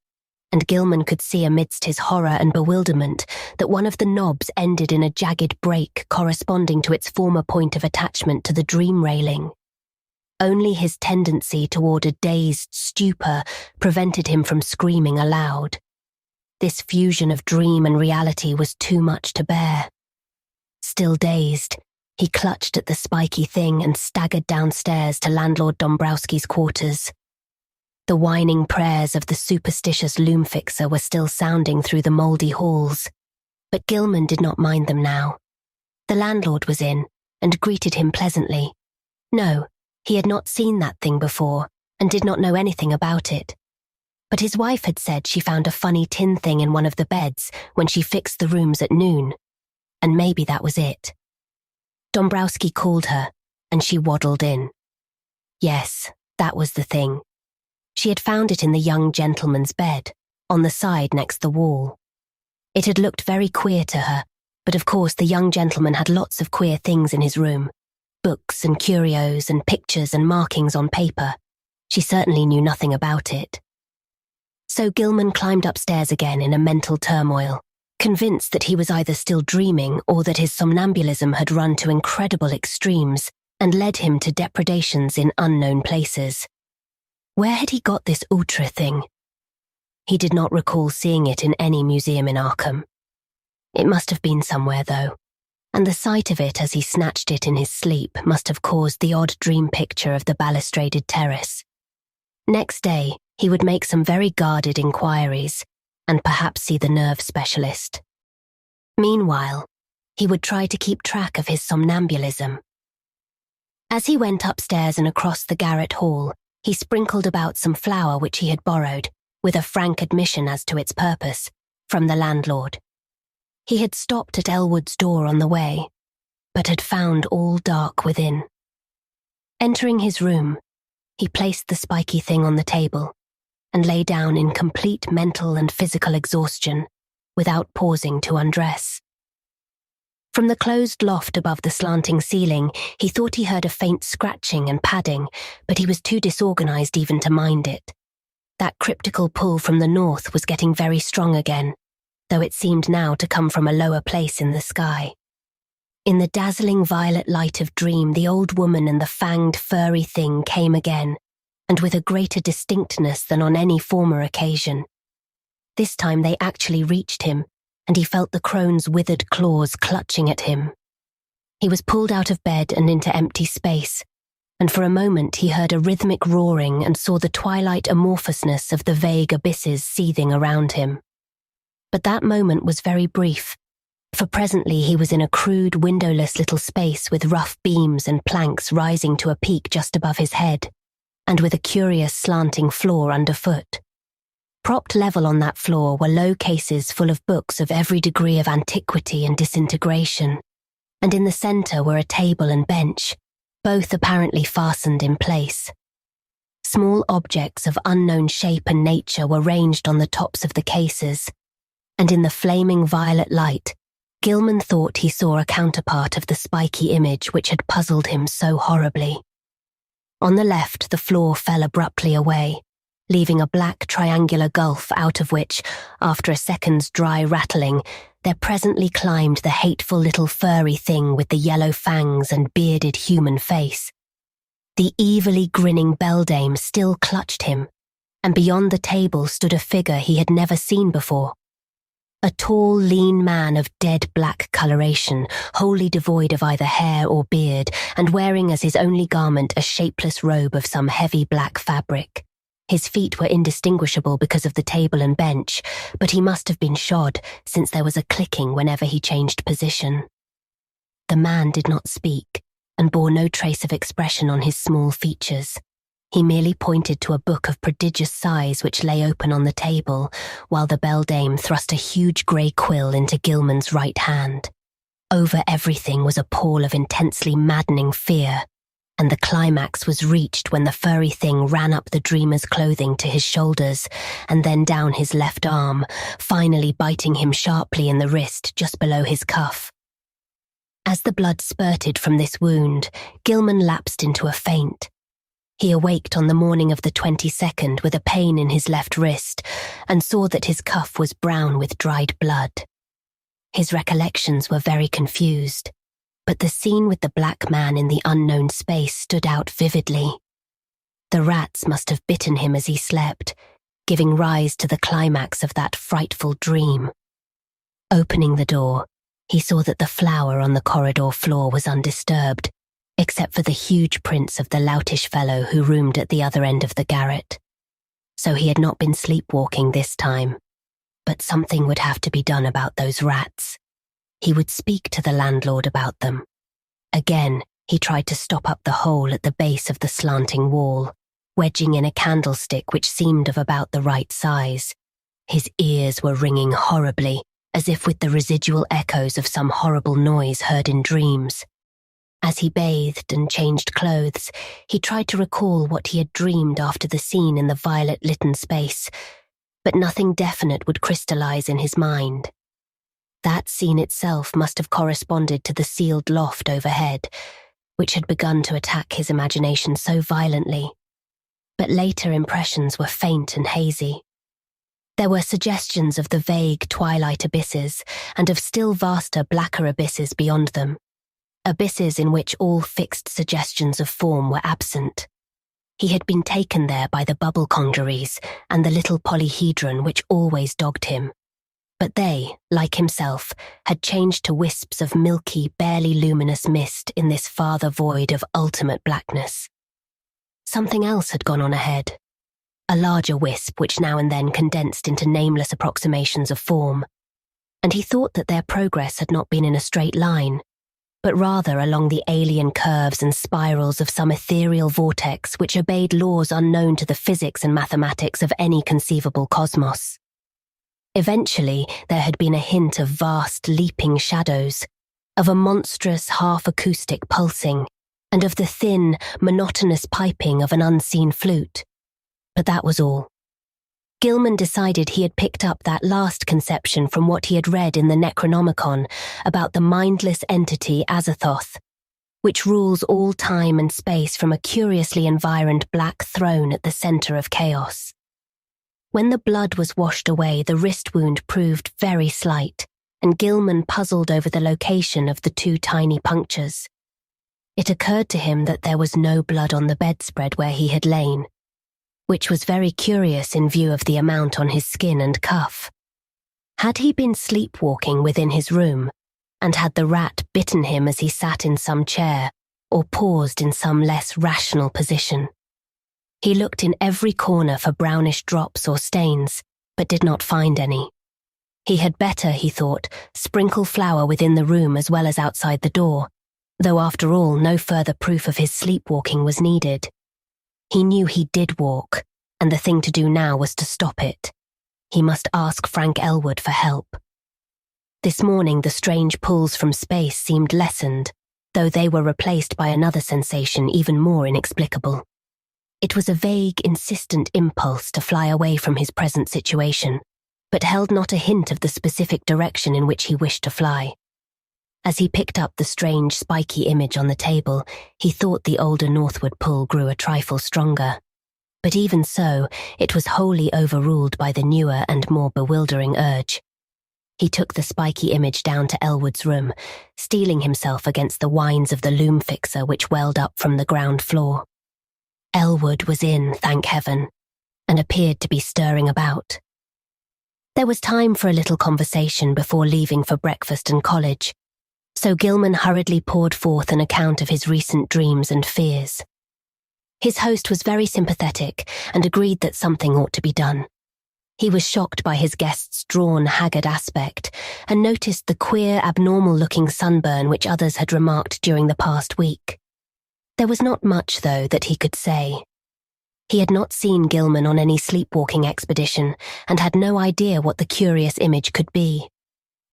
and Gilman could see amidst his horror and bewilderment that one of the knobs ended in a jagged break corresponding to its former point of attachment to the dream railing. Only his tendency toward a dazed stupor prevented him from screaming aloud. This fusion of dream and reality was too much to bear. Still dazed, he clutched at the spiky thing and staggered downstairs to landlord Dombrowski's quarters. The whining prayers of the superstitious loom fixer were still sounding through the mouldy halls, but Gilman did not mind them now. The landlord was in and greeted him pleasantly. No, he had not seen that thing before and did not know anything about it. But his wife had said she found a funny tin thing in one of the beds when she fixed the rooms at noon, and maybe that was it. Dombrowski called her, and she waddled in. Yes, that was the thing. She had found it in the young gentleman's bed, on the side next the wall. It had looked very queer to her, but of course the young gentleman had lots of queer things in his room. Books and curios and pictures and markings on paper. She certainly knew nothing about it. So Gilman climbed upstairs again in a mental turmoil, convinced that he was either still dreaming or that his somnambulism had run to incredible extremes and led him to depredations in unknown places. Where had he got this outre thing? He did not recall seeing it in any museum in Arkham. It must have been somewhere, though, and the sight of it as he snatched it in his sleep must have caused the odd dream picture of the balustraded terrace. Next day, he would make some very guarded inquiries, and perhaps see the nerve specialist. Meanwhile, he would try to keep track of his somnambulism. As he went upstairs and across the garret hall, he sprinkled about some flour which he had borrowed, with a frank admission as to its purpose, from the landlord. He had stopped at Elwood's door on the way, but had found all dark within. Entering his room, he placed the spiky thing on the table and lay down in complete mental and physical exhaustion, without pausing to undress. From the closed loft above the slanting ceiling, he thought he heard a faint scratching and padding, but he was too disorganized even to mind it. That cryptical pull from the north was getting very strong again, though it seemed now to come from a lower place in the sky. In the dazzling violet light of dream, the old woman and the fanged, furry thing came again, and with a greater distinctness than on any former occasion. This time they actually reached him, and he felt the crone's withered claws clutching at him. He was pulled out of bed and into empty space, and for a moment he heard a rhythmic roaring and saw the twilight amorphousness of the vague abysses seething around him. But that moment was very brief, for presently he was in a crude, windowless little space with rough beams and planks rising to a peak just above his head, and with a curious slanting floor underfoot. Propped level on that floor were low cases full of books of every degree of antiquity and disintegration, and in the centre were a table and bench, both apparently fastened in place. Small objects of unknown shape and nature were ranged on the tops of the cases, and in the flaming violet light, Gilman thought he saw a counterpart of the spiky image which had puzzled him so horribly. On the left, the floor fell abruptly away, leaving a black triangular gulf out of which, after a second's dry rattling, there presently climbed the hateful little furry thing with the yellow fangs and bearded human face. The evilly grinning beldame still clutched him, and beyond the table stood a figure he had never seen before. A tall, lean man of dead black coloration, wholly devoid of either hair or beard, and wearing as his only garment a shapeless robe of some heavy black fabric. His feet were indistinguishable because of the table and bench, but he must have been shod, since there was a clicking whenever he changed position. The man did not speak, and bore no trace of expression on his small features. He merely pointed to a book of prodigious size which lay open on the table, while the beldame thrust a huge grey quill into Gilman's right hand. Over everything was a pall of intensely maddening fear, and the climax was reached when the furry thing ran up the dreamer's clothing to his shoulders, and then down his left arm, finally biting him sharply in the wrist just below his cuff. As the blood spurted from this wound, Gilman lapsed into a faint. He awaked on the morning of the 22nd with a pain in his left wrist and saw that his cuff was brown with dried blood. His recollections were very confused, but the scene with the black man in the unknown space stood out vividly. The rats must have bitten him as he slept, giving rise to the climax of that frightful dream. Opening the door, he saw that the flower on the corridor floor was undisturbed, except for the huge prints of the loutish fellow who roomed at the other end of the garret. So he had not been sleepwalking this time, but something would have to be done about those rats. He would speak to the landlord about them. Again, he tried to stop up the hole at the base of the slanting wall, wedging in a candlestick which seemed of about the right size. His ears were ringing horribly, as if with the residual echoes of some horrible noise heard in dreams. As he bathed and changed clothes, he tried to recall what he had dreamed after the scene in the violet-litten space, but nothing definite would crystallize in his mind. That scene itself must have corresponded to the sealed loft overhead, which had begun to attack his imagination so violently. But later impressions were faint and hazy. There were suggestions of the vague twilight abysses and of still vaster, blacker abysses beyond them. Abysses in which all fixed suggestions of form were absent. He had been taken there by the bubble congeries and the little polyhedron which always dogged him. But they, like himself, had changed to wisps of milky, barely luminous mist in this farther void of ultimate blackness. Something else had gone on ahead. A larger wisp which now and then condensed into nameless approximations of form. And he thought that their progress had not been in a straight line, but rather along the alien curves and spirals of some ethereal vortex which obeyed laws unknown to the physics and mathematics of any conceivable cosmos. Eventually, there had been a hint of vast, leaping shadows, of a monstrous, half-acoustic pulsing, and of the thin, monotonous piping of an unseen flute. But that was all. Gilman decided he had picked up that last conception from what he had read in the Necronomicon about the mindless entity Azathoth, which rules all time and space from a curiously environed black throne at the center of chaos. When the blood was washed away, the wrist wound proved very slight, and Gilman puzzled over the location of the 2 tiny punctures. It occurred to him that there was no blood on the bedspread where he had lain, which was very curious in view of the amount on his skin and cuff. Had he been sleepwalking within his room, and had the rat bitten him as he sat in some chair or paused in some less rational position? He looked in every corner for brownish drops or stains, but did not find any. He had better, he thought, sprinkle flour within the room as well as outside the door, though after all no further proof of his sleepwalking was needed. He knew he did walk, and the thing to do now was to stop it. He must ask Frank Elwood for help. This morning the strange pulls from space seemed lessened, though they were replaced by another sensation even more inexplicable. It was a vague, insistent impulse to fly away from his present situation, but held not a hint of the specific direction in which he wished to fly. As he picked up the strange, spiky image on the table, he thought the older northward pull grew a trifle stronger. But even so, it was wholly overruled by the newer and more bewildering urge. He took the spiky image down to Elwood's room, steeling himself against the whines of the loom fixer which welled up from the ground floor. Elwood was in, thank heaven, and appeared to be stirring about. There was time for a little conversation before leaving for breakfast and college, so Gilman hurriedly poured forth an account of his recent dreams and fears. His host was very sympathetic and agreed that something ought to be done. He was shocked by his guest's drawn, haggard aspect and noticed the queer, abnormal-looking sunburn which others had remarked during the past week. There was not much, though, that he could say. He had not seen Gilman on any sleepwalking expedition and had no idea what the curious image could be.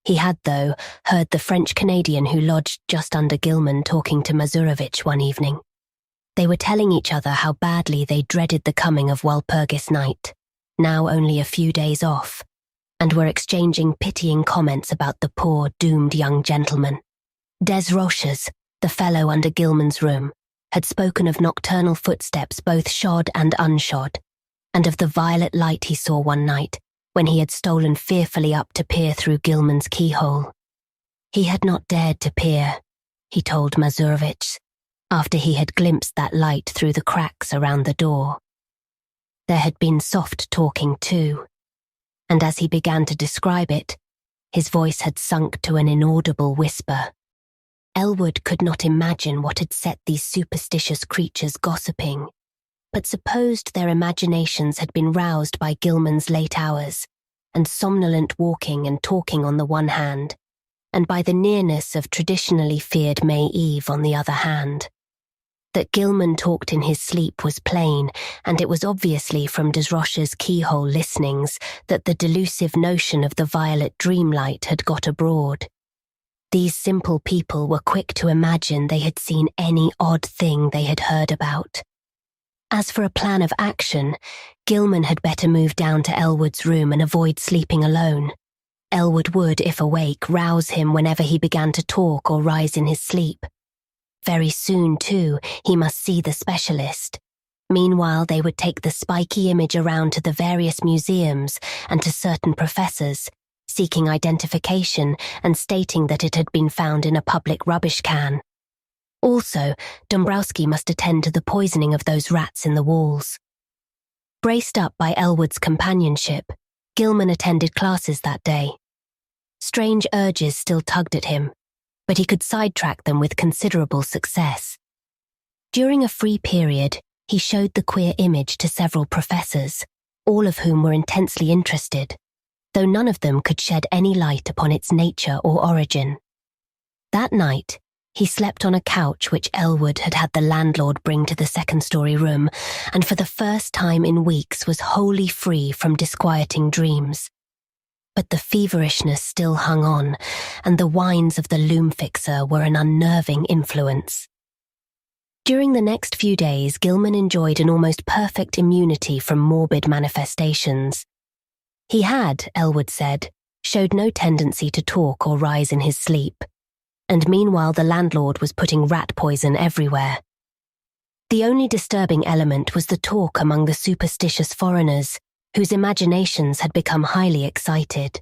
He had, though, heard the French-Canadian who lodged just under Gilman talking to Mazurovich one evening. They were telling each other how badly they dreaded the coming of Walpurgis night, now only a few days off, and were exchanging pitying comments about the poor, doomed young gentleman. Des Roches, the fellow under Gilman's room, had spoken of nocturnal footsteps both shod and unshod, and of the violet light he saw one night when he had stolen fearfully up to peer through Gilman's keyhole. He had not dared to peer, he told Mazurovich, after he had glimpsed that light through the cracks around the door. There had been soft talking too, and as he began to describe it, his voice had sunk to an inaudible whisper. Elwood could not imagine what had set these superstitious creatures gossiping, but supposed their imaginations had been roused by Gilman's late hours, and somnolent walking and talking on the one hand, and by the nearness of traditionally feared May Eve on the other hand. That Gilman talked in his sleep was plain, and it was obviously from Desroches' keyhole listenings that the delusive notion of the violet dreamlight had got abroad. These simple people were quick to imagine they had seen any odd thing they had heard about. As for a plan of action, Gilman had better move down to Elwood's room and avoid sleeping alone. Elwood would, if awake, rouse him whenever he began to talk or rise in his sleep. Very soon, too, he must see the specialist. Meanwhile, they would take the spiky image around to the various museums and to certain professors, seeking identification and stating that it had been found in a public rubbish can. Also, Dombrowski must attend to the poisoning of those rats in the walls. Braced up by Elwood's companionship, Gilman attended classes that day. Strange urges still tugged at him, but he could sidetrack them with considerable success. During a free period, he showed the queer image to several professors, all of whom were intensely interested, though none of them could shed any light upon its nature or origin. That night, he slept on a couch which Elwood had had the landlord bring to the second-story room, and for the first time in weeks was wholly free from disquieting dreams. But the feverishness still hung on, and the whines of the loom fixer were an unnerving influence. During the next few days, Gilman enjoyed an almost perfect immunity from morbid manifestations. He had, Elwood said, showed no tendency to talk or rise in his sleep, and meanwhile the landlord was putting rat poison everywhere. The only disturbing element was the talk among the superstitious foreigners, whose imaginations had become highly excited.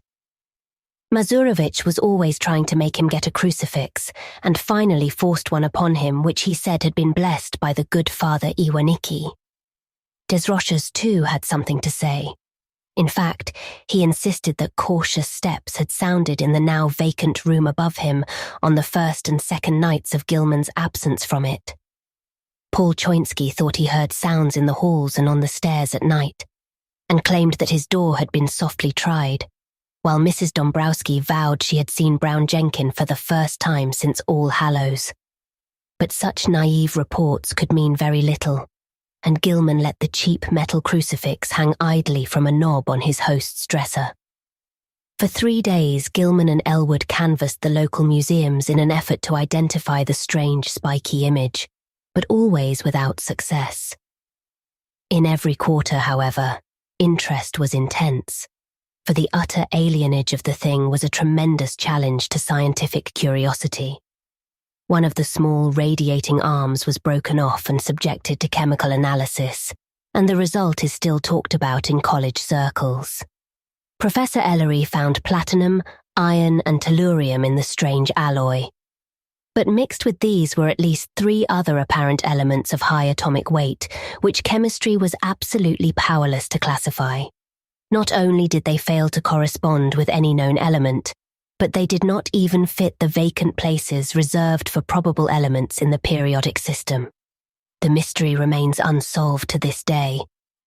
Mazurovich was always trying to make him get a crucifix, and finally forced one upon him which he said had been blessed by the good Father Iwaniki. Desroches too had something to say. In fact, he insisted that cautious steps had sounded in the now vacant room above him on the first and second nights of Gilman's absence from it. Paul Choinsky thought he heard sounds in the halls and on the stairs at night, and claimed that his door had been softly tried, while Mrs. Dombrowski vowed she had seen Brown Jenkin for the first time since All Hallows. But such naive reports could mean very little, and Gilman let the cheap metal crucifix hang idly from a knob on his host's dresser. For 3 days, Gilman and Elwood canvassed the local museums in an effort to identify the strange spiky image, but always without success. In every quarter, however, interest was intense, for the utter alienage of the thing was a tremendous challenge to scientific curiosity. One of the small radiating arms was broken off and subjected to chemical analysis, and the result is still talked about in college circles. Professor Ellery found platinum, iron, and tellurium in the strange alloy. But mixed with these were at least 3 other apparent elements of high atomic weight, which chemistry was absolutely powerless to classify. Not only did they fail to correspond with any known element, but they did not even fit the vacant places reserved for probable elements in the periodic system. The mystery remains unsolved to this day,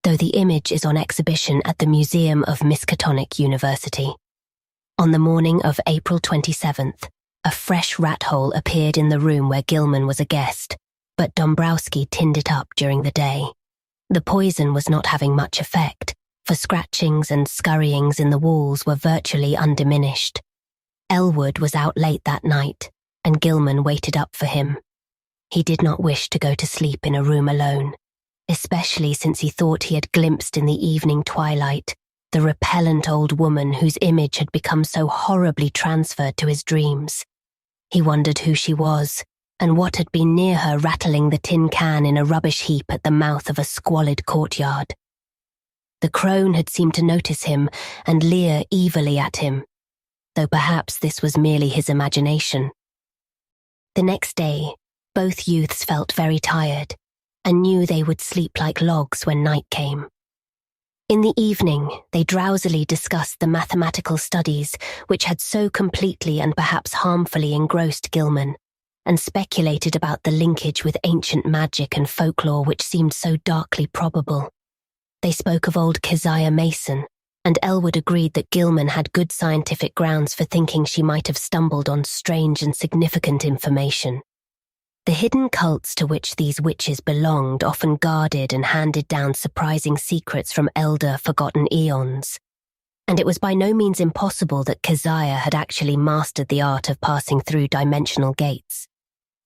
though the image is on exhibition at the Museum of Miskatonic University. On the morning of April 27th, a fresh rat hole appeared in the room where Gilman was a guest, but Dombrowski tinned it up during the day. The poison was not having much effect, for scratchings and scurryings in the walls were virtually undiminished. Elwood was out late that night, and Gilman waited up for him. He did not wish to go to sleep in a room alone, especially since he thought he had glimpsed in the evening twilight the repellent old woman whose image had become so horribly transferred to his dreams. He wondered who she was, and what had been near her rattling the tin can in a rubbish heap at the mouth of a squalid courtyard. The crone had seemed to notice him and leer evilly at him, though perhaps this was merely his imagination. The next day, both youths felt very tired, and knew they would sleep like logs when night came. In the evening, they drowsily discussed the mathematical studies which had so completely and perhaps harmfully engrossed Gilman, and speculated about the linkage with ancient magic and folklore which seemed so darkly probable. They spoke of old Keziah Mason, and Elwood agreed that Gilman had good scientific grounds for thinking she might have stumbled on strange and significant information. The hidden cults to which these witches belonged often guarded and handed down surprising secrets from elder, forgotten eons, and it was by no means impossible that Keziah had actually mastered the art of passing through dimensional gates.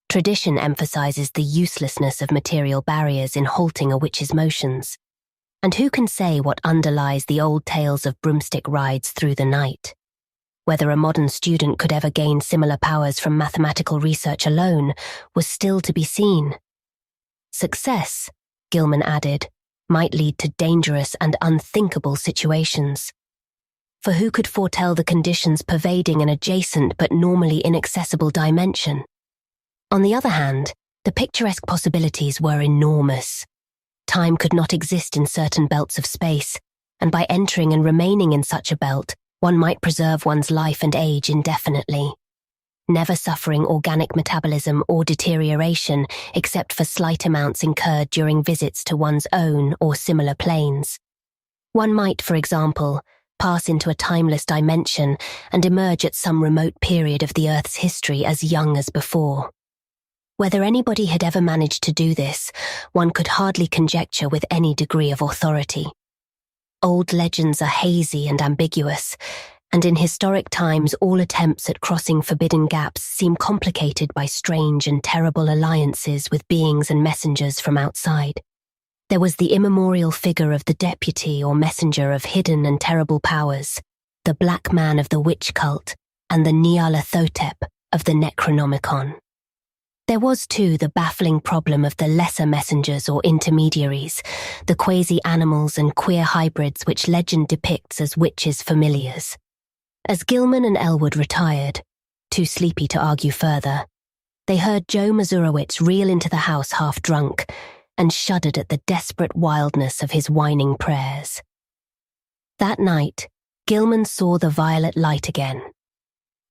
Tradition emphasizes the uselessness of material barriers in halting a witch's motions, and who can say what underlies the old tales of broomstick rides through the night? Whether a modern student could ever gain similar powers from mathematical research alone was still to be seen. Success, Gilman added, might lead to dangerous and unthinkable situations. For who could foretell the conditions pervading an adjacent but normally inaccessible dimension? On the other hand, the picturesque possibilities were enormous. Time could not exist in certain belts of space, and by entering and remaining in such a belt, one might preserve one's life and age indefinitely, never suffering organic metabolism or deterioration except for slight amounts incurred during visits to one's own or similar planes. One might, for example, pass into a timeless dimension and emerge at some remote period of the Earth's history as young as before. Whether anybody had ever managed to do this, one could hardly conjecture with any degree of authority. Old legends are hazy and ambiguous, and in historic times all attempts at crossing forbidden gaps seem complicated by strange and terrible alliances with beings and messengers from outside. There was the immemorial figure of the deputy or messenger of hidden and terrible powers, the black man of the witch cult, and the Nyarlathotep of the Necronomicon. There was, too, the baffling problem of the lesser messengers or intermediaries, the quasi-animals and queer hybrids which legend depicts as witches' familiars. As Gilman and Elwood retired, too sleepy to argue further, they heard Joe Mazurowitz reel into the house half drunk and shuddered at the desperate wildness of his whining prayers. That night, Gilman saw the violet light again.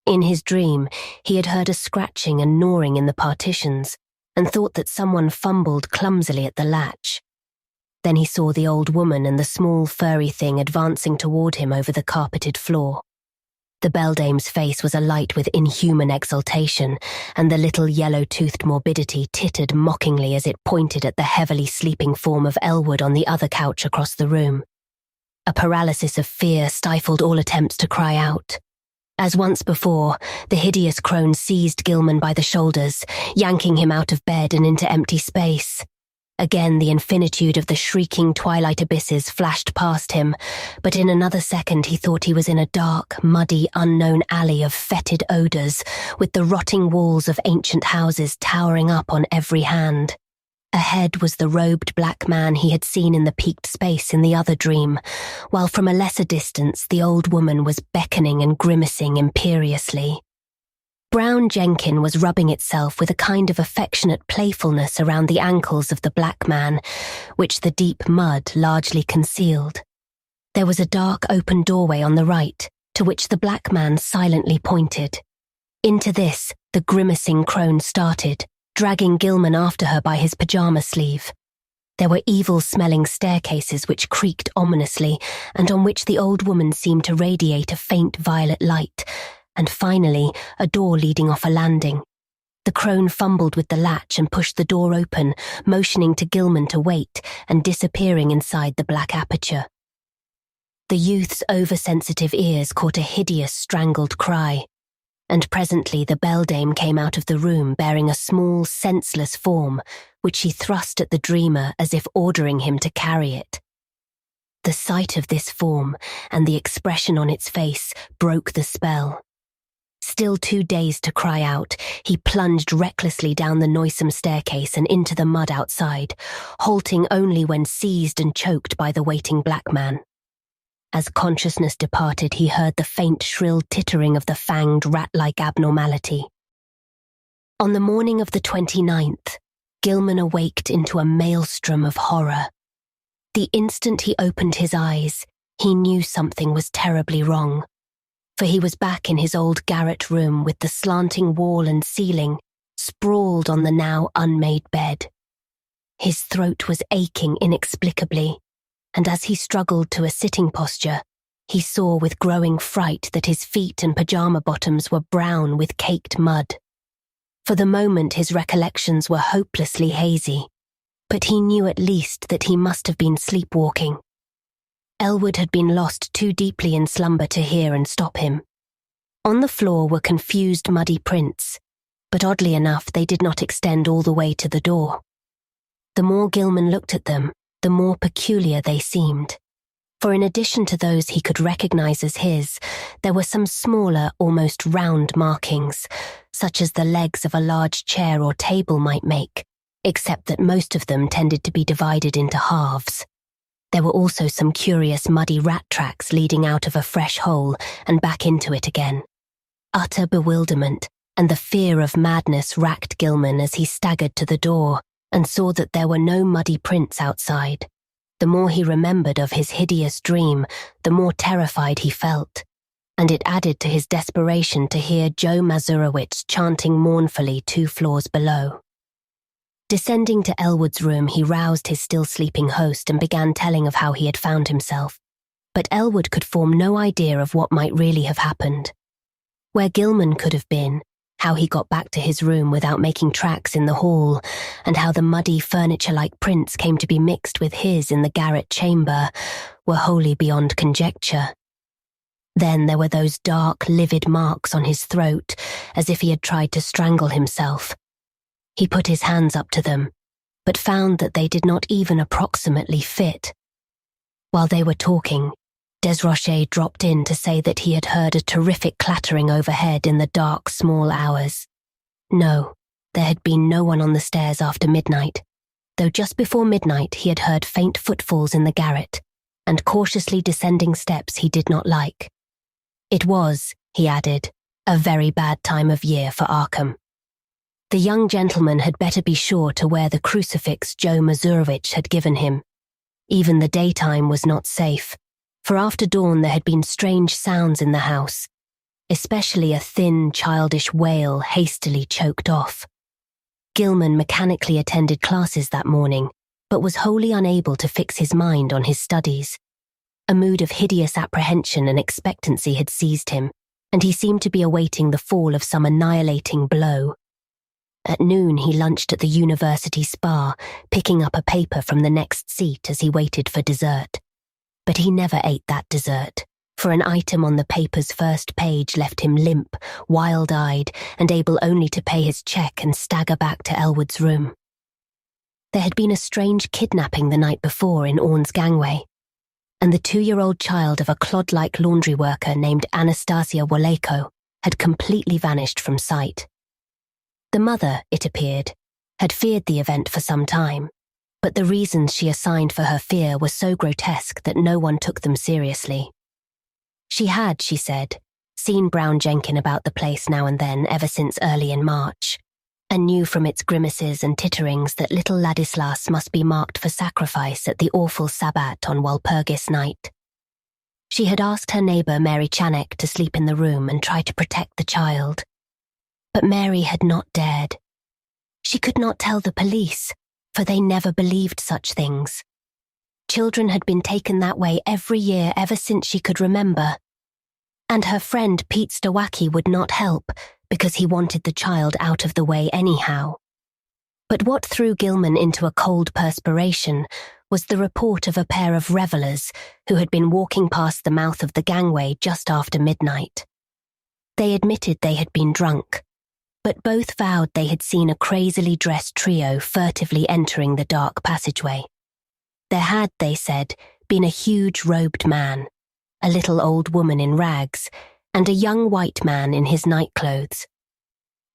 In his dream, he had heard a scratching and gnawing in the partitions and thought that someone fumbled clumsily at the latch. Then he saw the old woman and the small furry thing advancing toward him over the carpeted floor. The beldame's face was alight with inhuman exultation, and the little yellow-toothed morbidity tittered mockingly as it pointed at the heavily sleeping form of Elwood on the other couch across the room. A paralysis of fear stifled all attempts to cry out. As once before, the hideous crone seized Gilman by the shoulders, yanking him out of bed and into empty space. Again, the infinitude of the shrieking twilight abysses flashed past him, but in another second he thought he was in a dark, muddy, unknown alley of fetid odours, with the rotting walls of ancient houses towering up on every hand. Ahead was the robed black man he had seen in the peaked space in the other dream, while from a lesser distance the old woman was beckoning and grimacing imperiously. Brown Jenkin was rubbing itself with a kind of affectionate playfulness around the ankles of the black man, which the deep mud largely concealed. There was a dark open doorway on the right, to which the black man silently pointed. Into this, the grimacing crone started, dragging Gilman after her by his pyjama sleeve. There were evil-smelling staircases which creaked ominously, and on which the old woman seemed to radiate a faint violet light, and finally, a door leading off a landing. The crone fumbled with the latch and pushed the door open, motioning to Gilman to wait and disappearing inside the black aperture. The youth's oversensitive ears caught a hideous strangled cry, and presently the beldame came out of the room bearing a small, senseless form, which she thrust at the dreamer as if ordering him to carry it. The sight of this form and the expression on its face broke the spell. Still too dazed to cry out, he plunged recklessly down the noisome staircase and into the mud outside, halting only when seized and choked by the waiting black man. As consciousness departed, he heard the faint, shrill tittering of the fanged, rat-like abnormality. On the morning of the 29th, Gilman awaked into a maelstrom of horror. The instant he opened his eyes, he knew something was terribly wrong, for he was back in his old garret room with the slanting wall and ceiling, sprawled on the now unmade bed. His throat was aching inexplicably, and as he struggled to a sitting posture, he saw with growing fright that his feet and pyjama bottoms were brown with caked mud. For the moment his recollections were hopelessly hazy, but he knew at least that he must have been sleepwalking. Elwood had been lost too deeply in slumber to hear and stop him. On the floor were confused muddy prints, but oddly enough they did not extend all the way to the door. The more Gilman looked at them, the more peculiar they seemed. For in addition to those he could recognize as his, there were some smaller, almost round markings, such as the legs of a large chair or table might make, except that most of them tended to be divided into halves. There were also some curious muddy rat tracks leading out of a fresh hole and back into it again. Utter bewilderment and the fear of madness racked Gilman as he staggered to the door and saw that there were no muddy prints outside. The more he remembered of his hideous dream, the more terrified he felt, and it added to his desperation to hear Joe Mazurowitz chanting mournfully 2 floors below. Descending to Elwood's room, he roused his still-sleeping host and began telling of how he had found himself, but Elwood could form no idea of what might really have happened. Where Gilman could have been, how he got back to his room without making tracks in the hall, and how the muddy furniture-like prints came to be mixed with his in the garret chamber, were wholly beyond conjecture. Then there were those dark, livid marks on his throat, as if he had tried to strangle himself. He put his hands up to them, but found that they did not even approximately fit. While they were talking, Desroches dropped in to say that he had heard a terrific clattering overhead in the dark, small hours. No, there had been no one on the stairs after midnight, though just before midnight he had heard faint footfalls in the garret, and cautiously descending steps he did not like. It was, he added, a very bad time of year for Arkham. The young gentleman had better be sure to wear the crucifix Joe Mazurovich had given him. Even the daytime was not safe, for after dawn there had been strange sounds in the house, especially a thin, childish wail hastily choked off. Gilman mechanically attended classes that morning, but was wholly unable to fix his mind on his studies. A mood of hideous apprehension and expectancy had seized him, and he seemed to be awaiting the fall of some annihilating blow. At noon he lunched at the university spa, picking up a paper from the next seat as he waited for dessert. But he never ate that dessert, for an item on the paper's first page left him limp, wild-eyed, and able only to pay his check and stagger back to Elwood's room. There had been a strange kidnapping the night before in Orne's gangway, and the 2-year-old child of a clod-like laundry worker named Anastasia Wolejko had completely vanished from sight. The mother, it appeared, had feared the event for some time, but the reasons she assigned for her fear were so grotesque that no one took them seriously. She had, she said, seen Brown Jenkin about the place now and then ever since early in March, and knew from its grimaces and titterings that little Ladislas must be marked for sacrifice at the awful Sabbat on Walpurgis night. She had asked her neighbour Mary Chanek to sleep in the room and try to protect the child. But Mary had not dared. She could not tell the police, for they never believed such things. Children had been taken that way every year ever since she could remember. And her friend Pete Stawacki would not help because he wanted the child out of the way anyhow. But what threw Gilman into a cold perspiration was the report of a pair of revellers who had been walking past the mouth of the gangway just after midnight. They admitted they had been drunk, but both vowed they had seen a crazily dressed trio furtively entering the dark passageway. There had, they said, been a huge robed man, a little old woman in rags, and a young white man in his nightclothes.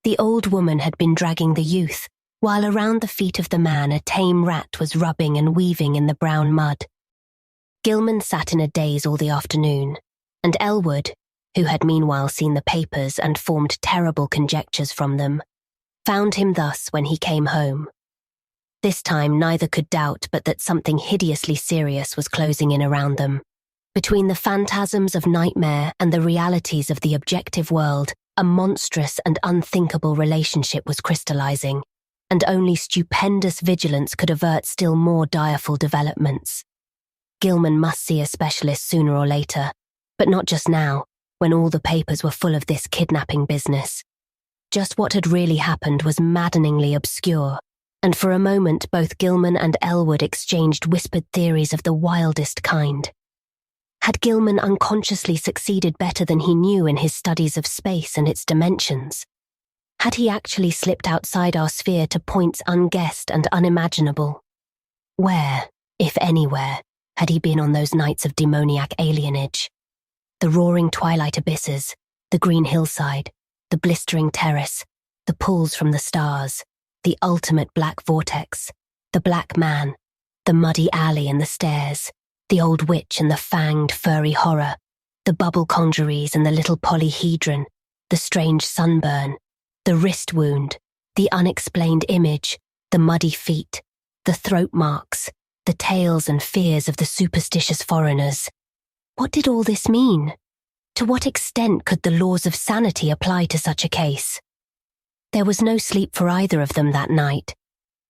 The old woman had been dragging the youth, while around the feet of the man a tame rat was rubbing and weaving in the brown mud. Gilman sat in a daze all the afternoon, and Elwood, who had meanwhile seen the papers and formed terrible conjectures from them, found him thus when he came home. This time neither could doubt but that something hideously serious was closing in around them. Between the phantasms of nightmare and the realities of the objective world, a monstrous and unthinkable relationship was crystallizing, and only stupendous vigilance could avert still more direful developments. Gilman must see a specialist sooner or later, but not just now, when all the papers were full of this kidnapping business. Just what had really happened was maddeningly obscure, and for a moment both Gilman and Elwood exchanged whispered theories of the wildest kind. Had Gilman unconsciously succeeded better than he knew in his studies of space and its dimensions? Had he actually slipped outside our sphere to points unguessed and unimaginable? Where, if anywhere, had he been on those nights of demoniac alienage? The roaring twilight abysses, the green hillside, the blistering terrace, the pulls from the stars, the ultimate black vortex, the black man, the muddy alley and the stairs, the old witch and the fanged furry horror, the bubble conjuries and the little polyhedron, the strange sunburn, the wrist wound, the unexplained image, the muddy feet, the throat marks, the tales and fears of the superstitious foreigners. What did all this mean? To what extent could the laws of sanity apply to such a case? There was no sleep for either of them that night,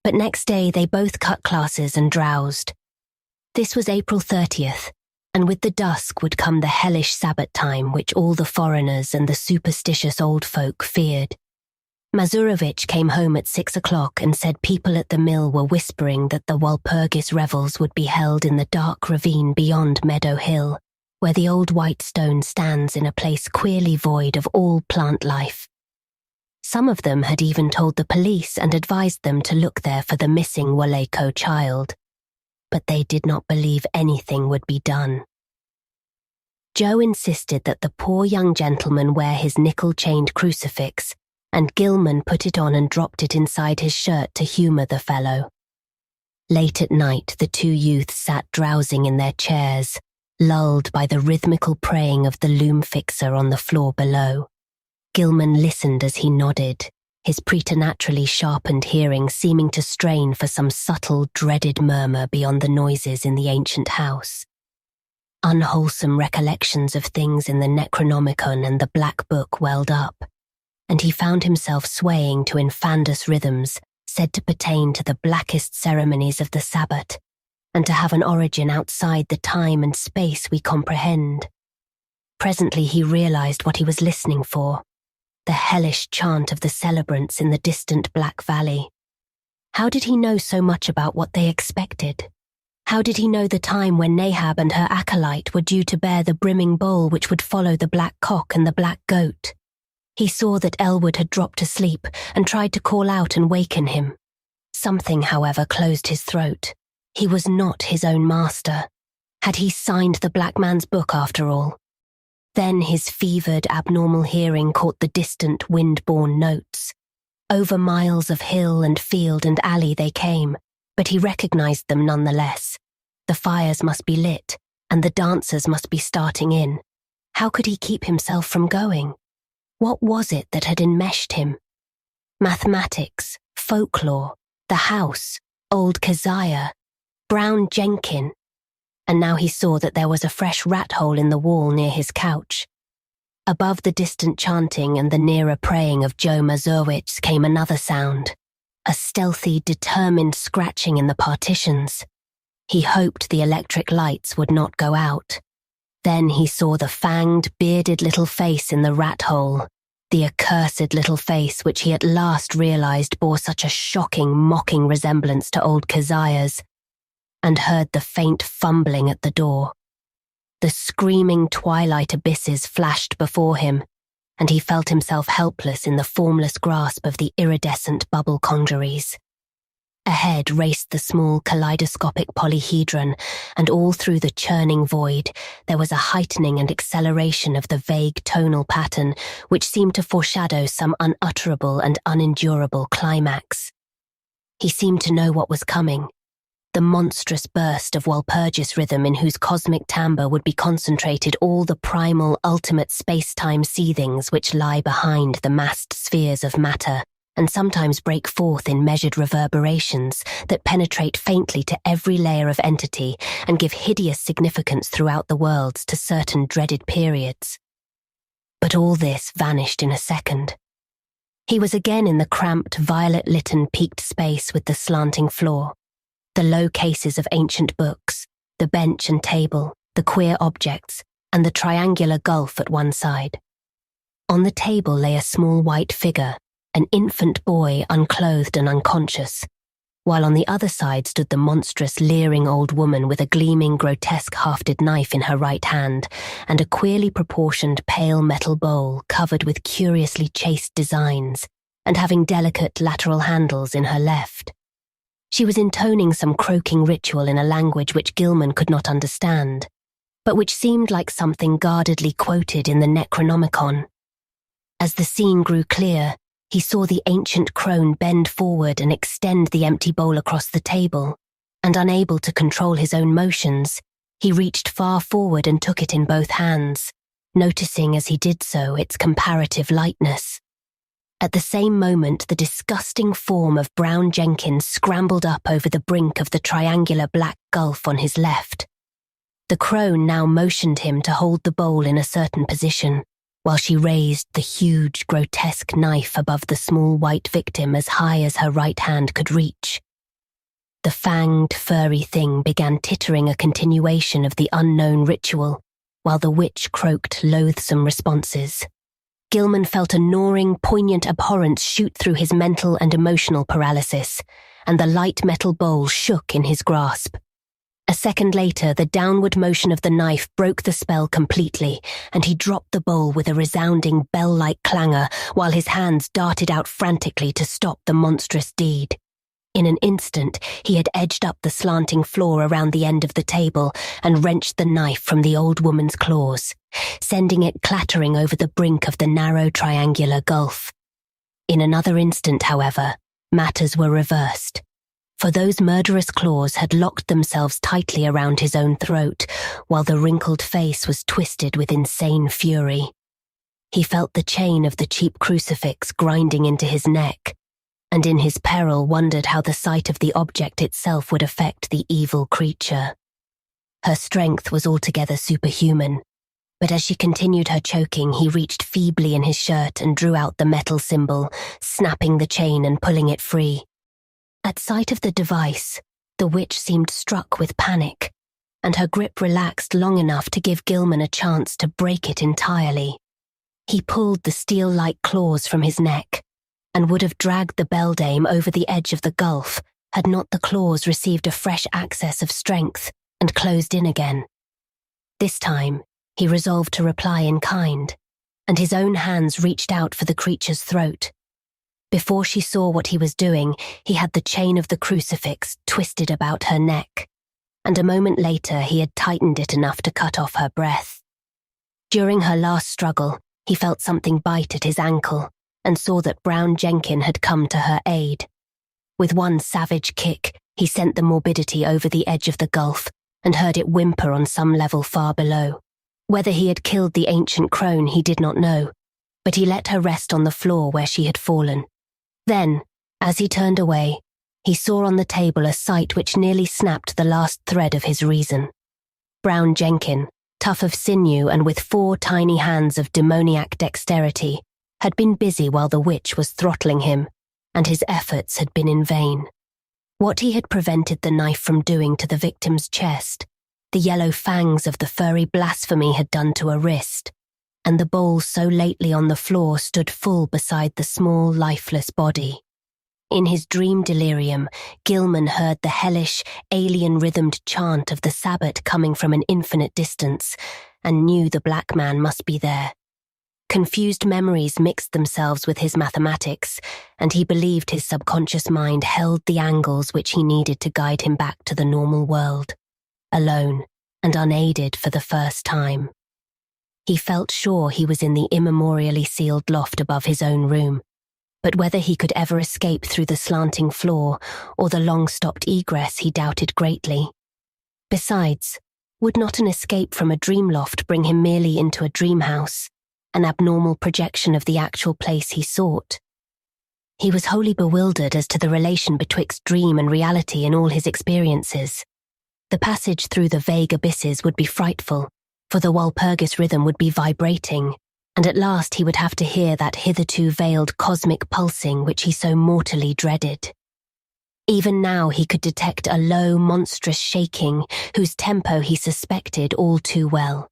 but next day they both cut classes and drowsed. This was April 30th, and with the dusk would come the hellish Sabbath time which all the foreigners and the superstitious old folk feared. Mazurovich came home at 6 o'clock and said people at the mill were whispering that the Walpurgis revels would be held in the dark ravine beyond Meadow Hill, where the old white stone stands in a place queerly void of all plant life. Some of them had even told the police and advised them to look there for the missing Wolejko child, but they did not believe anything would be done. Joe insisted that the poor young gentleman wear his nickel-chained crucifix, and Gilman put it on and dropped it inside his shirt to humour the fellow. Late at night, the two youths sat drowsing in their chairs, lulled by the rhythmical praying of the loom fixer on the floor below. Gilman listened as he nodded, his preternaturally sharpened hearing seeming to strain for some subtle, dreaded murmur beyond the noises in the ancient house. Unwholesome recollections of things in the Necronomicon and the Black Book welled up, and he found himself swaying to infandus rhythms said to pertain to the blackest ceremonies of the Sabbat, and to have an origin outside the time and space we comprehend. Presently he realized what he was listening for, the hellish chant of the celebrants in the distant Black Valley. How did he know so much about what they expected? How did he know the time when Nahab and her acolyte were due to bear the brimming bowl which would follow the black cock and the black goat? He saw that Elwood had dropped asleep and tried to call out and waken him. Something, however, closed his throat. He was not his own master. Had he signed the black man's book after all? Then his fevered, abnormal hearing caught the distant, wind-borne notes. Over miles of hill and field and alley they came, but he recognized them nonetheless. The fires must be lit, and the dancers must be starting in. How could he keep himself from going? What was it that had enmeshed him? Mathematics, folklore, the house, old Keziah, Brown Jenkin. And now he saw that there was a fresh rat hole in the wall near his couch. Above the distant chanting and the nearer praying of Joe Mazurwitz came another sound, a stealthy, determined scratching in the partitions. He hoped the electric lights would not go out. Then he saw the fanged, bearded little face in the rat hole, the accursed little face which he at last realized bore such a shocking, mocking resemblance to old Keziah's, and heard the faint fumbling at the door. The screaming twilight abysses flashed before him, and he felt himself helpless in the formless grasp of the iridescent bubble conjuries. Ahead raced the small kaleidoscopic polyhedron, and all through the churning void there was a heightening and acceleration of the vague tonal pattern which seemed to foreshadow some unutterable and unendurable climax. He seemed to know what was coming, the monstrous burst of Walpurgis rhythm in whose cosmic timbre would be concentrated all the primal, ultimate space-time seethings which lie behind the massed spheres of matter, and sometimes break forth in measured reverberations that penetrate faintly to every layer of entity and give hideous significance throughout the worlds to certain dreaded periods. But all this vanished in a second. He was again in the cramped, violet-lit peaked space with the slanting floor, the low cases of ancient books, the bench and table, the queer objects, and the triangular gulf at one side. On the table lay a small white figure, an infant boy unclothed and unconscious, while on the other side stood the monstrous, leering old woman with a gleaming, grotesque hafted knife in her right hand and a queerly proportioned pale metal bowl covered with curiously chased designs and having delicate lateral handles in her left. She was intoning some croaking ritual in a language which Gilman could not understand, but which seemed like something guardedly quoted in the Necronomicon. As the scene grew clear, he saw the ancient crone bend forward and extend the empty bowl across the table, and unable to control his own motions, he reached far forward and took it in both hands, noticing as he did so its comparative lightness. At the same moment, the disgusting form of Brown Jenkins scrambled up over the brink of the triangular black gulf on his left. The crone now motioned him to hold the bowl in a certain position, while she raised the huge, grotesque knife above the small white victim as high as her right hand could reach. The fanged, furry thing began tittering a continuation of the unknown ritual, while the witch croaked loathsome responses. Gilman felt a gnawing, poignant abhorrence shoot through his mental and emotional paralysis, and the light metal bowl shook in his grasp. A second later, the downward motion of the knife broke the spell completely, and he dropped the bowl with a resounding bell-like clangor while his hands darted out frantically to stop the monstrous deed. In an instant, he had edged up the slanting floor around the end of the table and wrenched the knife from the old woman's claws, sending it clattering over the brink of the narrow triangular gulf. In another instant, however, matters were reversed. for those murderous claws had locked themselves tightly around his own throat, while the wrinkled face was twisted with insane fury. He felt the chain of the cheap crucifix grinding into his neck, and in his peril wondered how the sight of the object itself would affect the evil creature. Her strength was altogether superhuman, but as she continued her choking, he reached feebly in his shirt and drew out the metal symbol, snapping the chain and pulling it free. At sight of the device, the witch seemed struck with panic, and her grip relaxed long enough to give Gilman a chance to break it entirely. He pulled the steel-like claws from his neck, and would have dragged the beldame over the edge of the gulf had not the claws received a fresh access of strength and closed in again. This time, he resolved to reply in kind, and his own hands reached out for the creature's throat. Before she saw what he was doing, he had the chain of the crucifix twisted about her neck, and a moment later he had tightened it enough to cut off her breath. During her last struggle, he felt something bite at his ankle and saw that Brown Jenkin had come to her aid. With one savage kick, he sent the morbidity over the edge of the gulf and heard it whimper on some level far below. Whether he had killed the ancient crone he did not know, but he let her rest on the floor where she had fallen. Then, as he turned away, he saw on the table a sight which nearly snapped the last thread of his reason. Brown Jenkin, tough of sinew and with 4 tiny hands of demoniac dexterity, had been busy while the witch was throttling him, and his efforts had been in vain. What he had prevented the knife from doing to the victim's chest, the yellow fangs of the furry blasphemy had done to a wrist, and the bowl so lately on the floor stood full beside the small, lifeless body. In his dream delirium, Gilman heard the hellish, alien-rhythmed chant of the Sabbat coming from an infinite distance, and knew the black man must be there. Confused memories mixed themselves with his mathematics, and he believed his subconscious mind held the angles which he needed to guide him back to the normal world, alone and unaided for the first time. He felt sure he was in the immemorially sealed loft above his own room, but whether he could ever escape through the slanting floor or the long-stopped egress he doubted greatly. Besides, would not an escape from a dream loft bring him merely into a dream house, an abnormal projection of the actual place he sought? He was wholly bewildered as to the relation betwixt dream and reality in all his experiences. The passage through the vague abysses would be frightful, for the Walpurgis rhythm would be vibrating, and at last he would have to hear that hitherto veiled cosmic pulsing which he so mortally dreaded. Even now he could detect a low, monstrous shaking, whose tempo he suspected all too well.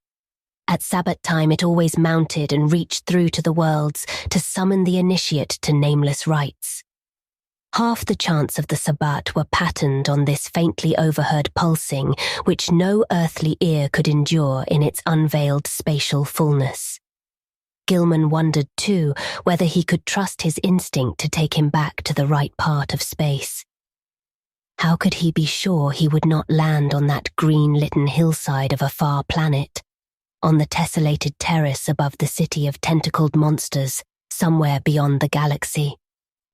At Sabbat time it always mounted and reached through to the worlds to summon the initiate to nameless rites. Half the chants of the Sabbat were patterned on this faintly overheard pulsing which no earthly ear could endure in its unveiled spatial fullness. Gilman wondered too whether he could trust his instinct to take him back to the right part of space. How could he be sure he would not land on that green-litten hillside of a far planet, on the tessellated terrace above the city of tentacled monsters, somewhere beyond the galaxy,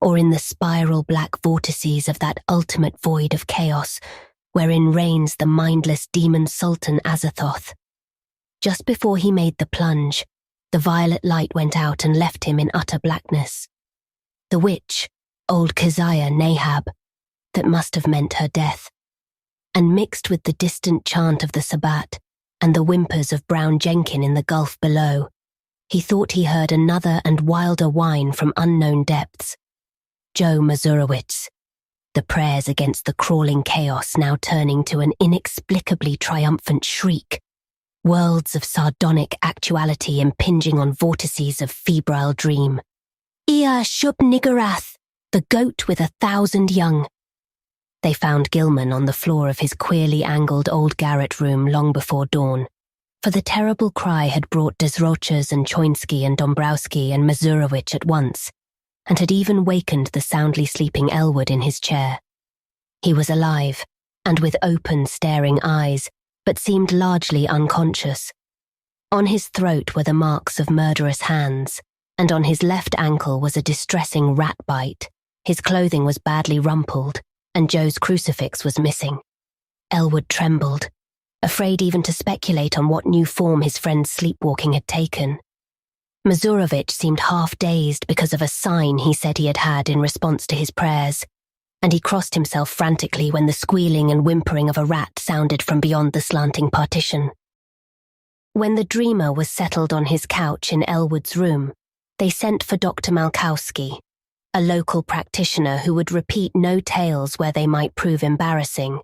or in the spiral black vortices of that ultimate void of chaos, wherein reigns the mindless demon Sultan Azathoth? Just before he made the plunge, the violet light went out and left him in utter blackness. The witch, old Keziah Nahab, that must have meant her death, and mixed with the distant chant of the Sabbat and the whimpers of Brown Jenkin in the gulf below, he thought he heard another and wilder whine from unknown depths. Joe Mazurowitz, the prayers against the crawling chaos now turning to an inexplicably triumphant shriek, worlds of sardonic actuality impinging on vortices of febrile dream. Ea Shub Niggurath, the goat with 1,000 young. They found Gilman on the floor of his queerly angled old garret room long before dawn, for the terrible cry had brought Desrochers and Choinsky and Dombrowski and Mazurowicz at once, and had even wakened the soundly sleeping Elwood in his chair. He was alive, and with open, staring eyes, but seemed largely unconscious. On his throat were the marks of murderous hands, and on his left ankle was a distressing rat bite. His clothing was badly rumpled, and Joe's crucifix was missing. Elwood trembled, afraid even to speculate on what new form his friend's sleepwalking had taken. Mazurovich seemed half-dazed because of a sign he said he had had in response to his prayers, and he crossed himself frantically when the squealing and whimpering of a rat sounded from beyond the slanting partition. When the dreamer was settled on his couch in Elwood's room, they sent for Dr. Malkowski, a local practitioner who would repeat no tales where they might prove embarrassing,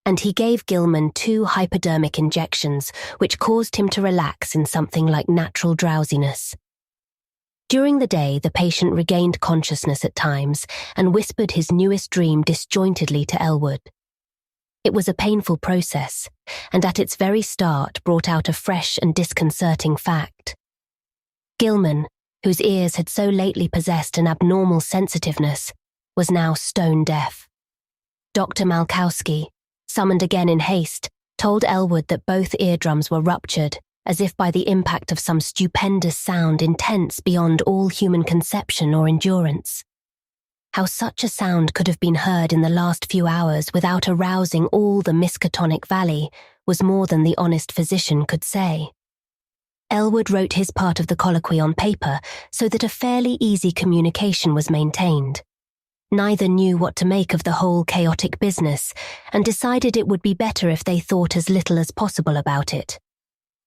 and he gave Gilman 2 hypodermic injections which caused him to relax in something like natural drowsiness. During the day, the patient regained consciousness at times and whispered his newest dream disjointedly to Elwood. It was a painful process, and at its very start brought out a fresh and disconcerting fact. Gilman, whose ears had so lately possessed an abnormal sensitiveness, was now stone deaf. Dr. Malkowski, summoned again in haste, told Elwood that both eardrums were ruptured, as if by the impact of some stupendous sound intense beyond all human conception or endurance. How such a sound could have been heard in the last few hours without arousing all the Miskatonic Valley was more than the honest physician could say. Elwood wrote his part of the colloquy on paper so that a fairly easy communication was maintained. Neither knew what to make of the whole chaotic business and decided it would be better if they thought as little as possible about it.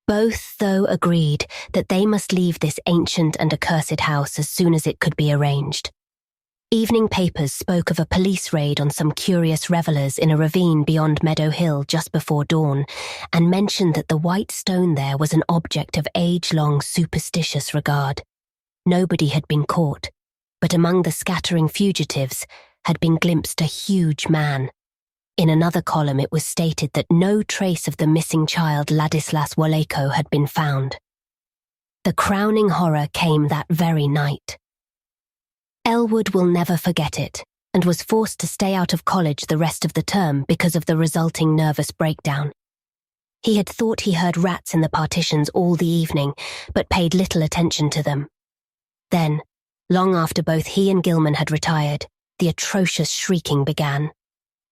Both, though, agreed that they must leave this ancient and accursed house as soon as it could be arranged. Evening papers spoke of a police raid on some curious revellers in a ravine beyond Meadow Hill just before dawn, and mentioned that the white stone there was an object of age-long superstitious regard. Nobody had been caught, but among the scattering fugitives had been glimpsed a huge man. In another column it was stated that no trace of the missing child Ladislas Woleko had been found. The crowning horror came that very night. Elwood will never forget it, and was forced to stay out of college the rest of the term because of the resulting nervous breakdown. He had thought he heard rats in the partitions all the evening, but paid little attention to them. Then, long after both he and Gilman had retired, the atrocious shrieking began.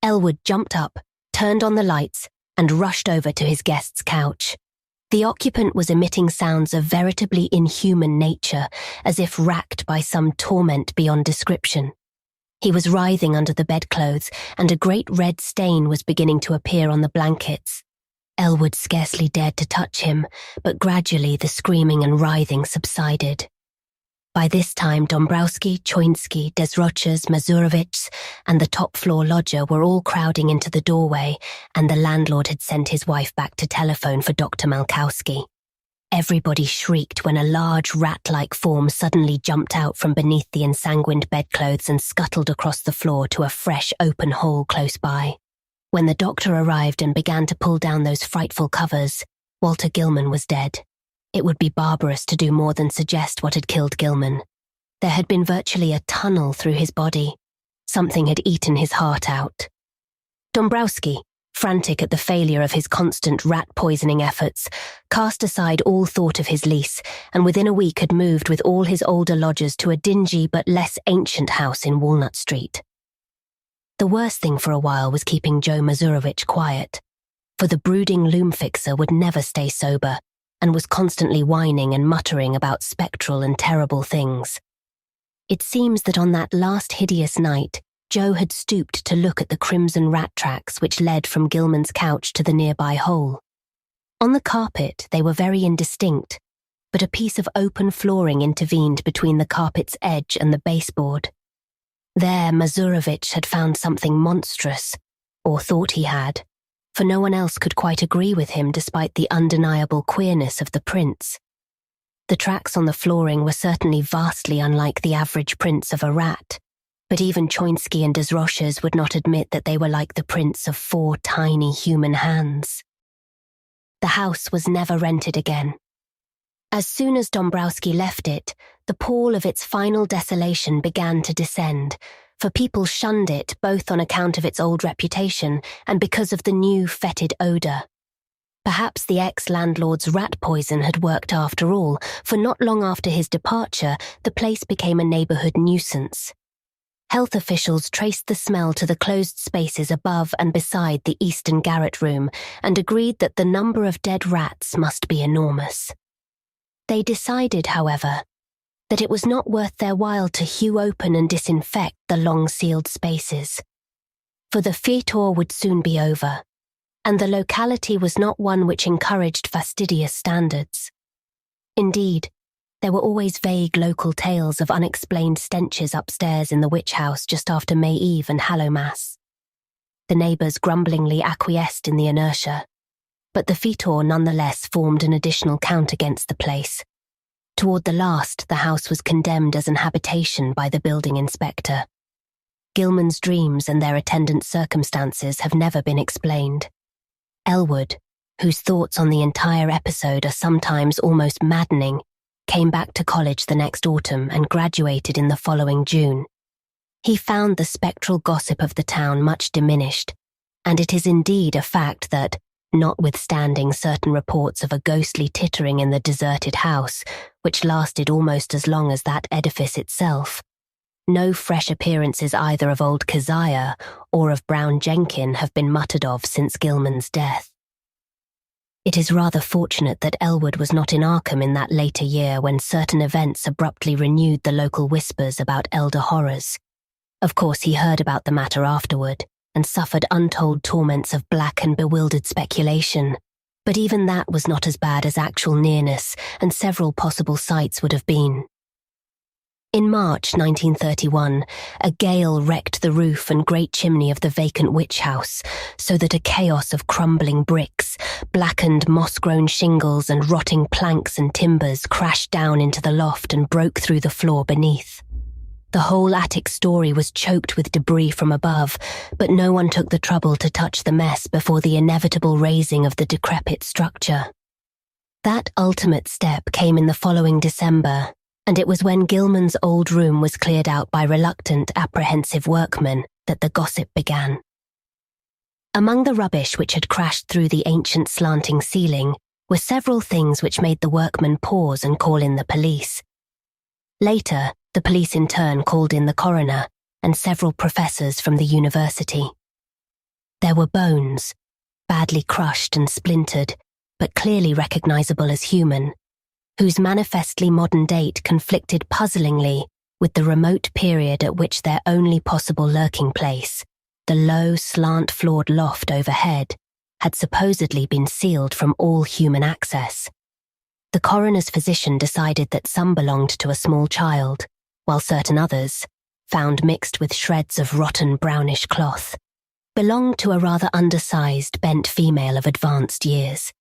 Elwood jumped up, turned on the lights, and rushed over to his guest's couch. The occupant was emitting sounds of veritably inhuman nature, as if racked by some torment beyond description. He was writhing under the bedclothes, and a great red stain was beginning to appear on the blankets. Elwood scarcely dared to touch him, but gradually the screaming and writhing subsided. By this time, Dombrowski, Choinsky, Desroches, Mazurovich, and the top-floor lodger were all crowding into the doorway, and the landlord had sent his wife back to telephone for Dr. Malkowski. Everybody shrieked when a large rat-like form suddenly jumped out from beneath the ensanguined bedclothes and scuttled across the floor to a fresh open hole close by. When the doctor arrived and began to pull down those frightful covers, Walter Gilman was dead. It would be barbarous to do more than suggest what had killed Gilman. There had been virtually a tunnel through his body. Something had eaten his heart out. Dombrowski, frantic at the failure of his constant rat-poisoning efforts, cast aside all thought of his lease, and within a week had moved with all his older lodgers to a dingy but less ancient house in Walnut Street. The worst thing for a while was keeping Joe Mazurovich quiet, for the brooding loom-fixer would never stay sober, and was constantly whining and muttering about spectral and terrible things. It seems that on that last hideous night, Joe had stooped to look at the crimson rat tracks which led from Gilman's couch to the nearby hole. On the carpet, they were very indistinct, but a piece of open flooring intervened between the carpet's edge and the baseboard. There, Mazurovich had found something monstrous, or thought he had, for no one else could quite agree with him despite the undeniable queerness of the prints. The tracks on the flooring were certainly vastly unlike the average prints of a rat, but even Choinsky and Desroches would not admit that they were like the prints of 4 tiny human hands. The house was never rented again. As soon as Dombrowski left it, the pall of its final desolation began to descend, for people shunned it both on account of its old reputation and because of the new fetid odour. Perhaps the ex-landlord's rat poison had worked after all, for not long after his departure, the place became a neighbourhood nuisance. health officials traced the smell to the closed spaces above and beside the eastern garret room and agreed that the number of dead rats must be enormous. They decided, however, that it was not worth their while to hew open and disinfect the long-sealed spaces, for the feitor would soon be over, and the locality was not one which encouraged fastidious standards. Indeed, there were always vague local tales of unexplained stenches upstairs in the witch house just after May Eve and Hallowmass. The neighbours grumblingly acquiesced in the inertia, but the feitor nonetheless formed an additional count against the place. Toward the last, the house was condemned as an habitation by the building inspector. Gilman's dreams and their attendant circumstances have never been explained. Elwood, whose thoughts on the entire episode are sometimes almost maddening, came back to college the next autumn and graduated in the following June. He found the spectral gossip of the town much diminished, and it is indeed a fact that, notwithstanding certain reports of a ghostly tittering in the deserted house, which lasted almost as long as that edifice itself, no fresh appearances either of old Keziah or of Brown Jenkin have been muttered of since Gilman's death. It is rather fortunate that Elwood was not in Arkham in that later year when certain events abruptly renewed the local whispers about elder horrors. Of course, he heard about the matter afterward and suffered untold torments of black and bewildered speculation, but even that was not as bad as actual nearness and several possible sites would have been. In March 1931, a gale wrecked the roof and great chimney of the vacant witch house, so that a chaos of crumbling bricks, blackened moss-grown shingles and rotting planks and timbers crashed down into the loft and broke through the floor beneath. The whole attic story was choked with debris from above, but no one took the trouble to touch the mess before the inevitable razing of the decrepit structure. That ultimate step came in the following December, and it was when Gilman's old room was cleared out by reluctant, apprehensive workmen that the gossip began. Among the rubbish which had crashed through the ancient slanting ceiling were several things which made the workmen pause and call in the police. Later, the police in turn called in the coroner and several professors from the university. There were bones, badly crushed and splintered, but clearly recognizable as human, whose manifestly modern date conflicted puzzlingly with the remote period at which their only possible lurking place, the low, slant-floored loft overhead, had supposedly been sealed from all human access. The coroner's physician decided that some belonged to a small child, while certain others, found mixed with shreds of rotten brownish cloth, belonged to a rather undersized, bent female of advanced years.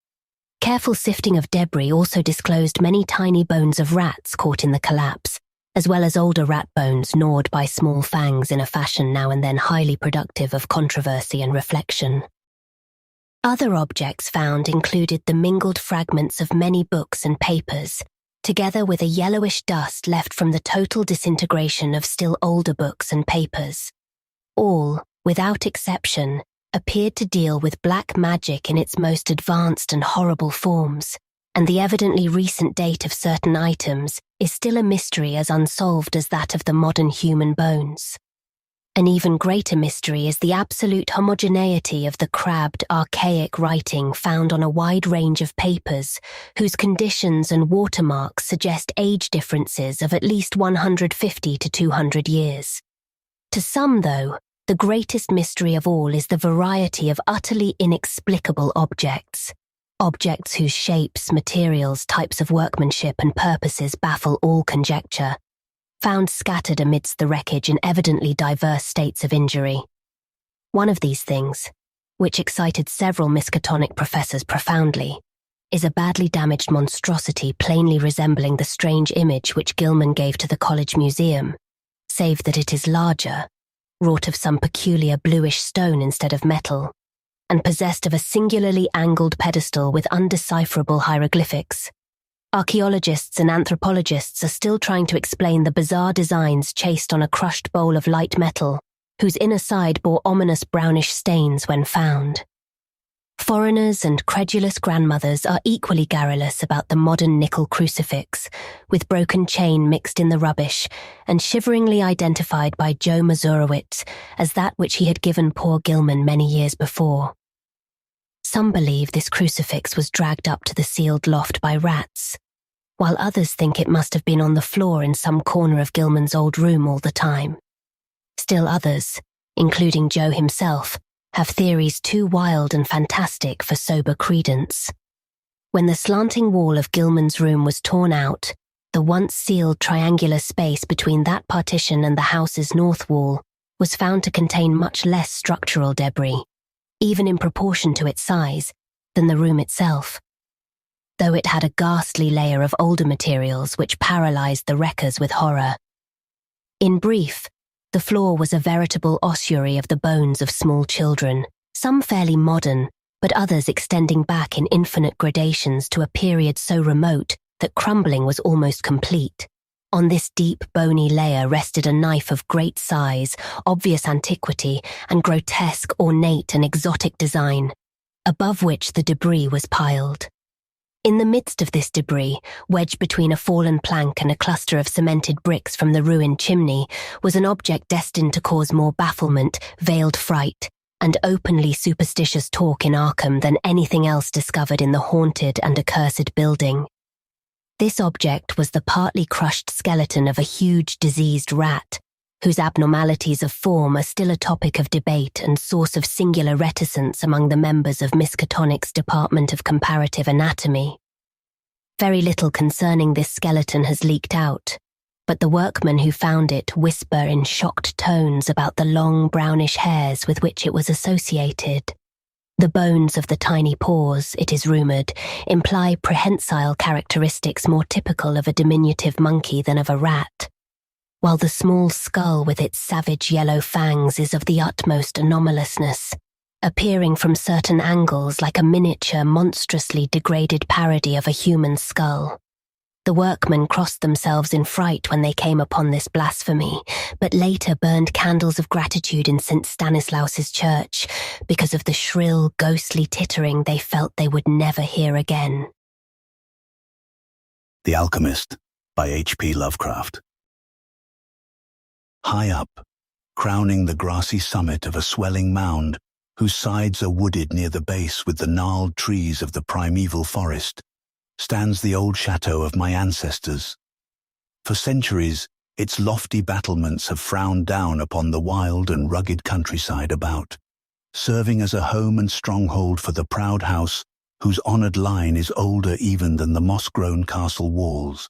Careful sifting of debris also disclosed many tiny bones of rats caught in the collapse, as well as older rat bones gnawed by small fangs in a fashion now and then highly productive of controversy and reflection. Other objects found included the mingled fragments of many books and papers, together with a yellowish dust left from the total disintegration of still older books and papers. All, without exception, appeared to deal with black magic in its most advanced and horrible forms, and the evidently recent date of certain items is still a mystery as unsolved as that of the modern human bones. An even greater mystery is the absolute homogeneity of the crabbed, archaic writing found on a wide range of papers, whose conditions and watermarks suggest age differences of at least 150 to 200 years. To some, though, the greatest mystery of all is the variety of utterly inexplicable objects whose shapes, materials, types of workmanship and purposes baffle all conjecture, found scattered amidst the wreckage in evidently diverse states of injury. One of these things, which excited several Miskatonic professors profoundly, is a badly damaged monstrosity plainly resembling the strange image which Gilman gave to the college museum, save that it is larger, wrought of some peculiar bluish stone instead of metal, and possessed of a singularly angled pedestal with undecipherable hieroglyphics. Archaeologists and anthropologists are still trying to explain the bizarre designs chased on a crushed bowl of light metal, whose inner side bore ominous brownish stains when found. Foreigners and credulous grandmothers are equally garrulous about the modern nickel crucifix, with broken chain mixed in the rubbish and shiveringly identified by Joe Mazurowitz as that which he had given poor Gilman many years before. Some believe this crucifix was dragged up to the sealed loft by rats, while others think it must have been on the floor in some corner of Gilman's old room all the time. Still others, including Joe himself, have theories too wild and fantastic for sober credence. When the slanting wall of Gilman's room was torn out, the once sealed triangular space between that partition and the house's north wall was found to contain much less structural debris, even in proportion to its size, than the room itself, though it had a ghastly layer of older materials which paralyzed the wreckers with horror. In brief, the floor was a veritable ossuary of the bones of small children, some fairly modern, but others extending back in infinite gradations to a period so remote that crumbling was almost complete. On this deep, bony layer rested a knife of great size, obvious antiquity, and grotesque, ornate and exotic design, above which the debris was piled. In the midst of this debris, wedged between a fallen plank and a cluster of cemented bricks from the ruined chimney, was an object destined to cause more bafflement, veiled fright, and openly superstitious talk in Arkham than anything else discovered in the haunted and accursed building. This object was the partly crushed skeleton of a huge diseased rat, whose abnormalities of form are still a topic of debate and source of singular reticence among the members of Miskatonic's Department of Comparative Anatomy. Very little concerning this skeleton has leaked out, but the workmen who found it whisper in shocked tones about the long brownish hairs with which it was associated. The bones of the tiny paws, it is rumoured, imply prehensile characteristics more typical of a diminutive monkey than of a rat, while the small skull with its savage yellow fangs is of the utmost anomalousness, appearing from certain angles like a miniature, monstrously degraded parody of a human skull. The workmen crossed themselves in fright when they came upon this blasphemy, but later burned candles of gratitude in St. Stanislaus's church because of the shrill, ghostly tittering they felt they would never hear again. The Alchemist by H.P. Lovecraft. High up, crowning the grassy summit of a swelling mound, whose sides are wooded near the base with the gnarled trees of the primeval forest, stands the old chateau of my ancestors. For centuries, its lofty battlements have frowned down upon the wild and rugged countryside about, serving as a home and stronghold for the proud house whose honoured line is older even than the moss-grown castle walls.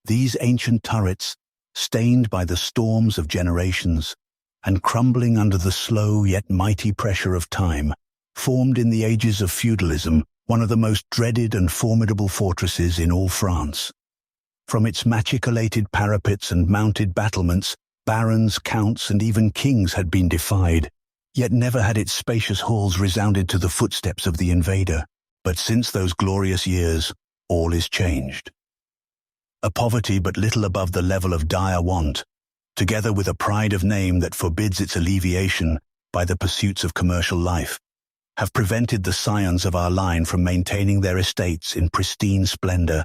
These ancient turrets, stained by the storms of generations, and crumbling under the slow yet mighty pressure of time, formed in the ages of feudalism one of the most dreaded and formidable fortresses in all France. From its machicolated parapets and mounted battlements, barons, counts, and even kings had been defied, yet never had its spacious halls resounded to the footsteps of the invader. But since those glorious years, all is changed. A poverty but little above the level of dire want, together with a pride of name that forbids its alleviation by the pursuits of commercial life, have prevented the scions of our line from maintaining their estates in pristine splendor,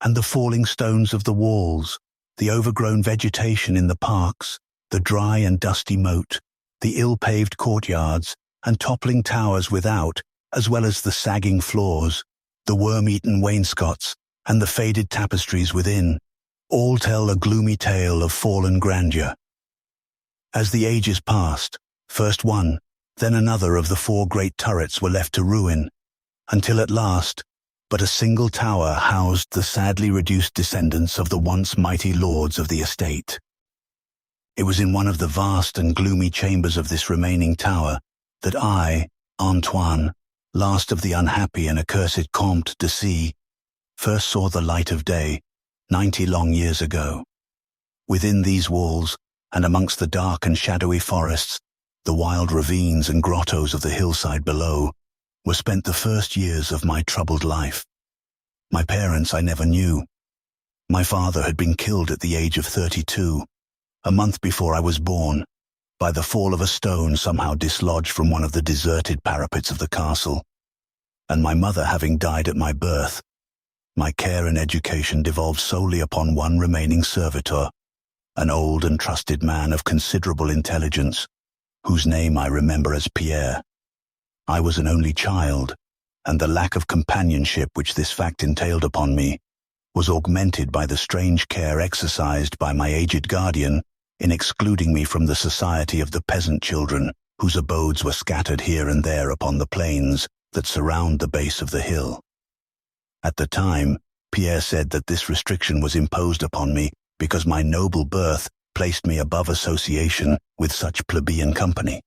and the falling stones of the walls, the overgrown vegetation in the parks, the dry and dusty moat, the ill-paved courtyards and toppling towers without, as well as the sagging floors, the worm-eaten wainscots, and the faded tapestries within, all tell a gloomy tale of fallen grandeur. As the ages passed, first one, then another of the 4 great turrets were left to ruin, until at last but a single tower housed the sadly reduced descendants of the once mighty lords of the estate. It was in one of the vast and gloomy chambers of this remaining tower that I, Antoine, last of the unhappy and accursed Comte de C, first saw the light of day, 90 long years ago. Within these walls, and amongst the dark and shadowy forests, the wild ravines and grottos of the hillside below, were spent the first years of my troubled life. My parents I never knew. My father had been killed at the age of 32, a month before I was born, by the fall of a stone somehow dislodged from one of the deserted parapets of the castle, and my mother having died at my birth, my care and education devolved solely upon one remaining servitor, an old and trusted man of considerable intelligence, whose name I remember as Pierre. I was an only child, and the lack of companionship which this fact entailed upon me was augmented by the strange care exercised by my aged guardian in excluding me from the society of the peasant children whose abodes were scattered here and there upon the plains that surround the base of the hill. At the time, Pierre said that this restriction was imposed upon me because my noble birth placed me above association with such plebeian company.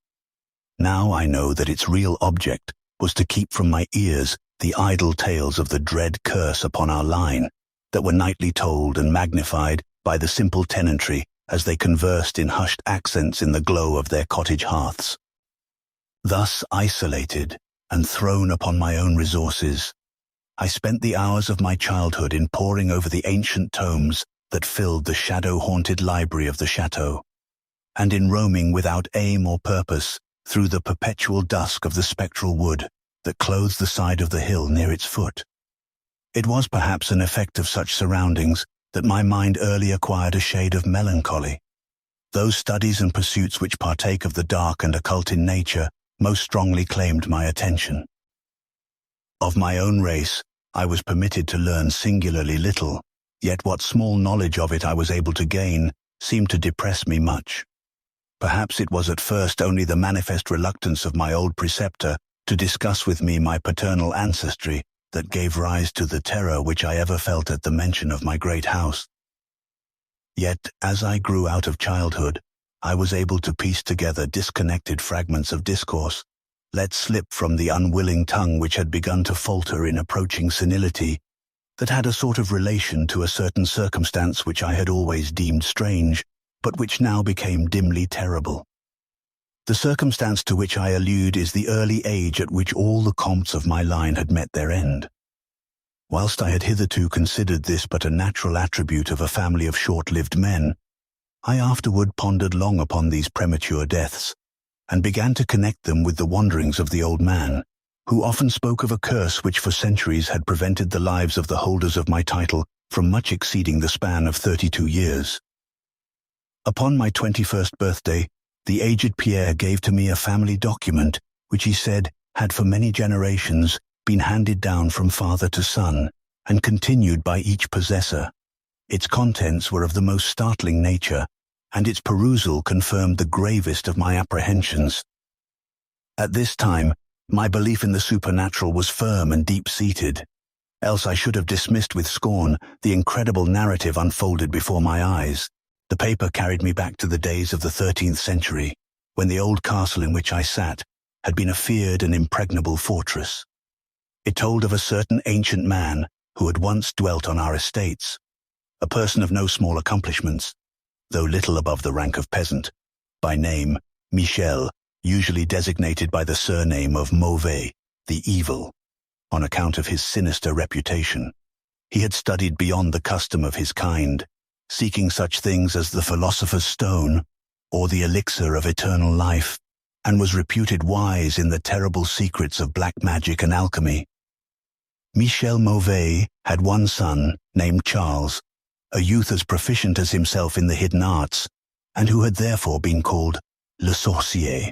Now I know that its real object was to keep from my ears the idle tales of the dread curse upon our line that were nightly told and magnified by the simple tenantry as they conversed in hushed accents in the glow of their cottage hearths. Thus isolated and thrown upon my own resources, I spent the hours of my childhood in poring over the ancient tomes that filled the shadow-haunted library of the chateau, and in roaming without aim or purpose through the perpetual dusk of the spectral wood that clothes the side of the hill near its foot. It was perhaps an effect of such surroundings that my mind early acquired a shade of melancholy. Those studies and pursuits which partake of the dark and occult in nature most strongly claimed my attention. Of my own race, I was permitted to learn singularly little, yet what small knowledge of it I was able to gain seemed to depress me much. Perhaps it was at first only the manifest reluctance of my old preceptor to discuss with me my paternal ancestry that gave rise to the terror which I ever felt at the mention of my great house. Yet, as I grew out of childhood, I was able to piece together disconnected fragments of discourse, let slip from the unwilling tongue which had begun to falter in approaching senility, that had a sort of relation to a certain circumstance which I had always deemed strange, but which now became dimly terrible. The circumstance to which I allude is the early age at which all the comtes of my line had met their end. Whilst I had hitherto considered this but a natural attribute of a family of short-lived men, I afterward pondered long upon these premature deaths, and began to connect them with the wanderings of the old man, who often spoke of a curse which for centuries had prevented the lives of the holders of my title from much exceeding the span of 32 years. Upon my 21st birthday, the aged Pierre gave to me a family document which he said had for many generations been handed down from father to son and continued by each possessor. Its contents were of the most startling nature, and its perusal confirmed the gravest of my apprehensions. At this time, my belief in the supernatural was firm and deep-seated, else I should have dismissed with scorn the incredible narrative unfolded before my eyes. The paper carried me back to the days of the 13th century, when the old castle in which I sat had been a feared and impregnable fortress. It told of a certain ancient man who had once dwelt on our estates, a person of no small accomplishments, though little above the rank of peasant, by name Michel, usually designated by the surname of Mauvais, the evil, on account of his sinister reputation. He had studied beyond the custom of his kind, seeking such things as the philosopher's stone or the elixir of eternal life, and was reputed wise in the terrible secrets of black magic and alchemy. Michel Mauvais had one son named Charles, a youth as proficient as himself in the hidden arts, and who had therefore been called Le Sorcier,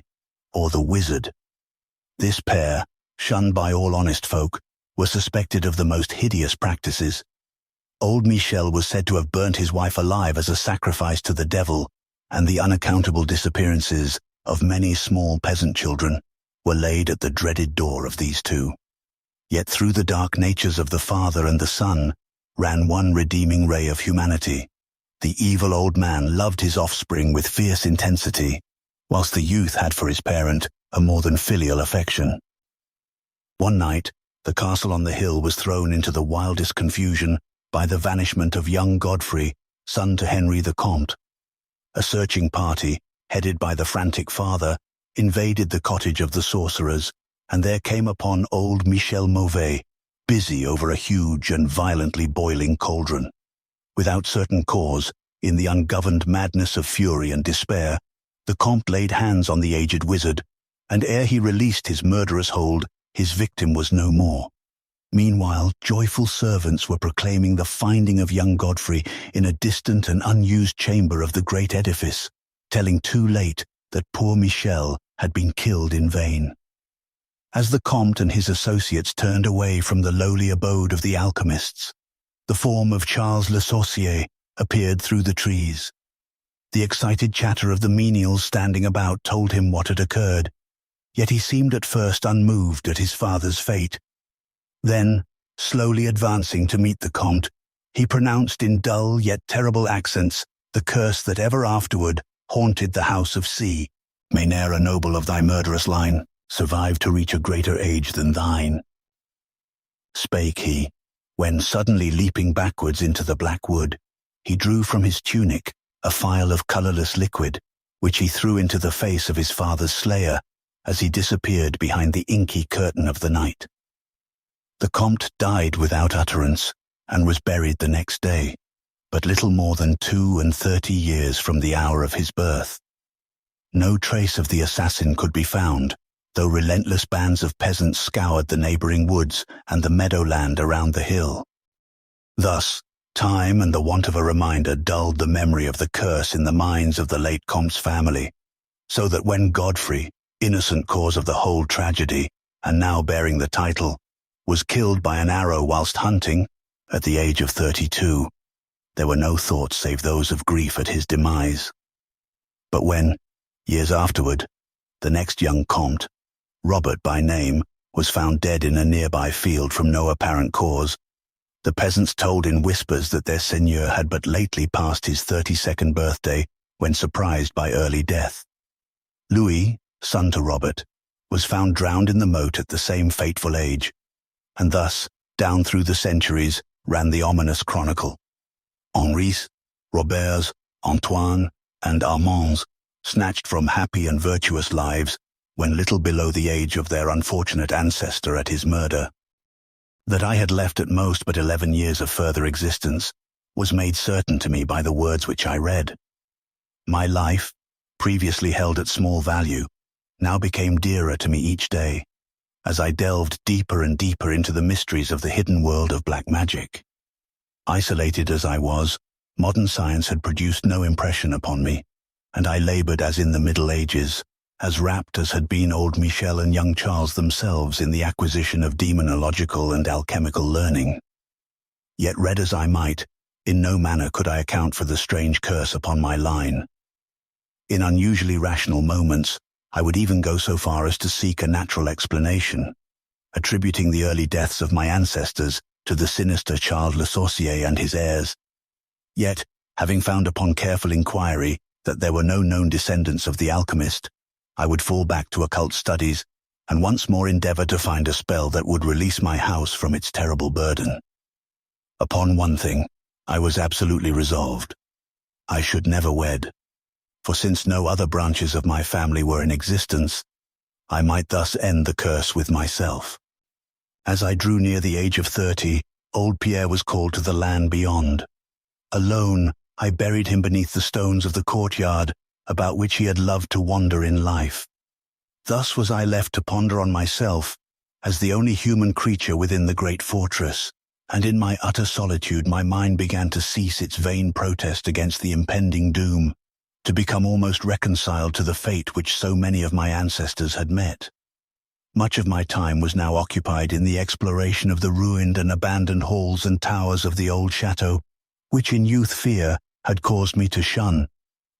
or the Wizard. This pair, shunned by all honest folk, were suspected of the most hideous practices. Old Michel was said to have burnt his wife alive as a sacrifice to the devil, and the unaccountable disappearances of many small peasant children were laid at the dreaded door of these two. Yet through the dark natures of the father and the son ran one redeeming ray of humanity. The evil old man loved his offspring with fierce intensity, whilst the youth had for his parent a more than filial affection. One night, the castle on the hill was thrown into the wildest confusion by the vanishment of young Godfrey, son to Henry the Comte. A searching party, headed by the frantic father, invaded the cottage of the sorcerers, and there came upon old Michel Mauvais, busy over a huge and violently boiling cauldron. Without certain cause, in the ungoverned madness of fury and despair, The comte laid hands on the aged wizard, and ere he released his murderous hold, his victim was no more. Meanwhile, joyful servants were proclaiming the finding of young Godfrey in a distant and unused chamber of the great edifice, telling too late that poor Michel had been killed in vain. As the comte and his associates turned away from the lowly abode of the alchemists, the form of Charles Le Sorcier appeared through the trees. The excited chatter of the menials standing about told him what had occurred, yet he seemed at first unmoved at his father's fate. Then, slowly advancing to meet the comte, he pronounced in dull yet terrible accents the curse that ever afterward haunted the house of C. May ne'er a noble of thy murderous line survive to reach a greater age than thine, spake he, when suddenly leaping backwards into the black wood, he drew from his tunic a phial of colourless liquid, which he threw into the face of his father's slayer as he disappeared behind the inky curtain of the night. The comte died without utterance and was buried the next day, but little more than 32 years from the hour of his birth. No trace of the assassin could be found, though relentless bands of peasants scoured the neighbouring woods and the meadowland around the hill. Thus, time and the want of a reminder dulled the memory of the curse in the minds of the late comte's family, so that when Godfrey, innocent cause of the whole tragedy, and now bearing the title, was killed by an arrow whilst hunting, at the age of 32, there were no thoughts save those of grief at his demise. But when, years afterward, the next young comte, Robert by name, was found dead in a nearby field from no apparent cause, the peasants told in whispers that their seigneur had but lately passed his 32nd birthday when surprised by early death. Louis, son to Robert, was found drowned in the moat at the same fateful age, and thus, down through the centuries, ran the ominous chronicle. Henri's, Robert's, Antoine, and Armand's, snatched from happy and virtuous lives when little below the age of their unfortunate ancestor at his murder. That I had left at most but 11 years of further existence was made certain to me by the words which I read. My life, previously held at small value, now became dearer to me each day, as I delved deeper and deeper into the mysteries of the hidden world of black magic. Isolated as I was, modern science had produced no impression upon me, and I laboured as in the Middle Ages, as rapt as had been old Michel and young Charles themselves in the acquisition of demonological and alchemical learning. Yet read as I might, in no manner could I account for the strange curse upon my line. In unusually rational moments, I would even go so far as to seek a natural explanation, attributing the early deaths of my ancestors to the sinister Charles Le Sorcier and his heirs. Yet, having found upon careful inquiry that there were no known descendants of the Alchemist, I would fall back to occult studies and once more endeavour to find a spell that would release my house from its terrible burden. Upon one thing, I was absolutely resolved. I should never wed, for since no other branches of my family were in existence, I might thus end the curse with myself. As I drew near the age of 30, old Pierre was called to the land beyond. Alone, I buried him beneath the stones of the courtyard about which he had loved to wander in life. Thus was I left to ponder on myself, as the only human creature within the great fortress, and in my utter solitude my mind began to cease its vain protest against the impending doom, to become almost reconciled to the fate which so many of my ancestors had met. Much of my time was now occupied in the exploration of the ruined and abandoned halls and towers of the old chateau, which in youth fear had caused me to shun,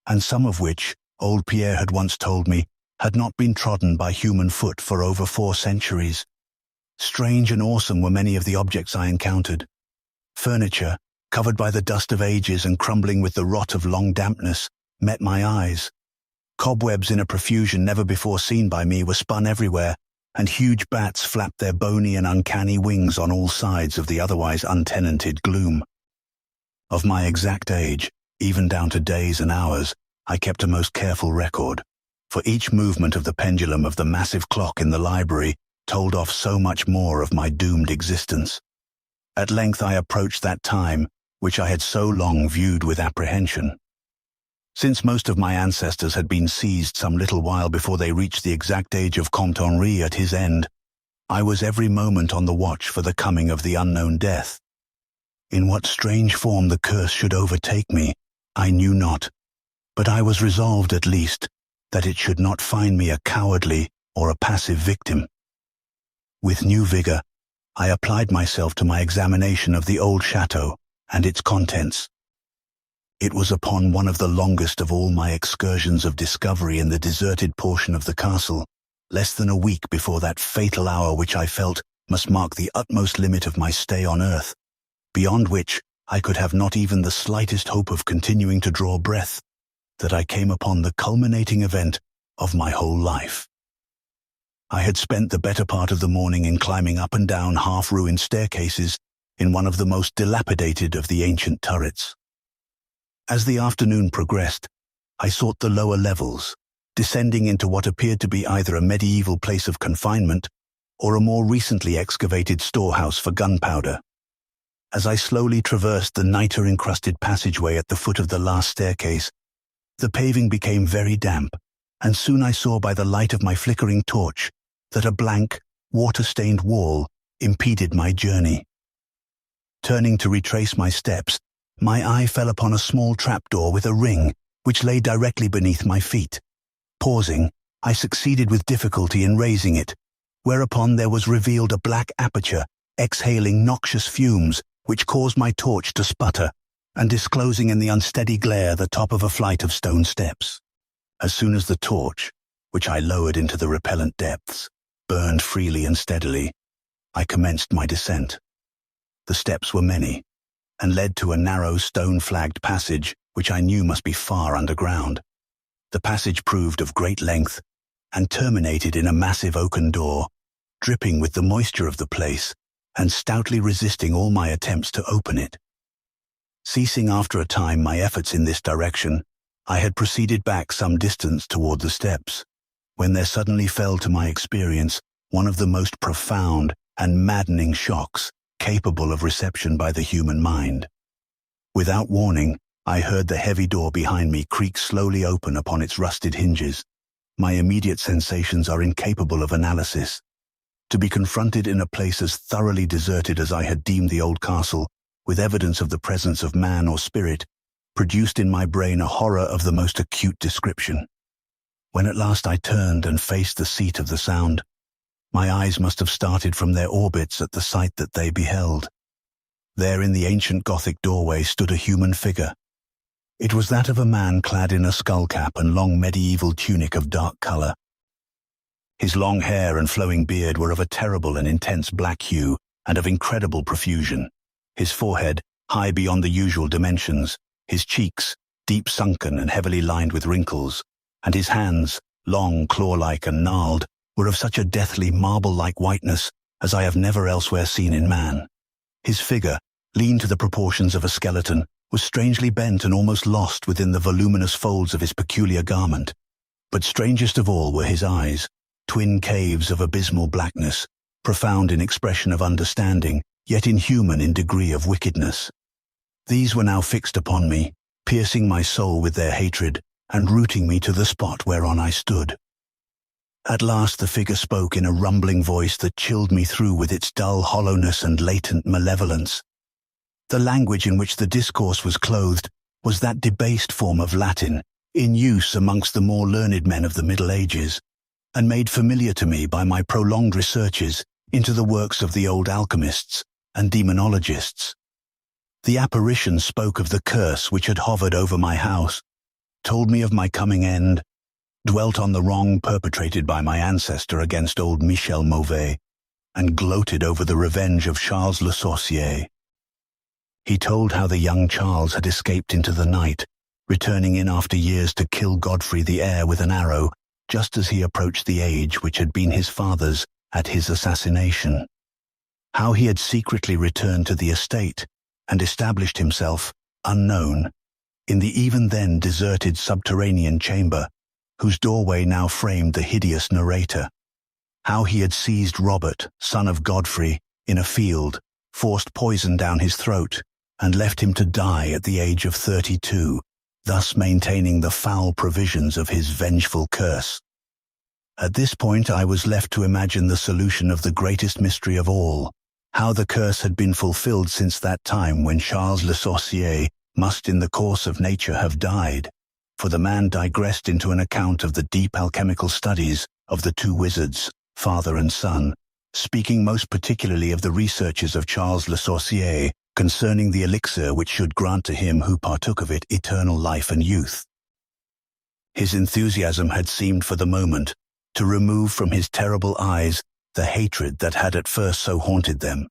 and some of which, old Pierre had once told me, had not been trodden by human foot for over 4 centuries. Strange and awesome were many of the objects I encountered. Furniture, covered by the dust of ages and crumbling with the rot of long dampness, met my eyes. Cobwebs in a profusion never before seen by me were spun everywhere, and huge bats flapped their bony and uncanny wings on all sides of the otherwise untenanted gloom. Of my exact age, even down to days and hours, I kept a most careful record, for each movement of the pendulum of the massive clock in the library told off so much more of my doomed existence. At length I approached that time which I had so long viewed with apprehension. Since most of my ancestors had been seized some little while before they reached the exact age of Comte Henri at his end, I was every moment on the watch for the coming of the unknown death. In what strange form the curse should overtake me, I knew not, but I was resolved at least that it should not find me a cowardly or a passive victim. With new vigor, I applied myself to my examination of the old chateau and its contents. It was upon one of the longest of all my excursions of discovery in the deserted portion of the castle, less than a week before that fatal hour which I felt must mark the utmost limit of my stay on earth, beyond which I could have not even the slightest hope of continuing to draw breath, that I came upon the culminating event of my whole life. I had spent the better part of the morning in climbing up and down half-ruined staircases in one of the most dilapidated of the ancient turrets. As the afternoon progressed, I sought the lower levels, descending into what appeared to be either a medieval place of confinement or a more recently excavated storehouse for gunpowder. As I slowly traversed the niter-encrusted passageway at the foot of the last staircase, the paving became very damp, and soon I saw by the light of my flickering torch that a blank, water-stained wall impeded my journey. Turning to retrace my steps, my eye fell upon a small trapdoor with a ring which lay directly beneath my feet. Pausing, I succeeded with difficulty in raising it, whereupon there was revealed a black aperture exhaling noxious fumes which caused my torch to sputter, and disclosing in the unsteady glare the top of a flight of stone steps. As soon as the torch, which I lowered into the repellent depths, burned freely and steadily, I commenced my descent. The steps were many, and led to a narrow stone-flagged passage which I knew must be far underground. The passage proved of great length, and terminated in a massive oaken door, dripping with the moisture of the place, and stoutly resisting all my attempts to open it. Ceasing after a time my efforts in this direction, I had proceeded back some distance toward the steps, when there suddenly fell to my experience one of the most profound and maddening shocks capable of reception by the human mind. Without warning, I heard the heavy door behind me creak slowly open upon its rusted hinges. My immediate sensations are incapable of analysis. To be confronted in a place as thoroughly deserted as I had deemed the old castle, with evidence of the presence of man or spirit, produced in my brain a horror of the most acute description. When at last I turned and faced the seat of the sound, my eyes must have started from their orbits at the sight that they beheld. There in the ancient Gothic doorway stood a human figure. It was that of a man clad in a skullcap and long medieval tunic of dark color. His long hair and flowing beard were of a terrible and intense black hue and of incredible profusion. His forehead, high beyond the usual dimensions, his cheeks, deep sunken and heavily lined with wrinkles, and his hands, long, claw-like and gnarled, were of such a deathly marble-like whiteness as I have never elsewhere seen in man. His figure, lean to the proportions of a skeleton, was strangely bent and almost lost within the voluminous folds of his peculiar garment. But strangest of all were his eyes, twin caves of abysmal blackness, profound in expression of understanding, yet inhuman in degree of wickedness. These were now fixed upon me, piercing my soul with their hatred, and rooting me to the spot whereon I stood. At last the figure spoke in a rumbling voice that chilled me through with its dull hollowness and latent malevolence. The language in which the discourse was clothed was that debased form of Latin, in use amongst the more learned men of the Middle Ages, and made familiar to me by my prolonged researches into the works of the old alchemists and demonologists. The apparition spoke of the curse which had hovered over my house, told me of my coming end, dwelt on the wrong perpetrated by my ancestor against old Michel Mauvais, and gloated over the revenge of Charles Le Sorcier. He told how the young Charles had escaped into the night, returning in after years to kill Godfrey the heir with an arrow, just as he approached the age which had been his father's at his assassination. How he had secretly returned to the estate and established himself, unknown, in the even then deserted subterranean chamber, whose doorway now framed the hideous narrator. How he had seized Robert, son of Godfrey, in a field, forced poison down his throat, and left him to die at the age of 32, thus maintaining the foul provisions of his vengeful curse. At this point, I was left to imagine the solution of the greatest mystery of all, how the curse had been fulfilled since that time when Charles Le Sorcier must in the course of nature have died, for the man digressed into an account of the deep alchemical studies of the two wizards, father and son, speaking most particularly of the researches of Charles Le Sorcier concerning the elixir which should grant to him who partook of it eternal life and youth. His enthusiasm had seemed for the moment to remove from his terrible eyes the hatred that had at first so haunted them.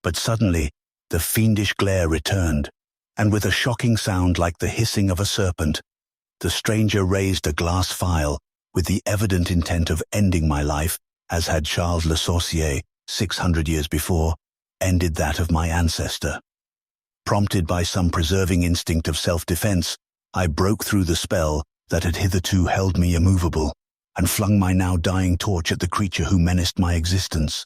But suddenly the fiendish glare returned, and with a shocking sound like the hissing of a serpent, the stranger raised a glass phial with the evident intent of ending my life, as had Charles Le Sorcier, 600 years before, ended that of my ancestor. Prompted by some preserving instinct of self-defense, I broke through the spell that had hitherto held me immovable, and flung my now dying torch at the creature who menaced my existence.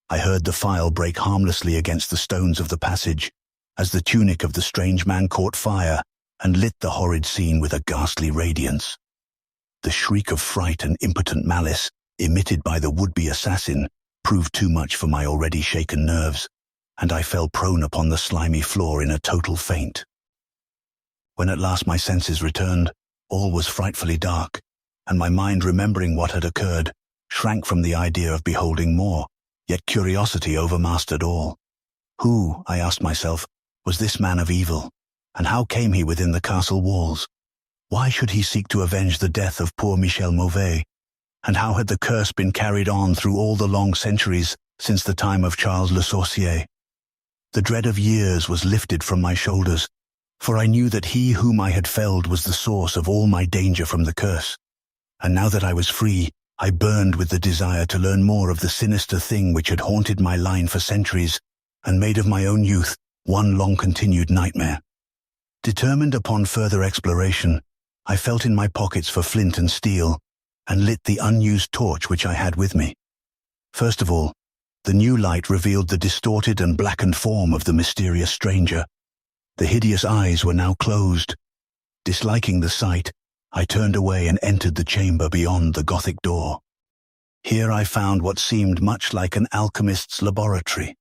I heard the phial break harmlessly against the stones of the passage, as the tunic of the strange man caught fire and lit the horrid scene with a ghastly radiance. The shriek of fright and impotent malice emitted by the would-be assassin proved too much for my already shaken nerves, and I fell prone upon the slimy floor in a total faint. When at last my senses returned, all was frightfully dark, and my mind, remembering what had occurred, shrank from the idea of beholding more, yet curiosity overmastered all. Who, I asked myself, was this man of evil, and how came he within the castle walls? Why should he seek to avenge the death of poor Michel Mauvais? And how had the curse been carried on through all the long centuries since the time of Charles Le Sorcier? The dread of years was lifted from my shoulders, for I knew that he whom I had felled was the source of all my danger from the curse. And now that I was free, I burned with the desire to learn more of the sinister thing which had haunted my line for centuries and made of my own youth one long-continued nightmare. Determined upon further exploration, I felt in my pockets for flint and steel and lit the unused torch which I had with me. First of all, the new light revealed the distorted and blackened form of the mysterious stranger. The hideous eyes were now closed. Disliking the sight, I turned away and entered the chamber beyond the Gothic door. Here I found what seemed much like an alchemist's laboratory.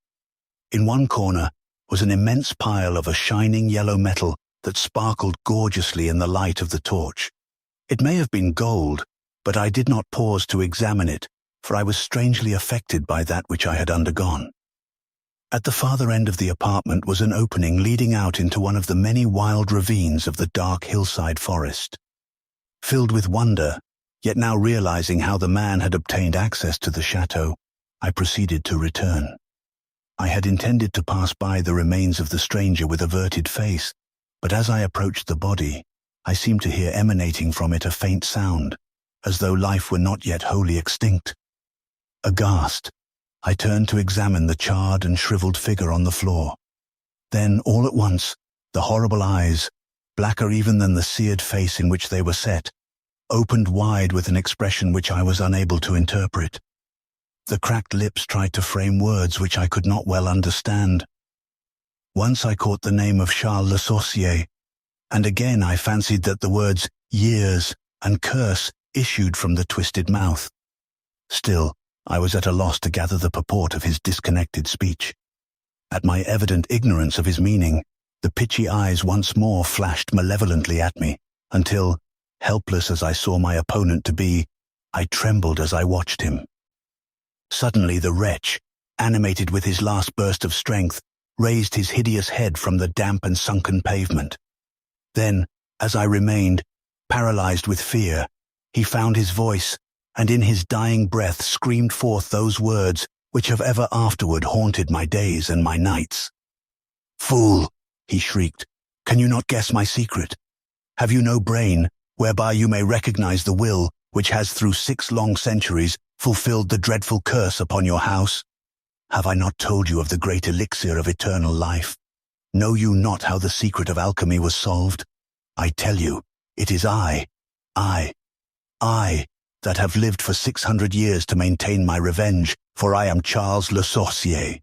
In one corner was an immense pile of a shining yellow metal that sparkled gorgeously in the light of the torch. It may have been gold, but I did not pause to examine it, for I was strangely affected by that which I had undergone. At the farther end of the apartment was an opening leading out into one of the many wild ravines of the dark hillside forest. Filled with wonder, yet now realizing how the man had obtained access to the chateau, I proceeded to return. I had intended to pass by the remains of the stranger with averted face, but as I approached the body, I seemed to hear emanating from it a faint sound, as though life were not yet wholly extinct. Aghast, I turned to examine the charred and shriveled figure on the floor. Then, all at once, the horrible eyes, blacker even than the seared face in which they were set, opened wide with an expression which I was unable to interpret. The cracked lips tried to frame words which I could not well understand. Once I caught the name of Charles Le Sorcier, and again I fancied that the words years and curse issued from the twisted mouth. Still, I was at a loss to gather the purport of his disconnected speech. At my evident ignorance of his meaning, the pitchy eyes once more flashed malevolently at me, until, helpless as I saw my opponent to be, I trembled as I watched him. Suddenly the wretch, animated with his last burst of strength, raised his hideous head from the damp and sunken pavement. Then, as I remained, paralyzed with fear, he found his voice, and in his dying breath screamed forth those words which have ever afterward haunted my days and my nights. "Fool!" he shrieked. "Can you not guess my secret? Have you no brain, whereby you may recognize the will which has through 6 long centuries fulfilled the dreadful curse upon your house? Have I not told you of the great elixir of eternal life? Know you not how the secret of alchemy was solved? I tell you, it is I, that have lived for 600 years to maintain my revenge, for I am Charles Le Sorcier,